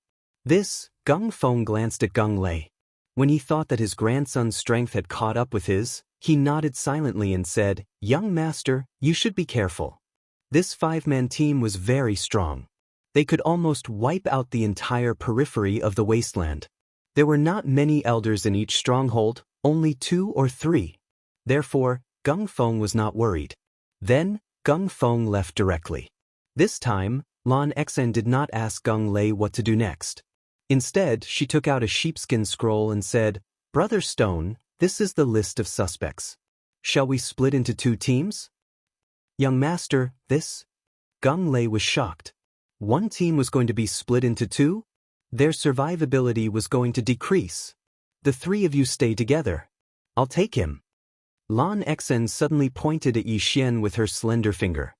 Gung Feng glanced at Gung Lei. When he thought that his grandson's strength had caught up with his, he nodded silently and said, Young master, you should be careful. This 5-man team was very strong. They could almost wipe out the entire periphery of the wasteland. There were not many elders in each stronghold, only 2 or 3. Therefore, Gung Feng was not worried. Then, Gung Feng left directly. This time, Lan Exen did not ask Gung Lei what to do next. Instead, she took out a sheepskin scroll and said, Brother Stone, this is the list of suspects. Shall we split into 2 teams? Young master, this? Gung Lei was shocked. 1 team was going to be split into 2? Their survivability was going to decrease. The three of you stay together. I'll take him. Lan Xen suddenly pointed at Yi Xian with her slender finger.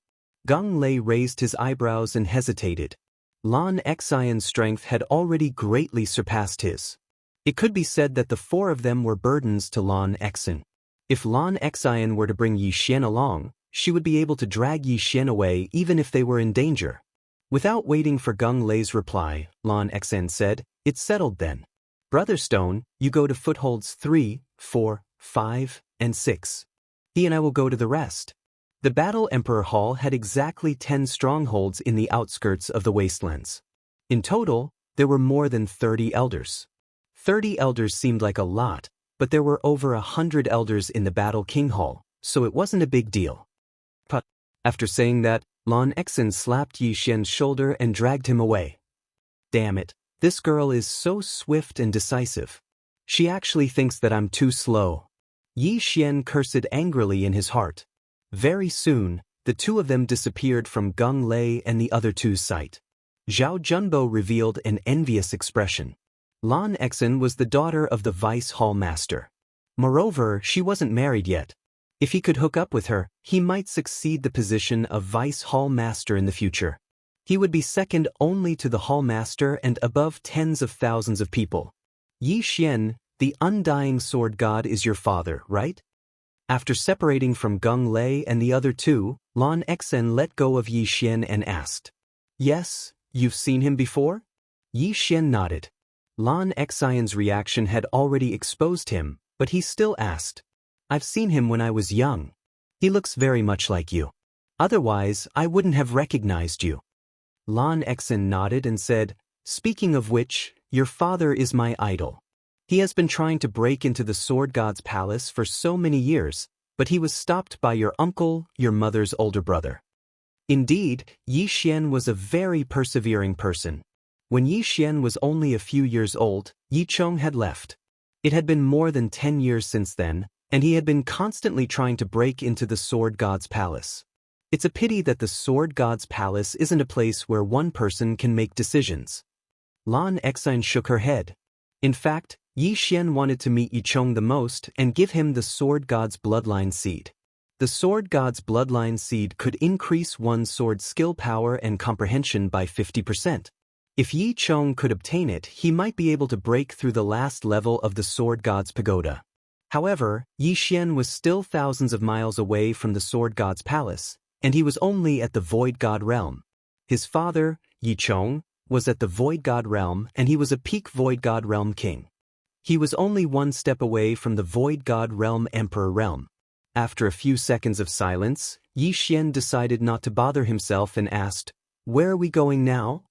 Geng Lei raised his eyebrows and hesitated. Lan Xian's strength had already greatly surpassed his. It could be said that the four of them were burdens to Lan Xen. If Lan Xian were to bring Yi Xian along, she would be able to drag Yi Xian away even if they were in danger. Without waiting for Geng Lei's reply, Lan Xen said, "It's settled then. Brother Stone, you go to footholds 3, 4, 5, and 6. He and I will go to the rest." The Battle Emperor Hall had exactly 10 strongholds in the outskirts of the wastelands. In total, there were more than 30 elders. 30 elders seemed like a lot, but there were over 100 elders in the Battle King Hall, so it wasn't a big deal. But after saying that, Lan Xen slapped Yi Xian's shoulder and dragged him away. Damn it, this girl is so swift and decisive. She actually thinks that I'm too slow. Yi Xian cursed angrily in his heart. Very soon, the two of them disappeared from Geng Lei and the other two's sight. Zhao Junbo revealed an envious expression. Lan Xen was the daughter of the Vice Hall Master. Moreover, she wasn't married yet. If he could hook up with her, he might succeed the position of Vice Hall Master in the future. He would be second only to the Hall Master and above tens of thousands of people. Yi Xian, the undying sword god, is your father, right? After separating from Geng Lei and the other two, Lan Xen let go of Yi Xian and asked, "Yes, you've seen him before?" Yi Xian nodded. Lan Xian's reaction had already exposed him, but he still asked, "I've seen him when I was young. He looks very much like you. Otherwise, I wouldn't have recognized you." Lan Xen nodded and said, "Speaking of which, your father is my idol. He has been trying to break into the Sword God's palace for so many years, but he was stopped by your uncle, your mother's older brother." Indeed, Yi Xian was a very persevering person. When Yi Xian was only a few years old, Yi Chong had left. It had been more than 10 years since then, and he had been constantly trying to break into the Sword God's palace. It's a pity that the Sword God's palace isn't a place where one person can make decisions. Lan Xen shook her head. In fact, Yi Xian wanted to meet Yi Chong the most and give him the Sword God's bloodline seed. The Sword God's bloodline seed could increase one's sword skill power and comprehension by 50%. If Yi Chong could obtain it, he might be able to break through the last level of the Sword God's pagoda. However, Yi Xian was still thousands of miles away from the Sword God's palace, and he was only at the Void God realm. His father, Yi Chong, was at the Void God realm, and he was a peak Void God realm king. He was only one step away from the Void God realm Emperor realm. After a few seconds of silence, Yi Xian decided not to bother himself and asked, "Where are we going now?"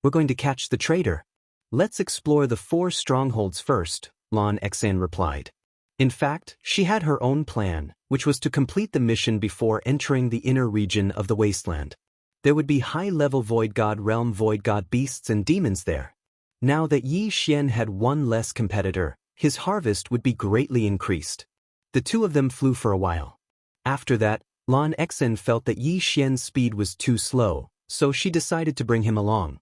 "We're going to catch the traitor. Let's explore the 4 strongholds first," Lan Xen replied. In fact, she had her own plan, which was to complete the mission before entering the inner region of the wasteland. There would be high-level Void God realm Void God beasts and demons there. Now that Yi Xian had one less competitor, his harvest would be greatly increased. The two of them flew for a while. After that, Lan Xen felt that Yi Xian's speed was too slow, so she decided to bring him along.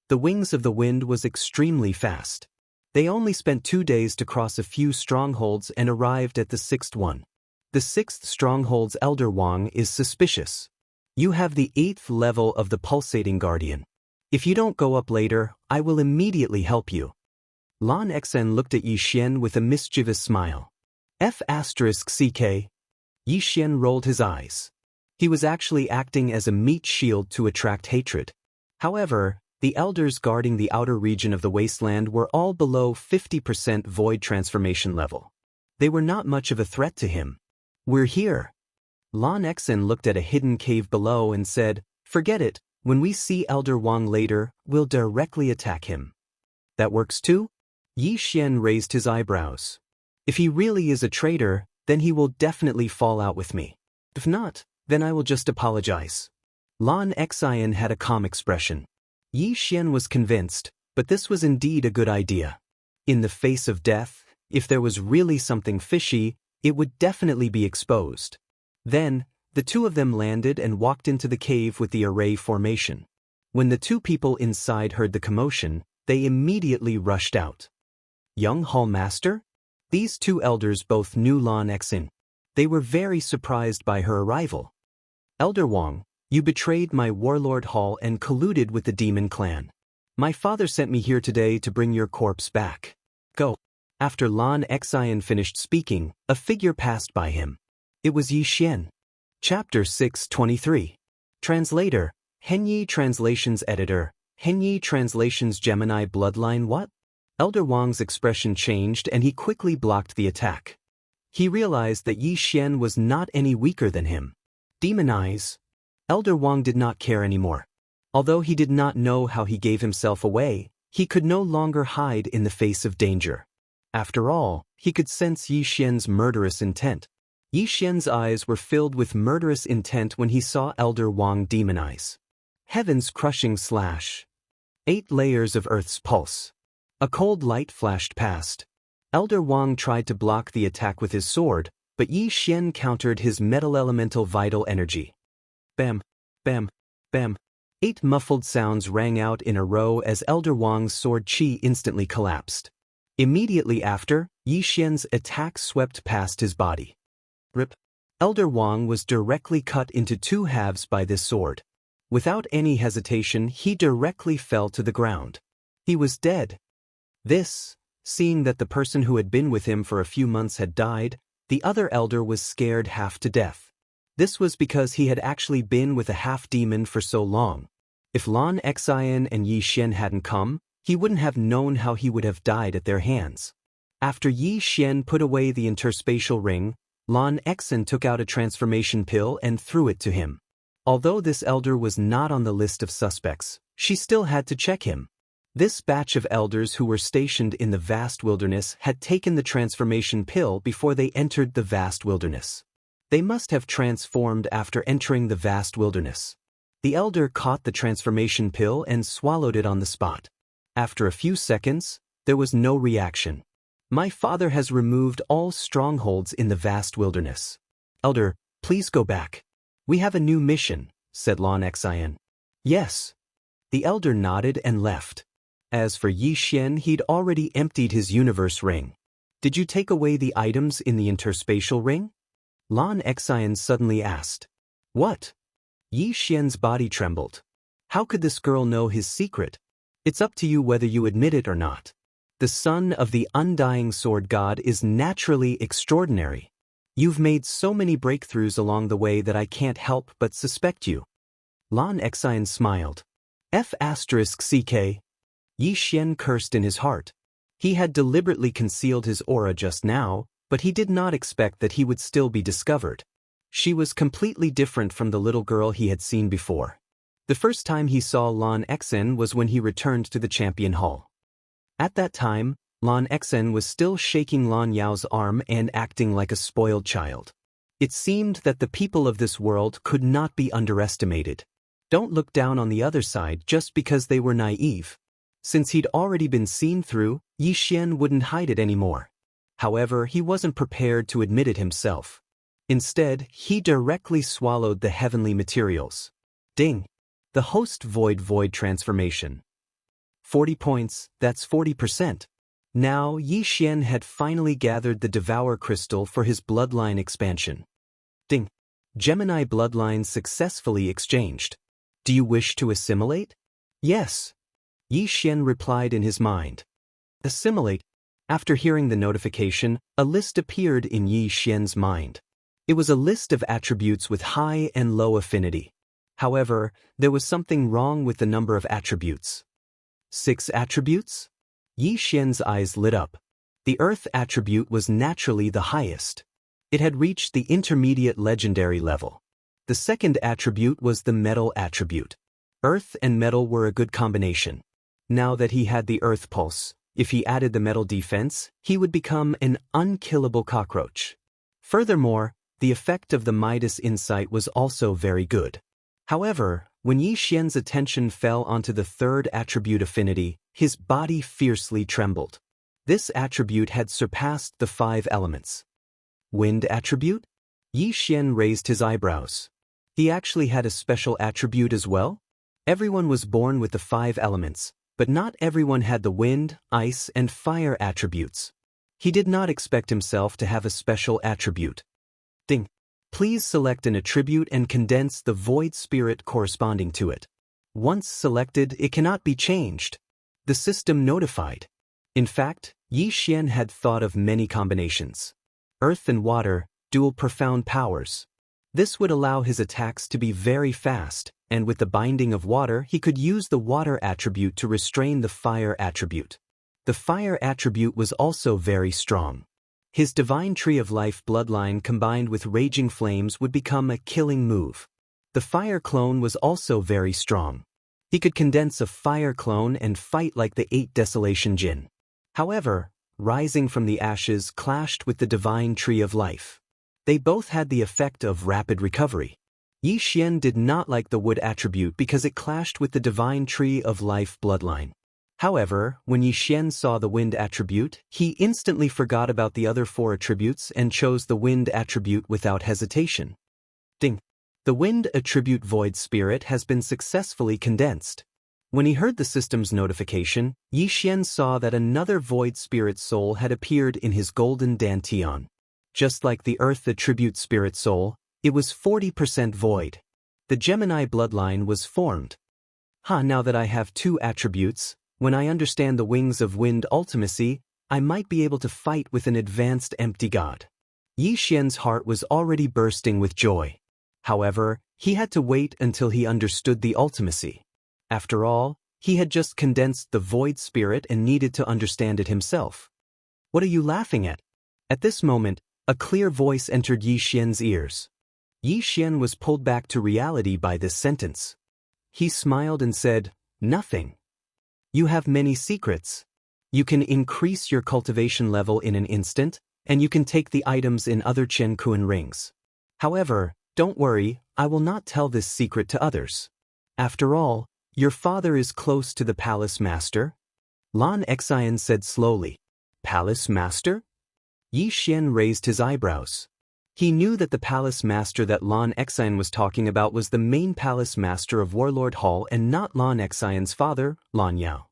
The Wings of the Wind was extremely fast. They only spent 2 days to cross a few strongholds and arrived at the 6th one. The 6th stronghold's Elder Wang is suspicious. "You have the 8th level of the Pulsating Guardian. If you don't go up later, I will immediately help you." Lan Xen looked at Yi Xian with a mischievous smile. F***CK. Yi Xian rolled his eyes. He was actually acting as a meat shield to attract hatred. However, the elders guarding the outer region of the wasteland were all below 50% void transformation level. They were not much of a threat to him. "We're here." Lan Xen looked at a hidden cave below and said, "Forget it, when we see Elder Wang later, we'll directly attack him." "That works too?" Yi Xian raised his eyebrows. "If he really is a traitor, then he will definitely fall out with me. If not, then I will just apologize." Lan Xen had a calm expression. Yi Xian was convinced, but this was indeed a good idea. In the face of death, if there was really something fishy, it would definitely be exposed. Then, the two of them landed and walked into the cave with the array formation. When the two people inside heard the commotion, They immediately rushed out. Young Hall Master? These two elders both knew Lan Xen. They were very surprised by her arrival. Elder Wang, you betrayed my warlord Hall and colluded with the demon clan. My father sent me here today to bring your corpse back. Go. After Lan Xen finished speaking, a figure passed by him. It was Yi Xian. Chapter 623. Translator, Henyi Translations Editor, Henyi Translations Gemini Bloodline. What? Elder Wang's expression changed and he quickly blocked the attack. He realized that Yi Xian was not any weaker than him. Demon eyes. Elder Wang did not care anymore. Although he did not know how he gave himself away, he could no longer hide in the face of danger. After all, he could sense Yi Xian's murderous intent. Yi Xian's eyes were filled with murderous intent when he saw Elder Wang demonize. Heaven's crushing slash. 8 layers of Earth's pulse. A cold light flashed past. Elder Wang tried to block the attack with his sword, but Yi Xian countered his metal elemental vital energy. Bam, bam, bam. 8 muffled sounds rang out in a row as Elder Wang's sword chi instantly collapsed. Immediately after, Yi Xian's attack swept past his body. Rip. Elder Wang was directly cut into 2 halves by this sword. Without any hesitation, he directly fell to the ground. He was dead. Seeing that the person who had been with him for a few months had died, the other elder was scared half to death. This was because he had actually been with a half-demon for so long. If Lan Xen and Yi Xian hadn't come, he wouldn't have known how he would have died at their hands. After Yi Xian put away the interspatial ring, Lan Xen took out a transformation pill and threw it to him. Although this elder was not on the list of suspects, she still had to check him. This batch of elders who were stationed in the vast wilderness had taken the transformation pill before they entered the vast wilderness. They must have transformed after entering the vast wilderness. The elder caught the transformation pill and swallowed it on the spot. After a few seconds, there was no reaction. My father has removed all strongholds in the vast wilderness. Elder, please go back. We have a new mission, said Lan Xen. Yes. The elder nodded and left. As for Yi Xian, he'd already emptied his universe ring. Did you take away the items in the interspatial ring? Lan Xen suddenly asked. What? Yi Xian's body trembled. How could this girl know his secret? It's up to you whether you admit it or not. The son of the undying sword god is naturally extraordinary. You've made so many breakthroughs along the way that I can't help but suspect you. Lan Xen smiled. F***ck. Yi Xian cursed in his heart. He had deliberately concealed his aura just now, but he did not expect that he would still be discovered. She was completely different from the little girl he had seen before. The first time he saw Lan Xen was when he returned to the Champion Hall. At that time, Lan Xen was still shaking Lan Yao's arm and acting like a spoiled child. It seemed that the people of this world could not be underestimated. Don't look down on the other side just because they were naive. Since he'd already been seen through, Yi Xian wouldn't hide it anymore. However, he wasn't prepared to admit it himself. Instead, he directly swallowed the heavenly materials. Ding! The host void transformation. 40 points, that's 40%. Now, Yi Xian had finally gathered the Devour Crystal for his bloodline expansion. Ding! Gemini bloodline successfully exchanged. Do you wish to assimilate? Yes. Yi Xian replied in his mind. Assimilate. After hearing the notification, a list appeared in Yi Xian's mind. It was a list of attributes with high and low affinity. However, there was something wrong with the number of attributes. 6 attributes? Yi Xian's eyes lit up. The Earth attribute was naturally the highest. It had reached the intermediate legendary level. The second attribute was the Metal attribute. Earth and Metal were a good combination. Now that he had the Earth pulse, if he added the Metal defense, he would become an unkillable cockroach. Furthermore, the effect of the Midas insight was also very good. However, when Yi Xian's attention fell onto the third attribute affinity, his body fiercely trembled. This attribute had surpassed the 5 elements. Wind attribute? Yi Xian raised his eyebrows. He actually had a special attribute as well? Everyone was born with the 5 elements, But not everyone had the wind, ice, and fire attributes. He did not expect himself to have a special attribute. Ding. Please select an attribute and condense the void spirit corresponding to it. Once selected, it cannot be changed. The system notified. In fact, Yi Xian had thought of many combinations. Earth and water, dual profound powers. This would allow his attacks to be very fast, and with the binding of water he could use the water attribute to restrain the fire attribute. The fire attribute was also very strong. His divine tree of life bloodline combined with raging flames would become a killing move. The fire clone was also very strong. He could condense a fire clone and fight like the 8 desolation Jin. However, rising from the ashes clashed with the divine tree of life. They both had the effect of rapid recovery. Yi Xian did not like the wood attribute because it clashed with the divine tree of life bloodline. However, when Yi Xian saw the wind attribute, he instantly forgot about the other 4 attributes and chose the wind attribute without hesitation. Ding. The wind attribute void spirit has been successfully condensed. When he heard the system's notification, Yi Xian saw that another void spirit soul had appeared in his golden dantian. Just like the earth attribute spirit soul, it was 40% void. The Gemini bloodline was formed. Now that I have 2 attributes, when I understand the wings of wind ultimacy, I might be able to fight with an advanced empty god. Yi Xian's heart was already bursting with joy. However, he had to wait until he understood the ultimacy. After all, he had just condensed the void spirit and needed to understand it himself. What are you laughing at? At this moment, a clear voice entered Yi Xian's ears. Yi Xian was pulled back to reality by this sentence. He smiled and said, "Nothing. You have many secrets. You can increase your cultivation level in an instant, and you can take the items in other Chen Kuan rings. However, don't worry, I will not tell this secret to others. After all, your father is close to the palace master." Lan Xian said slowly. "Palace master?" Yi Xian raised his eyebrows. He knew that the palace master that Lan Xian was talking about was the main palace master of Warlord Hall and not Lan Xian's father, Lan Yao.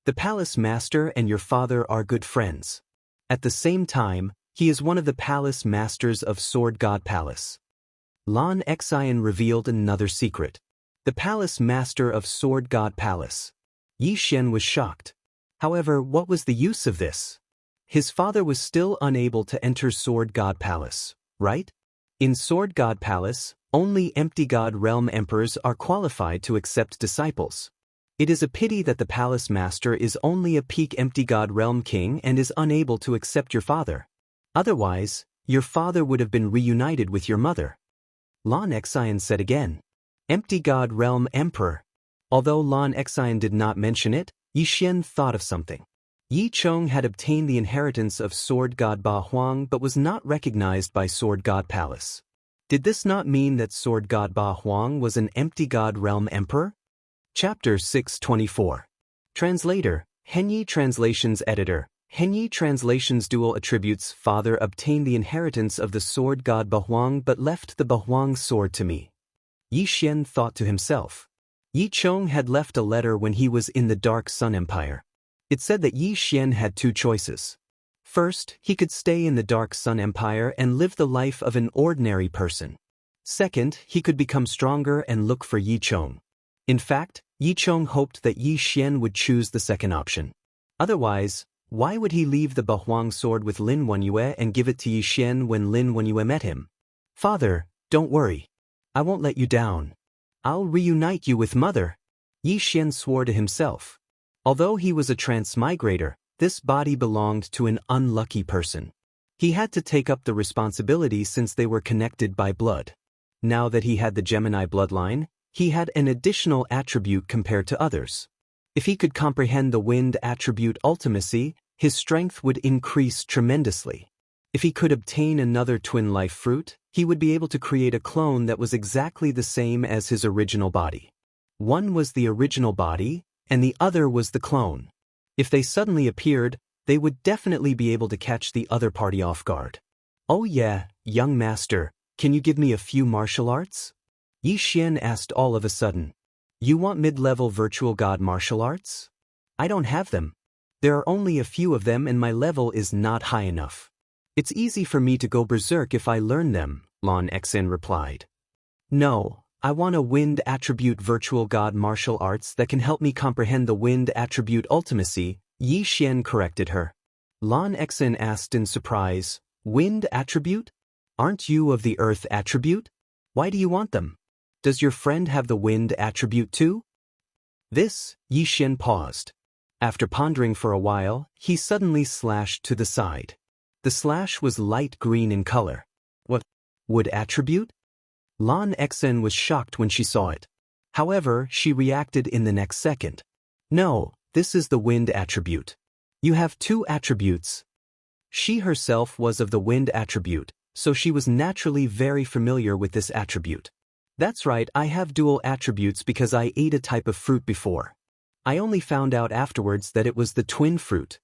The palace master and your father are good friends. At the same time, he is one of the palace masters of Sword God Palace. Lan Xian revealed another secret. The palace master of Sword God Palace. Yi Xian was shocked. However, what was the use of this? His father was still unable to enter Sword God Palace, right? In Sword God Palace, only empty god realm emperors are qualified to accept disciples. It is a pity that the palace master is only a peak empty god realm king and is unable to accept your father. Otherwise, your father would have been reunited with your mother. Lan Xian said again. Empty god realm emperor. Although Lan Xian did not mention it, Yi Xian thought of something. Yi Chong had obtained the inheritance of Sword God Ba Huang but was not recognized by Sword God Palace. Did this not mean that Sword God Ba Huang was an empty god realm emperor? Chapter 624. Translator, Henyi Translations Editor, Henyi Translations Dual Attributes Father obtained the inheritance of the Sword God Ba Huang but left the Ba Huang sword to me. Yi Xian thought to himself. Yi Chong had left a letter when he was in the Dark Sun Empire. It said that Yi Xian had 2 choices. First, he could stay in the Dark Sun Empire and live the life of an ordinary person. Second, he could become stronger and look for Yi Chong. In fact, Yi Chong hoped that Yi Xian would choose the second option. Otherwise, why would he leave the Ba Huang sword with Lin Wenyue and give it to Yi Xian when Lin Wenyue met him? Father, don't worry. I won't let you down. I'll reunite you with Mother. Yi Xian swore to himself. Although he was a transmigrator, this body belonged to an unlucky person. He had to take up the responsibility since they were connected by blood. Now that he had the Gemini bloodline, he had an additional attribute compared to others. If he could comprehend the wind attribute ultimacy, his strength would increase tremendously. If he could obtain another twin life fruit, he would be able to create a clone that was exactly the same as his original body. One was the original body, and the other was the clone. If they suddenly appeared, they would definitely be able to catch the other party off guard. Oh yeah, young master, can you give me a few martial arts? Yi Xian asked all of a sudden. You want mid-level virtual god martial arts? I don't have them. There are only a few of them and my level is not high enough. It's easy for me to go berserk if I learn them, Lan Xen replied. No, I want a wind attribute virtual god martial arts that can help me comprehend the wind attribute ultimacy, Yi Xian corrected her. Lan Xen asked in surprise, wind attribute? Aren't you of the earth attribute? Why do you want them? Does your friend have the wind attribute too? This, Yi Xian paused. After pondering for a while, he suddenly slashed to the side. The slash was light green in color. What? Wood attribute? Lan Xen was shocked when she saw it. However, she reacted in the next second. No, this is the wind attribute. You have two attributes. She herself was of the wind attribute, so she was naturally very familiar with this attribute. That's right, I have dual attributes because I ate a type of fruit before. I only found out afterwards that it was the twin fruit.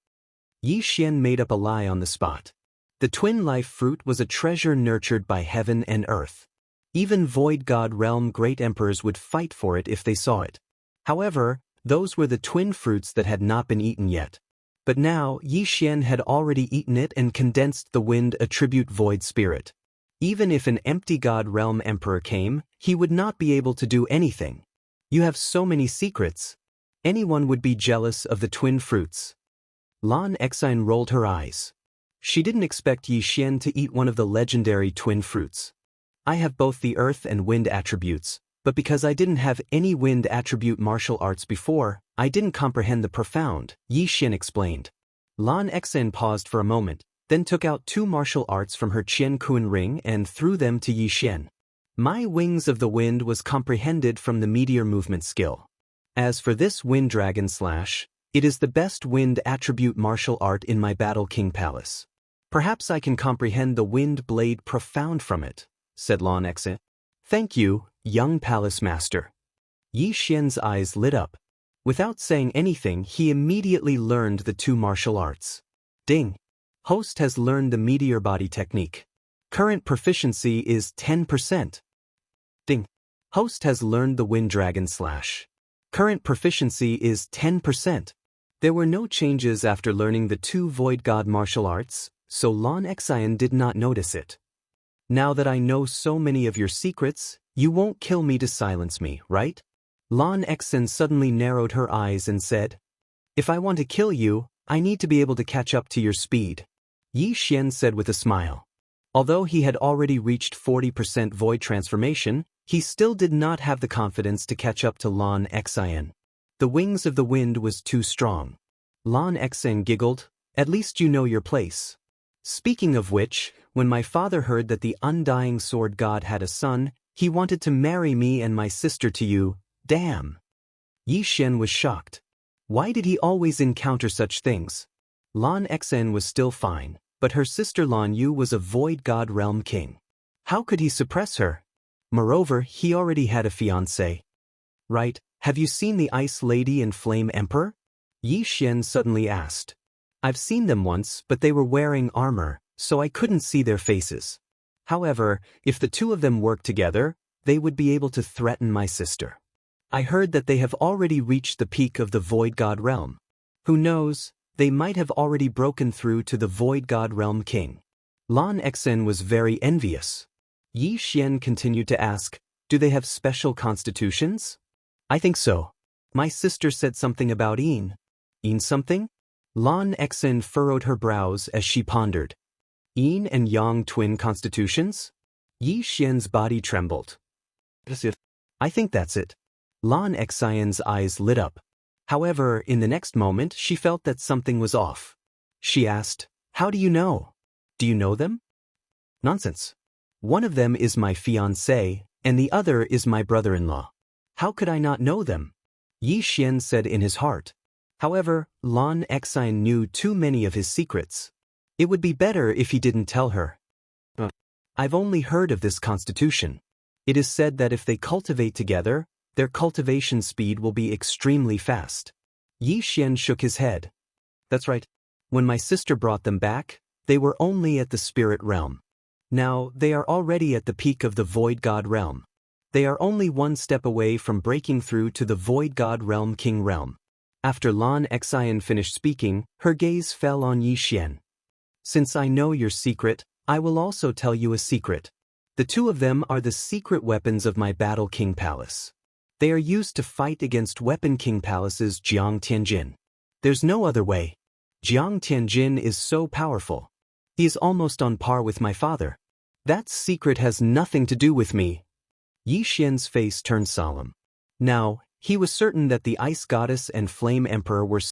Yi Xian made up a lie on the spot. The twin life fruit was a treasure nurtured by heaven and earth. Even Void God Realm great emperors would fight for it if they saw it. However, those were the twin fruits that had not been eaten yet. But now, Yi Xian had already eaten it and condensed the wind attribute void spirit. Even if an empty God Realm Emperor came, he would not be able to do anything. You have so many secrets. Anyone would be jealous of the twin fruits. Lan Xen rolled her eyes. She didn't expect Yi Xian to eat one of the legendary twin fruits. I have both the earth and wind attributes, but because I didn't have any wind attribute martial arts before, I didn't comprehend the profound, Yi Xian explained. Lan Xen paused for a moment, then took out two martial arts from her Qian Kun ring and threw them to Yi Xian. My wings of the wind was comprehended from the meteor movement skill. As for this wind dragon slash, it is the best wind attribute martial art in my Battle King Palace. Perhaps I can comprehend the wind blade profound from it, said Lan Xen. Thank you, young palace master. Yi Xian's eyes lit up. Without saying anything, he immediately learned the two martial arts. Ding. Host has learned the meteor body technique. Current proficiency is 10%. Ding. Host has learned the wind dragon slash. Current proficiency is 10%. There were no changes after learning the two void god martial arts, so Lan Xen did not notice it. Now that I know so many of your secrets, you won't kill me to silence me, right? Lan Xen suddenly narrowed her eyes and said, If I want to kill you, I need to be able to catch up to your speed. Yi Xian said with a smile. Although he had already reached 40% void transformation, he still did not have the confidence to catch up to Lan Xen. The wings of the wind was too strong. Lan Xen giggled, At least you know your place. Speaking of which, when my father heard that the undying sword god had a son, he wanted to marry me and my sister to you. Damn. Yi Xian was shocked. Why did he always encounter such things? Lan Xen was still fine, but her sister Lan Yu was a void god realm king. How could he suppress her? Moreover, he already had a fiancé. Right, have you seen the Ice Lady and Flame Emperor? Yi Xian suddenly asked. I've seen them once, but they were wearing armor, so I couldn't see their faces. However, if the two of them worked together, they would be able to threaten my sister. I heard that they have already reached the peak of the Void God Realm. Who knows, they might have already broken through to the Void God Realm King. Lan Xen was very envious. Yi Xian continued to ask, do they have special constitutions? I think so. My sister said something about Yin. Yin something? Lan Xen furrowed her brows as she pondered. Yin and Yang twin constitutions? Yi Xian's body trembled. I think that's it. Lan Xen's eyes lit up. However, in the next moment she felt that something was off. She asked, how do you know? Do you know them? Nonsense. One of them is my fiancé, and the other is my brother-in-law. How could I not know them? Yi Xian said in his heart. However, Lan Xen knew too many of his secrets. It would be better if he didn't tell her. I've only heard of this constitution. It is said that if they cultivate together, their cultivation speed will be extremely fast. Yi Xian shook his head. That's right. When my sister brought them back, they were only at the spirit realm. Now, they are already at the peak of the Void God Realm. They are only one step away from breaking through to the Void God Realm King Realm. After Lan Xian finished speaking, her gaze fell on Yi Xian. Since I know your secret, I will also tell you a secret. The two of them are the secret weapons of my Battle King Palace. They are used to fight against Weapon King Palace's Jiang Tianjin. There's no other way. Jiang Tianjin is so powerful. He is almost on par with my father. That secret has nothing to do with me. Yi Xian's face turned solemn. Now, he was certain that the Ice Goddess and Flame Emperor were